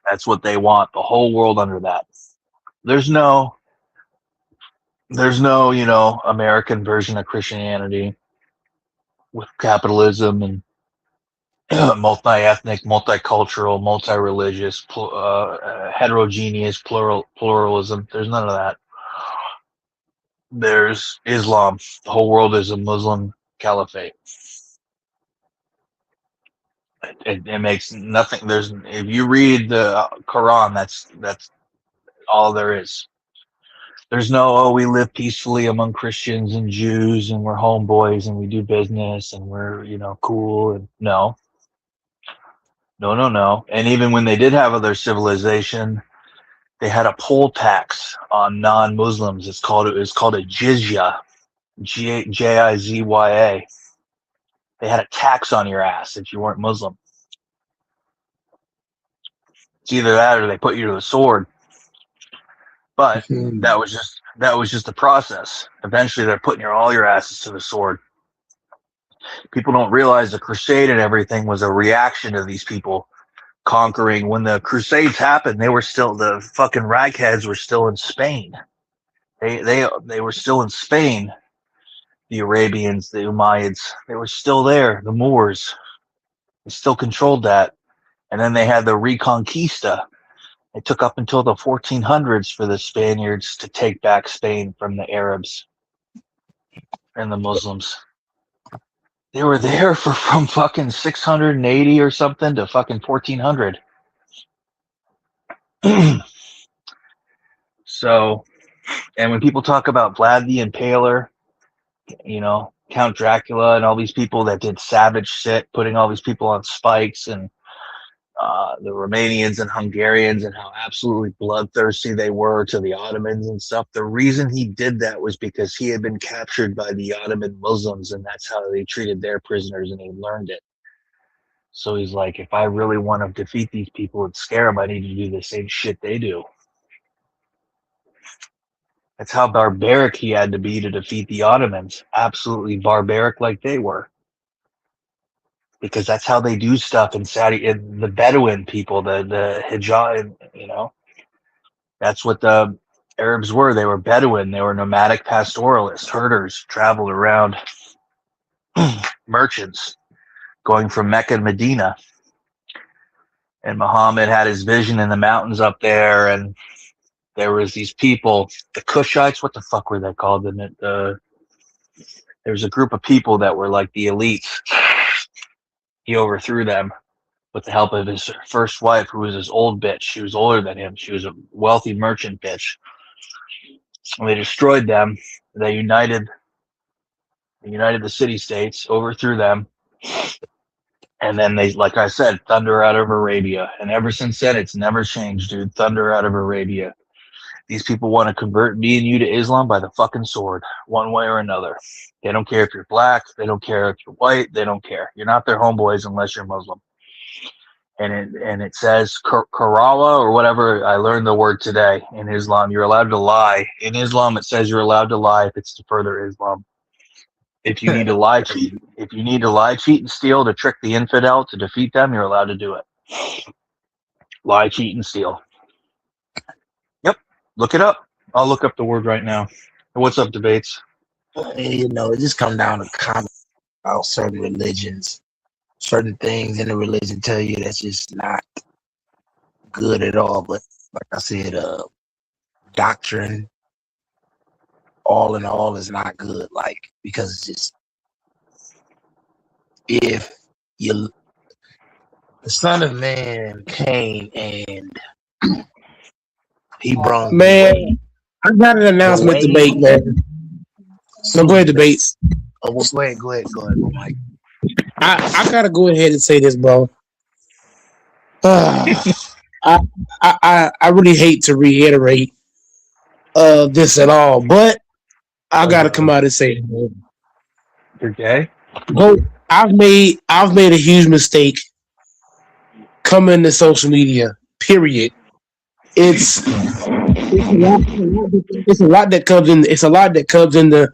That's what they want, the whole world under that. There's no, American version of Christianity with capitalism and multi-ethnic, multicultural, multi-religious, heterogeneous pluralism. There's none of that. There's Islam. The whole world is a Muslim caliphate. It makes nothing. If you read the Quran, that's all there is. There's no, we live peacefully among Christians and Jews and we're homeboys and we do business and we're, cool. And no. And even when they did have other civilization, they had a poll tax on non-Muslims. It's called a jizya, Jizya. They had a tax on your ass if you weren't Muslim. It's either that or they put you to the sword. But that was just the process. Eventually, they're putting all your asses to the sword. People don't realize the crusade and everything was a reaction to these people conquering. When the Crusades happened, they were still, the fucking ragheads were still in Spain. They were still in Spain. The Arabians, the Umayyads, they were still there. The Moors, they still controlled that. And then they had the Reconquista. It took up until the 1400s for the Spaniards to take back Spain from the Arabs and the Muslims. They were there from fucking 680 or something to fucking 1400. So, and when people talk about Vlad the Impaler, Count Dracula and all these people that did savage shit, putting all these people on spikes and the Romanians and Hungarians and how absolutely bloodthirsty they were to the Ottomans and stuff. The reason he did that was because he had been captured by the Ottoman Muslims, and that's how they treated their prisoners, and he learned it. So he's like, if I really want to defeat these people and scare them, I need to do the same shit they do. That's how barbaric he had to be to defeat the Ottomans. Absolutely barbaric like they were. Because that's how they do stuff in Saudi, in the Bedouin people, the Hijaz, you know. That's what the Arabs were. They were Bedouin. They were nomadic pastoralists, herders, traveled around, merchants, going from Mecca to Medina. And Muhammad had his vision in the mountains up there, and there was these people, the Kushites. What the fuck were they called? There was a group of people that were like the elites. He overthrew them with the help of his first wife, who was his old bitch. She was older than him. She was a wealthy merchant bitch. And they destroyed them. They united the city-states, overthrew them. And then they, like I said, thunder out of Arabia. And ever since then, it's never changed, dude. Thunder out of Arabia. These people want to convert me and you to Islam by the fucking sword, one way or another. They don't care if you're black. They don't care if you're white. They don't care. You're not their homeboys unless you're Muslim. And it says Karawa or whatever. I learned the word today in Islam. You're allowed to lie. In Islam, it says you're allowed to lie if it's to further Islam. If you need to lie, cheat. If you need to lie, cheat, and steal to trick the infidel to defeat them, you're allowed to do it. Lie, cheat, and steal. Yep. Look it up. I'll look up the word right now. What's up, debates? You know, it just comes down to comments about certain religions. Certain things in the religion tell you that's just not good at all. But like I said, doctrine, all in all, is not good. Like, because it's just, if you, the Son of Man came and he brought man. I got an announcement debate, man. So go ahead, debates. Oh, well, go ahead, Mike. I gotta go ahead and say this, bro. I really hate to reiterate this at all, but I gotta come out and say it, bro. You're gay? Bro, I've made a huge mistake coming to social media. Period. It's a lot that comes in. It's a lot that comes into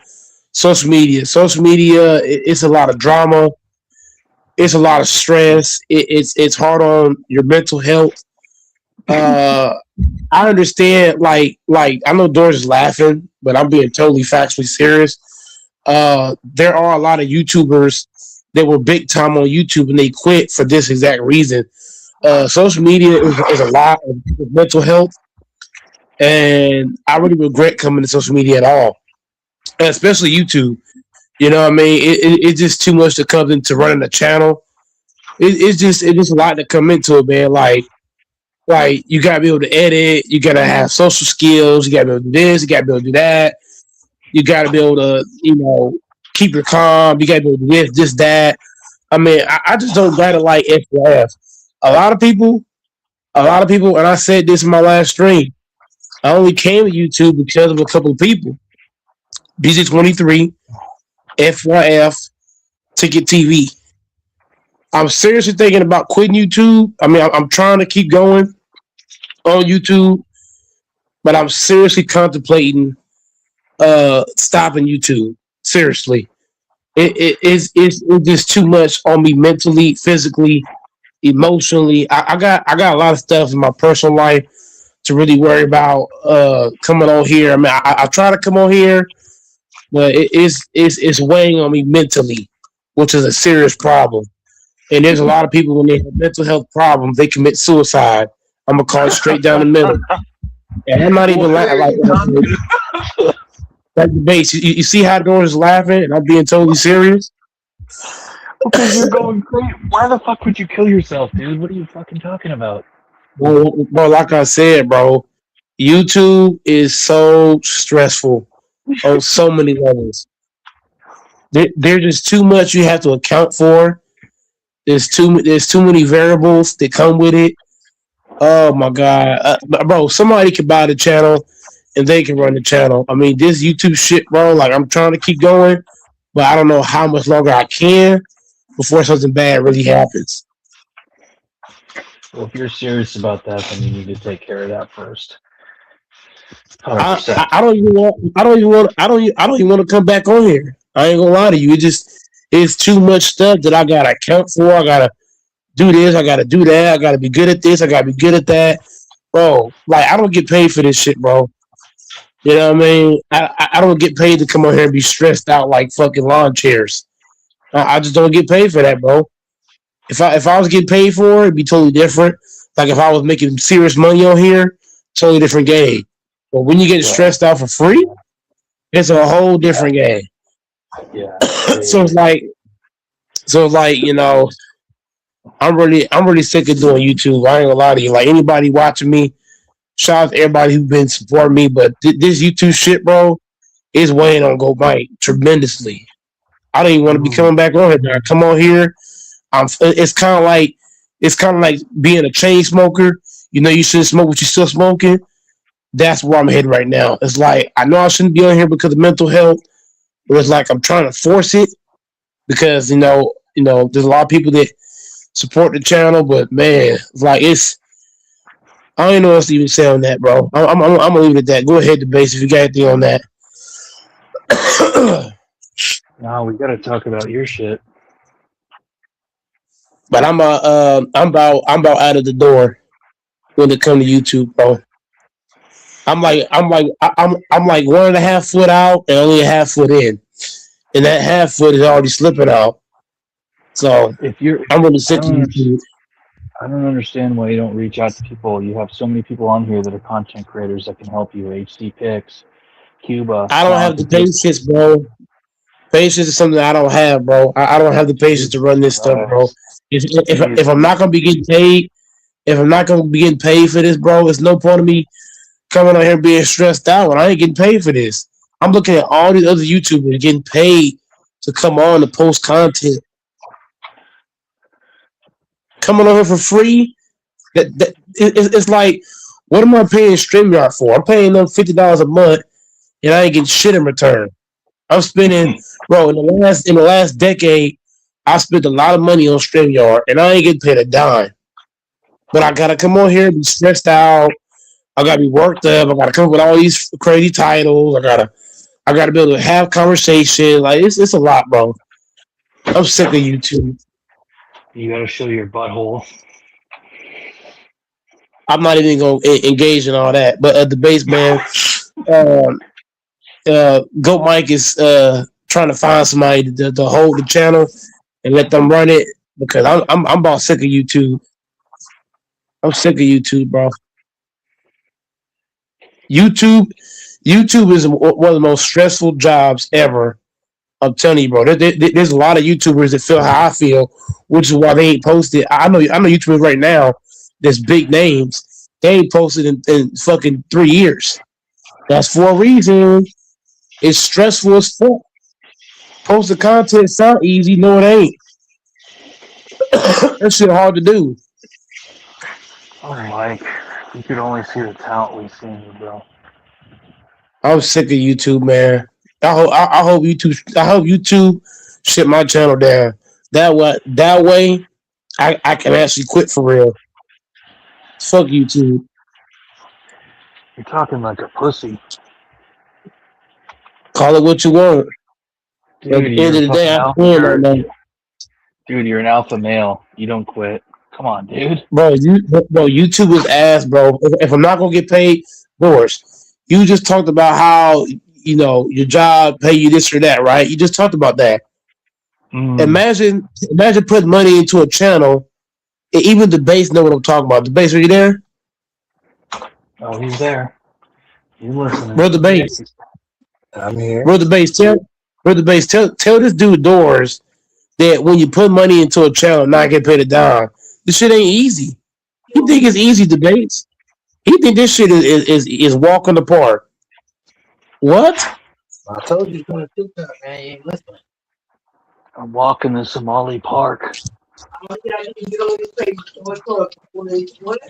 social media. Social media, it's a lot of drama. It's a lot of stress. It's hard on your mental health. I understand. Like I know Doris is laughing, but I'm being totally factually serious. There are a lot of YouTubers that were big time on YouTube and they quit for this exact reason. Social media is a lot of mental health, and I really regret coming to social media at all, and especially YouTube. You know what I mean? It's just too much to come into running a channel. It's just a lot to come into it, man. Like you gotta be able to edit, you gotta have social skills, you gotta be able to do this, you gotta be able to do that, you gotta be able to, keep your calm, you gotta be able to do this, that. I mean, I just don't gotta like FYF. A lot of people, and I said this in my last stream, I only came to YouTube because of a couple of people. BJ23, FYF, Ticket TV. I'm seriously thinking about quitting YouTube. I mean, I'm trying to keep going on YouTube, but I'm seriously contemplating stopping YouTube. Seriously, it's just too much on me mentally, physically, emotionally. I got a lot of stuff in my personal life to really worry about coming on here. I mean, I try to come on here, but it's weighing on me mentally, which is a serious problem. And there's a lot of people when they have mental health problems, they commit suicide. I'm gonna call it straight down the middle. And I'm not even like that debate. You see how Doris is laughing, and I'm being totally serious. Because you're going crazy. Why the fuck would you kill yourself, dude? What are you fucking talking about? Bro, like I said, bro, YouTube is so stressful on so many levels. There's just too much you have to account for. There's too many variables that come with it. Oh my god, bro! Somebody can buy the channel and they can run the channel. I mean, this YouTube shit, bro. Like, I'm trying to keep going, but I don't know how much longer I can before something bad really happens. Well, if you're serious about that, then you need to take care of that first. 100%. I don't even want to come back on here. I ain't gonna lie to you. It's too much stuff that I gotta account for. I gotta do this. I gotta do that. I gotta be good at this. I gotta be good at that, bro. Like, I don't get paid for this shit, bro. You know what I mean? I don't get paid to come on here and be stressed out like fucking lawn chairs. I just don't get paid for that, bro. If I was getting paid for it, it'd be totally different. Like, if I was making serious money on here, totally different game. But when you get stressed out for free, it's a whole different game. Yeah. so it's like, you know, I'm really sick of doing YouTube. I ain't gonna lie to you. Like, anybody watching me, shout out to everybody who's been supporting me. But this YouTube shit, bro, is weighing on Go Mike tremendously. I don't even want to be coming back on here. I come on here. It's kind of like being a chain smoker. You know, you shouldn't smoke, but you're still smoking. That's where I'm headed right now. It's like, I know I shouldn't be on here because of mental health, but it's like I'm trying to force it because you know, there's a lot of people that support the channel, but man, it's like I don't even know what else to even say on that, bro. I'm gonna leave it at that. Go ahead, the base, if you got anything on that. No, we gotta talk about your shit. But I'm about out of the door when it comes to YouTube, bro. I'm like 1.5 foot out and only a half foot in, and that half foot is already slipping out. So I'm really sick of YouTube. I don't understand why you don't reach out to people. You have so many people on here that are content creators that can help you. HD Picks, Cuba. I don't have the patience, bro. Patience is something I don't have, bro. I don't have the patience to run this stuff, bro. If I'm not gonna be getting paid, for this, bro, it's no point of me coming on here being stressed out when I ain't getting paid for this. I'm looking at all these other YouTubers getting paid to come on to post content. Coming on here for free, it's like, what am I paying StreamYard for? I'm paying them $50 a month, and I ain't getting shit in return. I'm spending, bro, in the last decade, I spent a lot of money on StreamYard, and I ain't getting paid a dime. But I gotta come on here and be stressed out. I gotta be worked up. I gotta come up with all these crazy titles. I gotta be able to have conversation. Like, it's a lot, bro. I'm sick of YouTube. You gotta show your butthole. I'm not even gonna engage in all that. But the base man, Goat Mike is trying to find somebody to hold the channel and let them run it, because I'm about sick of YouTube. I'm sick of YouTube, bro. YouTube is one of the most stressful jobs ever. I'm telling you, bro. There's a lot of YouTubers that feel how I feel, which is why they ain't posted. I know YouTubers right now that's big names. They ain't posted in fucking 3 years. That's for a reason. It's stressful as fuck. Posting content sound easy. No, it ain't. That shit hard to do. Oh, Mike, you could only see the talent we see in you, bro. I'm sick of YouTube, man. I hope YouTube shut my channel down. That way, I can actually quit for real. Fuck YouTube. You're talking like a pussy. Call it what you want. Dude, At the end of the day, I'm playing right now. Dude, you're an alpha male. You don't quit. Come on, dude. Bro, YouTube is ass, bro. If I'm not gonna get paid, Doris, you just talked about how, your job pay you this or that, right? You just talked about that. Imagine putting money into a channel. And even the base know what I'm talking about. The base, are you there? Oh, he's there. You listening? Brother Base. I'm here. Brother Base, tell this dude Doors that when you put money into a channel, not get paid a dime, this shit ain't easy. You think it's easy, debates? He think this shit is walk in the park. What? I told you to do that, man. You ain't listening. I'm walking to Somali Park.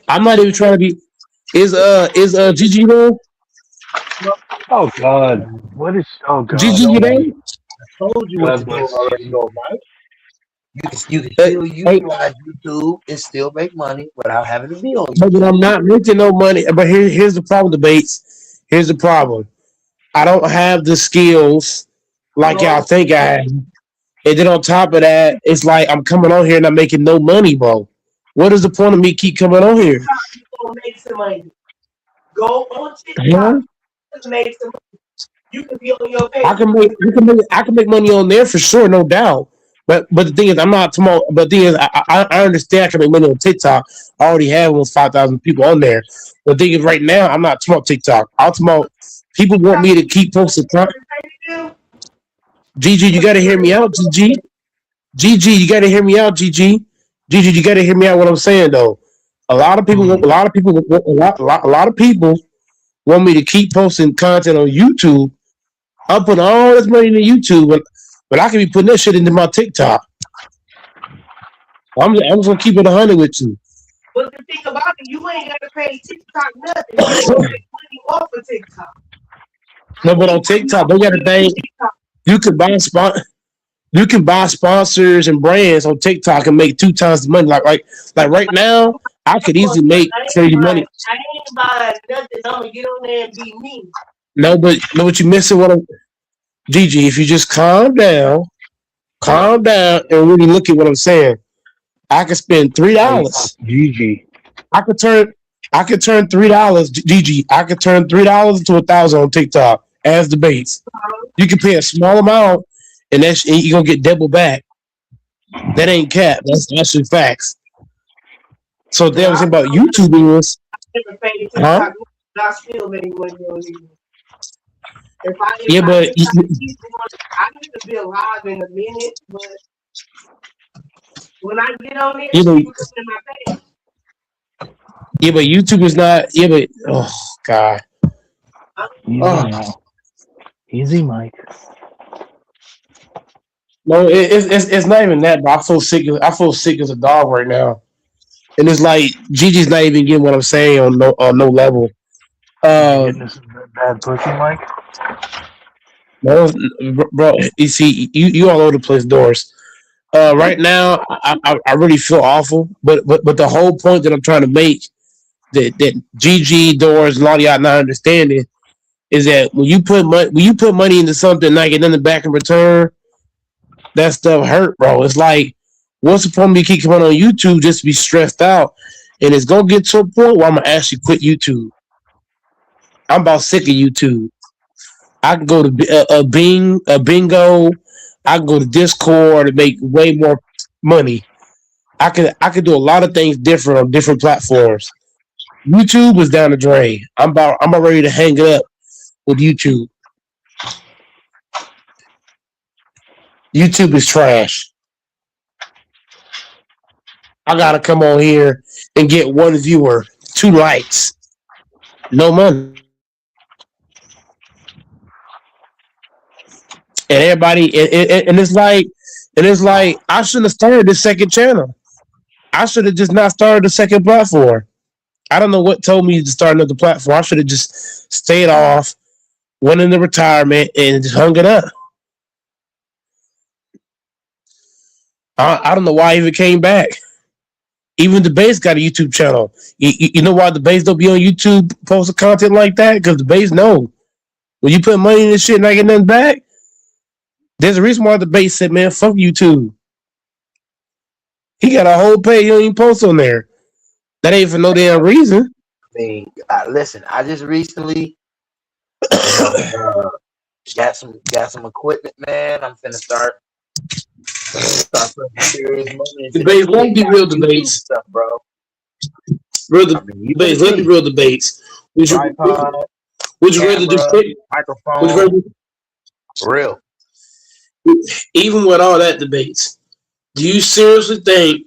I'm not even trying to be. Is Gigi there? Oh God, what is? Oh Gigi, God, you there? Gigi. Told you what God to do bless already, Gigi. though, Mike. You can Hey, still hey, utilize YouTube and still make money without having to be on but YouTube. I'm not making no money. But here's the problem, debates. Here's the problem. I don't have the skills like y'all No, think I have. And then on top of that, it's like I'm coming on here and I'm making no money, bro. What is the point of me keep coming on here? you gonna make some money. Go on Huh? TikTok and make some money. You can be on your I page. can make I can make money on there for sure, no doubt. But the thing is, I'm not tomorrow. But the thing is, I understand I can make money on TikTok. I already have almost 5,000 people on there. But the thing is, right now, I'm not talking about TikTok. I'm talking about people want me to keep posting. GG, you got to hear me out, GG. GG, you got to hear me out, GG. GG, you got to hear me out. What I'm saying though, a lot of people want me to keep posting content on YouTube. I'm putting all this money into YouTube, but I can be putting that shit into my TikTok. I'm just gonna keep it 100 with you. But the thing about it, you ain't gotta pay TikTok nothing. You gonna make money off of TikTok. No, but on TikTok, they got a thing. You can buy you can buy sponsors and brands on TikTok and make 2 times the money. Like right now, I could easily make crazy money. I ain't buying nothing. I'm gonna get on there and be me. No, but you missing what I'm Gigi. If you just calm down, and really look at what I'm saying. I could spend Hey, $3. Gigi. I could turn $3, Gigi. I could turn $3 into 1,000 on TikTok as the base. You can pay a small amount, and and you gonna get double back. That ain't cap. That's actually facts. So that was about YouTube is, Never paid huh? TikTok. I still make money on it. If Yeah, but I need to be alive in a minute, but when I get on there, you know, people come in my page. yeah, but YouTube is not. Yeah, but oh god, Easy oh now. Easy, Mike. no, it's not even that. But I feel sick as a dog right now, and it's like Gigi's not even getting what I'm saying on no level. You Uh, getting this bad pussy, Mike? no, bro, you see, you all over the place, Doris. Right now, I really feel awful, but the whole point that I'm trying to make that GG Doors and all y'all not understanding is that when you put money into something and not get nothing back in return, that stuff hurt, bro. It's like what's the point of me keep coming on YouTube just to be stressed out, and it's gonna get to a point where I'm gonna actually quit YouTube. I'm about sick of YouTube. I can go to a bingo. I can go to Discord and make way more money. I could do a lot of things different on different platforms. YouTube is down the drain. I'm about ready to hang it up with YouTube. YouTube is trash. I gotta come on here and get 1 viewer, 2 likes, no money. And everybody and it's like I shouldn't have started this second channel. I should have just not started the second platform. I don't know what told me to start another platform. I should have just stayed off, went into retirement, and just hung it up. I don't know why I even came back. Even the base got a YouTube channel. You know why the base don't be on YouTube posting content like that? Because the base know when you put money in this shit and not get nothing back. There's a reason why the base said, "Man, fuck YouTube." He got a whole page. He don't even post on there. That ain't for no damn reason. I mean, listen, I just recently got some equipment, man. I'm finna start putting serious money into Debates, let me be real debates. stuff, bro. Real debates, let me be real debates. Would you rather do microphone, real? Even with all that debates, do you seriously think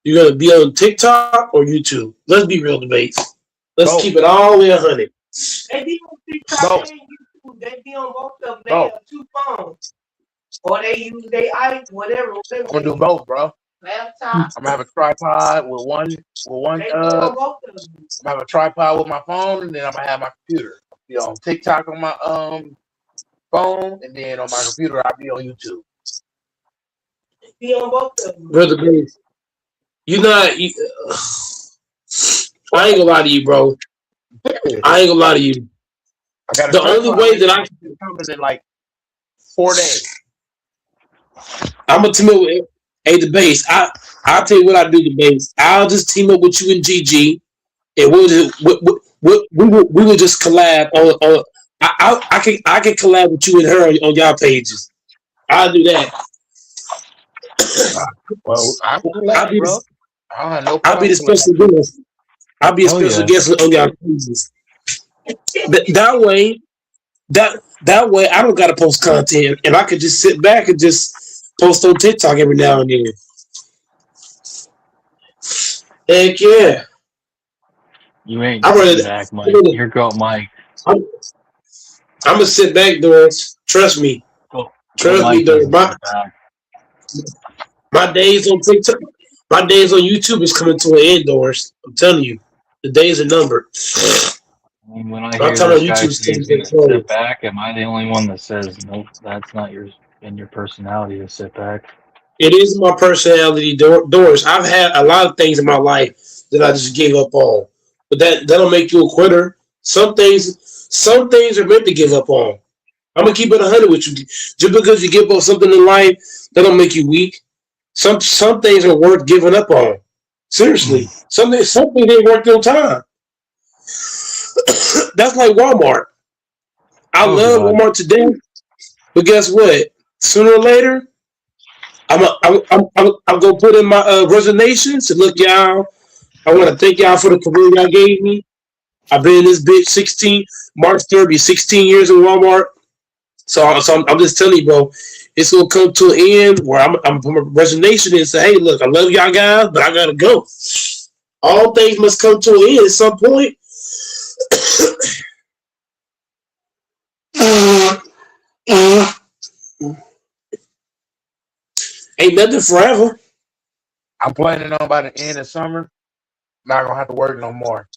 you're gonna be on TikTok or YouTube? Let's be real debates. Let's keep it all the way 100. They be on TikTok and YouTube. They be on both of them. They have 2 phones, or they use their iPhone, whatever. I'm gonna do both, bro. I'm gonna have a tripod with I'm gonna have a tripod with my phone, and then I'm gonna have my computer. Be on TikTok on my phone, and then on my computer I'll be on YouTube. Brother Grace, you not. I ain't gonna lie to you, bro. I ain't gonna lie to you. I got the only way that I coming in like 4 days. I'm gonna team up with the base. I'll tell you what I do, the base. I'll just team up with you and GG, and we'll just we will just collab on. I can collab with you and her on y'all pages. I'll do that. Well, I'll be bro. I have no I'll be the special guest. I'll be a special guest on y'all pages. That way, that way, I don't gotta post content, and I could just sit back and just post on TikTok every now and then. Heck yeah! You ain't sitting back, Mike. You're goat, Mike. I'm gonna sit back, Doris. Trust me. Trust me, Doris. My days on TikTok, my days on YouTube is coming to an end, Doris. I'm telling you, the days are numbered. I mean, when I hear this guy say he's gonna sit back, am I the only one that says nope? That's not your personality to sit back. It is my personality, Doris. I've had a lot of things in my life that I just gave up on, but that don't make you a quitter. Some things are meant to give up on. I'm gonna keep it 100 with you. Just because you give up something in life, that don't make you weak. Some things are worth giving up on. Seriously, something ain't worth your time. That's like Walmart. I love Walmart today, but guess what? Sooner or later, I'm gonna put in my resignation. So look, y'all, I want to thank y'all for the career y'all gave me. I've been in this bitch March 3rd, be 16 years in Walmart. So I'm just telling you, bro, it's gonna come to an end where I'm put my resignation and say, hey, look, I love y'all guys, but I gotta go. All things must come to an end at some point. Ain't nothing forever. I'm planning on by the end of summer, not gonna have to work no more.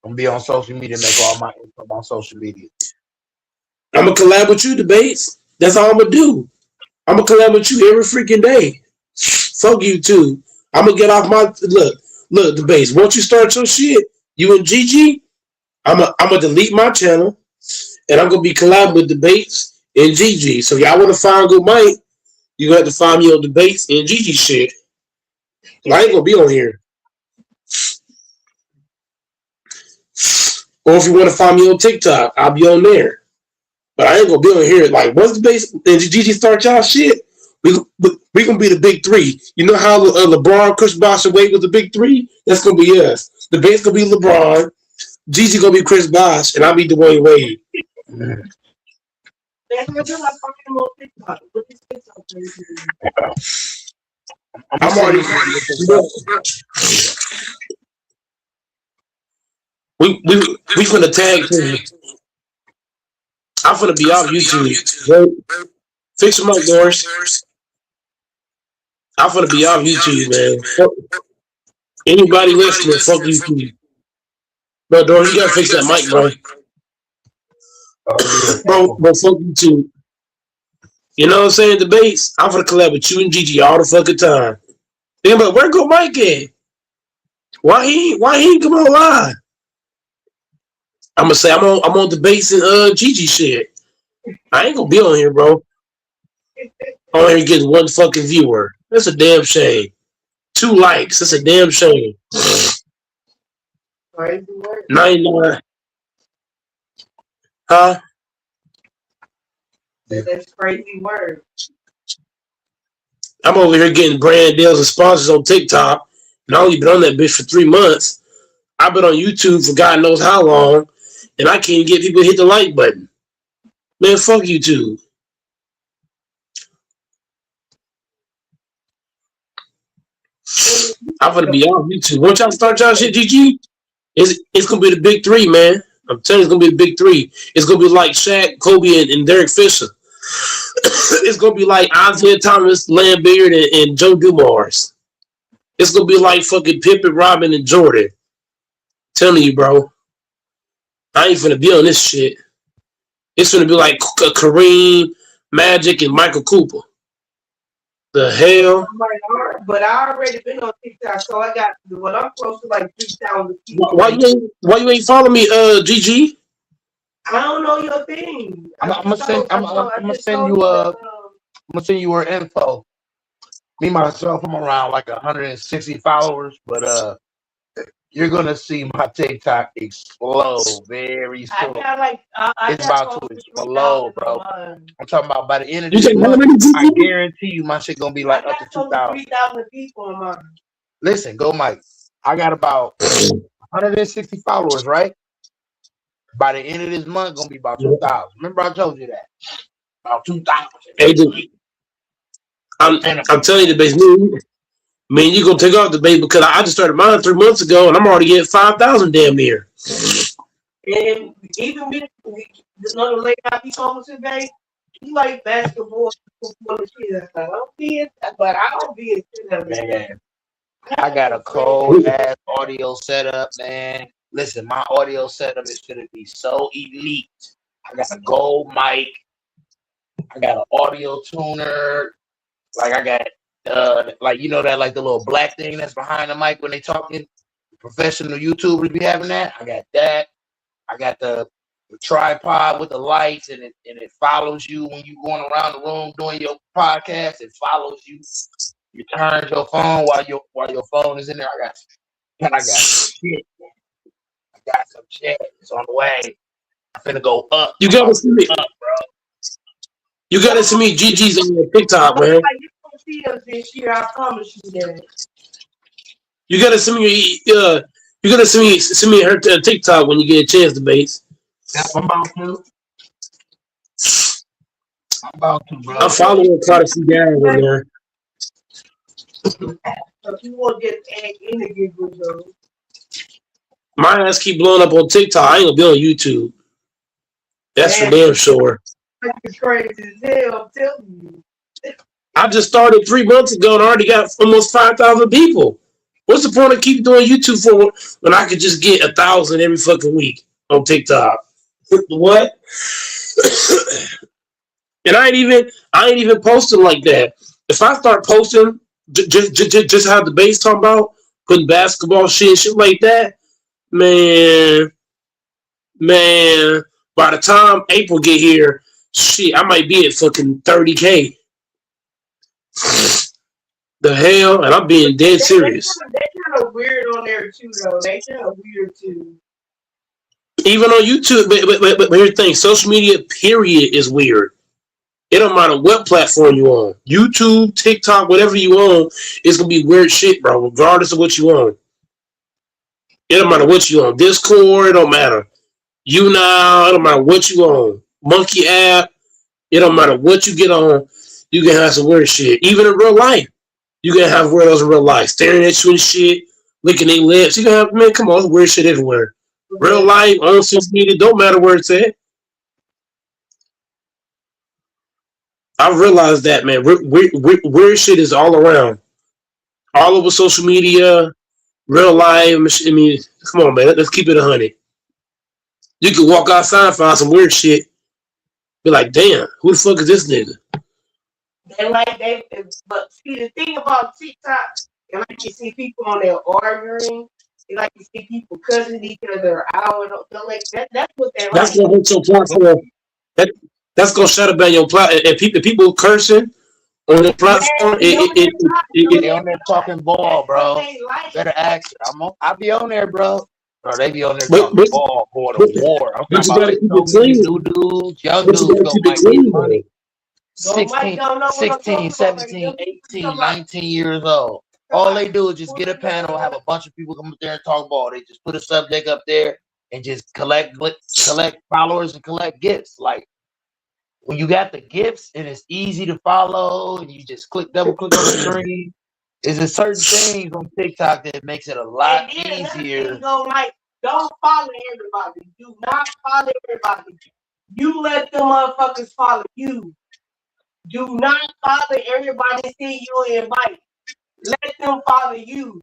I'm gonna be on social media, make all my income on social media. I'm gonna collab with you, Debates. That's all I'm gonna do. I'm gonna collab with you every freaking day. Fuck you too. I'm gonna get off my look, Debates. Once you start your shit, you and Gigi, I'm gonna delete my channel, and I'm gonna be collabing with Debates and Gigi. So y'all wanna find good Mike, you have to find me on Debates and Gigi shit. I ain't gonna be on here. Or if you want to find me on TikTok, I'll be on there. But I ain't gonna be on here. Like, once the base and GG start y'all shit, we gonna be the big three. You know how LeBron, Chris Bosh, and Wade was the big three? That's gonna be us. The base gonna be LeBron, GG gonna be Chris Bosh, and I'll be Dwayne Wade. I'm already. We finna tag team. I'm finna be off YouTube. Fix your mic, Doris. I'm finna be off YouTube, man. Anybody listening, fuck YouTube. Bro, Doris, you gotta fix that mic, bro. Bro, fuck YouTube. You know what I'm saying? Debates. I'm finna collab with you and Gigi all the fucking time. Yeah, but where go Mike at? Why he ain't come on live? I'm gonna say I'm on Debates and Gigi shit. I ain't gonna be on here, bro. On here getting one fucking viewer. That's a damn shame. 2 likes. That's a damn shame. 99. Huh? That's crazy word. I'm over here getting brand deals and sponsors on TikTok, and I only been on that bitch for 3 months. I've been on YouTube for God knows how long, and I can't get people to hit the like button. Man, fuck YouTube. I'm gonna be on YouTube. Once y'all start y'all shit, GG, it's gonna be the big 3, man. I'm telling you, it's gonna be the big 3. It's gonna be like Shaq, Kobe, and Derek Fisher. It's gonna be like Isaiah Thomas, Lambert, and Joe Dumars. It's gonna be like fucking Pippen, Robin, and Jordan. I'm telling you, bro. I ain't finna be on this shit. It's gonna be like Kareem, Magic, and Michael Cooper. The hell? But I already been on TikTok, so I got what I'm close to like 3,000 people. Why you ain't follow me, GG? I don't know your thing. I'm gonna send you her info. Me myself, I'm around like 160 followers, but you're gonna see my TikTok explode very soon. I got like it's about to explode, bro. I'm talking about by the end of You this take month. how many I guarantee you, my shit gonna be like up to 2,000. 3,000 people on mine. Listen, go Mike. I got about 160 followers, right? By the end of this month, gonna be about 2,000. Remember, I told you that. About 2,000. Hey, I'm telling you, the base man, you gonna take off the base because I just started mine 3 months ago and I'm already at 5,000 damn near. And even with another lady I be talking today, he like basketball, football and shit. I don't be it, but I don't be it to them, man. I got a cold ass audio setup, man. Listen, my audio setup is gonna be so elite. I got a gold mic. I got an audio tuner. Like I got like you know that like the little black thing that's behind the mic when they talking. Professional YouTubers be having that. I got that. I got the tripod with the lights and it follows you when you going around the room doing your podcast. It follows you. You turn your phone while your phone is in there. I got shit. I got some shit. It's on the way. I'm finna go up. You gotta see me, bro. You gotta see me GG's on TikTok, man. You gonna see us this year, I promise you that. You gotta send me you gotta send me her TikTok when you get a chance to base. I'm about to, bro. I'm following Protestant guys in there. So you won't get any good though. My ass keep blowing up on TikTok. I ain't gonna be on YouTube. That's for damn sure. It's crazy as hell, I'm telling you. I just started 3 months ago and already got almost 5,000 people. What's the point of keep doing YouTube for when I could just get 1,000 every fucking week on TikTok? What? And I ain't even posting like that. If I start posting just how the base talking about putting basketball shit like that, man. By the time April get here, shit, I might be at fucking 30K. The hell, and I'm being dead serious. They're kind of weird on there too, though. They kind of weird too. Even on YouTube, but here's the thing: social media, period, is weird. It don't matter what platform you on, YouTube, TikTok, whatever you on, it's gonna be weird shit, bro. Regardless of what you on, it don't matter what you on. Discord, it don't matter. You now, it don't matter what you on. Monkey app, it don't matter what you get on. You can have some weird shit, even in real life. You can have weirdos in real life, staring at you and shit, licking their lips. You can have, man, come on, weird shit everywhere. Real life, on social media, don't matter where it's at. I realized that, man. Weird shit is all around. All over social media, real life. I mean, come on, man. Let's keep it 100. You can walk outside and find some weird shit. Be like, damn, who the fuck is this nigga? But see, the thing about TikTok, they like to see people on there arguing. They like to see people cussing each other out. Like that's what they like. That's gonna hurt your platform. That's gonna shut down your platform. And people cursing on the platform. They on there talking ball, bro. Better ask. I'll be on there, bro. Bro, they be on there talking ball, going to war. I'm talking about so many new dudes, young dudes don't like get money. 16, 17, 18, 19 years old. All they do is just get a panel, have a bunch of people come up there and talk ball. They just put a subject up there and just collect followers and collect gifts. Like when you got the gifts and it's easy to follow and you just double click on the screen. Is a certain things on TikTok that makes it a lot easier. Don't follow everybody. Do not follow everybody. You let them motherfuckers follow you. Do not follow everybody see you invite. let them follow you.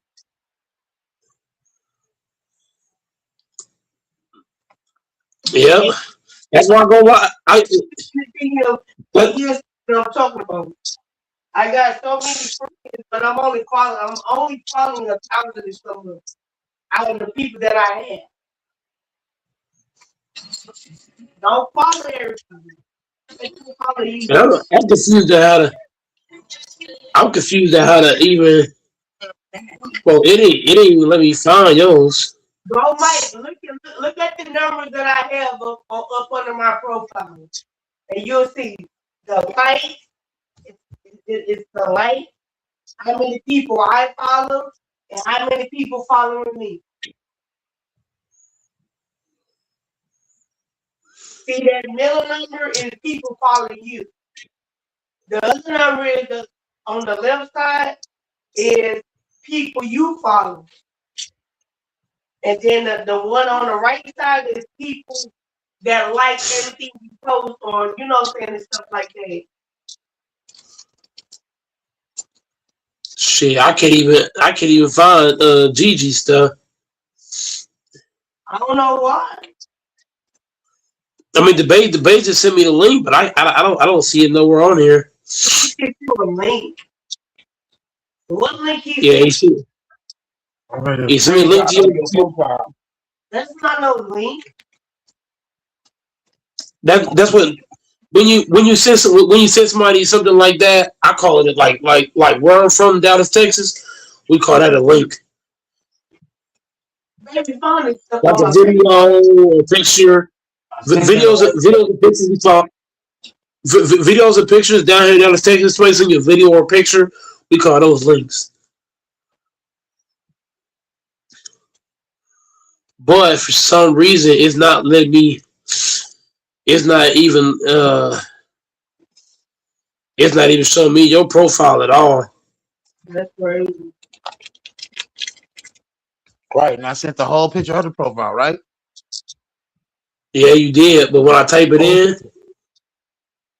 Yeah, that's why I go. What I'm talking about. I got so many friends, but I'm only following 1,000 and some out of the people that I have. Don't follow everybody. Follow you. I'm confused at how to. I'm confused at how to even. Well, it ain't even let me find yours. Bro, Mike, look at the numbers that I have up under my profile, and you'll see the light. It's the light. How many people I follow, and how many people following me. See, that middle number is people following you. The other number is on the left side is people you follow. And then the one on the right side is people that like everything you post on, you know what I'm saying, and stuff like that. Shit, I can't even find Gigi stuff. I don't know why. I mean, the base just sent me the link, but I don't see it nowhere on here. Get you a link. What link He sent me a link to your profile. That's not no link. That's what when you send somebody something like that, I call it like where I'm from, Dallas, Texas. We call that a link. Like a video, a picture, videos and pictures. We talk videos and pictures down here in Dallas, Texas. Placing your video or picture, we call those links. But for some reason, it's not letting me. It's not even showing me your profile at all. That's crazy. Right, and I sent the whole picture of the profile, right? Yeah, you did. But when I type it in,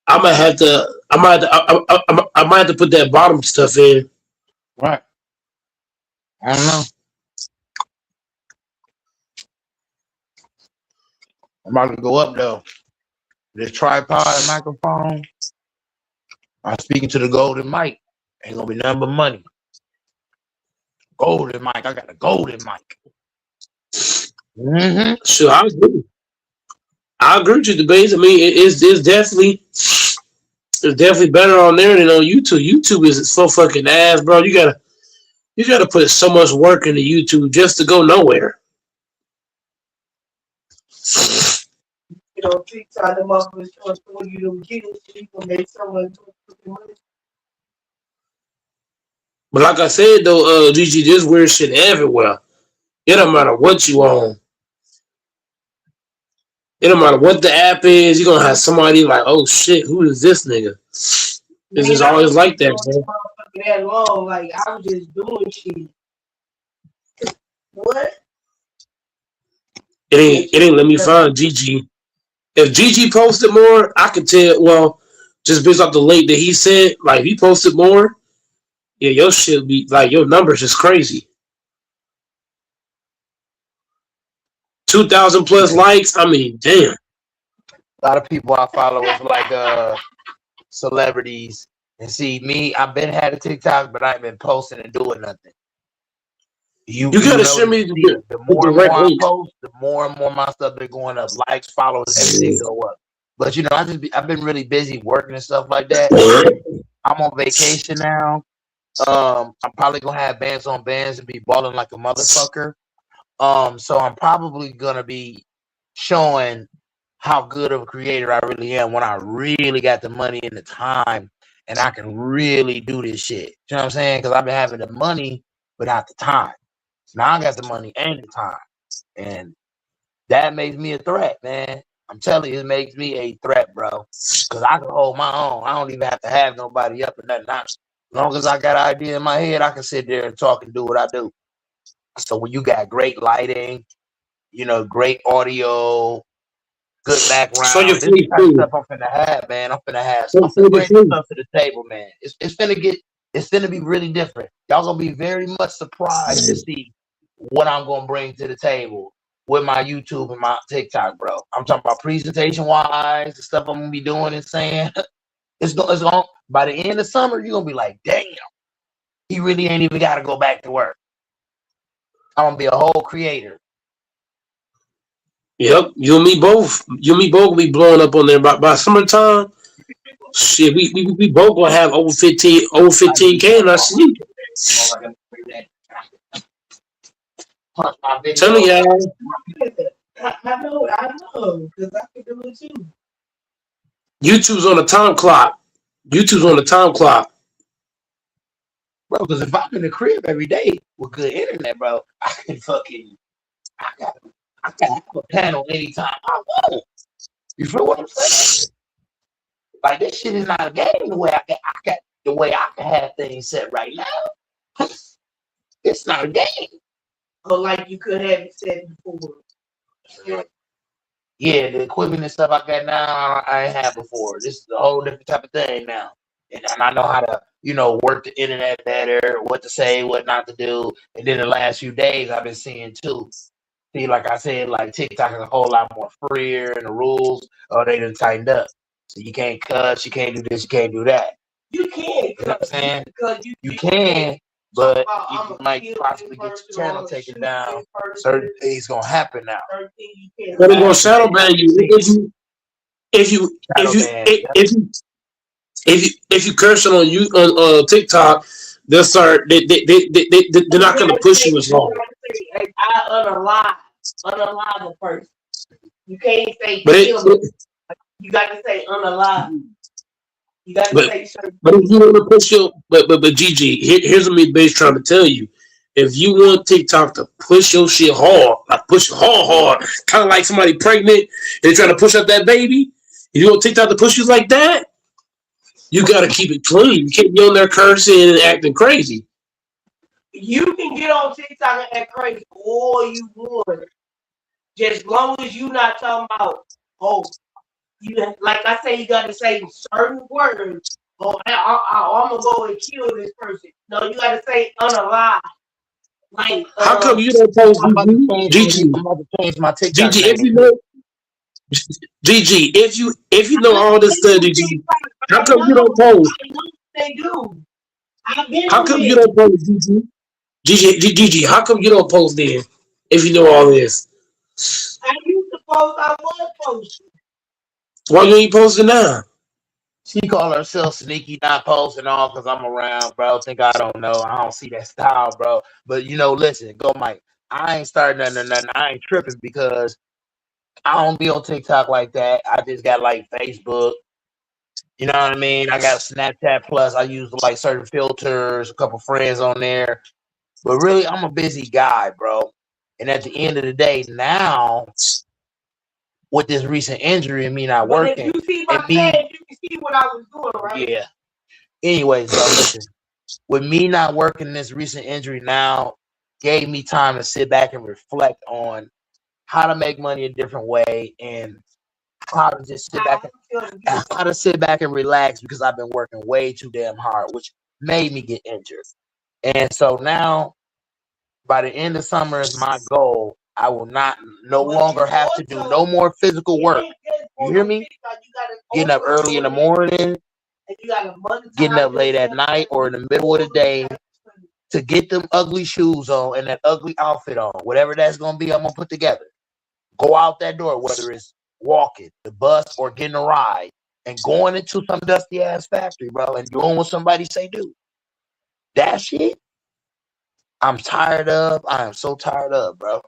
I might have to put that bottom stuff in. Right. I don't know. I'm about to go up though. This tripod and microphone. I'm speaking to the golden mic. Ain't gonna be nothing but money. Golden mic. I got a golden mic. Mm-hmm. Sure, I agree with you, the base. I mean, it's definitely better on there than on YouTube. YouTube is so fucking ass, bro. You gotta put so much work into YouTube just to go nowhere. You know, TikTok them off with short for you to get it so you can make someone money. But like I said though, GG, this weird shit everywhere. It don't matter what you own. It don't matter what the app is. You're gonna have somebody like, oh shit, who is this nigga? It's just always like that, bro. That long, like I was just doing shit. What? It ain't let me find GG. If GG posted more, I could tell. Well, just based off the link that he said, like if he posted more, yeah, your shit be like your numbers is crazy. 2,000 plus likes. I mean, damn. A lot of people I follow is like celebrities. And see, me, I've been had a TikTok, but I ain't been posting and doing nothing. You gotta share me the more and more I post, the more and more my stuff been going up. Likes, follows, everything go up. But you know, I've been really busy working and stuff like that. I'm on vacation now. I'm probably gonna have bands on bands and be balling like a motherfucker. So I'm probably gonna be showing how good of a creator I really am when I really got the money and the time and I can really do this shit. You know what I'm saying? Because I've been having the money without the time. Now I got the money and the time. And that makes me a threat, man. I'm telling you, it makes me a threat, bro. Because I can hold my own. I don't even have to have nobody up or nothing. As long as I got an idea in my head, I can sit there and talk and do what I do. So when you got great lighting, you know, great audio, good background, So this is the kind of stuff I'm finna have, man. I'm finna have some great stuff to the table, man. It's finna get It's gonna be really different. Y'all gonna be very much surprised to see what I'm gonna bring to the table with my YouTube and my TikTok, bro. I'm talking about presentation wise, the stuff I'm gonna be doing and saying. It's going by the end of summer, you're gonna be like, damn, he really ain't even gotta go back to work. I'm gonna be a whole creator. Yep, you and me both. You and me both will be blowing up on there by summertime. Shit, we both gonna have over 15K in our sleep. Tell me, y'all. I know, because I can do it too. YouTube's on the time clock. YouTube's on the time clock. Bro, because if I'm in the crib every day with good internet, bro, I got have a panel anytime I want. You feel what I'm saying? Like, this shit is not a game the way I can have things set right now. It's not a game. But like you could have it said before. Yeah, the equipment and stuff I got now, I ain't had before. This is a whole different type of thing now. And I know how to, work the internet better, what to say, what not to do. And then the last few days I've been seeing too. See, like I said, like TikTok is a whole lot more freer and the rules, they done tightened up. So you can't cuss, you can't do this, you can't do that. You can. You know what I'm saying? You can, but you might possibly get your channel taken down. Certain things gonna happen now. But they're gonna shadow ban you if you curse on you on TikTok. They'll start. They're not gonna push you as long. I unalive a person. You can't say kill them. You got to say unalive. You got to say certain. But if you want to push your, but Gigi, here's what me base trying to tell you. If you want TikTok to push your shit hard, like push it hard, kind of like somebody pregnant and they trying to push up that baby. If you want TikTok to push you like that, you got to keep it clean. You can't be on there cursing and acting crazy. You can get on TikTok and act crazy all you want. Just as long as you not talking about, like I say, you got to say certain words. I'm gonna go and kill this person. No, you got to say unalive. Like, how come you don't post Gigi? I'm about to change my TikTok. Gigi, if you know, Gigi, if you know all this stuff, Gigi, how come you don't post? They do. How come you don't post, Gigi? How come you don't post then? If you know all this, I used to post. I was posting. Why you ain't posting now? She call herself sneaky, not posting all because I'm around, bro. Think I don't know. I don't see that style, bro. But listen, go Mike. I ain't starting nothing. I ain't tripping because I don't be on TikTok like that. I just got like Facebook. You know what I mean? I got Snapchat Plus. I use like certain filters, a couple friends on there. But really, I'm a busy guy, bro. And at the end of the day, now with this recent injury and me not working, if you see my page, you can see what I was doing, right? Yeah. Anyways, so listen, with me not working, this recent injury now gave me time to sit back and reflect on how to make money a different way and how to just sit back and relax because I've been working way too damn hard, which made me get injured. And so now, by the end of summer is my goal. I will no longer have to do no more physical work. You hear me? Getting up early in the morning, getting up late at night or in the middle of the day to get them ugly shoes on and that ugly outfit on. Whatever that's going to be, I'm going to put together. Go out that door, whether it's walking, the bus, or getting a ride, and going into some dusty-ass factory, bro, and doing what somebody say do. That shit, I'm tired of. I am so tired of, bro.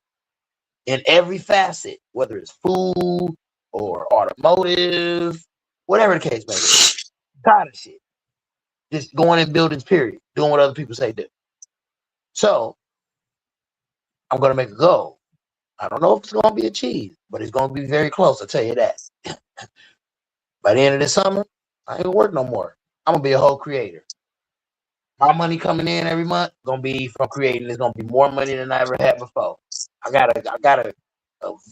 In every facet, whether it's food or automotive, whatever the case may be. Tired of shit. Just going in buildings, period. Doing what other people say do. So, I'm going to make a goal. I don't know if it's going to be achieved, but it's going to be very close, I'll tell you that. By the end of the summer, I ain't going to work no more. I'm going to be a whole creator. My money coming in every month going to be from creating. It's going to be more money than I ever had before. I got a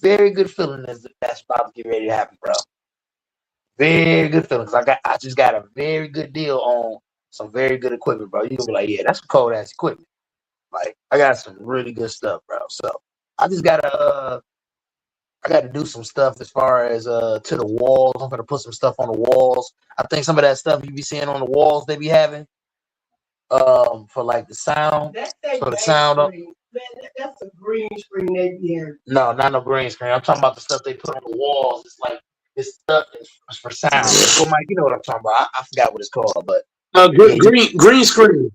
very good feeling that's about to get ready to happen, bro. Very good feeling. I just got a very good deal on some very good equipment, bro. You gonna be like, yeah, that's some cold ass equipment. Like I got some really good stuff, bro. So I just gotta I got to do some stuff as far as to the walls. I'm gonna put some stuff on the walls. I think some of that stuff you be seeing on the walls they be having for like the sound. For the sound up. That's a green screen they be having. No, not no green screen. I'm talking about the stuff they put on the walls. It's like this stuff is for sound. So Mike, you know what I'm talking about. I forgot what it's called, but green screen.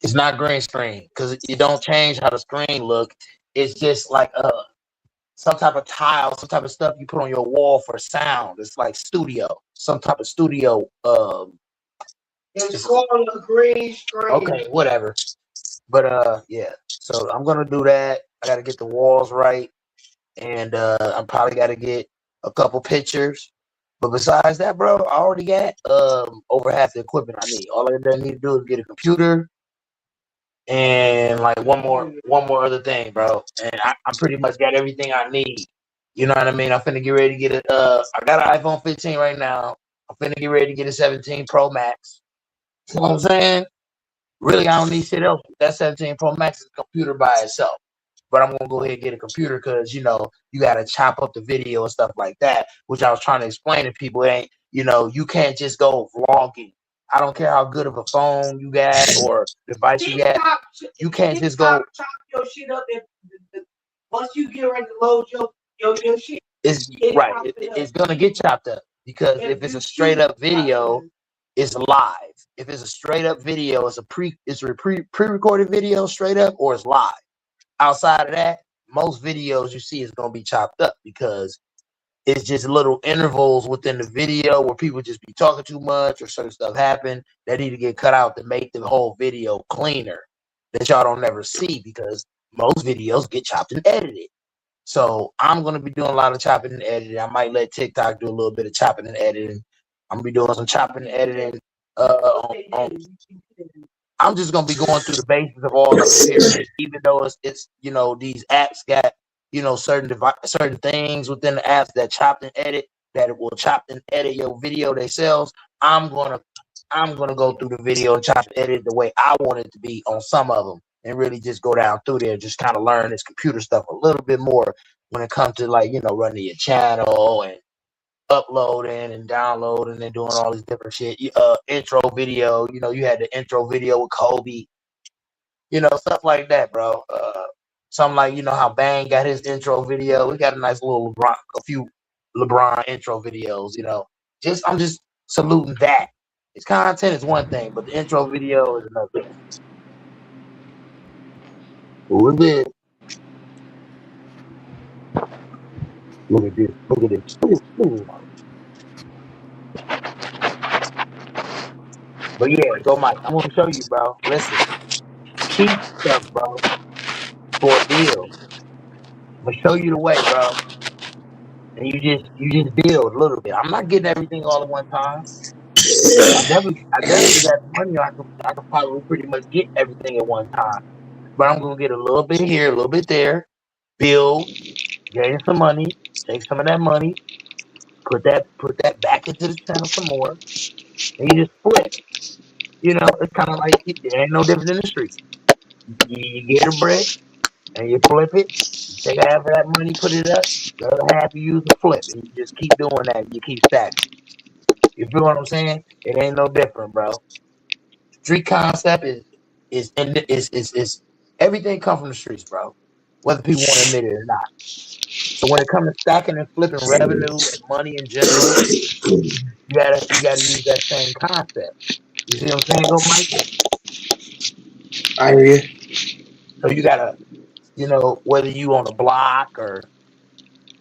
It's not green screen because it don't change how the screen look. It's just like some type of tile, some type of stuff you put on your wall for sound. It's like studio, some type of studio. It's called a green screen. Okay, whatever. But yeah. So I'm gonna do that. I gotta get the walls right, and I'm probably gotta get a couple pictures. But besides that, bro, I already got over half the equipment I need. All I need to do is get a computer and like one more other thing, bro. And I pretty much got everything I need. You know what I mean? I'm finna get ready to get it. I got an iPhone 15 right now. I'm finna get ready to get a 17 Pro Max. You know what I'm saying? Really, I don't need shit else. That 17 Pro Max is a computer by itself. But I'm gonna go ahead and get a computer because you gotta chop up the video and stuff like that, which I was trying to explain to people. It ain't you can't just go vlogging. I don't care how good of a phone you got or device you got. You can't just go chop your shit up. Once you get ready to load your shit, it's gonna get chopped up because if it's a straight up video, it's live. If it's a straight up video, it's a pre-recorded video straight up or it's live. Outside of that, most videos you see is gonna be chopped up because it's just little intervals within the video where people just be talking too much or certain stuff happen that need to get cut out to make the whole video cleaner that y'all don't never see because most videos get chopped and edited. So I'm gonna be doing a lot of chopping and editing. I might let TikTok do a little bit of chopping and editing. I'm gonna be doing some chopping and editing. I'm just gonna be going through the basis of all of it, period. Even though it's these apps got certain things within the apps that chop and edit that it will chop and edit your video themselves. I'm gonna go through the video and chop and edit the way I want it to be on some of them, and really just go down through there, just kind of learn this computer stuff a little bit more when it comes to running your channel and uploading and downloading and doing all this different shit. Intro video, you had the intro video with Kobe, stuff like that, bro. Something like how Bang got his intro video. We got a nice little a few LeBron intro videos. I'm just saluting that. His content is one thing, but the intro video is another thing. Who is it? Look at this. Look at this. But yeah, so Mike, I'm gonna show you, bro. Listen, cheap stuff, bro, for a deal. I'm gonna show you the way, bro. And you just build a little bit. I'm not getting everything all at one time. I definitely got the money. I can probably pretty much get everything at one time. But I'm gonna get a little bit here, a little bit there, build, gain some money, take some of that money, put that back into the channel some more, and you just flip. It's kind of like it ain't no different than the street. You get a brick and you flip it. You take half of that money, put it up. The other half you use to flip, and you just keep doing that. And you keep stacking. You feel what I'm saying? It ain't no different, bro. Street concept is everything come from the streets, bro. Whether people want to admit it or not. So when it comes to stacking and flipping revenue and money in general, you gotta use that same concept. You see what I'm saying, go Mike? I hear you. So you gotta, whether you on a block or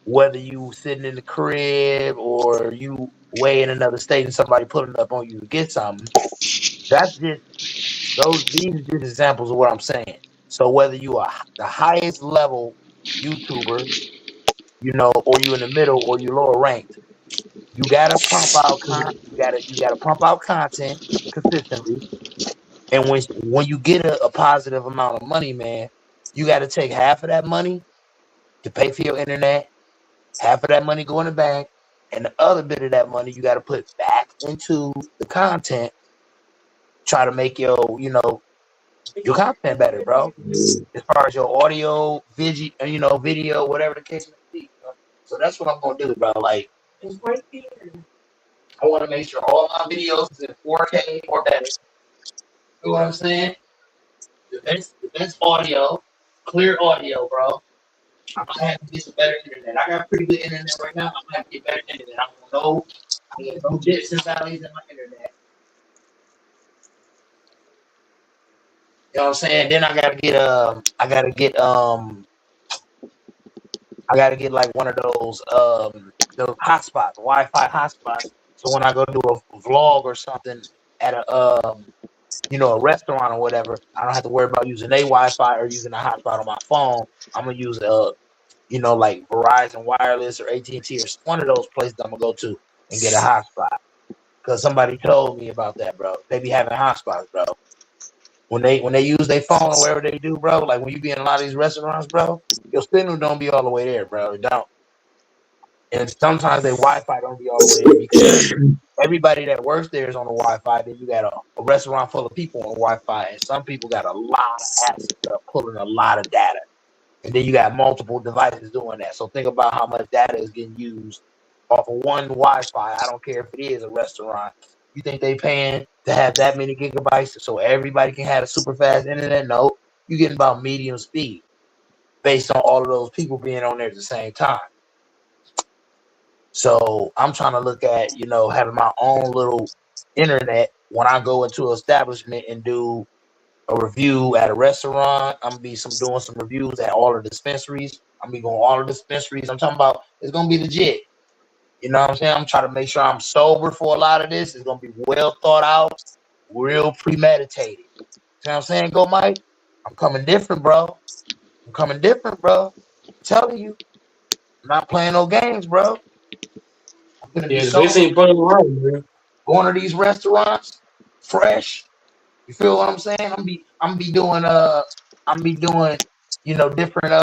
whether you sitting in the crib or you way in another state and somebody putting up on you to get something, that's just these are just examples of what I'm saying. So whether you are the highest level YouTuber, or you in the middle or you lower ranked, you gotta pump out you gotta pump out content consistently. And when you get a positive amount of money, man, you gotta take half of that money to pay for your internet, half of that money go in the bank, and the other bit of that money you gotta put back into the content try to make your content better, bro. As far as your audio, video, whatever the case may be. Bro. So that's what I'm gonna do, bro. Like, It's right there. I want to make sure all my videos is in 4K or better. You know what I'm saying? The best audio, clear audio, bro. I might have to get some better internet. I got pretty good internet right now. I might have to get better internet. I don't know dips and valleys in my internet. You know what I'm saying? Then I gotta get like one of those hotspots, Wi-Fi hotspots. So when I go do a vlog or something at a restaurant or whatever, I don't have to worry about using a Wi-Fi or using a hotspot on my phone. I'm gonna use like Verizon Wireless or AT&T or one of those places I'm gonna go to and get a hotspot. Because somebody told me about that, bro. They be having hotspots, bro. When they use their phone or whatever they do, bro, like when you be in a lot of these restaurants, bro, your signal don't be all the way there, bro. It don't. And sometimes their Wi-Fi don't be all the way there because everybody that works there is on the Wi-Fi. Then you got a restaurant full of people on Wi-Fi, and some people got a lot of apps that are pulling a lot of data. And then you got multiple devices doing that. So think about how much data is getting used off of one Wi-Fi. I don't care if it is a restaurant. You think they paying to have that many gigabytes so everybody can have a super fast internet? No, you're getting about medium speed based on all of those people being on there at the same time. So I'm trying to look at, having my own little internet when I go into an establishment and do a review at a restaurant. I'm gonna be doing some reviews at all the dispensaries. I'm gonna be going all the dispensaries. I'm talking about it's gonna be legit. You know what I'm saying? I'm trying to make sure I'm sober for a lot of this. It's gonna be well thought out, real premeditated. You know what I'm saying? Go Mike. I'm coming different, bro. I'm coming different, bro. I'm telling you. I'm not playing no games, bro. I'm gonna be sober. This ain't playing around, man. Going to these restaurants, fresh. You feel what I'm saying? I'm be doing different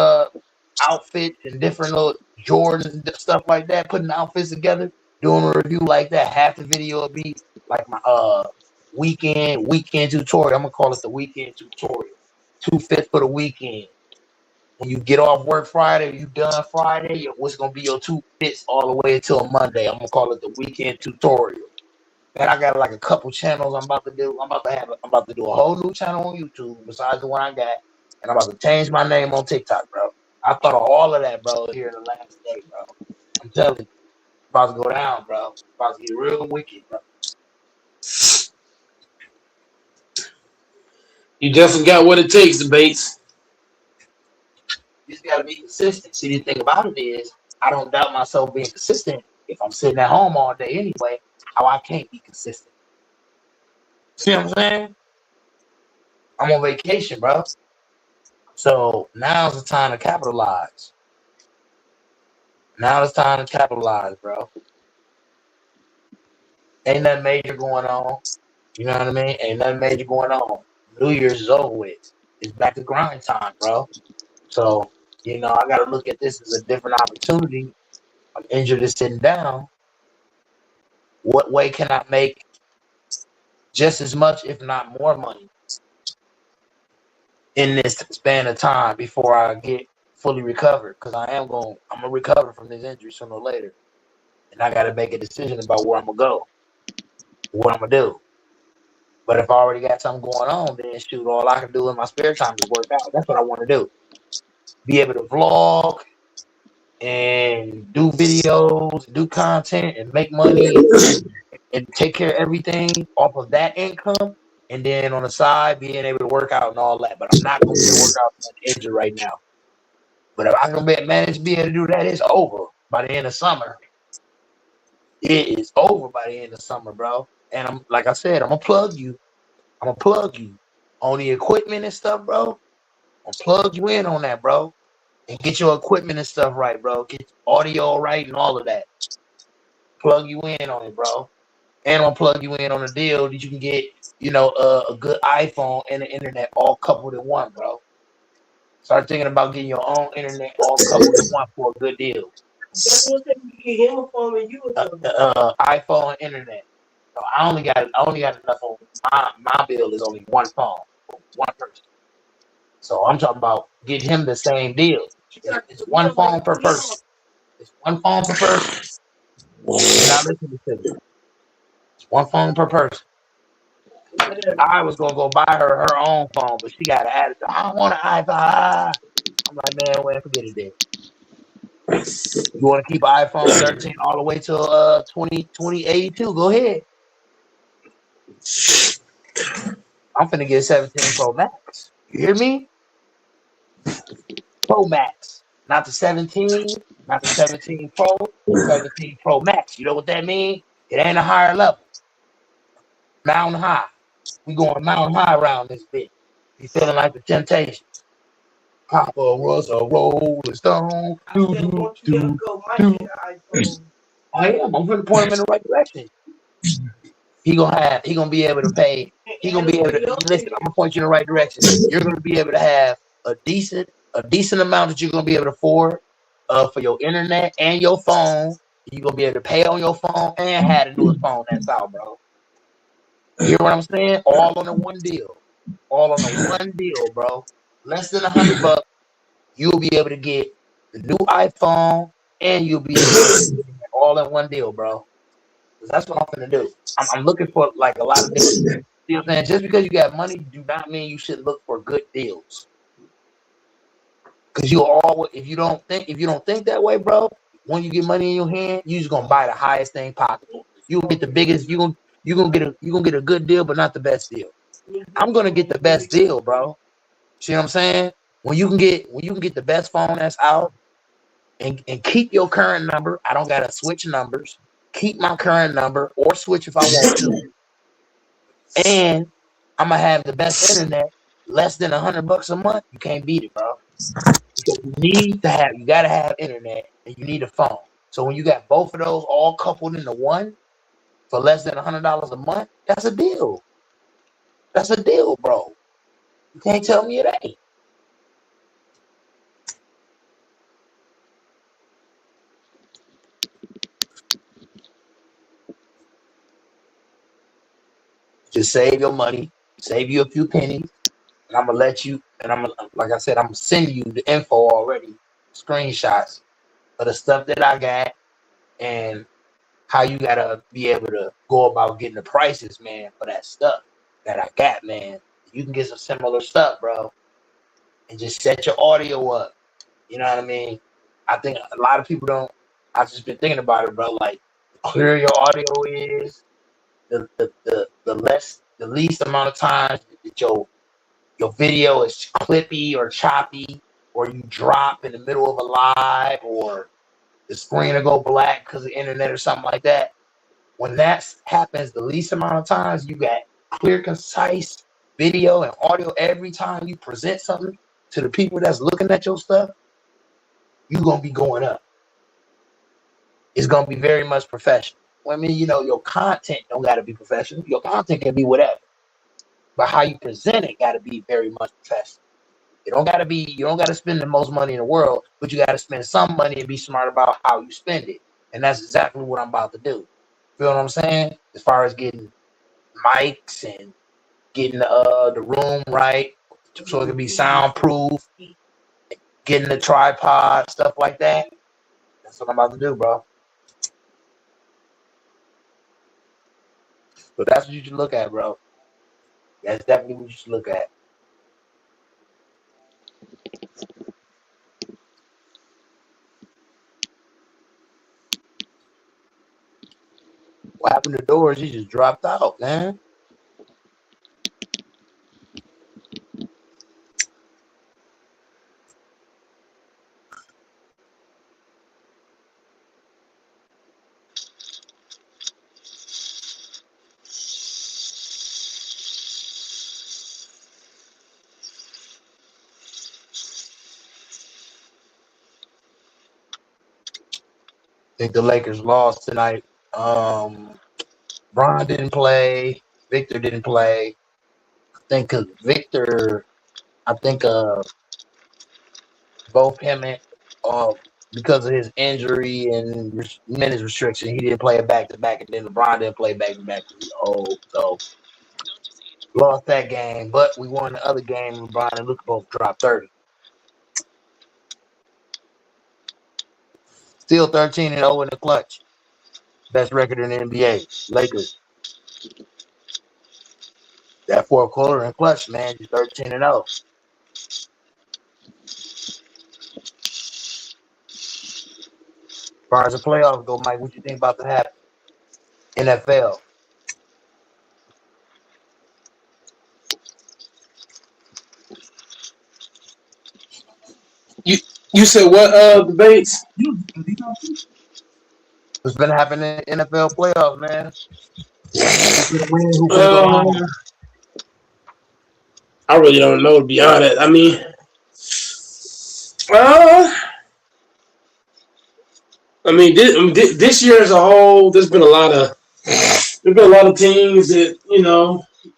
outfits and different little Jordans and stuff like that, putting outfits together, doing a review like that. Half the video will be like my weekend tutorial. I'm gonna call it the weekend tutorial. 2 fits for the weekend. When you get off work Friday, you done Friday, what's gonna be your 2 fits all the way until Monday? I'm gonna call it the weekend tutorial. And I got like a couple channels I'm about to do. I'm about to do a whole new channel on YouTube besides the one I got. And I'm about to change my name on TikTok, bro. I thought of all of that, bro, here in the last day, bro. I'm telling you, about to go down, bro. About to get real wicked, bro. You definitely got what it takes, debates. You just gotta be consistent. See, the thing about it is, I don't doubt myself being consistent if I'm sitting at home all day anyway. How I can't be consistent. See what I'm saying? I'm on vacation, bro. So now's the time to capitalize. Now it's time to capitalize, bro. Ain't nothing major going on. You know what I mean? Ain't nothing major going on. New Year's is over with. It's back to grind time, bro. So, I got to look at this as a different opportunity. I'm injured and sitting down. What way can I make just as much, if not more money in this span of time before I get fully recovered? Because I'm going to recover from this injury sooner or later. And I got to make a decision about where I'm going to go, what I'm going to do. But if I already got something going on, then shoot, all I can do in my spare time is work out. That's what I want to do. Be able to vlog and do videos, do content, and make money and take care of everything off of that income. And then on the side, being able to work out and all that. But I'm not going to be able to work out on injury right now. But if I can manage to be able to do that, it's over by the end of summer. It is over by the end of summer, bro. And I'm like I said, I'm gonna plug you on the equipment and stuff, bro. I'm gonna plug you in on that, bro. And get your equipment and stuff right, bro. Get audio right and all of that. Plug you in on it, bro. And I'm gonna plug you in on a deal that you can get, a good iPhone and the internet all coupled in one, bro. Start thinking about getting your own internet all coupled in one for a good deal. That's what you get him a phone and you iPhone and internet. So I only got enough on my bill is only one phone for one person. So I'm talking about getting him the same deal. It's one phone per person. It's one phone per person. You're not listening to me. It's one phone per person. I was gonna go buy her own phone, but she got an attitude. I don't want an iPhone. I'm like, man, well, forget it then. You want to keep an iPhone 13 all the way till 2082? Go ahead. I'm finna get 17 Pro Max. You hear me? Pro Max, not the 17, not the 17 Pro, the 17 Pro Max. You know what that means? It ain't a higher level. Mountain high. We going mountain high around this bitch. You feeling like the Temptations? Papa was a rolling stone. I am. I'm gonna point him in the right direction. He gonna be able to pay. He gonna be able to listen. I'm gonna point you in the right direction. You're gonna be able to have a decent amount that you're gonna be able to afford for your internet and your phone. You're gonna be able to pay on your phone and have the newest phone that's out, bro. You hear what I'm saying? All on the one deal. All on the one deal, bro. Less than $100, you'll be able to get the new iPhone and you'll be able to get all in one deal, bro. That's what I'm gonna do. I'm looking for like a lot of different. You know what I'm saying? Just because you got money, do not mean you should look for good deals. Because you always, if you don't think that way, bro, when you get money in your hand, you just gonna buy the highest thing possible. You gonna get the biggest. You gonna get a good deal, but not the best deal. I'm gonna get the best deal, bro. See what I'm saying? When you can get the best phone that's out, and keep your current number. I don't gotta switch numbers. Keep my current number or switch if I want to. And I'm gonna have the best internet, less than $100 a month. You can't beat it, bro. You gotta have internet and you need a phone. So when you got both of those all coupled into one for less than $100 a month, that's a deal. That's a deal, bro. You can't tell me it ain't. Just save your money, save you a few pennies, and I'm gonna let you. And like I said, I'm gonna send you the info already, screenshots of the stuff that I got, and how you gotta be able to go about getting the prices, man, for that stuff that I got, man. You can get some similar stuff, bro, and just set your audio up. You know what I mean? I think a lot of people don't. I've just been thinking about it, bro. Like, the clearer your audio is, the least amount of times that your video is clippy or choppy, or you drop in the middle of a live, or the screen will go black because of the internet or something like that. When that happens, the least amount of times you got clear, concise video and audio every time you present something to the people that's looking at your stuff, you're going to be going up. It's going to be very much professional. Well, I mean, your content don't got to be professional. Your content can be whatever. But how you present it got to be very much professional. You don't got to spend the most money in the world, but you got to spend some money and be smart about how you spend it. And that's exactly what I'm about to do. Feel what I'm saying? As far as getting mics and getting the room right so it can be soundproof, getting the tripod, stuff like that. That's what I'm about to do, bro. But that's what you should look at, bro. That's definitely what you should look at. What happened to Doors? He just dropped out, man. I think the Lakers lost tonight. Bron didn't play. Victor didn't play. I think Victor, both him and because of his injury and minutes restriction, he didn't play it back to back, and then LeBron didn't play back to back. So lost that game, but we won the other game. LeBron and Luka both dropped 30. Still 13-0 in the clutch. Best record in the NBA. Lakers. That fourth quarter in clutch, man, you're 13-0. As far as the playoffs go, Mike, what you think about the happen? NFL. You said what debates? What's been happening in NFL playoffs, man? I really don't know, to be honest. I mean, this year as a whole, there's been a lot of teams that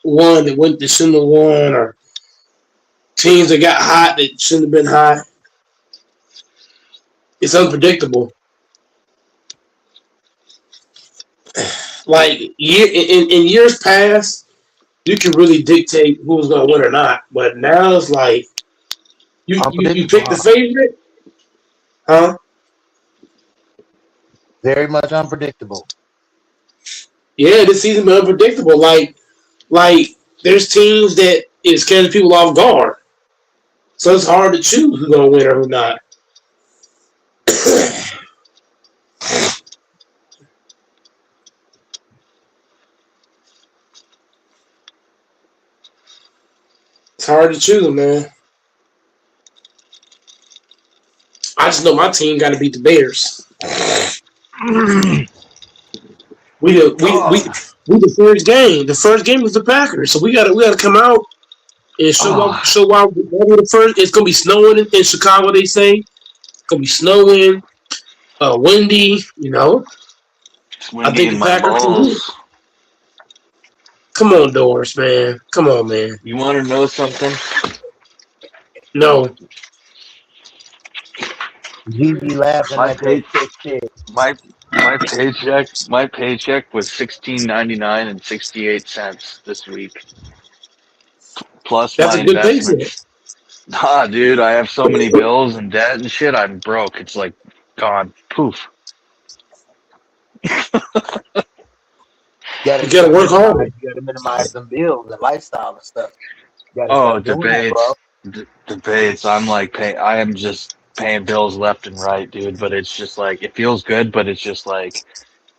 won that shouldn't have won, or teams that got hot that shouldn't have been hot. It's unpredictable. Like in years past, you can really dictate who's going to win or not, but now it's like you pick the favorite, huh? Very much unpredictable. Yeah, this season been unpredictable. Like there's teams that is catching people off guard, so it's hard to choose who's going to win or who's not. It's hard to choose, man. I just know my team got to beat the Bears. We the first game. The first game was the Packers, so we gotta come out and show why we're the first. It's gonna be snowing in Chicago. They say it's gonna be snowing, windy. I think the Packers. Come on, Doris, man. Come on, man. You want to know something? No. GG laughing at that shit. My paycheck was $16.99 this week. Plus that's my a good investment. Nah, dude, I have so many bills and debt and shit. I'm broke. It's like gone. Poof. You gotta work hard. You gotta minimize some bills and lifestyle and stuff. Debates. I'm like I am just paying bills left and right, dude. But it's just like it feels good, but it's just like,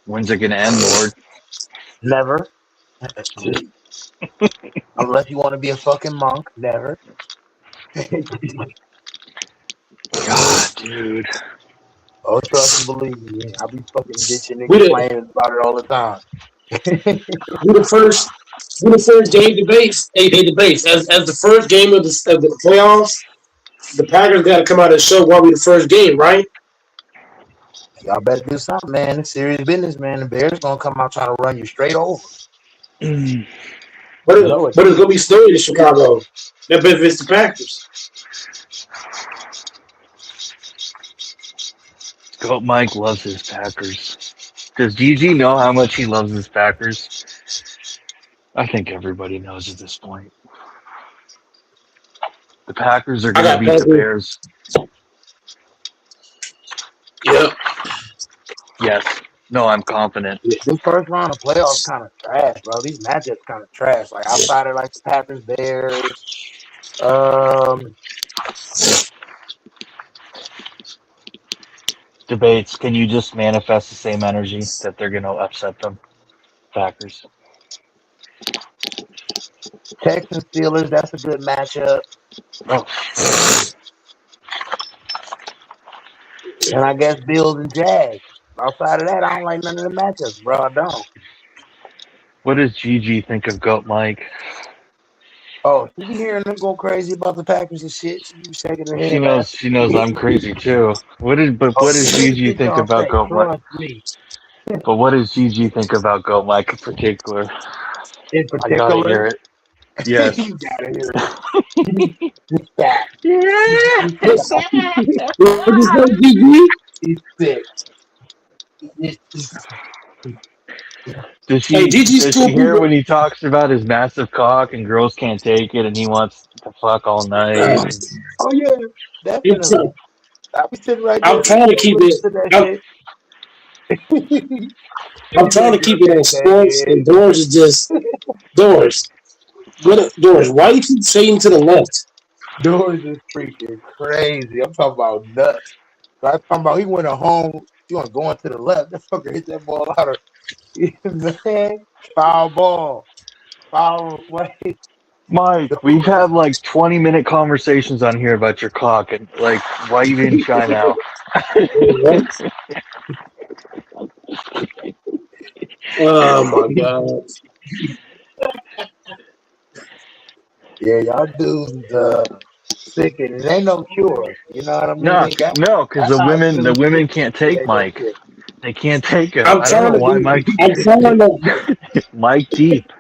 when's it gonna end, Lord? Never. Unless you want to be a fucking monk, never. God, dude. Oh, trust and believe me. I be fucking bitching and complaining about it all the time. We the first game debates. Hey, debates as the first game of the playoffs. The Packers got to come out and show why we the first game, right? Y'all better do something, man. It's serious business, man. The Bears gonna come out trying to run you straight over. But it's gonna be snowing in Chicago. That benefits the Packers. Goat Mike loves his Packers. Does GG know how much he loves his Packers? I think everybody knows at this point. The Packers are going to beat the Bears. Yep. Yes. No, I'm confident. This first round of playoffs kind of trash, bro. These matchups kind of trash. Like outside of like the Packers, Bears. Debates. Can you just manifest the same energy that they're going to upset them? Packers. Texans, Steelers. That's a good matchup. Oh. And I guess Bills and Jags. Outside of that, I don't like none of the matchups, bro. I don't. What does GG think of Goat Mike? Oh, she be hearing them go crazy about the Packers and shit. She be shaking her head. She knows I'm crazy too. What does GG think about Goat Mike? But what does GG think about Goat Mike in particular? In particular? I gotta hear it. Yes. You gotta hear it. What is that, GG? He's sick. Does Hey, she Gigi's does cool she hear people. when he talks about his massive cock and girls can't take it and he wants to fuck all night? And Oh yeah, definitely. I'll be sitting right there I'm trying to keep it. listening to that I'm, shit. I'm trying to keep it on sports, and Doors is just Doors. What Doors? Why you keep saying to the left? Doors is freaking crazy. I'm talking about nuts. So I'm talking about he went home. He was going to the left. That fucker hit that ball out of man. Foul ball. Foul play. Mike, we've had like 20-minute conversations on here about your cock, and like, why you didn't shy now? Oh my god. Yeah, y'all dudes sick and it ain't no cure. You know what I No, mean? no, because That's the how I women feel the when women chicks can't take say that Mike. shit. They can't take him. I'm I don't trying know to why be. Mike. I'm trying to. Mike deep.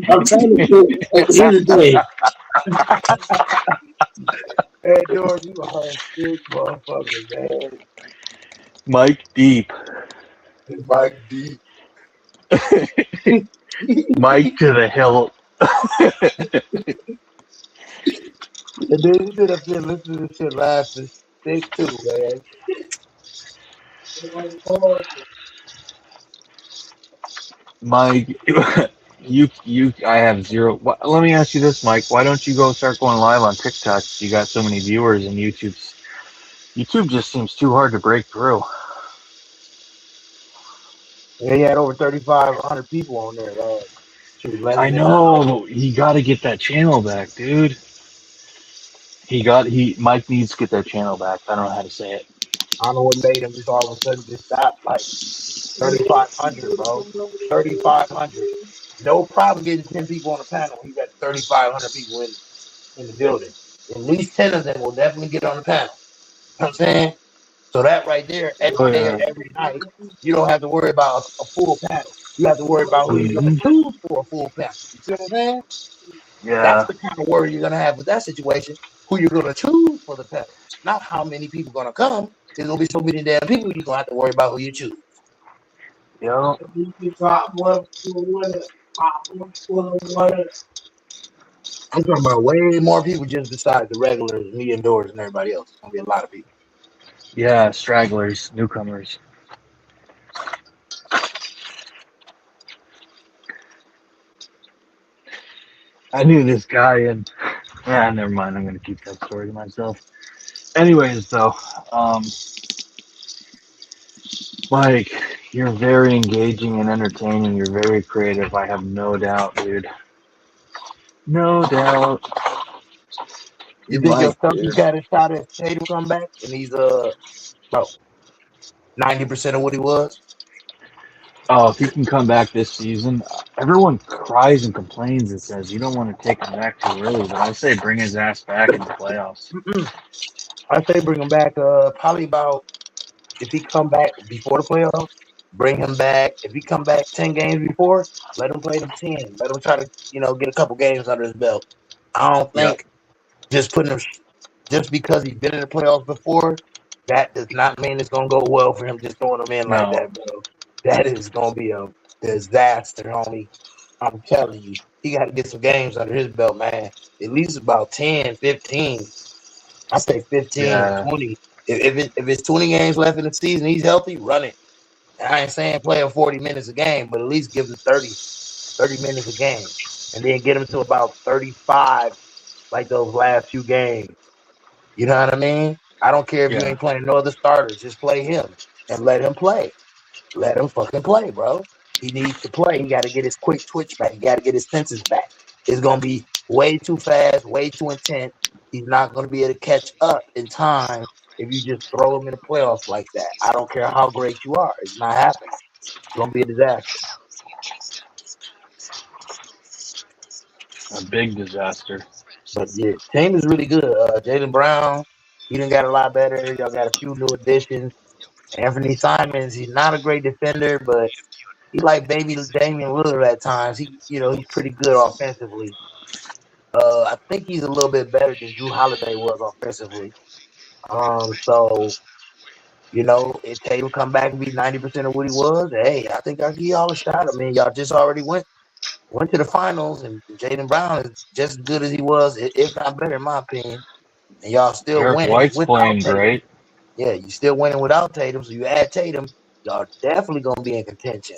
I'm trying to. Here's the thing. Hey, George, you are a sick motherfucker, man. Mike deep. Mike D. Mike to the hilt. And then you sit up there listening to this shit laughing. Sick too, man. Mike, I have zero. Let me ask you this, Mike. Why don't you go start going live on TikTok? You got so many viewers, and YouTube just seems too hard to break through. Yeah, he had over 3,500 people on there. Shoot, less I than that. know he got to get that channel back, dude. Mike needs to get that channel back. I don't know how to say it. I don't know what made him just all of a sudden just stop. Like 3,500, bro. 3,500. No problem getting 10 people on the panel. You got 3,500 people in the building. At least 10 of them will definitely get on the panel. You know what I'm saying? So that right there, Oh every day or yeah. every night, you don't have to worry about a full panel. You have to worry about who you're going Hmm. to choose for a full panel. You see what I'm saying? That's Yeah. the kind of worry you're going to have with that situation. Who you're going to choose for the panel. Not how many people going to come. There's going to be so many damn people you're going to have to worry about who you choose. Yeah. I'm talking about way more people just besides the regulars, me and Doors and everybody else. It's going to be a lot of people. Yeah. Stragglers, newcomers. I knew this guy, and never mind. I'm gonna keep that story to myself. Anyways, though, Mike, you're very engaging and entertaining. You're very creative. I have no doubt, dude. No doubt. You You think your might, stumpy dude. got a shot at Tatum come back and he's about 90% of what he was? Oh, if he can come back this season, everyone cries and complains and says you don't want to take him back too early. But I say bring his ass back in the playoffs. I say bring him back probably about if he come back before the playoffs, bring him back. If he come back 10 games before, let him play them 10. Let him try to, get a couple games under his belt. I don't Yep. think just putting him just because he's been in the playoffs before, that does not mean it's gonna go well for him just throwing him in like No. that, bro. That is gonna be a disaster, homie. I'm telling you. He got to get some games under his belt, man. At least about 10, 15. I say 15, Yeah. 20. If it's 20 games left in the season, he's healthy, run it. And I ain't saying play him 40 minutes a game, but at least give him 30 minutes a game. And then get him to about 35 like those last few games. You know what I mean? I don't care if you Yeah. ain't playing no other starters. Just play him and let him play. Let him fucking play, bro. He needs to play. He got to get his quick twitch back. He got to get his senses back. It's going to be way too fast, way too intense. He's not going to be able to catch up in time if you just throw him in the playoffs like that. I don't care how great you are. It's not happening. It's going to be a disaster. A big disaster. But yeah, team is really good. Jalen Brown, he done got a lot better. Y'all got a few new additions. Anthony Simons, he's not a great defender, but he like baby Damian Lillard at times. He's pretty good offensively. I think he's a little bit better than Drew Holiday was offensively. So if Tatum come back and be 90% of what he was, hey, I think I'll give y'all a shot. I mean, y'all just already went to the finals, and Jaylen Brown is just as good as he was, if not better, in my opinion. And y'all still Derek winning White's without playing Tatum. great. Yeah, you still winning without Tatum. So you add Tatum, y'all definitely gonna be in contention.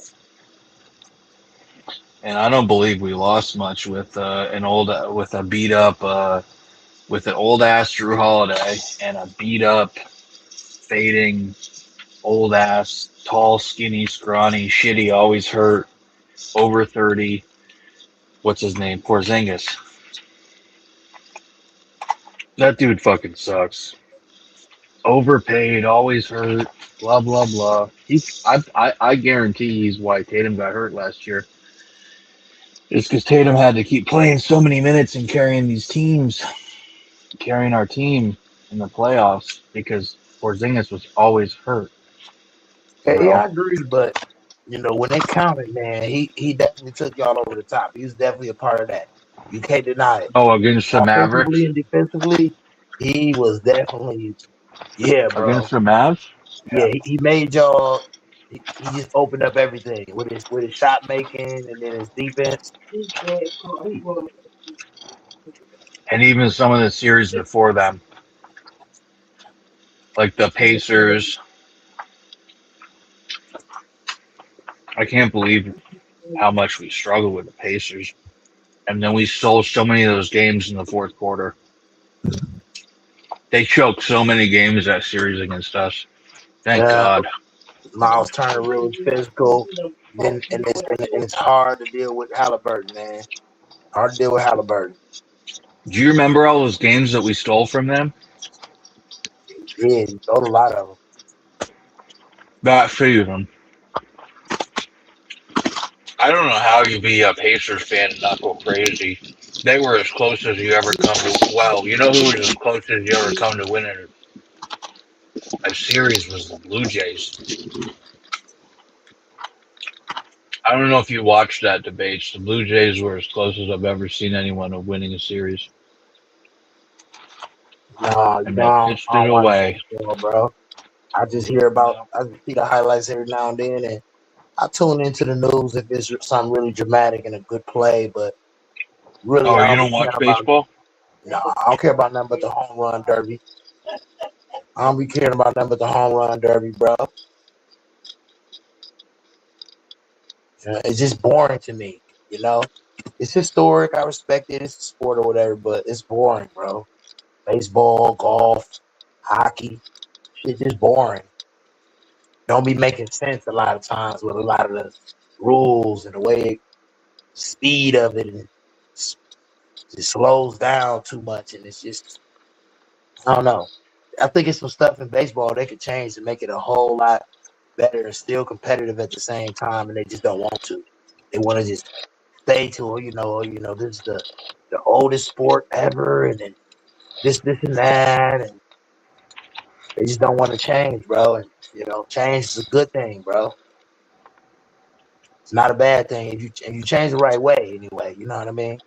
And I don't believe we lost much with with a beat up with an old ass Drew Holiday and a beat up fading old ass tall skinny scrawny shitty always hurt over 30. What's his name? Porzingis. That dude fucking sucks. Overpaid, always hurt. Blah blah blah. I guarantee he's why Tatum got hurt last year. It's because Tatum had to keep playing so many minutes and carrying these teams, carrying our team in the playoffs because Porzingis was always hurt. Yeah, I agree, but when they counted, man, he definitely took y'all over the top. He was definitely a part of that. You can't deny it. Oh, against the Offensively Mavericks? and defensively, he was definitely, yeah, bro. Against the Mavs? Yeah, he made y'all. He just opened up everything with his shot making and then his defense. And even some of the series before them, like the Pacers. I can't believe how much we struggled with the Pacers. And then we stole so many of those games in the fourth quarter. They choked so many games that series against us. Thank God. Miles Turner really physical. And it's hard to deal with Halliburton, man. Hard to deal with Halliburton. Do you remember all those games that we stole from them? Yeah, you stole a lot of them. About 3 of them. I don't know how you be a Pacers fan and not go crazy. They were as close as you ever come to. Well, you know who was as close as you ever come to winning a series was the Blue Jays. I don't know if you watched that debate. The Blue Jays were as close as I've ever seen anyone of winning a series. Nah, And they I pitched it don't watch away. baseball, bro. I just see the highlights every now and then, and I tune into the news if it's something really dramatic and a good play. But really, Oh, I you don't be don't watch caring about. baseball? No, I don't care about nothing but the home run derby. I don't be caring about nothing but the home run derby, bro. It's just boring to me. It's historic. I respect it. It's a sport or whatever, but it's boring, bro. Baseball, golf, hockey, it's just boring. Don't be making sense a lot of times with a lot of the rules and the way speed of it, and it slows down too much, and it's just I don't know. I think it's some stuff in baseball they could change to make it a whole lot better and still competitive at the same time, and they just don't want to. They want to just stay to this is the oldest sport ever, and then this and that, and they just don't want to change, bro. And change is a good thing, bro. It's not a bad thing if you change the right way anyway. You know what I mean?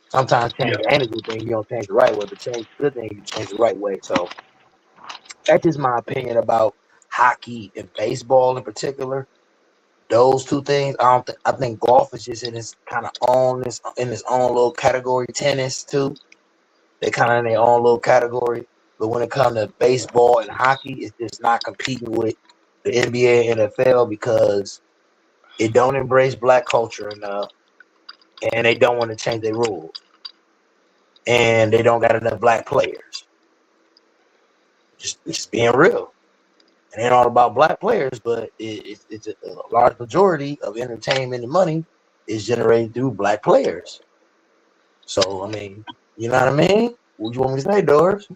Sometimes change ain't a good thing. You don't change the right way, but change the good thing. You change the right way. So that's just my opinion about hockey and baseball in particular. Those two things. I don't. I think golf is just in its kind of own this in its own little category. Tennis too. They kind of in their own little category. But when it comes to baseball and hockey, it's just not competing with the NBA and NFL because it don't embrace black culture enough, and they don't want to change their rules, and they don't got enough black players. Just being real. It ain't all about black players, but it's a large majority of entertainment and money is generated through black players. So, I mean, you know what I mean? What you want me to say, Doris?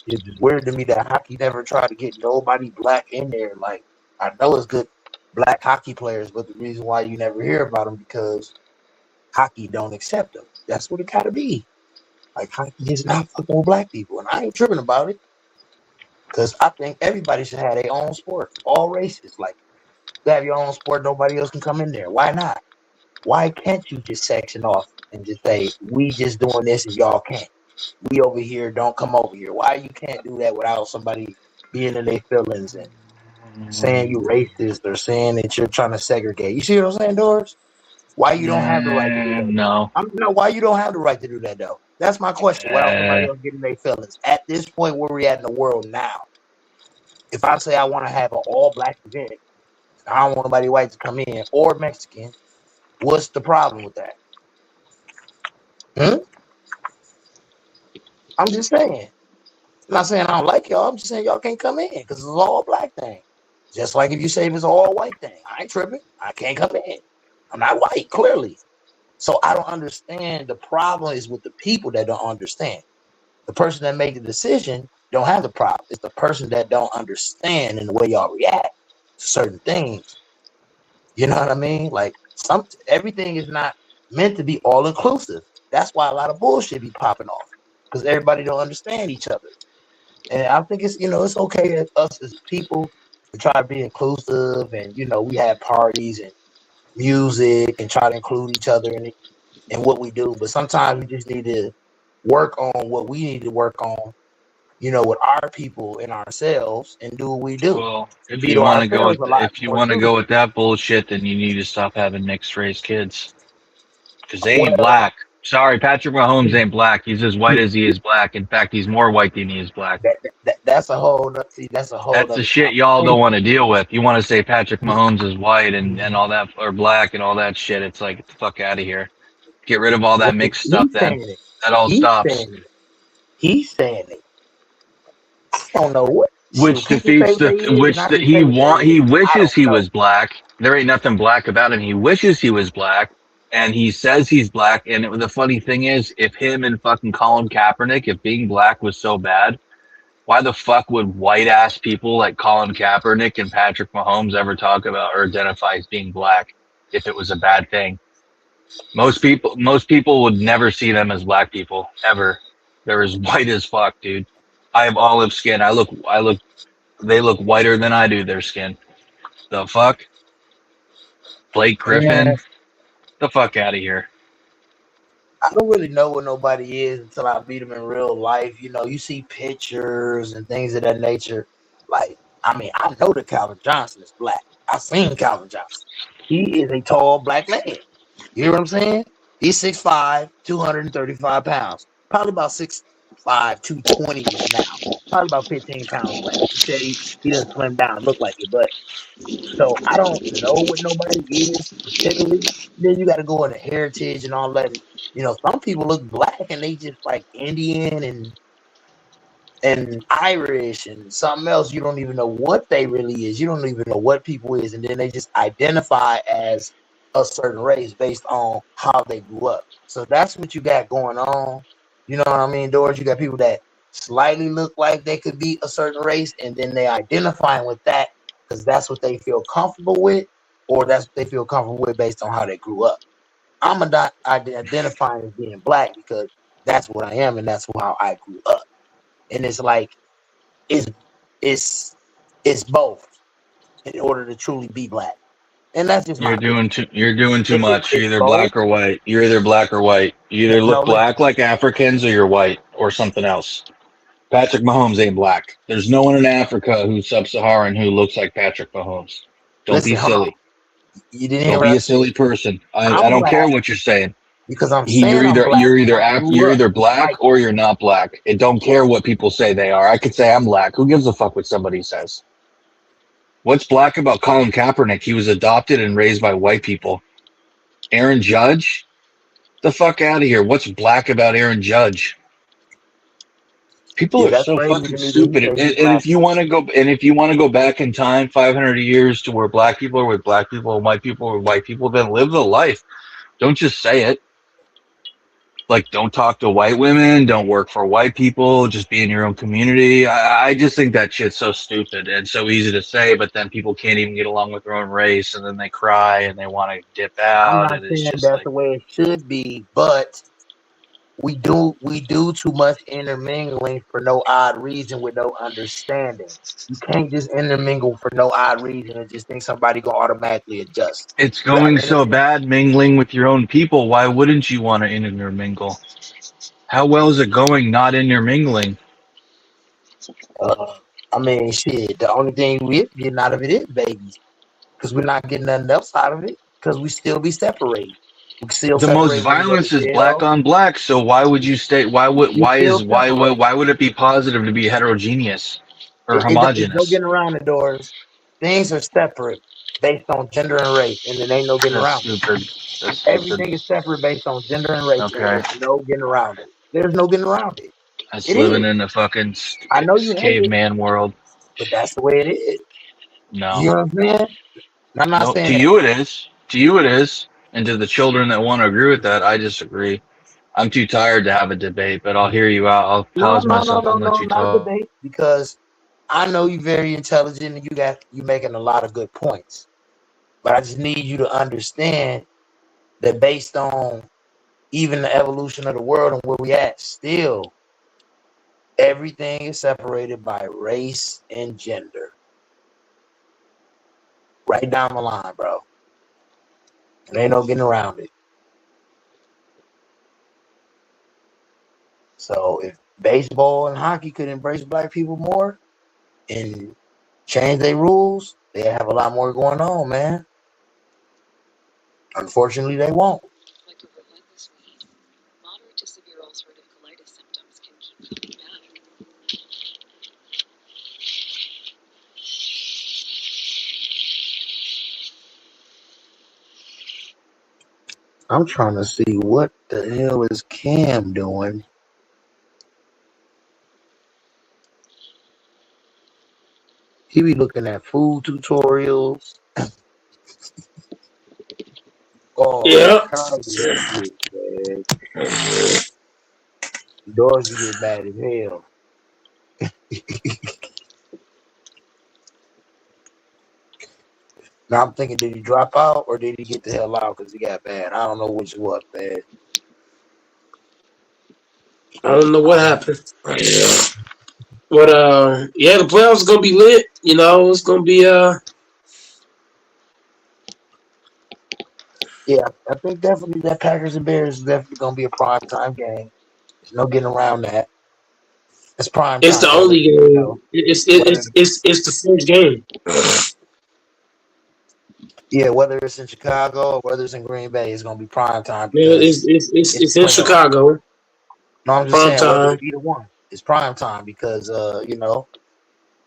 It's just weird to me that hockey never tried to get nobody black in there. Like, I know it's good black hockey players, but the reason why you never hear about them because hockey don't accept them. That's what it gotta be. Like, hockey is not fucking with black people, and I ain't tripping about it because I think everybody should have their own sport, all races. Like, You have your own sport. Nobody else can come in there. Why not? Why can't you just section off and just say, we just doing this and y'all can't? We over here, don't come over here. Why you can't do that without somebody being in their feelings and saying you racist or saying that you're trying to segregate? You see what I'm saying, Doris? Why you don't have the right to do that? No. No, why you don't have the right to do that though? That's my question. Without somebody else getting their feelings. At this point where we're at in the world now, if I say I want to have an all black event, I don't want nobody white to come in or Mexican, what's the problem with that? I'm just saying. I'm not saying I don't like y'all. I'm just saying y'all can't come in because it's an all black thing. Just like if you say it's an all white thing, I ain't tripping. I can't come in. I'm not white, clearly. So I don't understand. The problem is with the people that don't understand. The person that made the decision don't have the problem. It's the person that don't understand in the way y'all react to certain things. You know what I mean? Like everything is not meant to be all inclusive. That's why a lot of bullshit be popping off because everybody don't understand each other. And I think it's it's okay as us as people to try to be inclusive, and we have parties and music and try to include each other in what we do. But sometimes we just need to work on what we need to work on, with our people and ourselves, and do what we do. Well, And if be you to want to go ourselves with a lot if you more want to true. go with that bullshit, then you need to stop having mixed race kids because they ain't Well, black. Sorry, Patrick Mahomes ain't black. He's as white as he is black. In fact, he's more white than he is black. that's a whole nother, see, that's a whole That's the other shit y'all don't conversation. want to deal with. You want to say Patrick Mahomes is white and all that, or black and all that shit. It's like, get the fuck out of here. Get rid of all that Well, mixed stuff he's then. saying it. That all He's stops. saying it. He's saying it. I don't know what. Which Shoot, people say defeats what they is, and I just say what they he is. I wishes don't he know. was black. There ain't nothing black about him. He wishes he was black, and he says he's black. And the funny thing is, if him and fucking Colin Kaepernick, if being black was so bad, why the fuck would white ass people like Colin Kaepernick and Patrick Mahomes ever talk about or identify as being black if it was a bad thing? Most people would never see them as black people ever. They're as white as fuck, dude. I have olive skin. They look whiter than I do. Their skin. The fuck? Blake Man, Griffin. The fuck out of here. I don't really know what nobody is until I meet them in real life. You see pictures and things of that nature. Like, I mean, I know that Calvin Johnson is black. I've seen Calvin Johnson. He is a tall black man. You hear what I'm saying? He's 6'5", 235 pounds. Probably about 6'5", 220-ish now. Probably about 15 pounds less. He doesn't slim down, look like it. But so I don't know what nobody is particularly. Then you got to go into heritage and all that. Some people look black and they just like Indian and Irish and something else. You don't even know what they really is. You don't even know what people is, and then they just identify as a certain race based on how they grew up. So that's what you got going on. You know what I mean, Doris? You got people that slightly look like they could be a certain race, and then they identify with that because that's what they feel comfortable with, or that's what they feel comfortable with based on how they grew up. I'm not identifying as being black because that's what I am, and that's how I grew up. And it's like it's it's it's both in order to truly be black, and that's just my opinion. You're doing too much. You're It's either both. black or white. You're either black or white. You either No, look listen, black like Africans or you're white or something else. Patrick Mahomes ain't black. There's no one in Africa who's sub-Saharan who looks like Patrick Mahomes. Don't be listen, hold on. silly. You didn't hear Don't what be I a said. silly person. I I'm don't care black what you're saying. because I'm saying I'm black. I grew You're up either white. black or you're not black. It don't care what people say they are. I could say I'm black. Who gives a fuck what somebody says? What's black about Colin Kaepernick? He was adopted and raised by white people. Aaron Judge? The fuck out of here. What's black about Aaron Judge? People Yeah, are that's so crazy fucking to me that you stupid. say he's And black. if you want to go back in time 500 years to where black people are with black people and white people are with white people, then live the life. Don't just say it. Like, don't talk to white women, don't work for white people, just be in your own community. I just think that shit's so stupid and so easy to say, but then people can't even get along with their own race, and then they cry and they want to dip I'm out, not and it's saying just that's like, the way it should be, but we do too much intermingling for no odd reason with no understanding. You can't just intermingle for no odd reason and just think somebody gonna automatically adjust. It's You gotta going so bad mingling with your own people. Why wouldn't you want to intermingle? How well is it going not intermingling? uh, I mean, shit. The only thing we're getting out of it is babies, because we're not getting nothing else out of it. Because we still be separated. We still The most separate when we go to violence is black jail. on black. So why would you stay? We still separate. Why would it be positive to be heterogeneous or It's no homogenous? getting around the doors. Things are separate based on gender and race, and there ain't no getting That's around it. stupid. That's stupid. Everything is separate based on gender and race, and Okay, there's no getting around it. There's no getting around it. that's It living is. in a fucking I know you hate it, caveman world. but that's the way it is. No, You know what I'm saying? And I'm not no. saying To that. you it is. To you it is. And to the children that want to agree with that, I disagree. I'm too tired to have a debate, but I'll hear you out. I'll No, pause no, no, myself no, and let no, you not a talk. debate, because I know you're very intelligent and you making a lot of good points. But I just need you to understand that based on even the evolution of the world and where we at, still everything is separated by race and gender. Right down the line, bro. And ain't no getting around it. So if baseball and hockey could embrace black people more and change their rules, they have a lot more going on, man. Unfortunately, they won't. I'm trying to see what the hell is Cam doing. He be looking at food tutorials. All Yeah. kinds of shit, man. Doors be getting bad as hell. Now I'm thinking, did he drop out or did he get the hell out because he got bad? I don't know which what, man. I don't know what happened. But yeah, the playoffs are gonna be lit. You know, it's gonna be Yeah, I think definitely that Packers and Bears is definitely gonna be a prime time game. There's no getting around that. It's prime it's time, the whether only game. whether It's the first game. yeah, whether it's in Chicago or whether it's in Green Bay, it's gonna be prime time Yeah, because it's it's in playoffs. Chicago. No, I'm just Prime saying whether time. it's either one, it's prime time because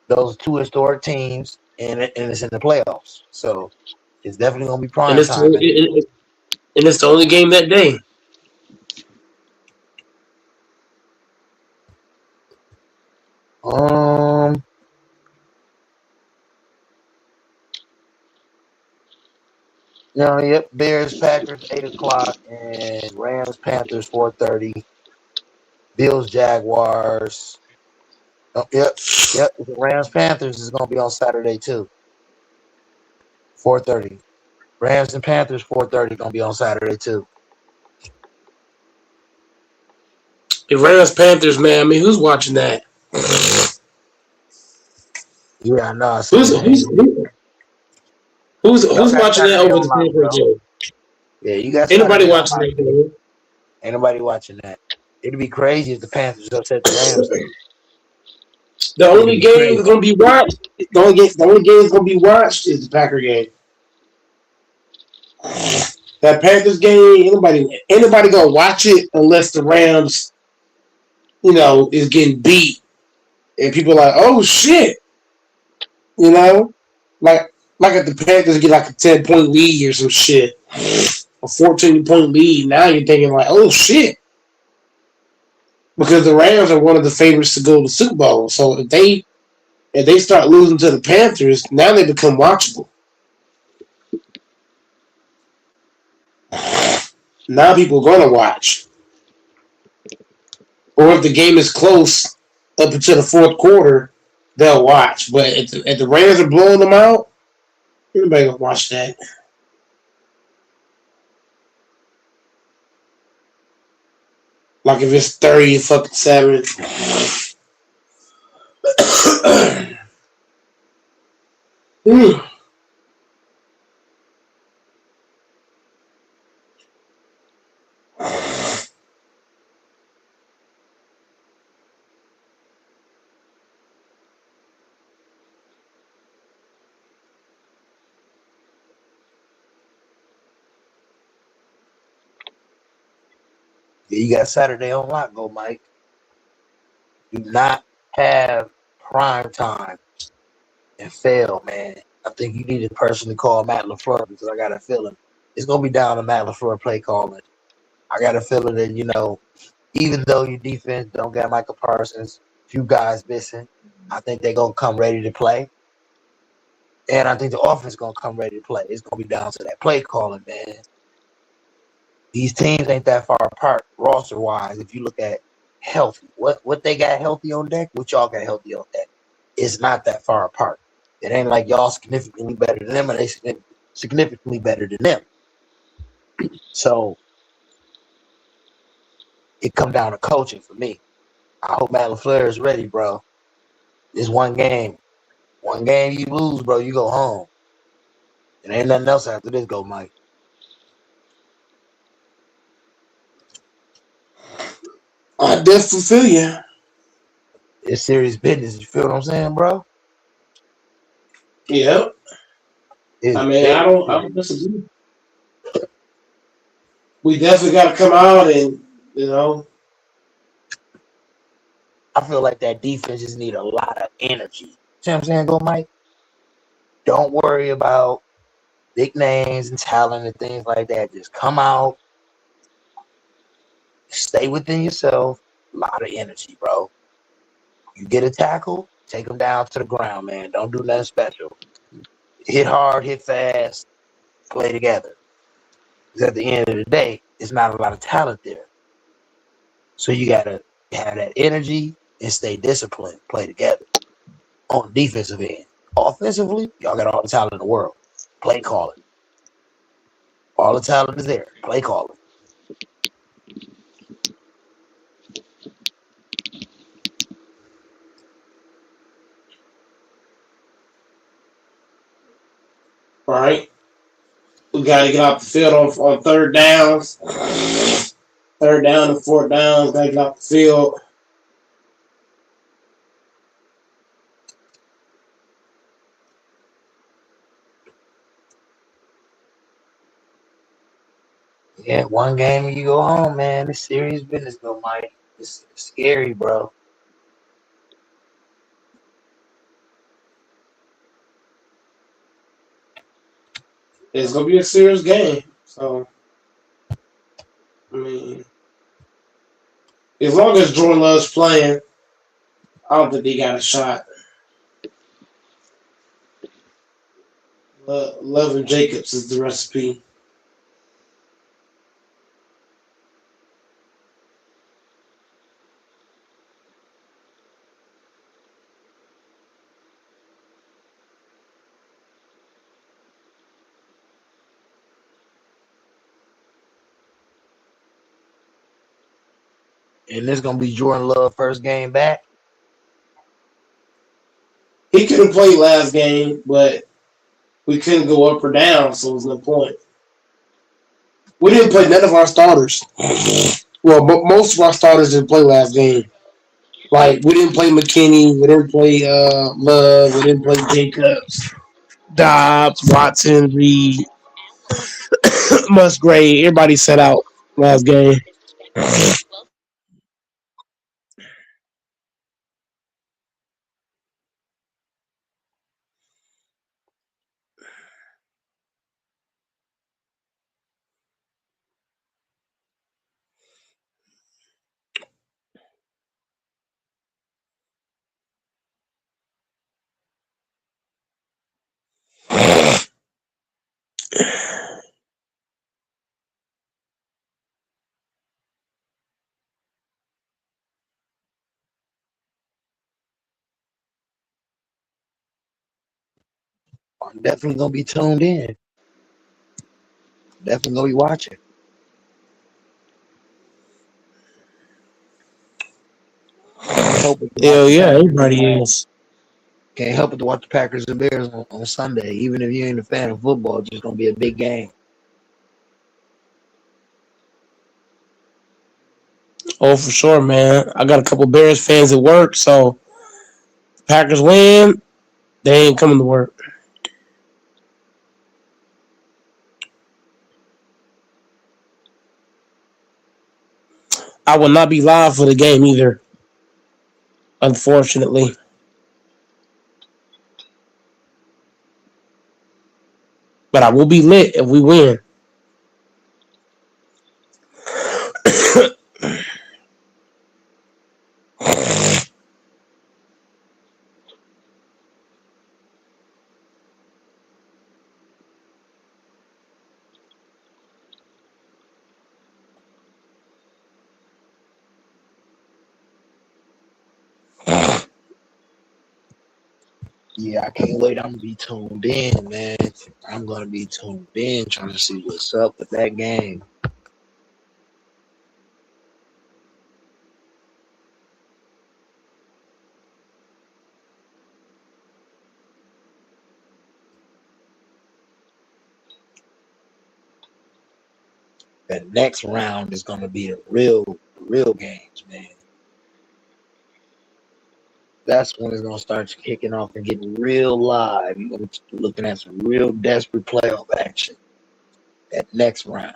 those two historic teams and it's in the playoffs, so it's definitely gonna be And prime it's time. And and it's the only game that day. um, yep, Bears Packers 8 o'clock and Rams Panthers 4:30. Bills Jaguars. Oh, yep. The Rams Panthers is gonna be on Saturday too. 4:30. Rams and Panthers 4:30 gonna be on Saturday too. The Rams Panthers, man. I mean, who's watching that? Yeah, I know. I Who's seen that. who's Y'all who's got watching that Saturday over on the lock, Panthers bro. game? Yeah, you got Ain't nobody Saturday on watching lock. that game. Ain't nobody watching that. It'd be crazy if the Panthers upset the Rams though. The It'd only be game crazy. that's gonna be watched. The only game that's gonna be watched is the Packer game. That Panthers game, anybody gonna watch it unless the Rams, is getting beat and people are like, oh shit, you know, like if the Panthers get like a 10-point lead or some shit, a 14-point lead. Now you're thinking like, oh shit, because the Rams are one of the favorites to go to the Super Bowl. So if they start losing to the Panthers, now they become watchable. Now people are gonna watch. Or if the game is close up until the fourth quarter, they'll watch. But if the Rams are blowing them out, anybody gonna watch that? Like if it's 30-7. Yeah, you got Saturday on lock, go Mike. Do not have prime time and fail, man. I think you need to personally call Matt LaFleur because I got a feeling it's gonna be down to Matt LaFleur play calling. I got a feeling that even though your defense don't got Michael Parsons, few guys missing, I think they're gonna come ready to play. And I think the offense is gonna come ready to play. It's gonna be down to that play calling, man. These teams ain't that far apart roster wise. If you look at healthy, what they got healthy on deck, what y'all got healthy on deck, it's not that far apart. It ain't like y'all significantly better than them, and they significantly better than them. So it come down to coaching for me. I hope Matt LaFleur is ready, bro. It's one game. One game you lose, bro, you go home. And ain't nothing else after this, go, Mike. I definitely feel you. It's serious business. You feel what I'm saying, bro? Yep. It's I mean, I very don't serious. disagree. We definitely got to come out and I feel like that defense just need a lot of energy. See what I'm saying, go, Mike? Don't worry about big names and talent and things like that. Just come out, stay within yourself. A lot of energy, bro. You get a tackle, take them down to the ground, man. Don't do nothing special. Hit hard, hit fast, play together. Because at the end of the day, it's not a lot of talent there. So you got to have that energy and stay disciplined, play together on the defensive end. Offensively, y'all got all the talent in the world. Play calling. All the talent is there. Play calling. right? We got to get off the field on third downs. Third down and fourth downs, got to get off the field. Yeah, one game and you go home, man. It's serious business, though, Mike. It's scary, bro. It's going to be a serious game. So, I mean, as long as Jordan Love's playing, I don't think they got a shot. Love and Jacobs is the recipe. And this going to be Jordan Love first game back. He couldn't play last game, but we couldn't go up or down, so there's no point. We didn't play none of our starters. Well, most of our starters didn't play last game. Like, we didn't play McKinney, we didn't play Love, we didn't play Jacobs, Dobbs, Watson, Reed, Musgrave. Everybody set out last game. I'm definitely going to be tuned in. Definitely going to be watching. help but to watch Hell the yeah, Packers. everybody is. Can't help but to watch the Packers and Bears on Sunday. Even if you ain't a fan of football, it's just gonna be a big game. Oh, for sure, man. I got a couple Bears fans at work, so Packers win, they ain't coming to work. I will not be live for the game either, unfortunately. But I will be lit if we win. Yeah, I can't wait. I'm gonna be tuned in, man. I'm gonna be tuned in, trying to see what's up with that game. That next round is gonna be the real games, man. That's when it's gonna start kicking off and getting real live. You're gonna be looking at some real desperate playoff action. That next round.